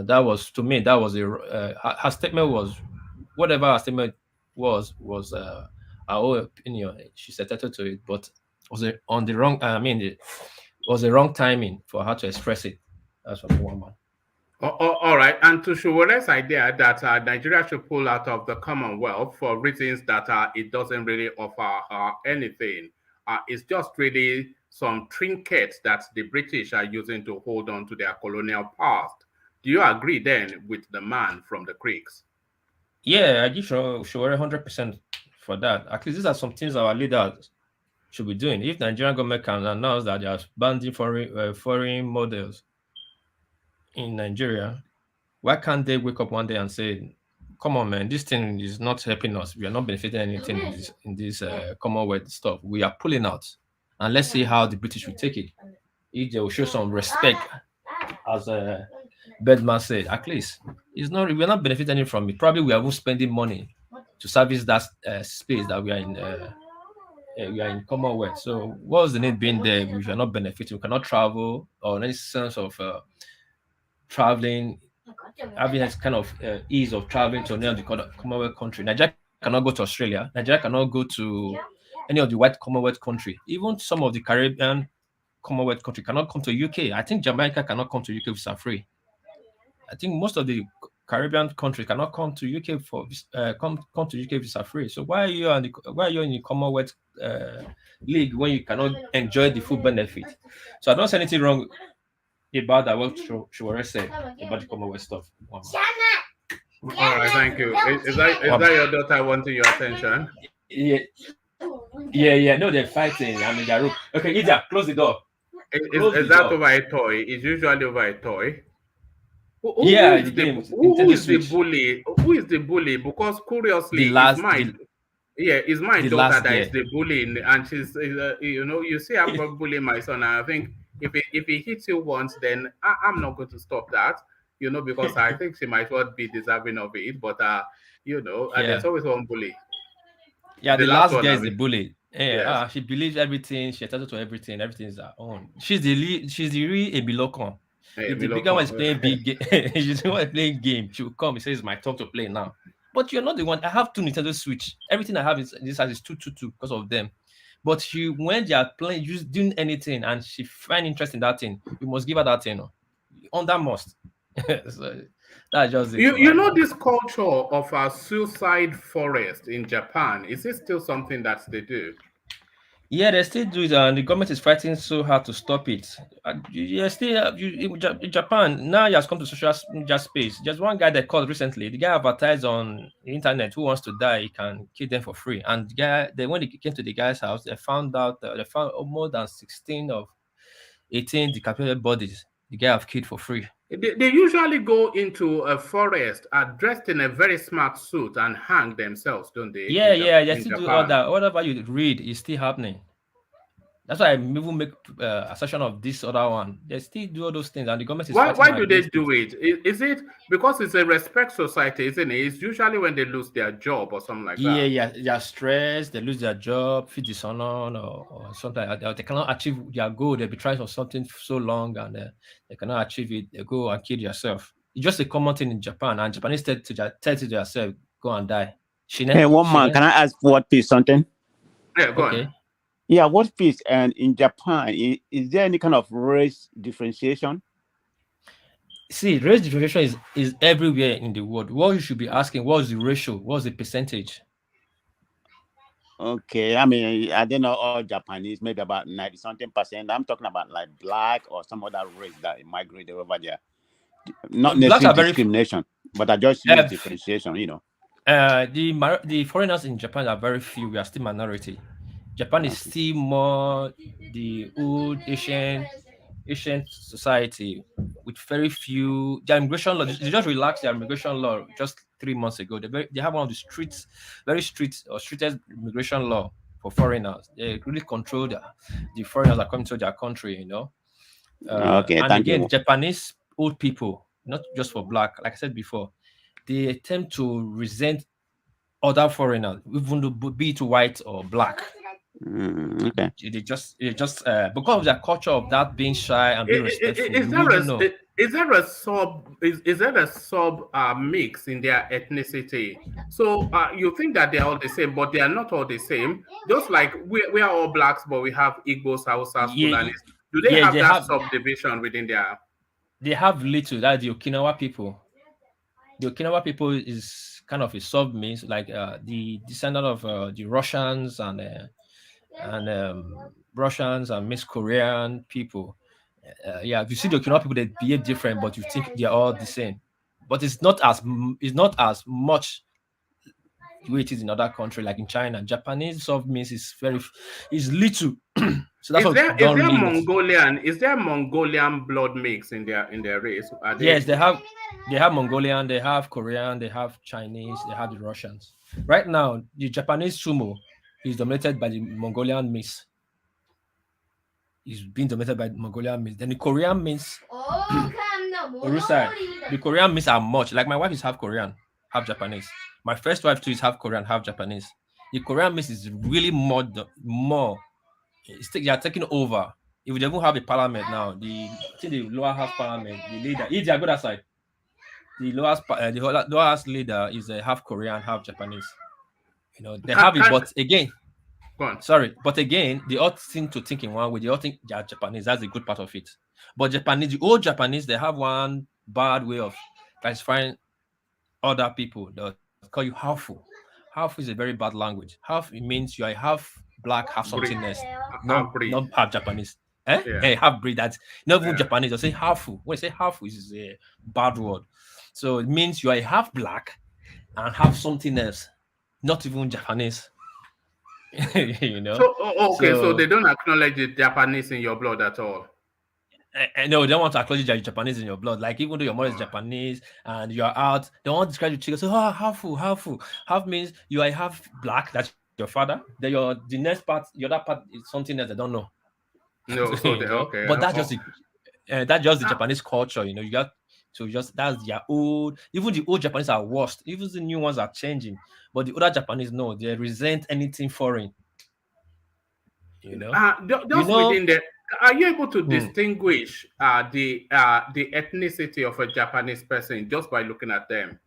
That was, to me, that was her statement was, whatever her statement was our own opinion. She's entitled to it, but was it on the wrong? It was the wrong timing for her to express it. That's what one man. All right, and to Shuwore's idea that Nigeria should pull out of the Commonwealth for reasons that it doesn't really offer her anything. It's just really some trinkets that the British are using to hold on to their colonial past. Do you agree then with the man from the Creeks? Yeah, I give Shuwore 100% for that. At least these are some things our leaders should be doing. If the Nigerian government can announce that they are banning foreign models in Nigeria, why can't they wake up one day and say, come on, man, this thing is not helping us. We are not benefiting anything in this Commonwealth stuff. We are pulling out. And let's see how the British will take it. If they will show some respect, as Bedman said, at least we're not benefiting from it. Probably we are spending money to service that space that we are in Commonwealth. So what's the need being there if we are not benefiting? We cannot travel or any sense of traveling, having this kind of ease of traveling to any of the Commonwealth country. Nigeria cannot go to Australia. Nigeria cannot go to any of the white Commonwealth country. Even some of the Caribbean Commonwealth country cannot come to UK. I think Jamaica cannot come to UK visa free. I think most of the Caribbean countries cannot come to UK for come to UK visa free. So why are you in the Commonwealth League when you cannot enjoy the full benefit? So I don't see anything wrong about that. What Showore said about the Commonwealth stuff. All right, thank you. Is that your daughter wanting your attention? Yeah. No, they're fighting. I'm in their room. Okay, Ida, close the door. Is that over a toy? It's usually over a toy. Who is the bully? Who is the bully? Because curiously, it's my daughter that is the bully, and she's you see I'm bullying my son. And I think if he hits you once, then I'm not going to stop that, because I think she might not be deserving of it. But there's always one bully. Yeah, the last girl is the bully. Yeah, she believes everything. She attends to everything. Everything is her own. She's the real Ebilokon. If the bigger one is playing big game, she's the one playing game. She will come and say, "It's my turn to play now." But you're not the one. I have 2 Nintendo Switch. Everything I have in this house is 2 because of them. But when they are playing, just doing anything, and she find interest in that thing, you must give her that thing. On that must. So that's just it. You know this culture of a suicide forest in Japan. Is it still something that they do? Yeah, they still do it, and the government is fighting so hard to stop it. In Japan now, he has come to social media space. Just one guy that called recently. The guy advertised on the internet who wants to die, he can kill them for free. And the guy, when they came to the guy's house, they found more than 16 of 18 decapitated bodies. The guy have killed for free. They usually go into a forest, dressed in a very smart suit, and hang themselves, don't they? Yeah. They still do all that. Whatever you read is still happening. That's why I even make a session of this other one. They still do all those things, and the government is why do they do it? Is it because it's a respect society, isn't it? It's usually when they lose their job or something like that. Yeah. They are stressed. They lose their job, feel dishonored, or something like that. They cannot achieve their goal. They've been trying for something so long, and they cannot achieve it. They go and kill themselves. It's just a common thing in Japan, and Japanese tell to themselves, go and die. Hey, one man, can I ask what piece something? Yeah, go on. Yeah, what piece? And in Japan, is there any kind of race differentiation? See, race differentiation is everywhere in the world. What you should be asking, what's the ratio? What's the percentage? Okay, I mean, I don't know all Japanese, maybe about 90-something%. I'm talking about like black or some other race that migrated over there. Not necessarily discrimination, but I just use differentiation, The foreigners in Japan are very few. We are still minority. Japan is still more the old Asian society with very few. Their immigration law, they just relaxed their immigration law just 3 months ago. They have one of the very strict or strictest immigration law for foreigners. They really control the foreigners that come to their country, Okay, and thank again, you. Japanese old people, not just for black, like I said before, they attempt to resent other foreigners, even though be it white or black. Okay. They just because of their culture of that being shy and being respectful. Is there a sub mix in their ethnicity? So you think that they are all the same, but they are not all the same. Just like we are all blacks, but we have Igbos, Hausas, Fulanis. Do they have that subdivision within their? They have little. That's the Okinawa people. The Okinawa people is kind of a sub mix, like the descendant of the Russians and Russians and mixed Korean people. If you see the Okinawa people, they behave different, but you think they are all the same. But it's not as much the way it is in other countries, like in China. Japanese sub mix is little. So that's Is there Mongolian blood mix in their race? Yes, they have Mongolian, they have Korean, they have Chinese, they have the Russians. Right now, the Japanese sumo is dominated by the Mongolian mix. It's being dominated by the Mongolian mix. Then the Korean mix. The Korean mix are much. Like my wife is half Korean, half Japanese. My first wife too is half Korean, half Japanese. The Korean mix is really more. They are taking over. If we don't have a parliament now, the lower house parliament, the leader, if they are good aside, the lower house leader is half Korean, half Japanese. They have it, but again, but again, they all seem to think in one way. They all think they are Japanese. That's the good part of it. But the old Japanese, they have one bad way of classifying other people, they'll call you half-fu. Half is a very bad language. Half, it means you are half black, half something else, not half Japanese. Half breed. That's not even Japanese. They say half-fu. When you say half-fu, is a bad word. So it means you are half black and half something else, not even Japanese. You know. So they don't acknowledge the Japanese in your blood at all. No, they don't want to acknowledge that you're Japanese in your blood. Like, even though your mother is Japanese and you're out, they want to describe you to so half-fu. Half means you are half black, that's your father. Then the next part, the other part is something else they don't know. No, so okay. But that's just the Japanese culture, you know. You got to that's their old, even the old Japanese are worst, even the new ones are changing. But the older Japanese, no, they resent anything foreign. You know, within the, are you able to distinguish the ethnicity of a Japanese person just by looking at them?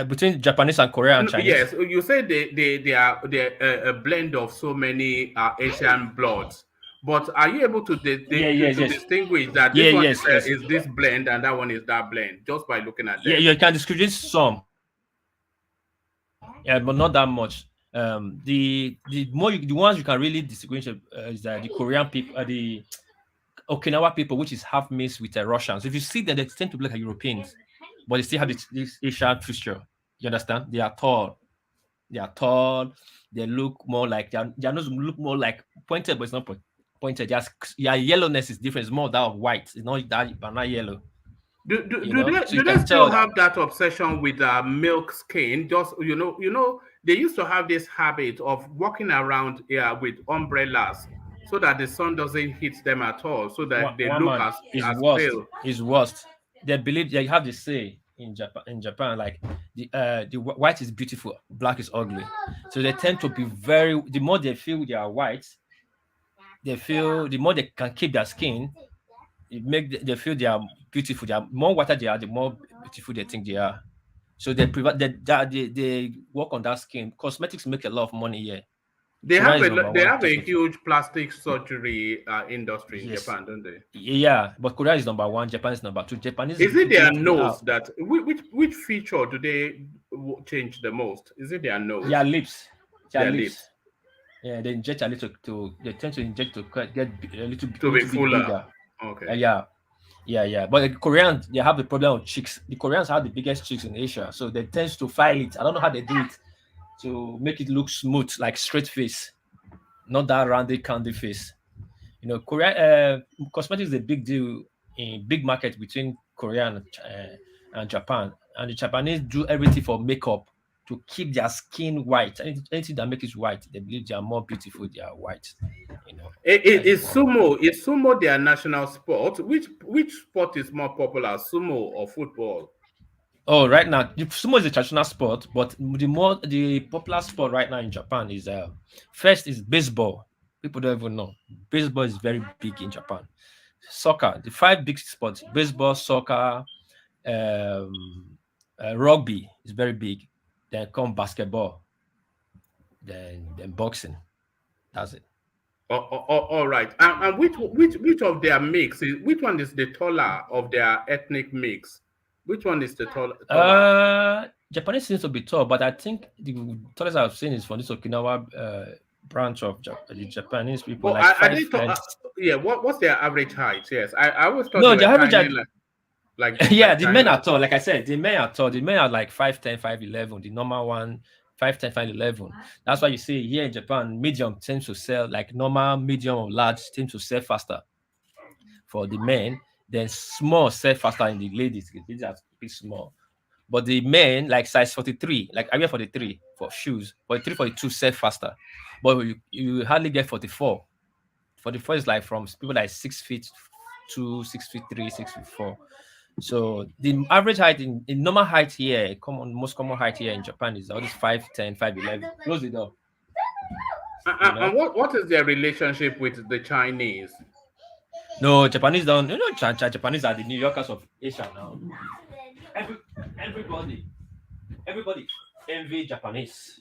Between Japanese and Korean and Chinese? Yes, you say they are a blend of so many Asian bloods. But are you able to distinguish that this one is this blend and that one is that blend just by looking at them? Yeah, you can distinguish some. Yeah, but not that much. The ones you can really distinguish is the Korean people, the Okinawa people, which is half mixed with Russians. If you see them, they tend to look like Europeans, but they still have this Asian fixture. You understand? They are tall. They look more like their nose look more like pointed, but it's not pointed. Their yellowness is different. It's more that of white. It's not that banana yellow. Do they still have that obsession with milk skin? Just you know, they used to have this habit of walking around with umbrellas so that the sun doesn't hit them at all, so that they look as pale. It's worst. They believe they have this say in Japan, like the white is beautiful, black is ugly. So they tend to be the more they feel they are white, the more they can keep their skin. They feel they are beautiful. They are more whiter they are, the more beautiful they think they are. So they work on that skin. Cosmetics make a lot of money here. They have a huge plastic surgery industry in Japan, don't they? Yeah, but Korea is number one, Japan is number two. Japanese is it their nose that which feature do they change the most? Is it their nose? Their lips. Their lips. Yeah, they inject a little they tend to inject to get a little bit fuller. Bigger. Okay. Yeah. But the Koreans, they have the problem of cheeks. The Koreans have the biggest cheeks in Asia, so they tend to file it. I don't know how they do it to make it look smooth, like straight face, not that rounded candy face. You know, Korea cosmetics is a big deal in big market between Korea and Japan, and the Japanese do everything for makeup to keep their skin white. Anything that makes it white, they believe they are more beautiful. They are white. You know, is sumo their national sport? Which sport is more popular, sumo or football? Oh, right now, sumo is a traditional sport, but the popular sport right now in Japan is first is baseball. People don't even know. Baseball is very big in Japan. Soccer, the 5 big sports: baseball, soccer, rugby is very big. Then come basketball, then boxing. That's it. All right. And which of their mix which one is the taller of their ethnic mix? Which one is the taller? Japanese seems to be tall, but I think the tallest I've seen is from this Okinawa branch of the Japanese people. Well, what's their average height? Yes, I always thought the average height. The men are tall. Like I said, the men are tall. The men are like 5'10", 5'11". The normal one, 5'10", 5'11". That's why you see here in Japan, medium tends to sell, like normal, medium, or large tends to sell faster for the men. Then small sell faster in the ladies. The ladies are pretty small. But the men, like size 43, like I wear 43 for shoes, 43, 42 sell faster. But you hardly get 44. 44 is like from people like 6'2", 6'3", 6'4". So the average height in normal height here, most common height here in Japan is all this 5'10", 5'11". Close the door. And what is their relationship with the Chinese? No, Japanese don't. Japanese are the New Yorkers of Asia now. Everybody envy Japanese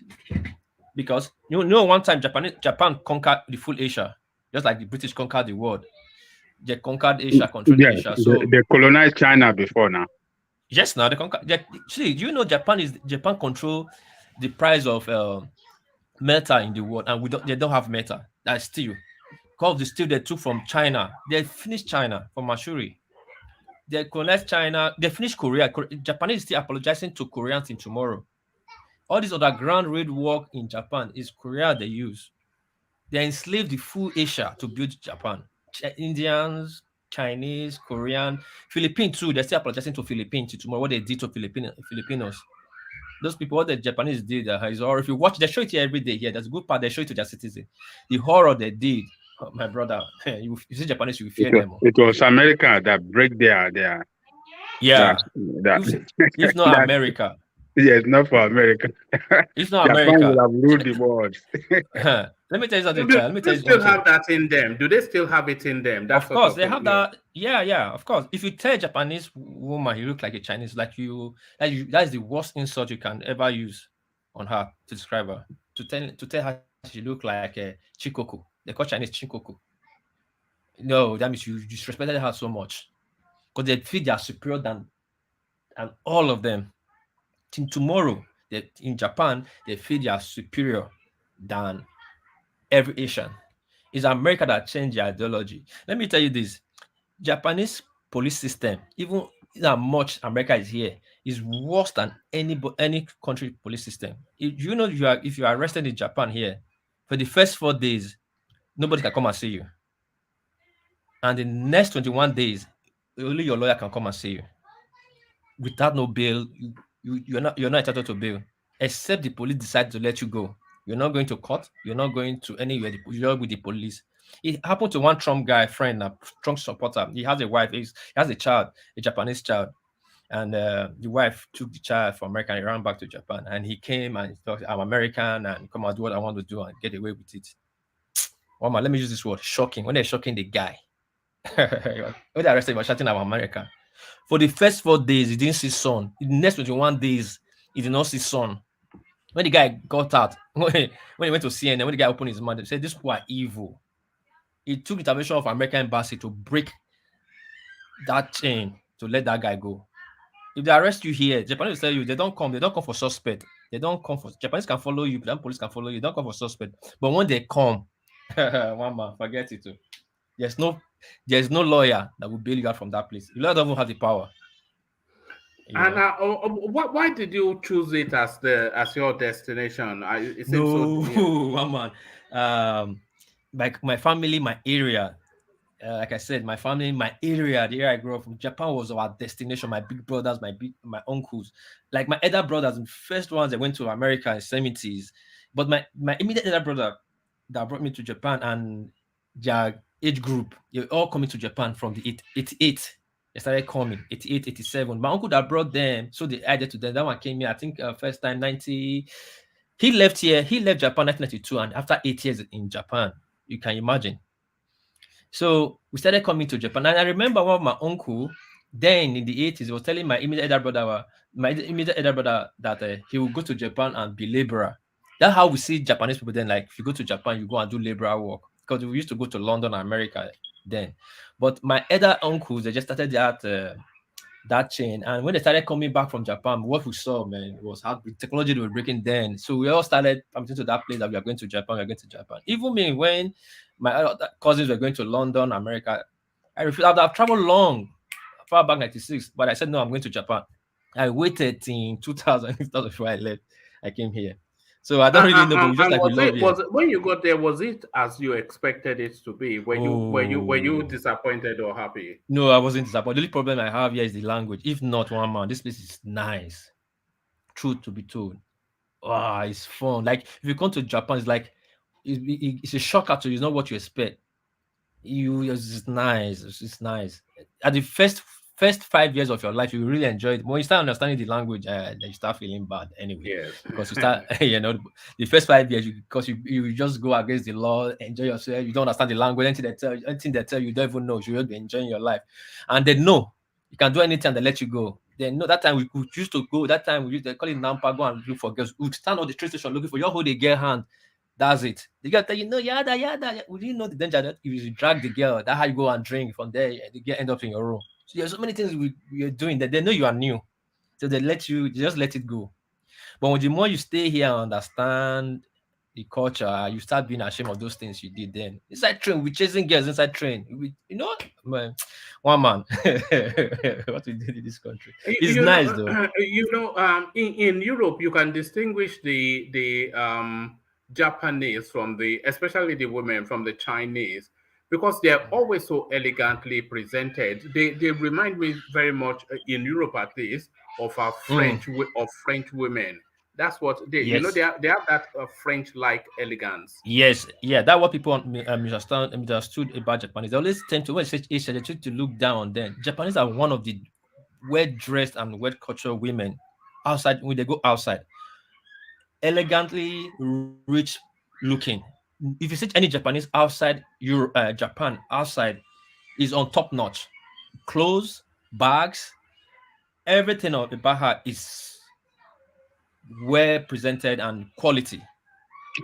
because one time Japan conquered the full Asia, just like the British conquered the world. They conquered Asia, controlled Yeah, Asia. So they colonized China before now. yes, now they conquered. See, do you know Japan control the price of metal in the world, and they don't have metal. That's steel. Because the steel they took from China, they finished China from Mashuri. They colonized China. They finished Korea. Japanese is still apologizing to Koreans in tomorrow. All this underground raid work in Japan is Korea they use. They enslaved the full Asia to build Japan. Indians, Chinese, Korean, Philippines too. They're still apologizing to Philippines tomorrow. What they did to Filipinos. Those people, what the Japanese did is horror. If you watch, they show it here every day. Here, that's a good part. They show it to their citizens. The horror they did, oh, my brother. You see Japanese, you fear them. It was America that break their yeah. That, if not America. Yes, not for America. It's not Japan America. will have ruled the world. Let me tell you something, Do Let me tell you they still something. have that in them? Do they still have it in them? Of course, they have that. Yeah, of course. If you tell a Japanese woman you look like a Chinese, that is the worst insult you can ever use on her to describe her. To tell her she look like a Chikoku. They call Chinese Chikoku. No, that means you disrespected her so much. Because they feel they are superior than all of them. Tomorrow, in Japan, they feel they are superior than every Asian. It's America that changed their ideology. Let me tell you this. Japanese police system, even how much America is here, is worse than any country police system. If you are arrested in Japan here, for the first 4 days, nobody can come and see you. And the next 21 days, only your lawyer can come and see you. Without no bail, you're not entitled to bail, except the police decide to let you go. You're not going to court. You're not going to anywhere. You're with the police. It happened to one Trump guy, friend, a Trump supporter. He has a wife. He has a child, a Japanese child. And the wife took the child from America and he ran back to Japan. And he came and he thought, I'm American and come and do what I want to do and get away with it. Oh man, let me use this word, shocking. When they're shocking the guy. When they arrested him, shouting, I'm American. For the first 4 days, he didn't see sun. In the next 21 days, he did not see sun. When the guy got out, when he went to CNN, when the guy opened his mouth, he said, these people are evil. It took intervention of American embassy to break that chain to let that guy go. If they arrest you here, Japanese will tell you they don't come for suspect. They don't come for Japanese can follow you, then police can follow you, they don't come for suspect. But when they come, one man, forget it too. There's no lawyer that will bail you out from that place. The lawyer doesn't have the power. And why did you choose it as your destination? It seems one man. Like my family, my area. Like I said, my family, my area, the area I grew up from, Japan was our destination. My big brothers, my uncles, like my elder brothers, the first ones that went to America in the 70s. But my immediate elder brother that brought me to Japan and their age group, they're all coming to Japan from the 88. They started coming, 88, 87. My uncle that brought them, so they added to them. That one came here, I think, first time 90. He left Japan 1992, and after 8 years in Japan, you can imagine. So we started coming to Japan. And I remember one of my uncle, then in the 80s, he was telling my immediate elder brother that he would go to Japan and be laborer. That's how we see Japanese people then. Like, if you go to Japan, you go and do laborer work. Because we used to go to London and America then. But my other uncles, they just started that chain. And when they started coming back from Japan, what we saw, man, was how the technology they were breaking then. So we all started coming to that place that we are going to Japan, Even me, when my other cousins were going to London, America, I refused. I've traveled long, far back 96, but I said, no, I'm going to Japan. I waited in 2000 before I left. I came here. So I don't really know, but just like we love it. When you got there, was it as you expected it to be? Were you disappointed or happy? No, I wasn't disappointed. The only problem I have here is the language. If not, one man, this place is nice. Truth to be told. Wow, it's fun. Like if you come to Japan, it's like it's a shocker to you. It's not what you expect. It's nice. It's nice. At the first 5 years of your life, you really enjoy it. When you start understanding the language, then you start feeling bad anyway. Yes. Because you start, the first 5 years, because you just go against the law, enjoy yourself. You don't understand the language. Anything they tell you, you don't even know. You will be enjoying your life. And they know you can do anything and they let you go. They know that time we used to go. That time they call it Nampa, go and look for girls. We would stand on the train station looking for your whole day girl hand. That's it. The girl tell you, no, yada. We didn't know the danger that if you drag the girl, that's how you go and drink from there. The girl end up in your room. So there's so many things we're doing that they know you are new, so they just let it go. But when the more you stay here and understand the culture, you start being ashamed of those things you did then. Inside train, we're chasing girls inside train. Man, one man. What we did in this country. It's nice though. In Europe, you can distinguish the Japanese from especially the women from the Chinese, because they're always so elegantly presented. They remind me very much, in Europe at least, of our French women. That's what they have that French-like elegance. Yes, yeah, that's what people misunderstood about Japanese. They always tend to, when they say Asia, they tend to look down on them. Japanese are one of the well-dressed and well-cultured women outside. When they go outside, elegantly rich looking. If you see any Japanese outside Japan, outside is on top notch. Clothes, bags, everything about her is well presented and quality.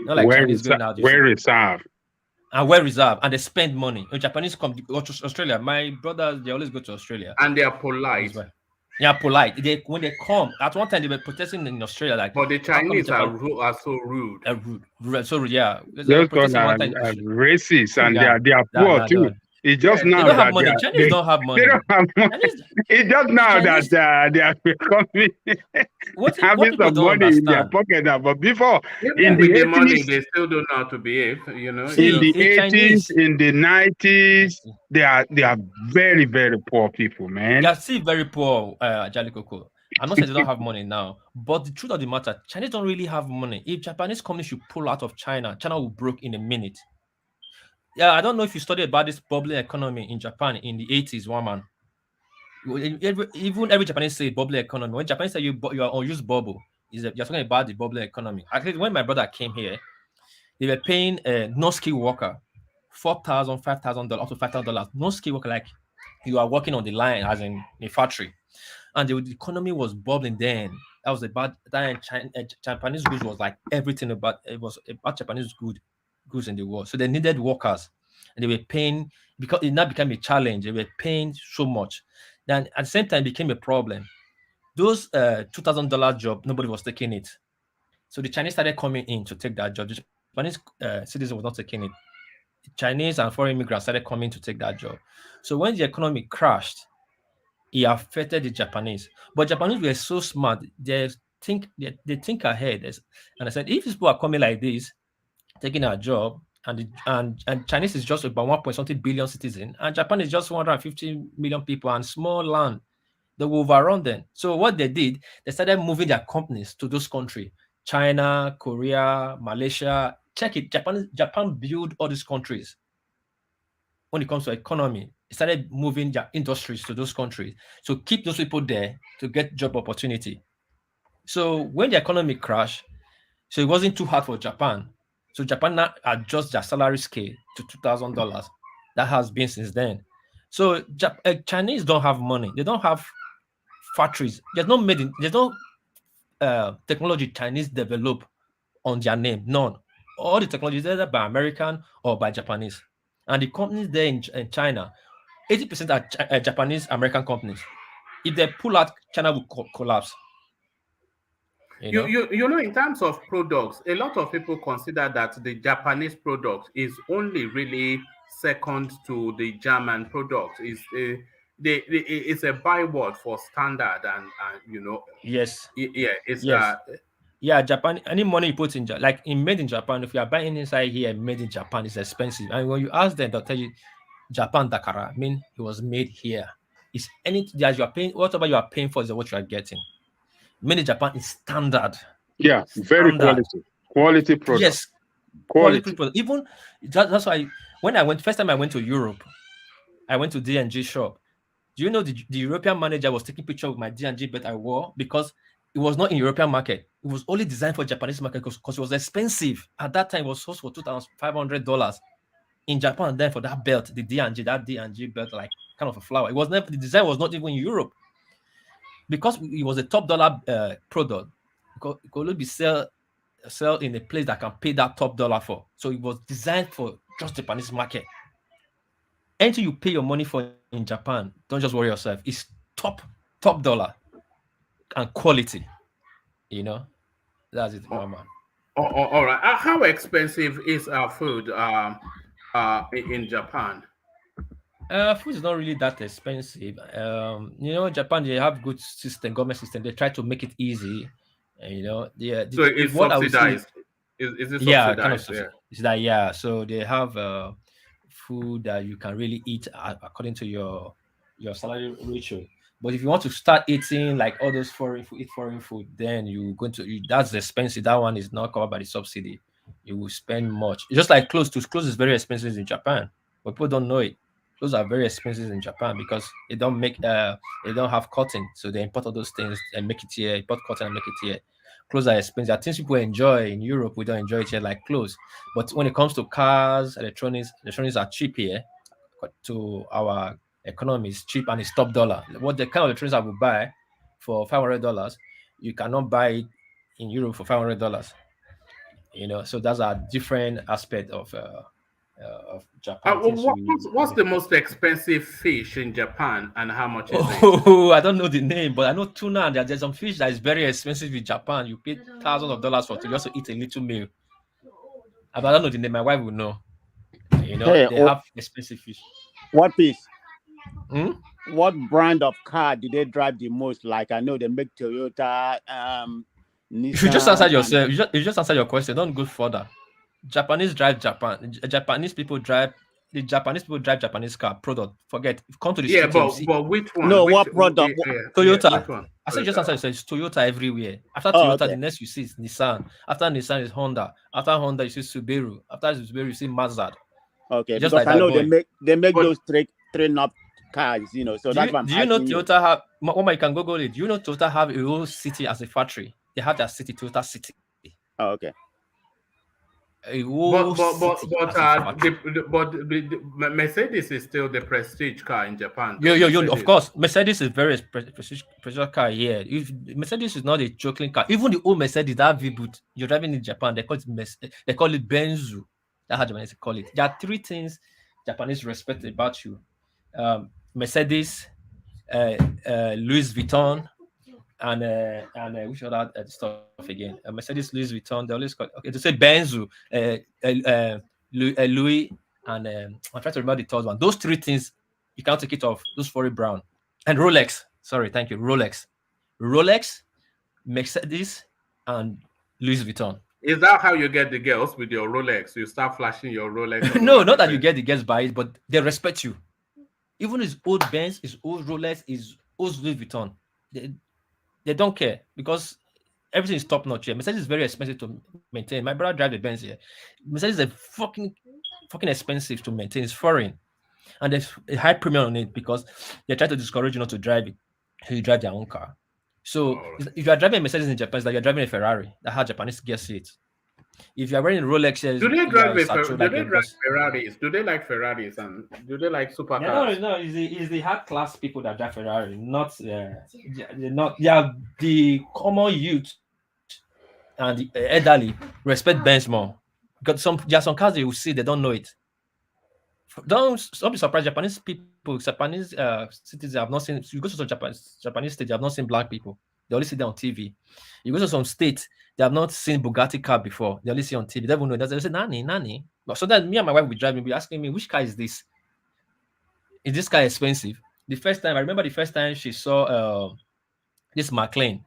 Not like Chinese going out. Well reserved. And well reserved, and they spend money. When Japanese come to Australia, my brothers, they always go to Australia. And they are polite. Yeah, polite. When they come, at one time they were protesting in Australia, like. But the Chinese are so rude. Rude. So yeah. Those guys are racist, and they are poor too. It's just now they don't have money. Chinese don't have money. They don't have money. It's just now that they are becoming having some money in their pocket. But before, in the 80s, money, they still don't know how to behave. In the 80s, in the 90s, they are very, very poor people, man. They are still very poor, Adeleke. I'm not saying they don't have money now, but the truth of the matter, Chinese don't really have money. If Japanese companies should pull out of China, China will broke in a minute. Yeah, I don't know if you studied about this bubbling economy in Japan in the 80s, one man. Even every Japanese say bubbling economy. When Japanese say you are unused bubble, you're talking about the bubbling economy. Actually, when my brother came here, they were paying a no-skill worker $4,000, $5,000, up to $5,000. No-skill worker, like you are working on the line as in a factory. And the economy was bubbling then. That was about that. Japanese goods was like everything about it was about Japanese goods in the world. So they needed workers, and they were paying, because it now became a challenge. They were paying so much. Then at the same time, it became a problem. Those $2,000 job, nobody was taking it. So the Chinese started coming in to take that job. The Japanese citizens were not taking it. The Chinese and foreign immigrants started coming to take that job. So when the economy crashed, it affected the Japanese. But Japanese were so smart. They think ahead. And I said, if people are coming like this, taking our job, and Chinese is just about 1.something billion citizens, and Japan is just 150 million people and small land, they will overrun them. So what they did, they started moving their companies to those countries: China, Korea, Malaysia. Check it. Japan built all these countries. When it comes to economy, it started moving their industries to those countries. So keep those people there to get job opportunity. So when the economy crashed, so it wasn't too hard for Japan. So Japan now adjusts their salary scale to $2,000. That has been since then. So Chinese don't have money. They don't have factories. There's no technology Chinese develop on their name. None. All the technology is either by American or by Japanese. And the companies there in China, 80% are Japanese American companies. If they pull out, China will collapse. You know, in terms of products, a lot of people consider that the Japanese product is only really second to the German product. It's a byword for standard, and yes, it's Japan. Any money you put in, like in made in Japan, if you are buying inside here, made in Japan is expensive. And when you ask them, they'll tell you Japan Dakara, I mean it was made here. It's anything that you are paying, whatever you are paying for is what you are getting. Made in Japan is standard. Yeah, very quality product. Yes, quality product. Even that's why when I went first time I went to Europe, I went to D&G shop. Do you know the European manager was taking picture of my D&G belt I wore because it was not in European market. It was only designed for Japanese market because it was expensive. At that time, it was sold for $2,500 in Japan. And then for that belt, the D&G belt, like kind of a flower. It was never, the design was not even in Europe. Because it was a top dollar product, it could only be sell sell in a place that can pay that top dollar for. So it was designed for just Japanese market. Anything you pay your money for in Japan, don't just worry yourself. It's top dollar and quality. You know, that's it, my man. All right. How expensive is our food in Japan? Food is not really that expensive. You know, Japan, they have good system, government system. They try to make it easy. And, you know, So it's what I would say, subsidized. Is it yeah, kind of subsidized? Yeah. it's that, yeah. So they have food that you can really eat according to your salary ratio. But if you want to start eating like all those foreign food, then that's expensive. That one is not covered by the subsidy. You will spend much. It's just like clothes. Clothes is very expensive in Japan, but people don't know it. Clothes are very expensive in Japan because they don't have cotton, so they import all those things and make it here. Import cotton and make it here. Clothes are expensive. I think people enjoy in Europe. We don't enjoy it here like clothes. But when it comes to cars, electronics are cheap here. To our economy, is cheap and it's top dollar. What the kind of electronics I would buy for $500, you cannot buy it in Europe for $500. You know, so that's a different aspect of Japan. What's the most expensive fish in Japan, and how much is it? Oh, I don't know the name, but I know tuna. There's some fish that is very expensive in Japan. You pay thousands of dollars for to just eat a little meal. But I don't know the name. My wife will know. You know, Hey, they have expensive fish. What piece? Hmm? What brand of car do they drive the most? Like I know they make Toyota, You should just answer Nissan. yourself. You just answer your question. Don't go further. Japanese drive Japan. Japanese people drive Japanese car product. Forget. Come to the Yeah, street. You see. but which one? No, Which, what product? Toyota. Yeah, which one? I said just answer yourself. It's Toyota everywhere. After Oh, Toyota, okay. the next you see is Nissan. After Nissan is Honda. After Honda, you see Subaru. After Subaru, you see Mazda. Okay, Just because like I that know going. they make But- those train up cars, you know. So that's why I'm Do you know asking you. Toyota have? Mama, you can Google it. Do you know Toyota have a whole city as a factory? They have their city, Toyota City. Oh, okay. A whole city as a factory. the Mercedes is still the prestige car in Japan. though. Yo, of Mercedes. course, Mercedes is very prestigious car here. If Mercedes is not a joking car, even the old Mercedes that V-boot you're driving in Japan, they call it Benzu. That's how Japanese call it. There are three things Japanese respect about you: Mercedes, Louis Vuitton, and which other stuff again? Mercedes, Louis Vuitton. They always call okay. To say Benzu, Louis, and I'm trying to remember the third one. Those three things you can't take it off. Those four brown and Rolex. Sorry, thank you. Rolex, Mercedes, and Louis Vuitton. Is that how you get the girls with your Rolex? You start flashing your Rolex. No, not that you get the girls by it, but they respect you. Even his old Benz, his old Rolex, his old Louis Vuitton, they don't care because everything is top notch here. Mercedes is very expensive to maintain. My brother drives the Benz here. Mercedes is fucking expensive to maintain. It's foreign, and there's a high premium on it because they try to discourage you not to drive it. So you drive their own car. So if you are driving a Mercedes in Japan, it's like you're driving a Ferrari. That's how Japanese girls see it. If you're wearing Rolexes, Do they drive Ferraris? Do they like Ferraris and do they like supercars? No, it's the high class people that drive Ferrari, not they're not. Yeah, the common youth and the elderly respect Benz more because there are some cars you will see they don't know it. Don't be surprised. Japanese cities have not seen. You go to some Japanese states, they have not seen black people. They only see them on TV. You go to some states, they have not seen Bugatti car before. They only see on TV. They don't know. They say, Nani. So then me and my wife will drive me, be asking me, which car is this? Is this car expensive? I remember the first time she saw this McLean.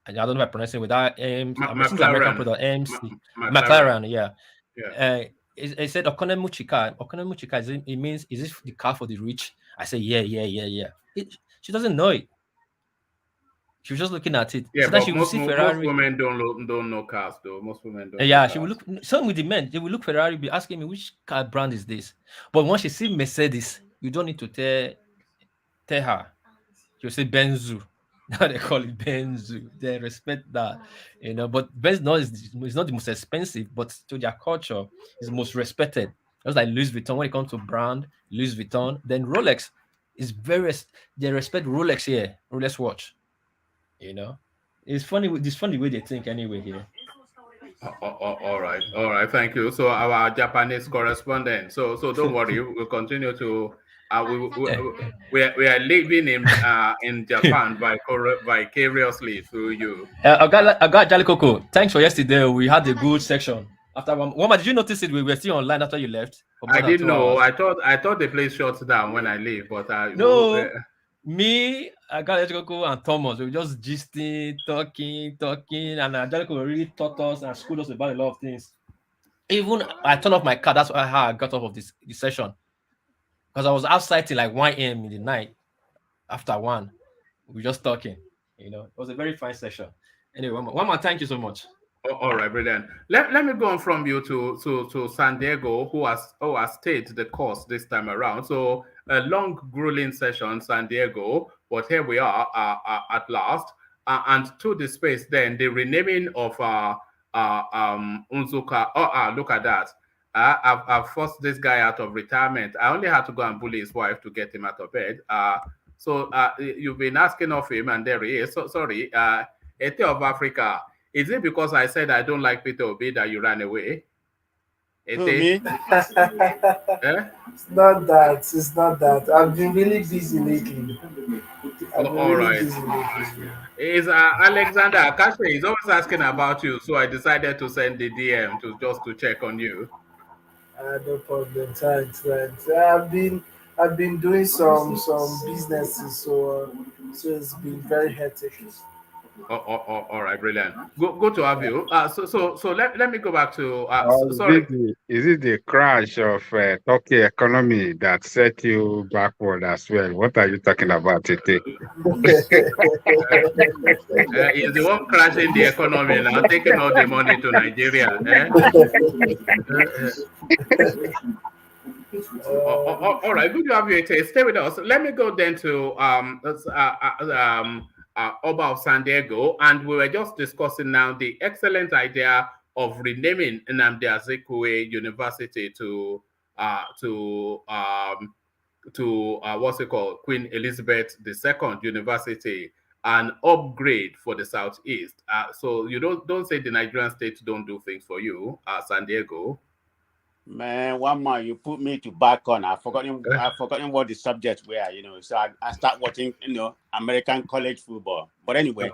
I don't know if I pronounce it without American product, AMC. McLaren, yeah. It said Okonemuchika. Okonemuchika, it means, is this the car for the rich? I said, yeah. She doesn't know it. She was just looking at it. Yeah, so but she will see Ferrari. Most women don't know cars though. Most women don't. Yeah, she will look. Same with the men. They will look Ferrari, be asking me which car brand is this. But once she see Mercedes, you don't need to tell her. She'll say Benzu. Now they call it Benzu. They respect that, But Benz is not the most expensive, but to their culture, is the most respected. Just like Louis Vuitton, when it comes to brand, Louis Vuitton, then Rolex is they respect Rolex here, Rolex watch. It's funny way they think anyway here. All right. Thank you. So our Japanese correspondent. So don't worry. We'll continue to. We are living in Japan vicariously through you. I got Jolly Coco. Thanks for yesterday. We had a good section. After one, did you notice it? We were still online after you left for more I than didn't 2 know. hours. I thought the place shuts down when I leave, but No, me, I got Coco and Thomas. We were just gisting, talking, and Angelico really taught us and schooled us about a lot of things. Even I turned off my car. That's how I got off of this session, because I was outside till like 1 a.m. in the night. After 1, we were just talking. It was a very fine session. Anyway, one more. Thank you so much. all right, brilliant. Let me go on from you to San Diego, who has stayed the course this time around. So a long, grueling session, San Diego, but here we are at last. And to the space, then the renaming of Unzuka. Look at that. I've forced this guy out of retirement. I only had to go and bully his wife to get him out of bed. So you've been asking of him, and there he is. So sorry, Ete of Africa. Is it because I said I don't like Peter Obi that you ran away? Who, me? It's not that. It's not that. I've been really busy lately. All right. Is Alexander Akashi is always asking about you, so I decided to send the DM to check on you. No problem. Thanks. I've been doing some businesses, so it's been very hectic. All right, brilliant. Good to have you. So let me go back to sorry. Is it the crash of Turkey economy that set you backward as well? What are you talking about, Tete? Is the one crashing the economy now, taking all the money to Nigeria? All right, good to have you, Ete. Stay with us. Let me go then to Oba of San Diego, and we were just discussing now the excellent idea of renaming Nnamdi Azikiwe University to what's it called, Queen Elizabeth II University, an upgrade for the Southeast. So you don't say the Nigerian state don't do things for you, San Diego. Man, one man, you put me to back on. I've forgotten what the subjects were, So I start watching, American college football. But anyway.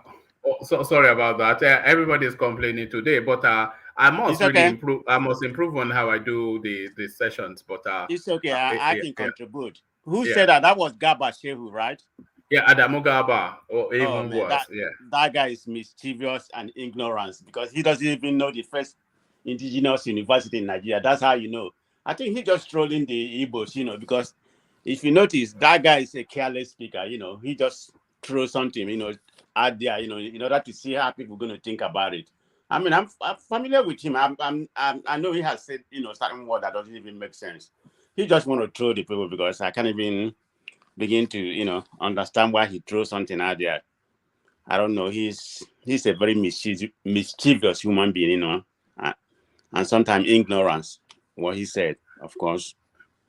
So sorry about that. Everybody is complaining today, but I must really improve. I must improve on how I do the sessions. But it's okay. I can contribute. Who said that? That was Gaba Shehu, right? Yeah, Adamu Gaba, or even worse. That guy is mischievous and ignorant because he doesn't even know the first indigenous university in Nigeria. That's how you know. I think he's just trolling the Igbos, because if you notice, that guy is a careless speaker. He just throws something, out there, in order to see how people are going to think about it. I mean, I'm familiar with him. I know he has said, certain word that doesn't even make sense. He just want to throw the people because I can't even begin to, understand why he throws something out there. I don't know. He's a very mischievous human being, and sometimes ignorance, what he said, of course.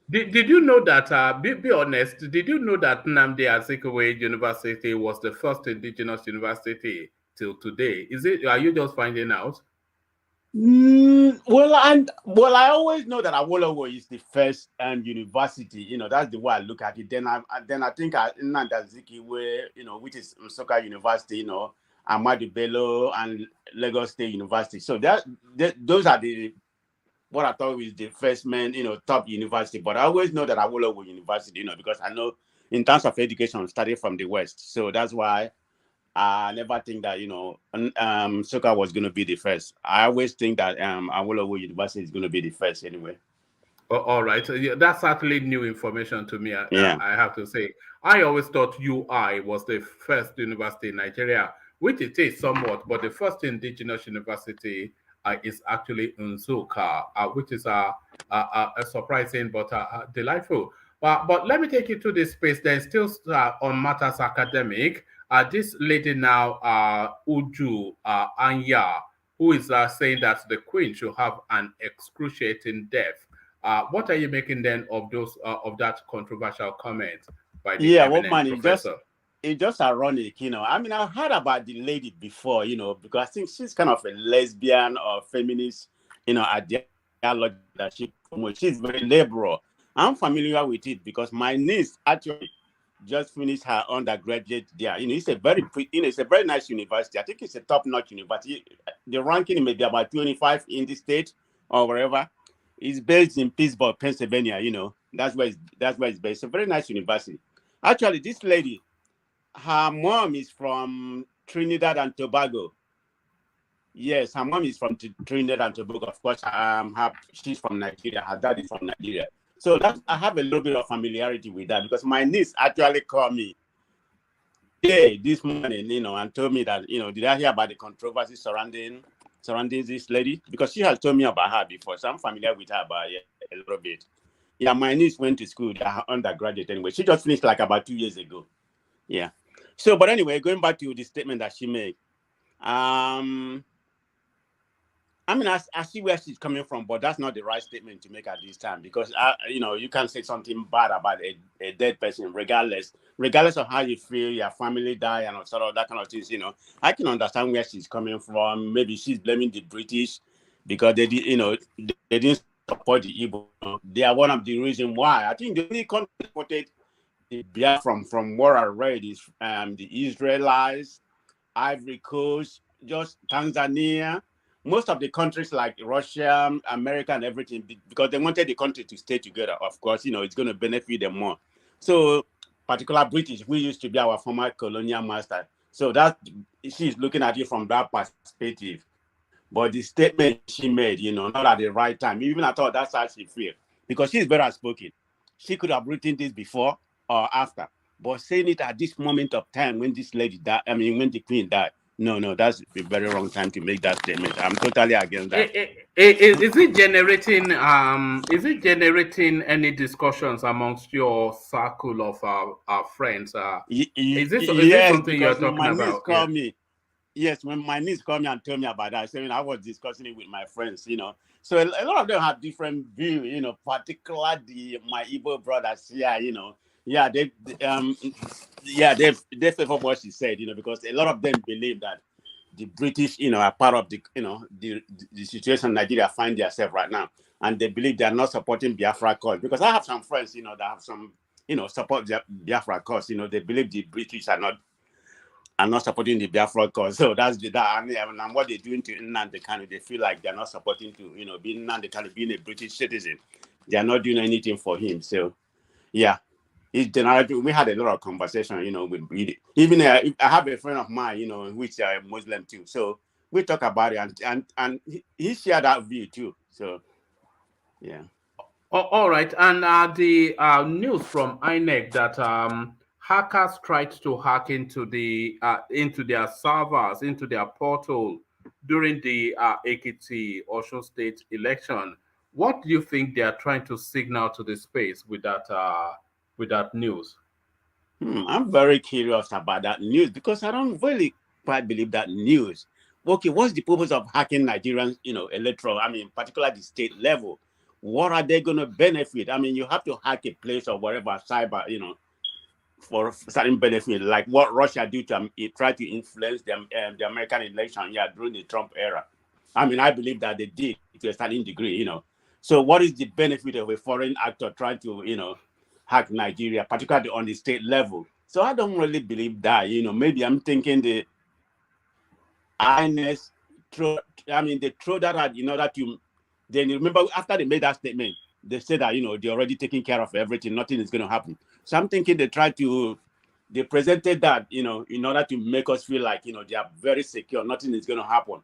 Did you know that, be honest, did you know that Nnamdi Azikiwe University was the first indigenous university till today? Are you just finding out? Well, I always know that Awolowo is the first university, that's the way I look at it. Then I think Nnamdi Azikiwe, which is Nsukka University, Ahmadu Bello and Lagos State University. So those are what I thought was the first top university. But I always know that Awolowo University, because I know in terms of education, started from the West. So that's why I never think that, Nsukka was going to be the first. I always think that Awolowo University is going to be the first anyway. All right. That's certainly new information to me, I have to say. I always thought UI was the first university in Nigeria, which it is somewhat, but the first indigenous university is actually Nsukka, which is a surprising but delightful. But let me take you to this space. Then still on matters academic. This lady now, Uju Anya, who is saying that the Queen should have an excruciating death. What are you making then of those of that controversial comment by the cabinet professor? it's just ironic, you know. I mean, I've heard about the lady before, you know, because I think she's kind of a lesbian or feminist, you know, ideology that she promotes. She's very liberal. I'm familiar with it because my niece actually just finished her undergraduate there. You know, it's a very, it's a very nice university. I think it's a top-notch university. The ranking may be about 25 in the state or wherever. It's based in Pittsburgh, Pennsylvania. You know, that's where it's based. It's a very nice university. Actually, this lady, her mom is from Trinidad and Tobago. Yes, her mom is from Trinidad and Tobago. Of course, she's from Nigeria. Her dad is from Nigeria. So I have a little bit of familiarity with that because my niece actually called me this morning, you know, and told me that, you know, did I hear about the controversy surrounding this lady? Because she has told me about her before, so I'm familiar with her about a little bit. Yeah, my niece went to school, her undergraduate anyway. She just finished like about 2 years ago. Yeah. So, but anyway, going back to the statement that she made, I mean, I see where she's coming from, but that's not the right statement to make at this time because, you know, you can't say something bad about a dead person, regardless of how you feel, your family die and sort of that kind of things. You know, I can understand where she's coming from. Maybe she's blaming the British because they did, you know, they didn't support the Igbo. They are one of the reasons why. I think the only country supported the Biafra from what I read is the Israelites, Ivory Coast, just Tanzania. Most of the countries like Russia, America, and everything, because they wanted the country to stay together. Of course, you know, it's going to benefit them more. So, particular British, we used to be our former colonial master. So that she's looking at it from that perspective. But the statement she made, you know, not at the right time. Even I thought that's how she feels. Because she's very outspoken. She could have written this before or after. But saying it at this moment of time when this lady died, I mean, when the queen died, no, that's a very wrong time to make that statement. I'm totally against that. Is it generating any discussions amongst your circle of our friends? Is this something you're talking about? Called me. Yes, when my niece called me and told me about that, saying I was discussing it with my friends, you know. So a lot of them have different views, you know, particularly my Igbo brothers. Yeah, you know, yeah, they favor what she said, you know, because a lot of them believe that the British, you know, are part of the, you know, the situation Nigeria find themselves right now, and they believe they are not supporting Biafra cause. Because I have some friends, you know, that have some, you know, support Biafra cause. You know, they believe the British are not supporting the Biafra cause. So that's and what they're doing to Nnamdi Kanu, they feel like they're not supporting to, you know, being Nnamdi Kanu, being a British citizen. They're not doing anything for him. So, yeah. We had a lot of conversation, you know, with even I have a friend of mine, you know, which are Muslim too. So we talk about it, and he shared that view too. So, yeah. All right, and the news from Inec that hackers tried to hack into their servers, into their portal during the Ekiti OSUN state election. What do you think they are trying to signal to the space with that news? I'm very curious about that news because I don't really quite believe that news. Okay, what's the purpose of hacking Nigerians, you know, electoral? I mean, particularly the state level. What are they going to benefit? I mean, you have to hack a place or whatever, cyber, you know, for certain benefit, like what Russia did to try to influence the American election, during the Trump era. I mean, I believe that they did to a certain degree, you know. So what is the benefit of a foreign actor trying to, you know, hack Nigeria, particularly on the state level? So I don't really believe that, you know. Maybe I'm thinking the INS, they throw that out in order to, then remember after they made that statement, they said that, you know, they're already taking care of everything, nothing is going to happen. So I'm thinking they presented that, you know, in order to make us feel like, you know, they are very secure, nothing is going to happen.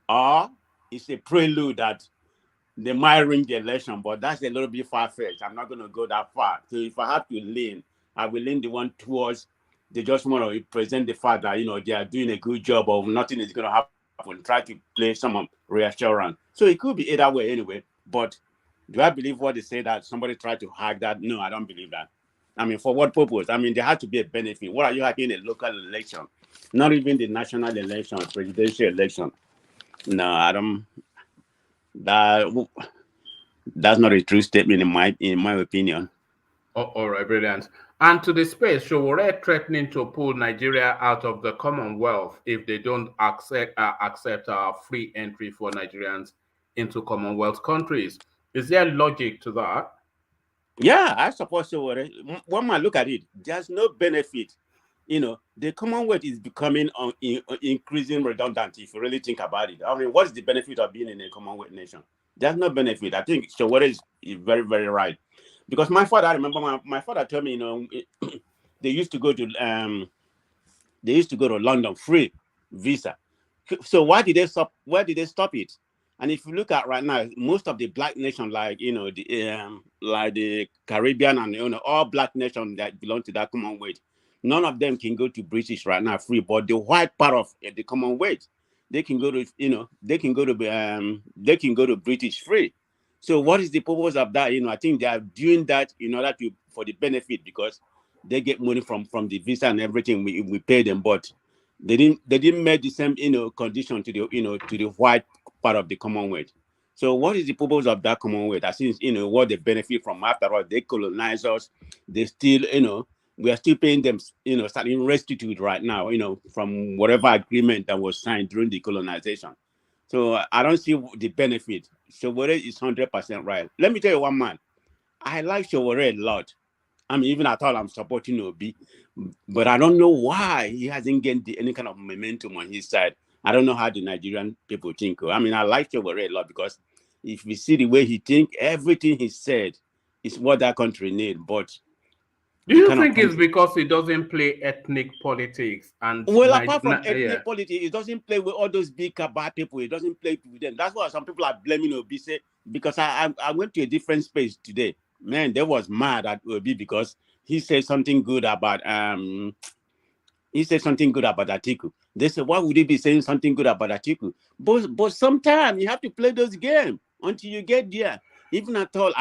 Or it's a prelude that they might ring the election, but that's a little bit far-fetched. I'm not going to go that far. So if I have to lean, I will lean the one towards they just want to present the fact that, you know, they are doing a good job of nothing is going to happen, try to play some reassurance. So it could be either way anyway, but do I believe what they say that somebody tried to hack that? No, I don't believe that. I mean, for what purpose? I mean, there has to be a benefit. What are you hacking a local election? Not even the national election, presidential election. No, I don't. That's not a true statement in my opinion. All right, brilliant. And to the space, Sowore threatening to pull Nigeria out of the Commonwealth if they don't accept free entry for Nigerians into Commonwealth countries. Is there logic to that? Yeah, I suppose so. One man look at it, there's no benefit. The Commonwealth is becoming increasing redundant if you really think about it. I mean, what's the benefit of being in a Commonwealth nation? There's no benefit. I think Sowore is very, very right. Because my father, I remember my father told me, they used to go to London free visa. So why did they stop? Why did they stop it? And if you look at right now, most of the black nations, like the Caribbean and all black nations that belong to that Commonwealth, none of them can go to British right now free. But the white part of the Commonwealth, they can go to they can go to British free. So what is the purpose of that? I think they are doing that in order for the benefit, because they get money from the visa and everything. We pay them, but they didn't make the same condition to the white part of the Commonwealth. So what is the purpose of that Commonwealth? I think what they benefit from. After all, they colonize us. They still we are still paying them starting restitute right now from whatever agreement that was signed during the colonization. So I don't see the benefit. Sowore is 100% right. Let me tell you one man. I like Sowore a lot. I mean, even at all, I'm supporting Obi, but I don't know why he hasn't gained any kind of momentum on his side. I don't know how the Nigerian people think. I mean, I like Sowore a lot, because if we see the way he thinks, everything he said is what that country needs. But do you think it's because he doesn't play ethnic politics? And apart from ethnic politics, he doesn't play with all those big bad people. He doesn't play with them. That's why some people are blaming Obi. Because I went to a different space today. Man, they was mad at Obi because he said something good about Atiku. They said, why would he be saying something good about Atiku? But sometimes you have to play those games until you get there. Even at all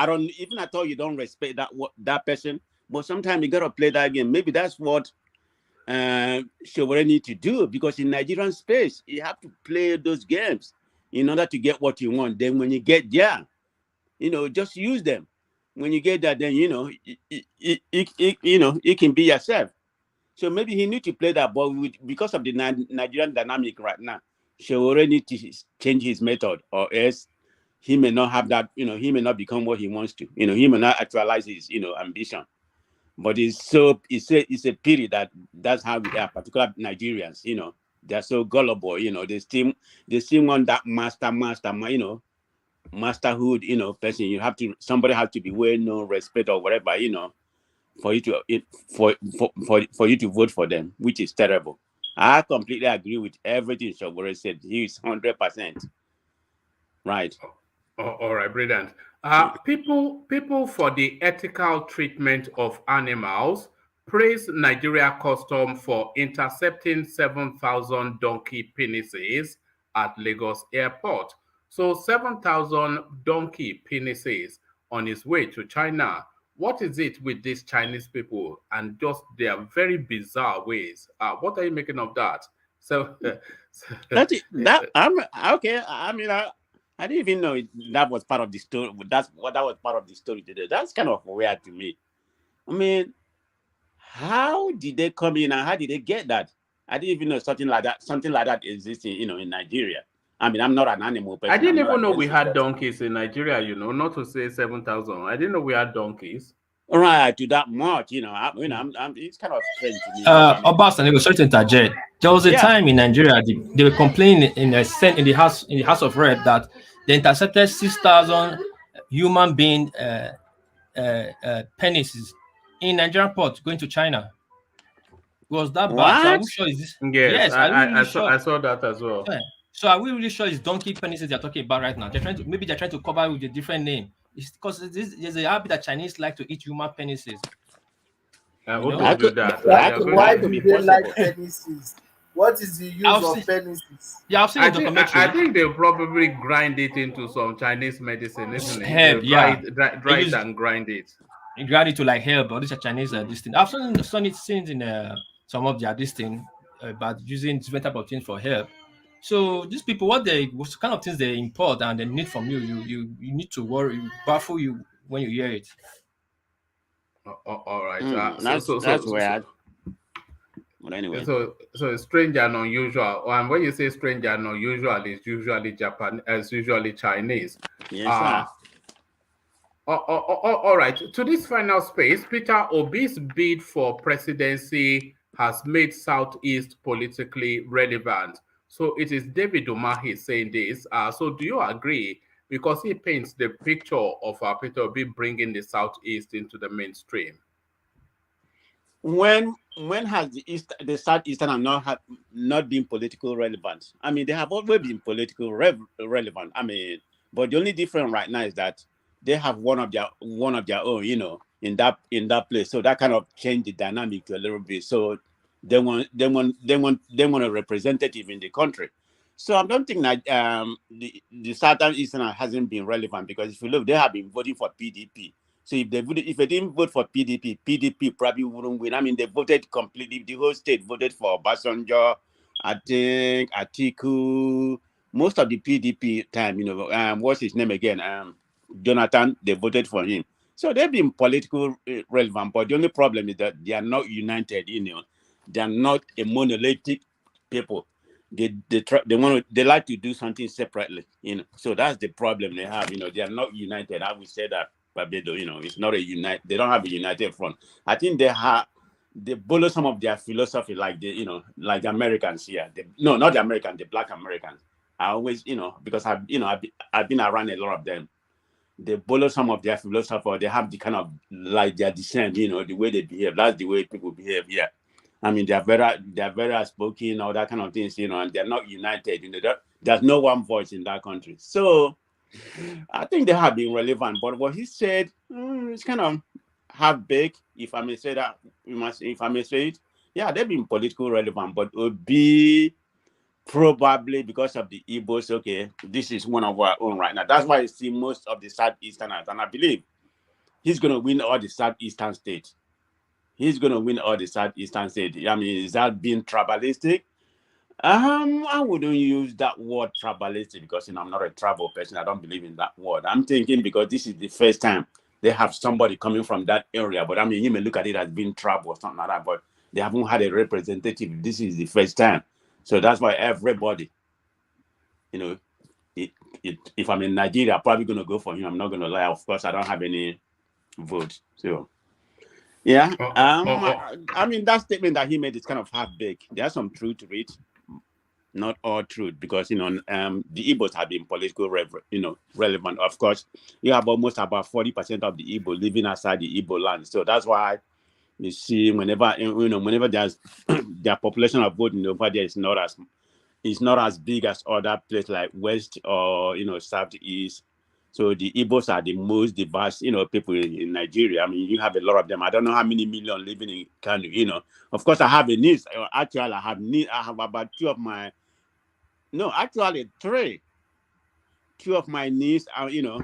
you don't respect that person. But sometimes you gotta play that game. Maybe that's what Sowore need to do, because in Nigerian space, you have to play those games in order to get what you want. Then when you get there, just use them. When you get there, then it can be yourself. So maybe he need to play that, but because of the Nigerian dynamic right now, Sowore need to change his method, or else he may not have that. He may not become what he wants to. He may not actualize his ambition. But it's a pity that's how we are, particularly Nigerians. They're so gullible. They still want that masterhood. Person. Somebody has to be well known, respect or whatever. For you to vote for them, which is terrible. I completely agree with everything Sowore said. He is 100% right. All right, brilliant. People for the ethical treatment of animals praise Nigeria custom for intercepting 7,000 donkey penises at Lagos airport. So 7,000 donkey penises on its way to China. What is it with these Chinese people and just their very bizarre ways? What are you making of that? So I'm okay. I mean, I didn't even know that was part of the story. That was part of the story today. That's kind of weird to me. I mean, how did they come in and how did they get that? I didn't even know something like that exists in Nigeria. I mean, I'm not an animal person. I didn't even know we had donkeys in Nigeria, not to say 7,000. I didn't know we had donkeys. Right, to that much, it's kind of strange to me. Abbas, and sorry to interject. There was a time in Nigeria they were complaining in the House of Rep that they intercepted 6,000 human being penises in Nigerian port going to China. Was that bad? So are we sure is this? Yes, I saw that as well. Yeah. So are we really sure it's donkey penises they're talking about right now? They're trying to cover with a different name. It's because there's a habit that Chinese like to eat human penises. Why do they like penises? What is the use of penises? Yeah, I've seen a documentary. I think they'll probably grind it into some Chinese medicine, isn't it? Herb, dry it and grind it. You grind it to like herb, but these are Chinese this thing. I've seen in some of their this thing about using different type of things for herb. So these people, what kind of things they import and they need from you, you need to baffle you when you hear it. All right. That's weird. But anyway. So strange and unusual. And when you say strange and unusual, it's usually usually Chinese. Yes, sir. All right. To this final space, Peter Obi's bid for presidency has made Southeast politically relevant. So it is David Umahi saying this. So do you agree? Because he paints the picture of Peter Obi bringing the Southeast into the mainstream. When has the Southeastern not been political relevant? I mean, they have always been political relevant. I mean, but the only difference right now is that they have one of their own, you know, in that place. So that kind of changed the dynamic a little bit. So they want a representative in the country. So I don't think that the Southeastern hasn't been relevant, because if you look, they have been voting for PDP. So if they didn't vote for PDP, PDP probably wouldn't win. I mean, they voted completely. The whole state voted for Obasanjo, I think, Atiku. Most of the PDP time, you know, what's his name again? Jonathan. They voted for him. So they've been political relevant. But the only problem is that they are not united. You know, they are not a monolithic people. They like to do something separately. You know, so that's the problem they have. You know, they are not united. I would say that. But they do, you know, it's not a they don't have a united front. I think they borrow some of their philosophy, like the Americans here. No, not the Americans, the Black Americans. I always, you know, because I've been around a lot of them. They borrow some of their philosophy, or they have the kind of like their descent, you know, the way they behave. That's the way people behave here. I mean, they're very outspoken, all that kind of things, you know, and they're not united. You know, there's no one voice in that country. So I think they have been relevant, but what he said, it's kind of half-baked, if I may say that. If I may say it, yeah, they've been political relevant, but will be probably because of the Igbos. Okay, this is one of our own right now. That's why you see most of the Southeasterners, and I believe he's going to win all the Southeastern states. He's going to win all the Southeastern states. I mean, is that being tribalistic? I wouldn't use that word tribalistic, because, you know, I'm not a tribal person. I don't believe in that word. I'm thinking because this is the first time they have somebody coming from that area. But I mean, you may look at it as being tribal or something like that, but they haven't had a representative. This is the first time. So that's why everybody, you know, if I'm in Nigeria, I'm probably going to go for him. I'm not going to lie. Of course, I don't have any votes. So, yeah. I mean, that statement that he made is kind of half-baked. There's some truth to it. Not all truth, because, you know, the Igbos have been political relevant. Of course, you have almost about 40% of the Igbo living outside the Igbo land. So that's why you see whenever there's their population of voting over there is not as big as other places like West or, you know, Southeast. So the Igbos are the most diverse, you know, people in Nigeria. I mean, you have a lot of them. I don't know how many million living in Kano, you know. Of course, I have a niece. Actually, I have about three. Two of my nieces, you know,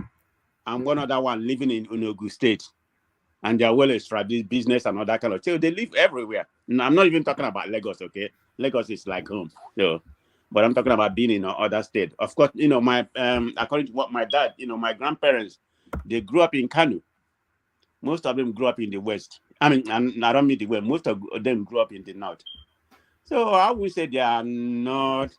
and one other one living in Enugu State. And they're well established business and all that kind of thing. So they live everywhere. No, I'm not even talking about Lagos, okay? Lagos is like home. So, but I'm talking about being in other state. Of course, you know, my according to what my dad, you know, my grandparents, they grew up in Kano. Most of them grew up in the West. I mean, and I don't mean the West. Most of them grew up in the North. So I would say they are not.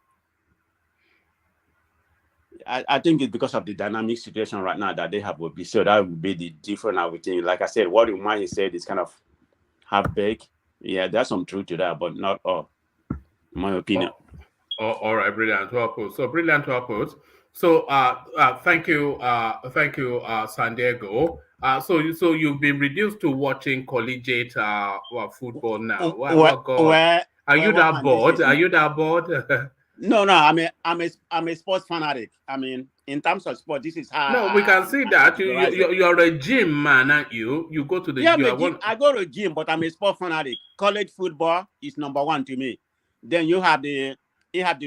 I think it's because of the dynamic situation right now that they have. So that would be the difference, I would think. Like I said, what Umahi said is kind of half-baked. Yeah, there's some truth to that, but not all, in my opinion. All right, brilliant. Well put. So brilliant, well put. So thank you, San Diego. So you've been reduced to watching collegiate football now. Are you that bored? Are you that bored? No, I'm a sports fanatic. I mean, in terms of sport, this is how. No, we can see that you're a gym man, aren't you? You go to the gym. I go to gym, but I'm a sport fanatic. College football is number one to me. Then you have the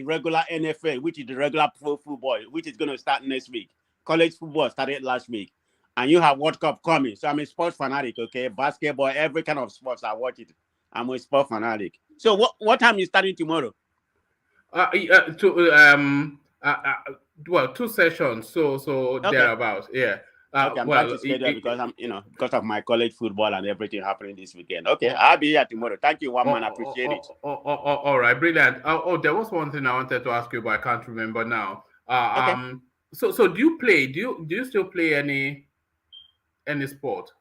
regular NFL, which is the regular pro football, which is going to start next week. College football started last week, and you have World Cup coming. So I'm a sports fanatic. Okay, basketball, every kind of sports, I watch it. I'm a sport fanatic. So what time is starting tomorrow? Well, 2 sessions, so okay. Thereabouts, yeah. Okay, I'm trying to schedule because I'm, because of my college football and everything happening this weekend. Okay, I'll be here tomorrow. Thank you, one man. I appreciate it. All right, brilliant. There was one thing I wanted to ask you, but I can't remember now. Okay. So do you play? Do you still play any sport?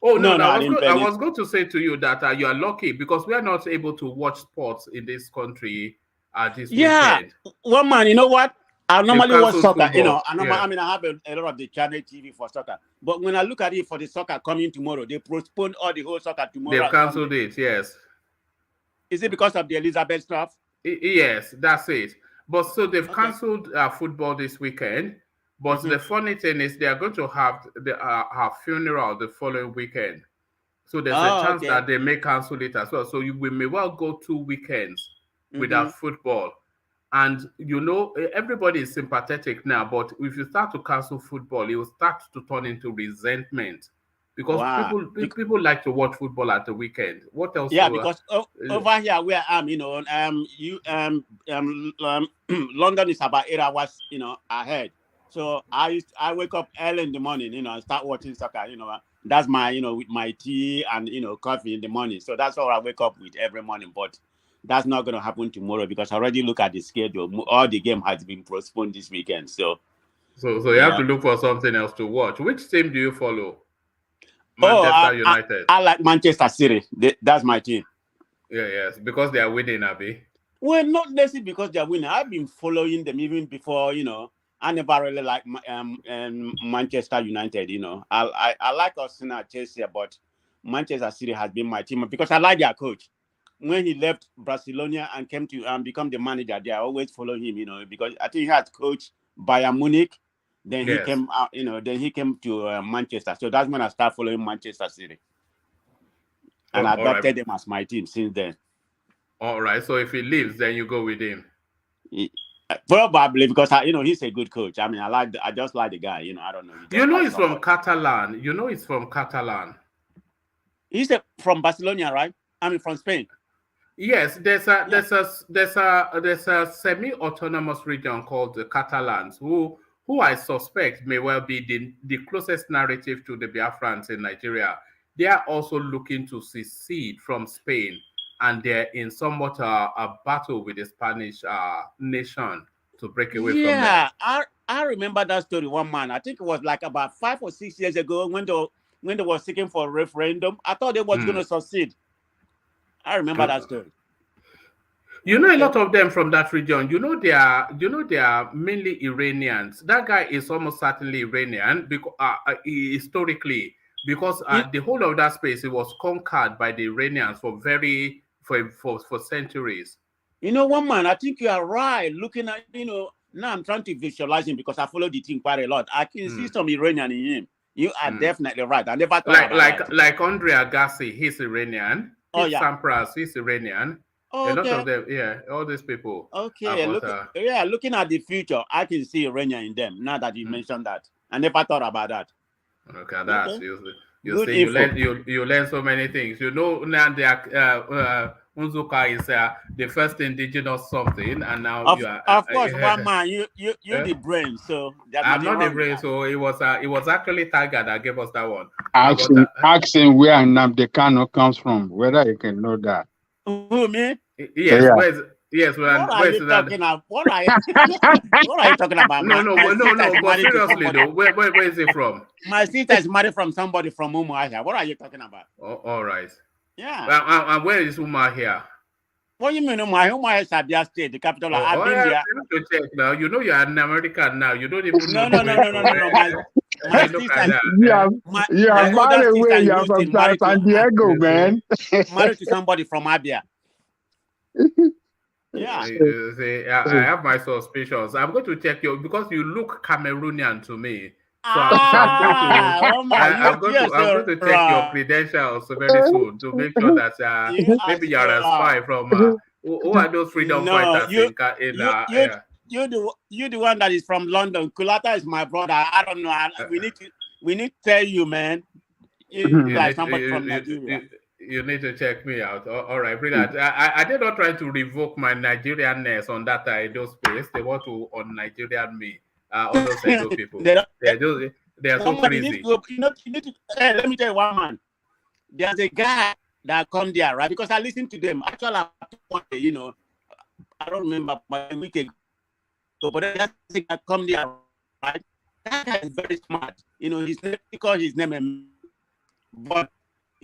Oh no, I was going to say to you that you are lucky because we are not able to watch sports in this country this weekend. One man, you know what? I normally watch soccer, football. I mean, I have a lot of the channel TV for soccer. But when I look at it for the soccer coming tomorrow, they postponed all the whole soccer tomorrow. They've cancelled it, yes. Is it because of the Elizabeth stuff? Yes, that's it. But so they've cancelled football this weekend. But the funny thing is they are going to have her funeral the following weekend. So there's a chance that they may cancel it as well. So we may well go 2 weekends without football. And everybody is sympathetic now, but if you start to cancel football, it will start to turn into resentment because people like to watch football at the weekend. What else? Yeah, because over here where I am, London is about 8 hours, ahead. So I wake up early in the morning, and start watching soccer. That's my, with my tea and coffee in the morning. So that's all I wake up with every morning. But that's not going to happen tomorrow because I already look at the schedule. All the game has been postponed this weekend. So you have to look for something else to watch. Which team do you follow? Manchester United. I like Manchester City. That's my team. Yes, because they are winning, Abi. Well, not necessarily because they are winning. I've been following them even before, I never really like Manchester United, I like Arsenal, Chelsea, but Manchester City has been my team because I like their coach. When he left Barcelona and came to become the manager, I always follow him, because I think he had coached Bayern Munich. Then he came out, then he came to Manchester. So that's when I started following Manchester City. And I adopted them as my team since then. All right. So if he leaves, then you go with him. Probably because he's a good coach. I mean, I just like the guy. I don't know. He's from Catalan. He's from Catalan. He's from Barcelona, right? I mean, from Spain. Yes, there's a semi-autonomous region called the Catalans, who I suspect may well be the closest narrative to the Biafrans in Nigeria. They are also looking to secede from Spain, and they're in somewhat a battle with the Spanish nation to break away from them. Yeah, I remember that story. One man, I think it was like about 5 or 6 years ago when they were seeking for a referendum. I thought they was going to succeed. I remember that story. A lot of them from that region. They are mainly Iranians. That guy is almost certainly Iranian because historically, because the whole of that space it was conquered by the Iranians for centuries. One man, I think you are right. Looking at now I'm trying to visualize him because I follow the team quite a lot. I can see some Iranian in him. You are definitely right. I never thought like Andre Agassi, he's Iranian. Sampras, he's Iranian. A lot of them, all these people. Okay, looking at the future, I can see Iranian in them. Now that you mentioned that, I never thought about that. Okay, that's you learn so many things. Now the Unzuka is the first indigenous something, and now of course, one man, you're the brain, so I'm not the brain. So it was actually Tiger that gave us that one. Ask him where Nnamdi Kanu comes from, whether you can know that. Who, me? Yes, what are you talking about? What are you talking about? No, but seriously though, where is it from? My sister is married from somebody from Umahi. What are you talking about? Oh, all right. Yeah. And where is Umahi? What do you mean Umahi? Umahi is Abia State, the capital of Abia. You have to check now. You're an American now. You don't even know. No. My sister, you are far away. You are from San Diego, man. Married to somebody from Abia. Yeah. I have my suspicions. I'm going to check you because you look Cameroonian to me. So I'm going to check your credentials very soon to make sure that maybe you're a spy from who are those freedom fighters you're the one that is from London. Kulata is my brother. I don't know. We need to tell you, man. Like somebody from Nigeria. You need to check me out. All right, brilliant. I did not try to revoke my Nigerianness on that Edo space. They want to on Nigerian me. All those Edo people. They are so crazy. Let me tell you one man. There's a guy that come there, right? Because I listen to them. Actually, I don't remember my week ago, but there's a guy come there, right? That guy is very smart. His name, because his name, but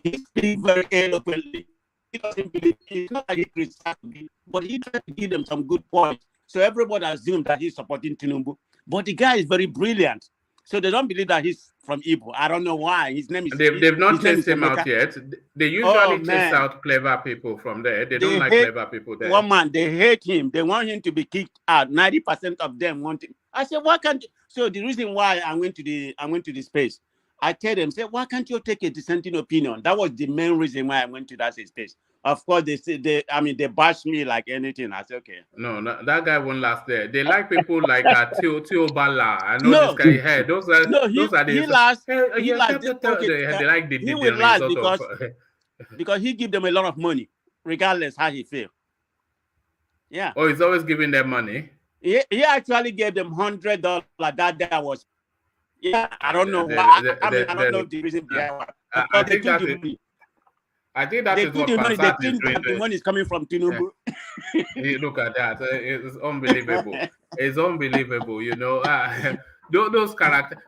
he speaks very eloquently. He doesn't believe. It's not like he criticizes me, but he tries to give them some good points. So everybody assumes that he's supporting Tinubu. But the guy is very brilliant. So they don't believe that he's from Igbo. I don't know why. His name is. They've not chased him out yet. They usually chase out clever people from there. They don't like clever people there. One man, they hate him. They want him to be kicked out. 90% of them want him. I said, why can't you? So the reason why I went to the space, I tell them, say, why can't you take a dissenting opinion? That was the main reason why I went to that space. Of course, they bash me like anything. I said, okay. No, that guy won't last there. They like people like Tio Bala. I know this guy. Hey, those are the. He last. They like the he will last because he give them a lot of money, regardless how he feel. Yeah. Oh, he's always giving them money. He actually gave them $100. That day was. Yeah, I don't know why. I don't know the reason behind why. I think that is what Pansat is doing. The money is coming from Tinubu. Look at that. It's unbelievable. It's unbelievable, those characters.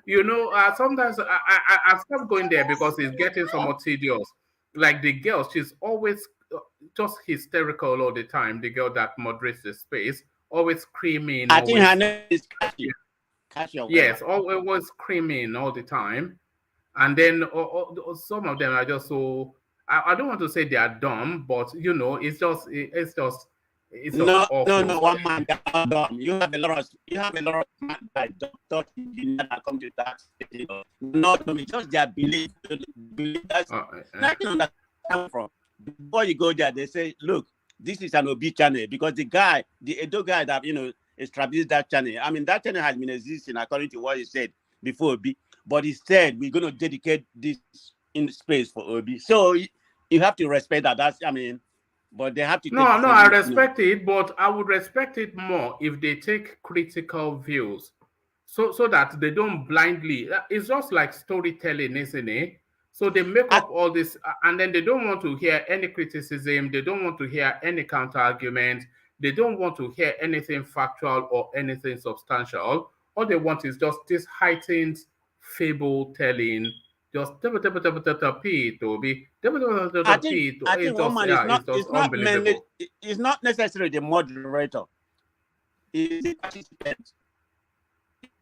Sometimes I stop going there because it's getting somewhat tedious. Like the girl, she's always just hysterical all the time. The girl that moderates the space, always screaming. I think her name is Kashi. Yes, always screaming all the time. And then some of them are just so... I don't want to say they are dumb, but it's just no, one man got dumb. You have a lot of man like doctor that come to that. Not just their belief. That's nothing that come from. Before you go there, they say, look, this is an OB channel because the Edo guy that established that channel. I mean, that channel has been existing according to what he said before OB, but he said we're going to dedicate this in space for OB. So you have to respect that. But they have to. No, I respect it, but I would respect it more if they take critical views, so that they don't blindly. It's just like storytelling, isn't it? So they make up all this, and then they don't want to hear any criticism. They don't want to hear any counter argument. They don't want to hear anything factual or anything substantial. All they want is just this heightened fable telling. Just I think it's not necessarily the moderator. It's the participant.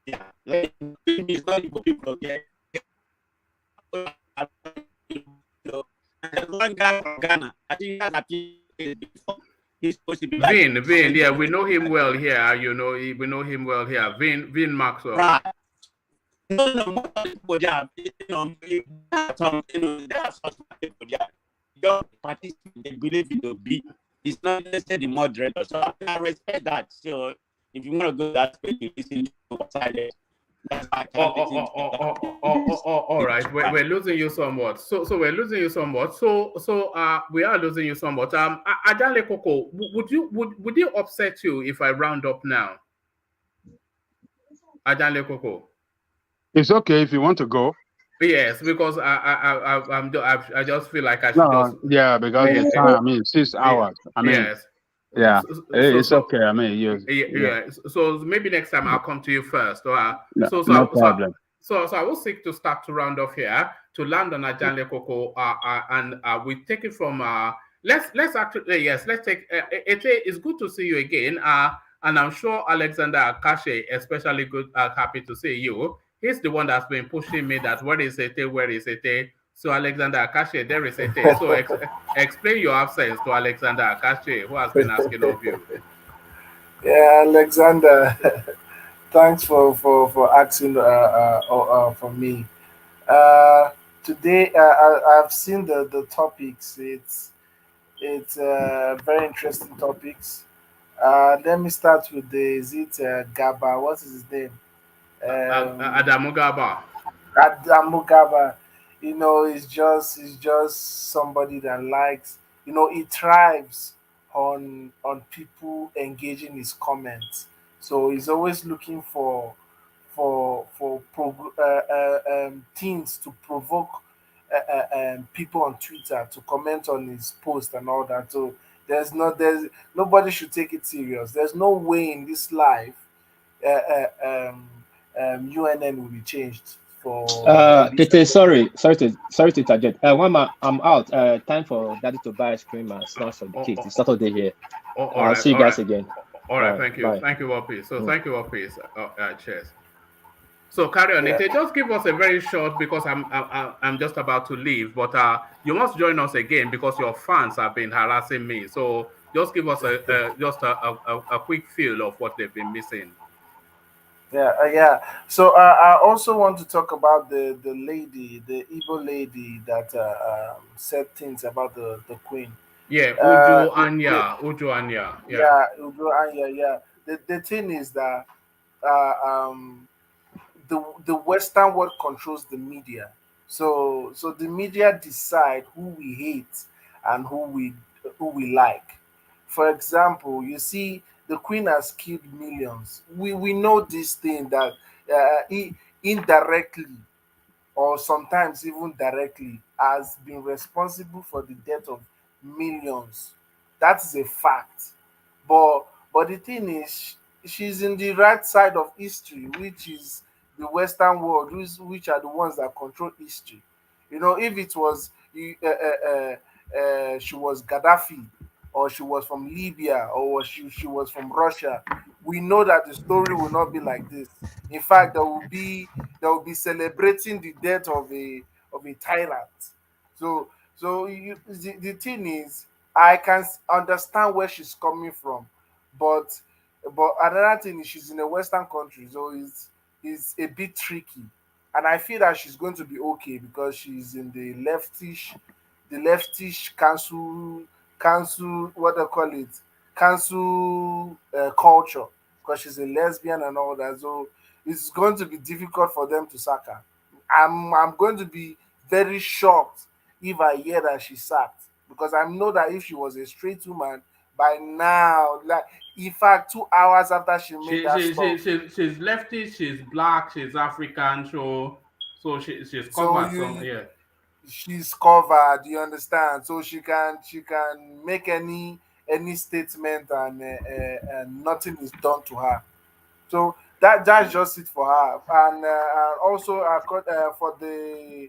Yeah. It's not people. One guy from Ghana, I think that's before. He's supposed to be Vin, yeah, we know him well here. We know him well here. Vin Maxwell. Right. No, people there, there are some people there. Your participants, they believe in the beat. It's not necessarily the moderator. So I respect that. So if you want to go that way, you listen to silence. All right. We're losing you somewhat. So we're losing you somewhat. So we are losing you somewhat. Adeleke, would it upset you if I round up now? Adeleke. It's okay if you want to go. Yes, because I just feel like I should yeah, because the time 6 hours. Yes. Yeah, it's okay. Yeah. So maybe next time I'll come to you first. No problem. So I will seek to start to round off here to land on Adeleke, and we take it from let's actually let's take it's good to see you again. And I'm sure Alexander Akache especially happy to see you. He's the one that's been pushing me that where is it? So Alexander Akache, there is it. So explain your absence to Alexander Akache, who has been asking of you. Yeah, Alexander, thanks for asking for me. Today, I've seen the topics. It's very interesting topics. Let me start with Gaba? What is his name? Adamu Gaba. Adamu Gaba. It's just somebody that likes. He thrives on people engaging his comments. So he's always looking for things to provoke people on Twitter to comment on his post and all that. So there's nobody should take it serious. There's no way in this life UNN will be changed for Tete, sorry to interject. I'm out. Time for Daddy to buy ice cream and snacks on the kids. It's Saturday here. All I'll right, see you all guys right. again. All right, thank you. Bye. Thank you, Wapi. So Mm. thank you, Wapi. Cheers. So carry on. Yeah. Just give us a very short because I'm just about to leave, but you must join us again because your fans have been harassing me. So just give us a quick feel of what they've been missing. Yeah. So I also want to talk about the lady, the evil lady that said things about the queen. Yeah, Uh, Uju Anya, Uju Anya. Yeah. yeah, Ugo Anya, yeah. The thing is that uh, um, the Western world controls the media. So the media decide who we hate and who we like. For example, you see, the Queen has killed millions. We know this thing that indirectly or sometimes even directly has been responsible for the death of millions. That is a fact. But the thing is, she's in the right side of history, which is the Western world, which are the ones that control history. If it was she was Gaddafi, or she was from Libya, or she was from Russia, we know that the story will not be like this. In fact, there will be celebrating the death of a tyrant. So the thing is, I can understand where she's coming from, but another thing is she's in a Western country, so it's a bit tricky. And I feel that she's going to be okay because she's in the leftish cancel what they call it, cancel culture, because she's a lesbian and all that. So it's going to be difficult for them to sack her. I'm going to be very shocked if I hear that she's sacked, because I know that if she was a straight woman by now, like, in fact, 2 hours after she made that stuff. She's leftist, she's black, she's African, she's So covered you, some, yeah. she's covered, you understand, so she can make any statement, and nothing is done to her. So that's just it for her. And also I got for the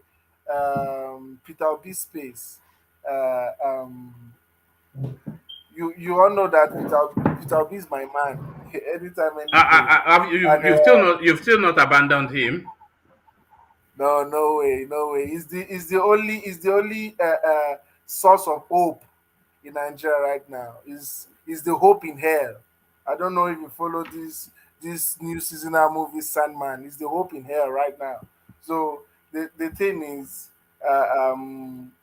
Peter Obi space. You all know that Peter Obi is my man. Anytime, any day. And You've still not abandoned him. no way, no way. Is the only source of hope in Nigeria right now. Is the hope in hell. I don't know if you follow this new seasonal movie Sandman. Is the hope in hell right now. So the thing is,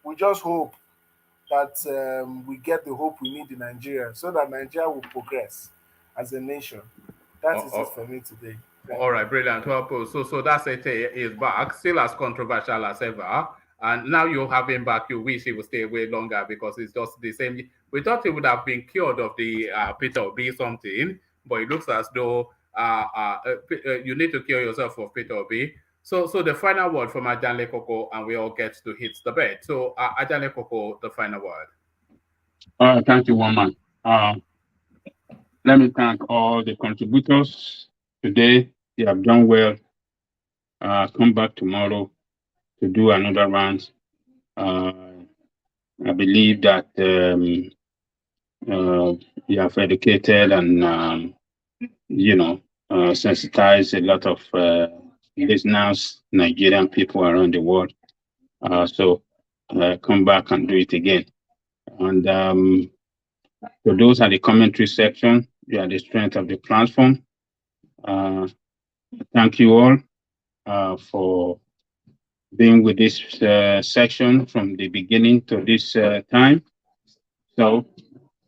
we just hope that we get the hope we need in Nigeria, so that Nigeria will progress as a nation. That Oh, is it oh, for me today. Thank all you. right, brilliant. Well put. So that's it. Is back, still as controversial as ever. And now you have him back. You wish he would stay way longer because it's just the same. We thought he would have been cured of the Peter Obi something, but it looks as though you need to cure yourself of Peter Obi. So the final word from Ajanle Koko, and we all get to hit the bed. So Ajanle Koko, the final word. Thank you, woman. Let me thank all the contributors today. They have done well. Come back tomorrow to do another round. I believe that you have educated and sensitized a lot of listeners, Nigerian people around the world. So come back and do it again. And so those are the commentary section. You are the strength of the platform. Thank you all for being with this section from the beginning to this time. So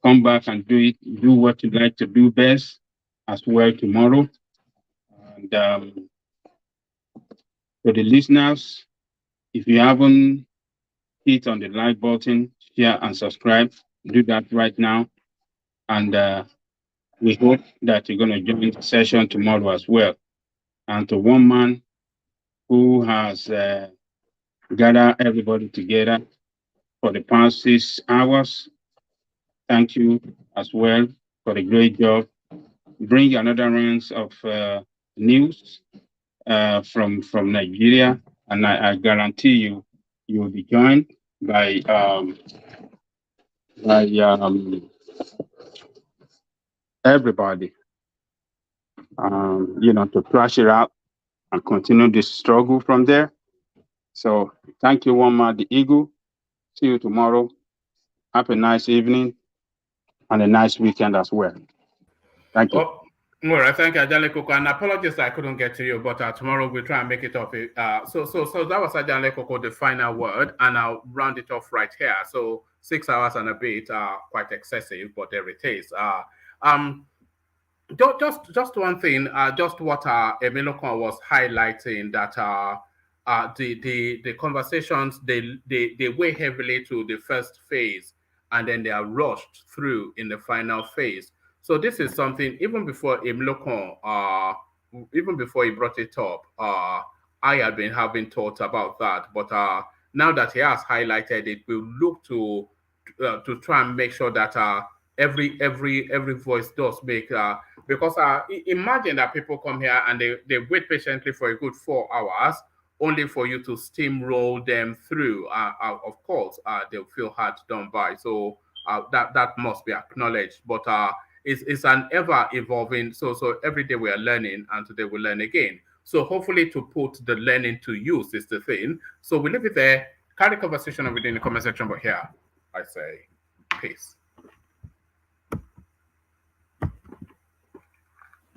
come back and do what you like to do best as well tomorrow. And for the listeners, if you haven't hit on the like button, share and subscribe, do that right now. And we hope that you're going to join the session tomorrow as well. and to one man who has gathered everybody together for the past 6 hours. Thank you as well for the great job. Bring another round of news from Nigeria, and I guarantee you will be joined by everybody, to thrash it out and continue this struggle from there. So thank you, Wama the Eagle. See you tomorrow. Have a nice evening and a nice weekend as well. Thank you. All right, thank you, Adeleke, and apologies I couldn't get to you, but tomorrow we'll try and make it up. So that was Adeleke, the final word, and I'll round it off right here. So 6 hours and a bit are quite excessive, but there it is. Just one thing, just what Emilokon was highlighting, that the conversations they weigh heavily to the first phase, and then they are rushed through in the final phase. So this is something even before Emilokon, even before he brought it up, I had been having thoughts about that, but now that he has highlighted it, we'll look to try and make sure that every voice does make because imagine that people come here and they wait patiently for a good 4 hours only for you to steamroll them through. Of course, they'll feel hard done by. So that must be acknowledged. But it's an ever evolving. So every day we are learning, and today we learn again. So hopefully to put the learning to use is the thing. So we leave it there. Carry conversation within the comment section. But here I say peace.